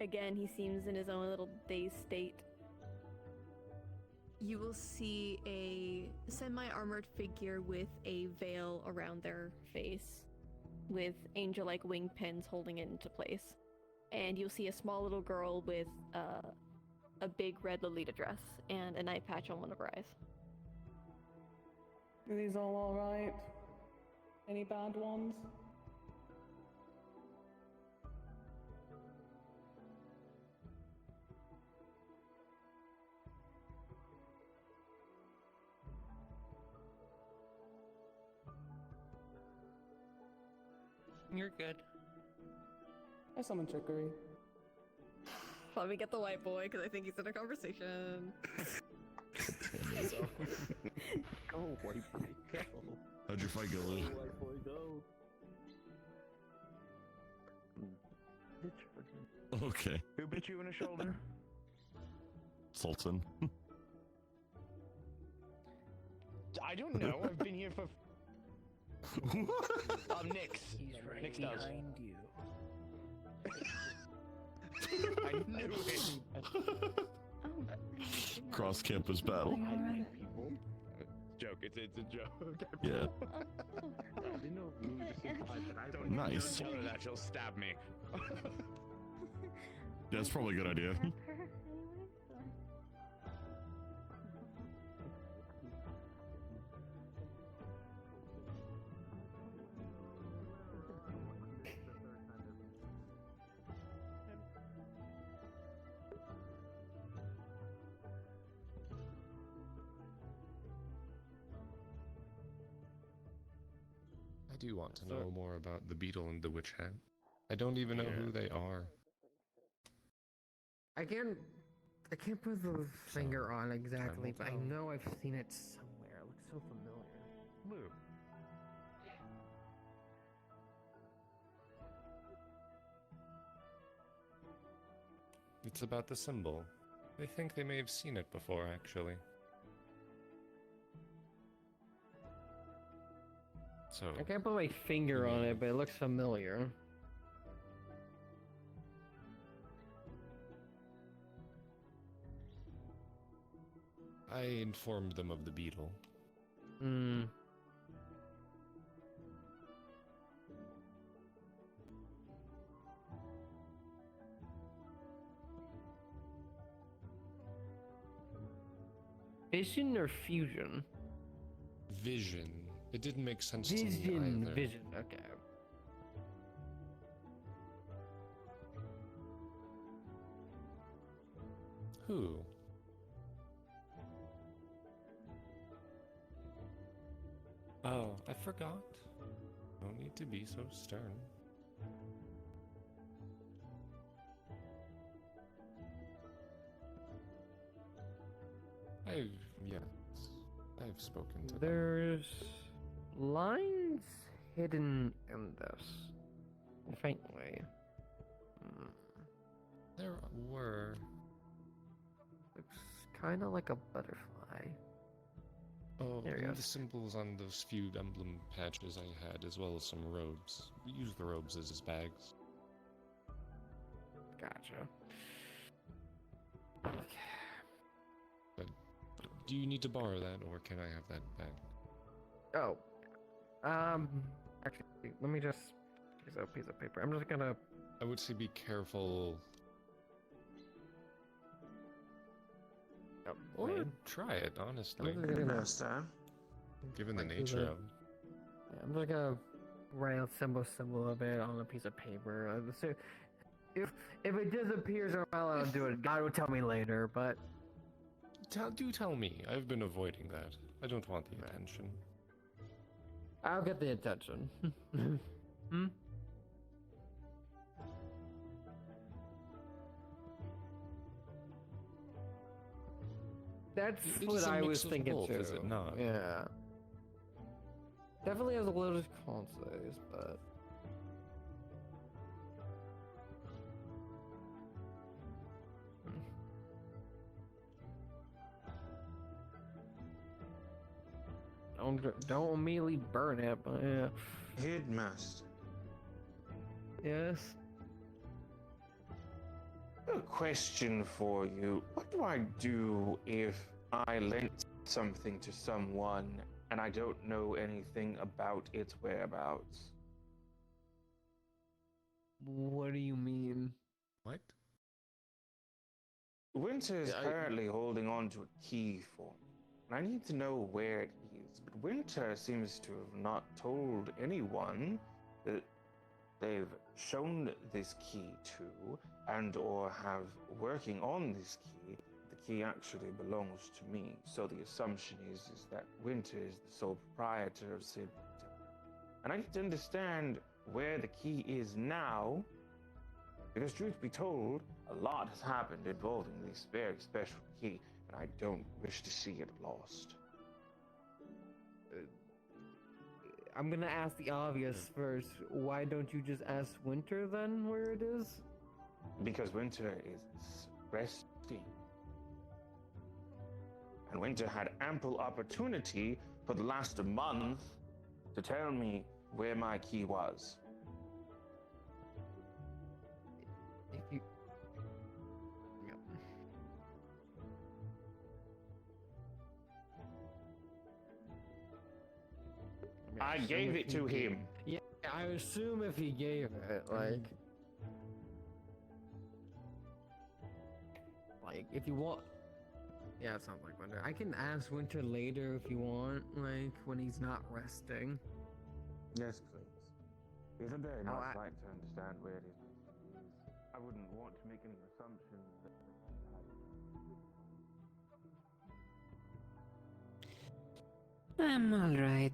Again, he seems in his own little dazed state. You will see a semi-armored figure with a veil around their face, with angel-like wing pins holding it into place. And you'll see a small little girl with a big red Lolita dress and an eye patch on one of her eyes. Are these all alright? Any bad ones? You're good. I summon trickery. Let me get the white boy, because I think he's in a conversation. Go, white boy, go. How'd your fight go, Lugh? White boy, go. Okay. Who bit you in the shoulder? Sultan. I don't know. I've been here for. Nix. He's right Nix does. behind you. I knew it. Cross campus battle. I like people. Joke. It's a joke. Yeah. I didn't know if Lugh was just implied that I don't. Nice. Don't tell her that she'll stab me. Yeah, that's probably a good idea. I do want to know more about the beetle and the witch hat. I don't even know who they are. I can I can't put the finger on exactly, but I know I've seen it somewhere. It looks so familiar. Lugh. It's about the symbol. They think they may have seen it before, actually. So I can't put my finger on it, but it looks familiar. I informed them of the beetle. Hmm. Vision or fusion? Vision. It didn't make sense to me either. Vision, okay. Who? Oh, I forgot. No need to be so stern. I've spoken to them. There's lines hidden in this, faintly. There were. Looks kind of like a butterfly. Oh, There you and go. the symbols on those few emblem patches I had, as well as some robes. We use the robes as his bags. Gotcha. But do you need to borrow that, or can I have that back? Oh. Actually, let me just use a piece of paper. I'm just gonna... I would say be careful. Oh, Or man. try it, honestly. Master. Given the Like, nature do of... Yeah, I'm just gonna write a symbol of it on a piece of paper. So if it disappears or I'll do it, God will tell me later, but... Do tell me. I've been avoiding that. I don't want the attention. I'll get the attention. Hmm? That's It what is a I mix was of thinking both, too. is it not? Yeah. Definitely has a lot of consoles, but... Don't immediately burn it, but yeah. Headmaster. Yes. A question for you. What do I do if I lent something to someone and I don't know anything about its whereabouts? What do you mean? What? Winter is Yeah, apparently holding on to a key for me, and I need to know where it is. But Winter seems to have not told anyone that they've shown this key to, and or have working on this key. The key actually belongs to me. So the assumption is that Winter is the sole proprietor of said Winter. And I need to understand where the key is now, because truth be told, a lot has happened involving this very special key, and I don't wish to see it lost. I'm gonna ask the obvious first. Why don't you just ask Winter then where it is? Because Winter is resting. And Winter had ample opportunity for the last month to tell me where my key was. If you... I gave it to him. Yeah, I assume if he gave it, like if you want. Yeah, it sounds like Winter. I can ask Winter later if you want, like when he's not resting. Yes, please. Because I'd very Oh, much like to understand where it is. I wouldn't want to make any assumptions that I'm alright.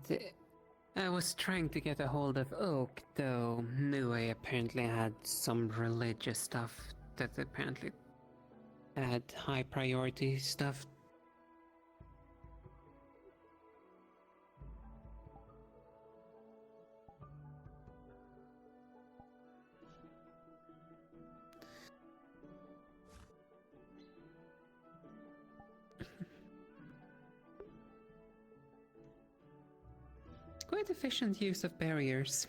I was trying to get a hold of Oak, though Nue apparently had some religious stuff that apparently had high priority stuff. Quite efficient use of barriers.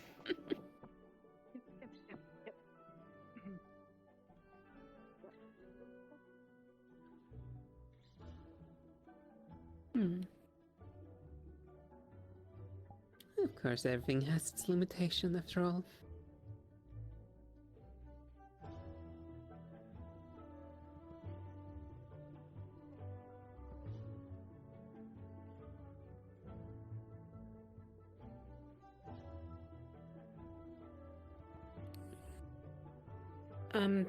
Of course, everything has its limitation after all. I'm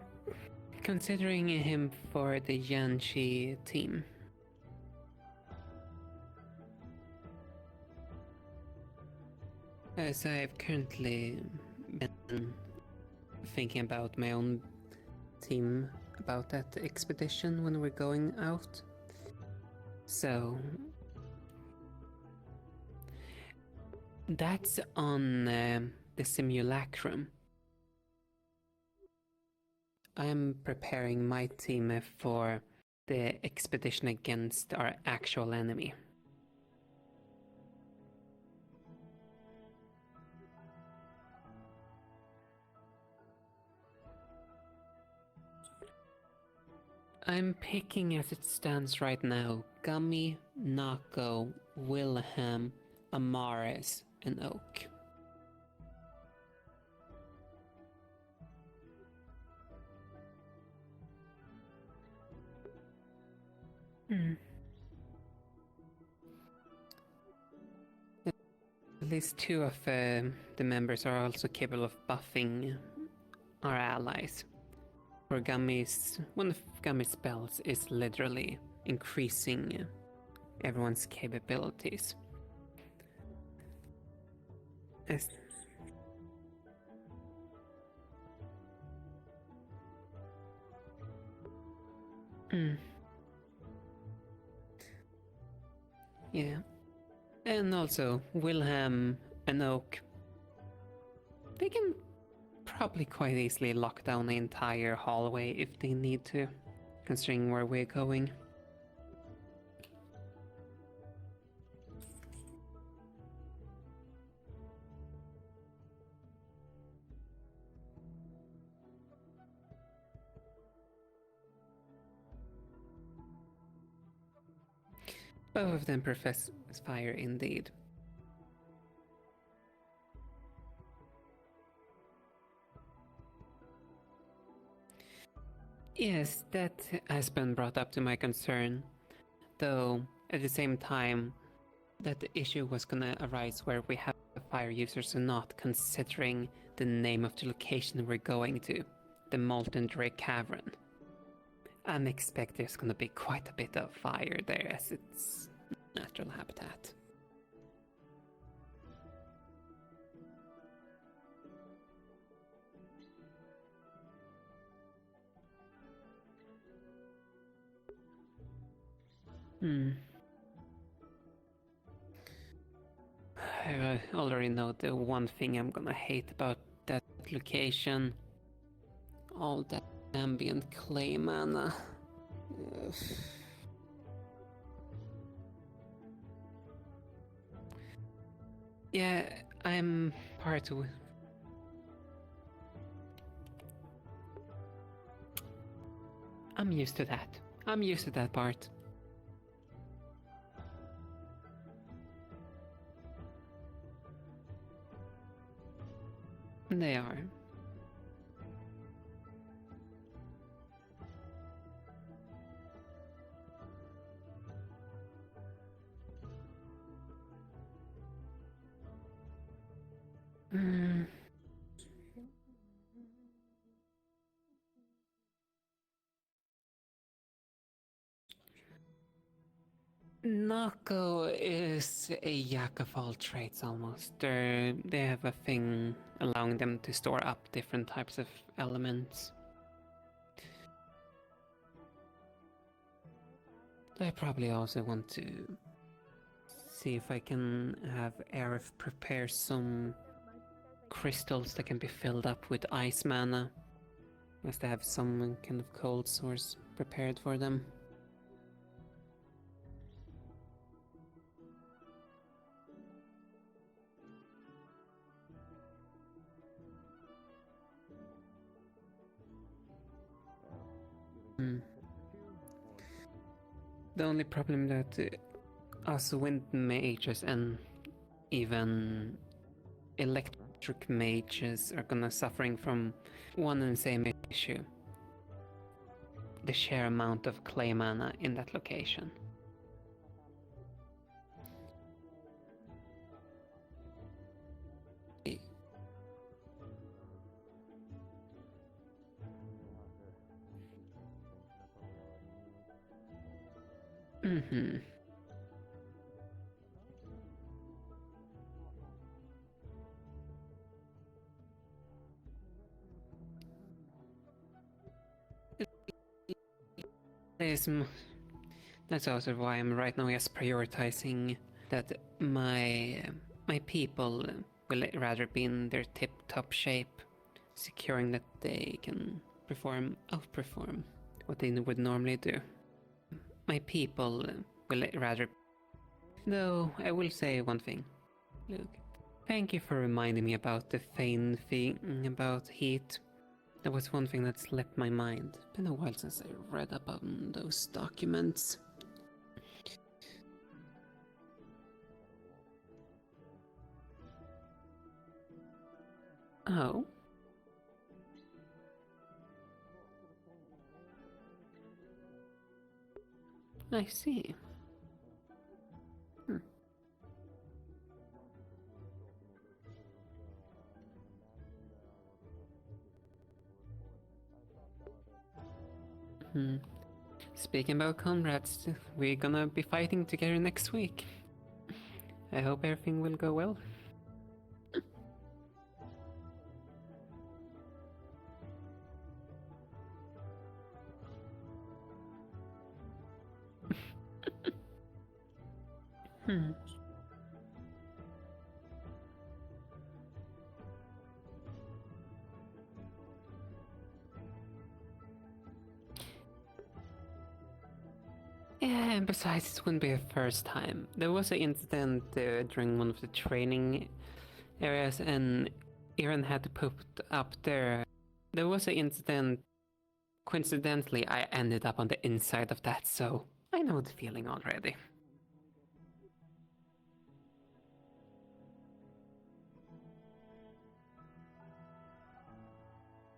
considering him for the Yanchi team. As I've currently been thinking about my own team about that expedition when we're going out. So that's on the simulacrum. I'm preparing my team for the expedition against our actual enemy. I'm picking as it stands right now Gummy, Nako, Wilhelm, Amaris, and Oak. At least two of the members are also capable of buffing our allies. For Gummy's, one of Gummy's spells is literally increasing everyone's capabilities. Yeah. And also, Wilhelm and Oak, they can probably quite easily lock down the entire hallway if they need to, considering where we're going. Both of them profess fire indeed. Yes, that has been brought up to my concern, though at the same time that the issue was gonna arise where we have fire users or not, considering the name of the location we're going to, the Molten Drake Cavern. I expect there's gonna be quite a bit of fire there as its natural habitat. I already know the one thing I'm gonna hate about that location. All that ambient clay mana. Ugh. Yeah, I'm part of... I'm used to that. I'm used to that part. They are. Nako is a jack of all trades almost. They have a thing allowing them to store up different types of elements. I probably also want to see if I can have Aerith prepare some crystals that can be filled up with ice mana, just to have some kind of cold source prepared for them. The only problem that us wind mages and even electric mages are gonna suffering from one and the same issue: the sheer amount of clay mana in that location. Mm-hmm. That's also why I'm right now just prioritizing that my people will rather be in their tip-top shape, securing that they can outperform what they would normally do. My people will rather... Though, I will say one thing. Lugh, thank you for reminding me about the Fane thing about heat. That was one thing that slipped my mind. Been a while since I read up on those documents. Oh. I see. Speaking about comrades, we're gonna be fighting together next week. I hope everything will go well. Yeah, and besides, it wouldn't be the first time. There was an incident during one of the training areas, and Aaron had to put up there. There was an incident. Coincidentally, I ended up on the inside of that, so I know the feeling already.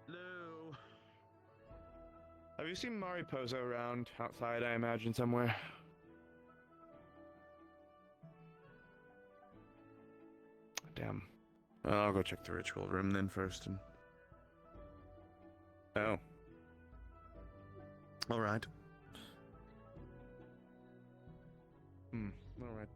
Hello. Have you seen Mariposa around outside, I imagine, somewhere? Damn. Well, I'll go check the ritual room then first and... Oh. Alright. Alright.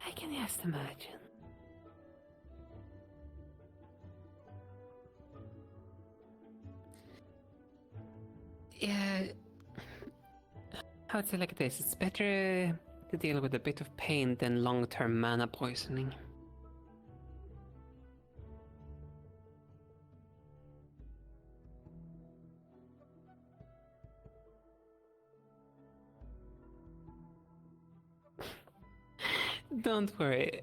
I can just imagine. Yeah, I would say like this, it's better to deal with a bit of pain than long-term mana poisoning. Don't worry,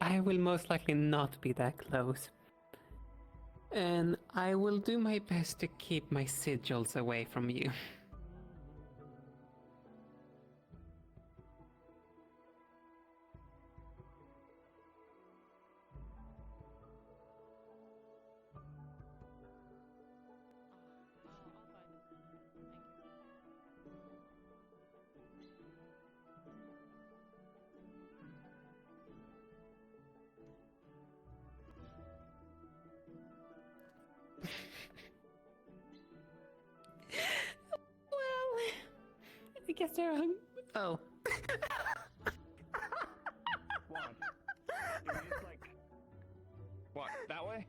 I will most likely not be that close. And I will do my best to keep my sigils away from you. Yes, there. Oh. What? It was like... What, that way?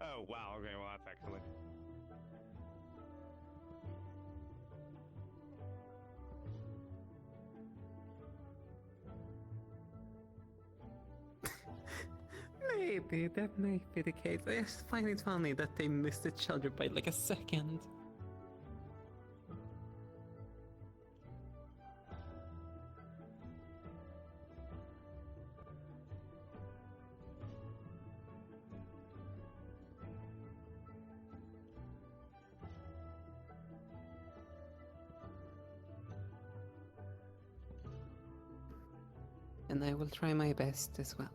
Oh, wow, okay, well, that's excellent. Maybe that might be the case. I just find it funny that they missed each other by like a second. And I will try my best as well.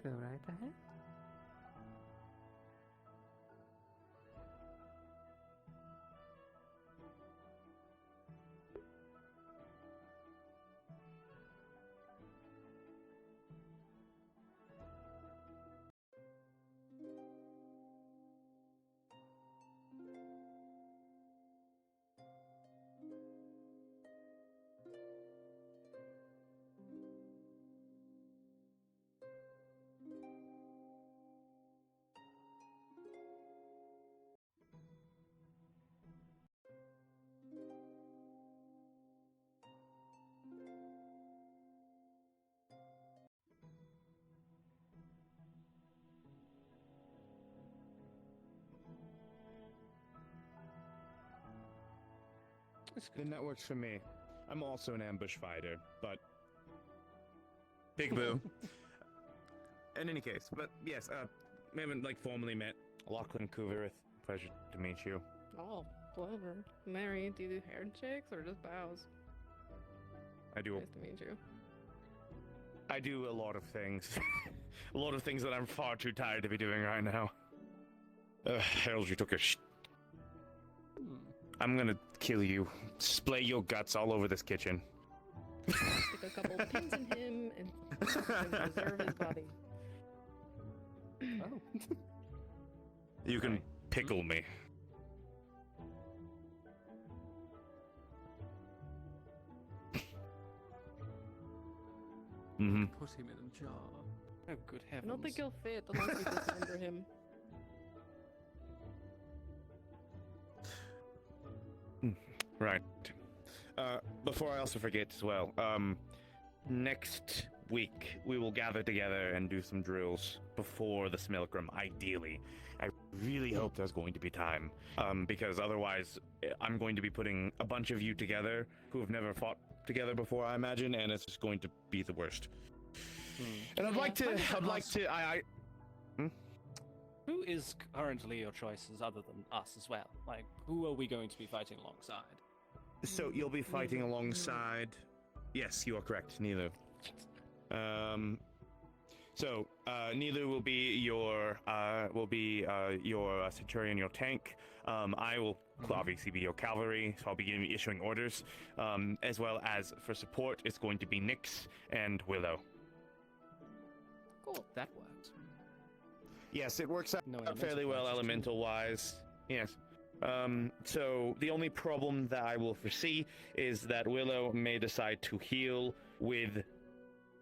Go right ahead. Then that works for me. I'm also an ambush fighter, but... Big boo. In any case, but yes, we haven't, like, formally met. Lachlan Kuverith, pleasure to meet you. Oh, pleasure. Mary, do you do handshakes or just bows? I do... Nice to meet you. I do a lot of things. A lot of things that I'm far too tired to be doing right now. Harold, you took a I'm gonna kill you. Splay your guts all over this kitchen. Stick a couple of pins in him and preserve his body. Oh. You can pickle me. Mm-hmm. Put him in a jar. Oh, good I heavens. don't think he'll fit unless we dismember him. Right. Before I also forget as well, next week we will gather together and do some drills before the Smilkram, ideally. I really hope there's going to be time, because otherwise I'm going to be putting a bunch of you together who have never fought together before, I imagine, and it's just going to be the worst. And I'd like to, Who is currently your choices other than us as well? Like, who are we going to be fighting alongside? So you'll be fighting alongside... Yes, you are correct, Nilu. Nilu will be your Centurion, your tank. I will obviously be your cavalry, so I'll be issuing orders. As well as for support, it's going to be Nyx and Willow. Cool, that works. Yes, it works out fairly well elemental-wise. Yes. So the only problem that I will foresee is that Willow may decide to heal with,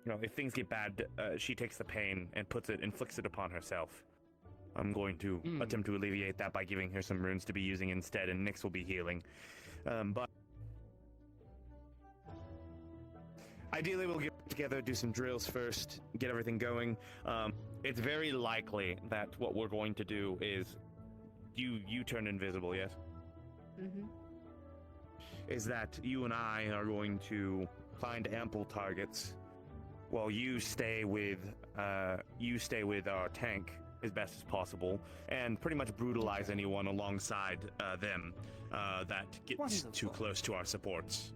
if things get bad, she takes the pain and inflicts it upon herself. I'm going to attempt to alleviate that by giving her some runes to be using instead, and Nyx will be healing. But ideally, we'll get together, do some drills first, get everything going. It's very likely that what we're going to do is you turn invisible, yes? Mm-hmm. Is that you and I are going to find ample targets while you stay with our tank as best as possible and pretty much brutalize anyone alongside them that gets too close to our supports.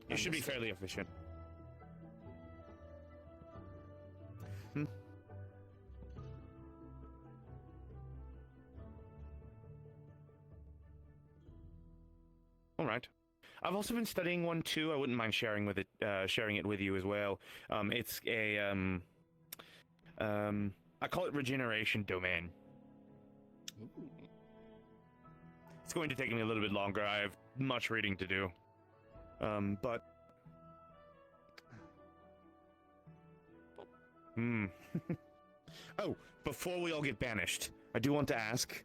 It should be fairly efficient. All right. I've also been studying one too. I wouldn't mind sharing it with you as well. It's a I call it regeneration domain. It's going to take me a little bit longer. I have much reading to do. But oh, before we all get banished, I do want to ask,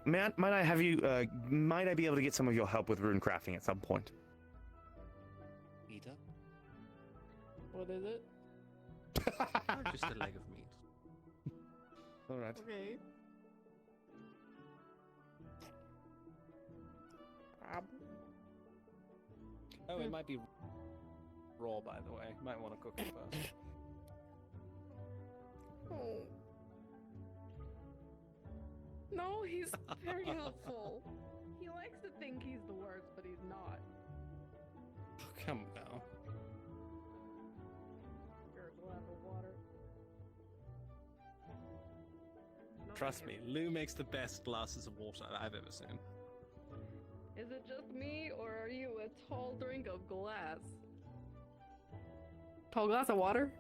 might I be able to get some of your help with rune crafting at some point? Peter? What is it? Just a leg of meat. All right. Okay. Oh, it might be raw, by the way. Might want to cook it first. Oh. No, he's very helpful. He likes to think he's the worst, but he's not. Oh, come now. Here's a glass of water. Trust me, Lugh makes the best glasses of water I've ever seen. Is it just me, or are you a tall drink of glass? Tall glass of water?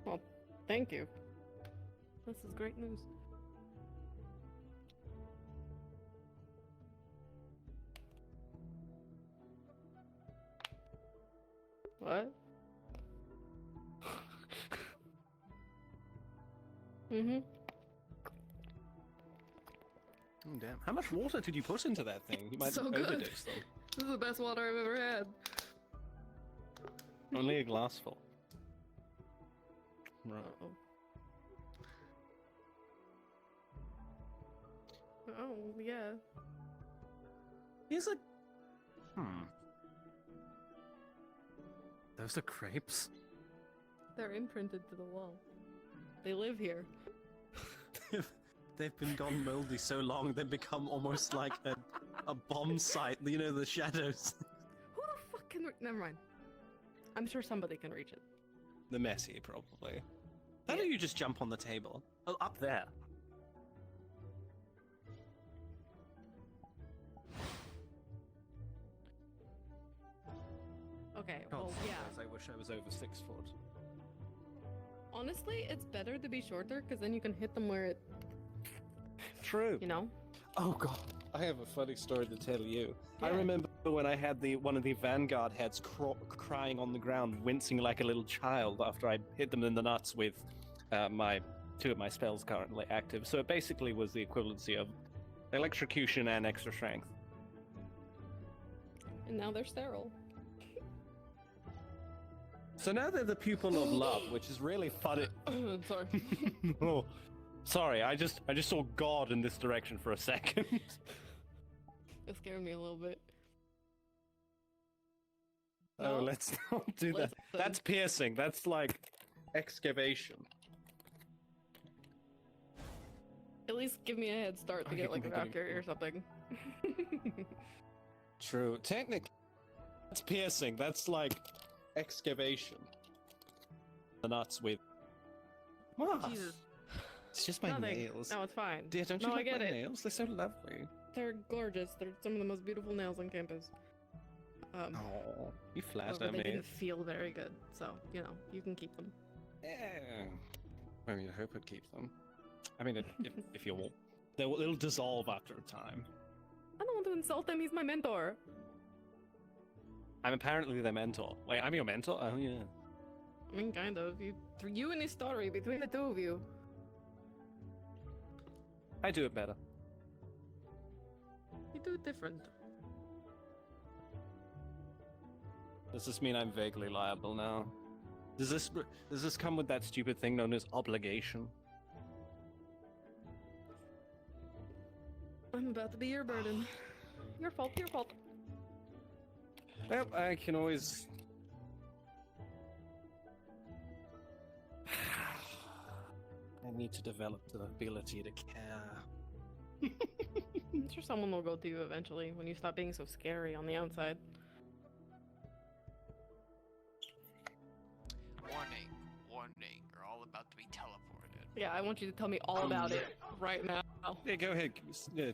Well, thank you. This is great news. What? Mm-hmm. Oh, damn. How much water did you put into that thing? You might So overdose good. them. This is the best water I've ever had. Only a glassful. Right. Uh-oh. Oh, yeah. Here's a... Those are crepes? They're imprinted to the wall. They live here. They've been gone moldy so long, they've become almost like a bomb site. You know, the shadows. Who the fuck can... Never mind. I'm sure somebody can reach it. The messy, probably. How do you just jump on the table? Oh, up there. Okay, Oh, well, yeah. I wish I was over 6 foot. Honestly, it's better to be shorter, because then you can hit them where it... True. You know? Oh god, I have a funny story to tell you. I Yeah. remember when I had one of the Vanguard heads crying on the ground, wincing like a little child after I hit them in the nuts with two of my spells currently active. So it basically was the equivalency of electrocution and extra strength. And now they're sterile. So now they're the pupil of love, which is really funny. Sorry. Oh, sorry. I just saw God in this direction for a second. It scared me a little bit. Oh, let's not do that. That's piercing. That's like excavation. At least give me a head start to get like a Valkyrie or something. True. Technically, that's piercing. That's like excavation. The nuts with. What? Jesus. It's just my Nothing. nails. No, it's fine. Dear, don't you No, I like get my it. nails? They're so lovely. They're gorgeous. They're some of the most beautiful nails on campus. Oh, you flatter However, they me. didn't feel very good, so you know you can keep them. Yeah. I mean, I hope it keeps them. I mean, if you want, they'll dissolve after a time. I don't want to insult him. He's my mentor. I'm apparently their mentor. Wait, I'm your mentor? Oh yeah. I mean, kind of. You and his story between the two of you. I do it better. You do it different. Does this mean I'm vaguely liable now? Does this come with that stupid thing known as obligation? I'm about to be your burden. Your fault. Your fault. Well, I can always. I need to develop the ability to care. I'm sure someone will go to you eventually when you stop being so scary on the outside. Warning, warning, you're all about to be teleported. Yeah, I want you to tell me all about it right now. Yeah, go ahead. Yeah,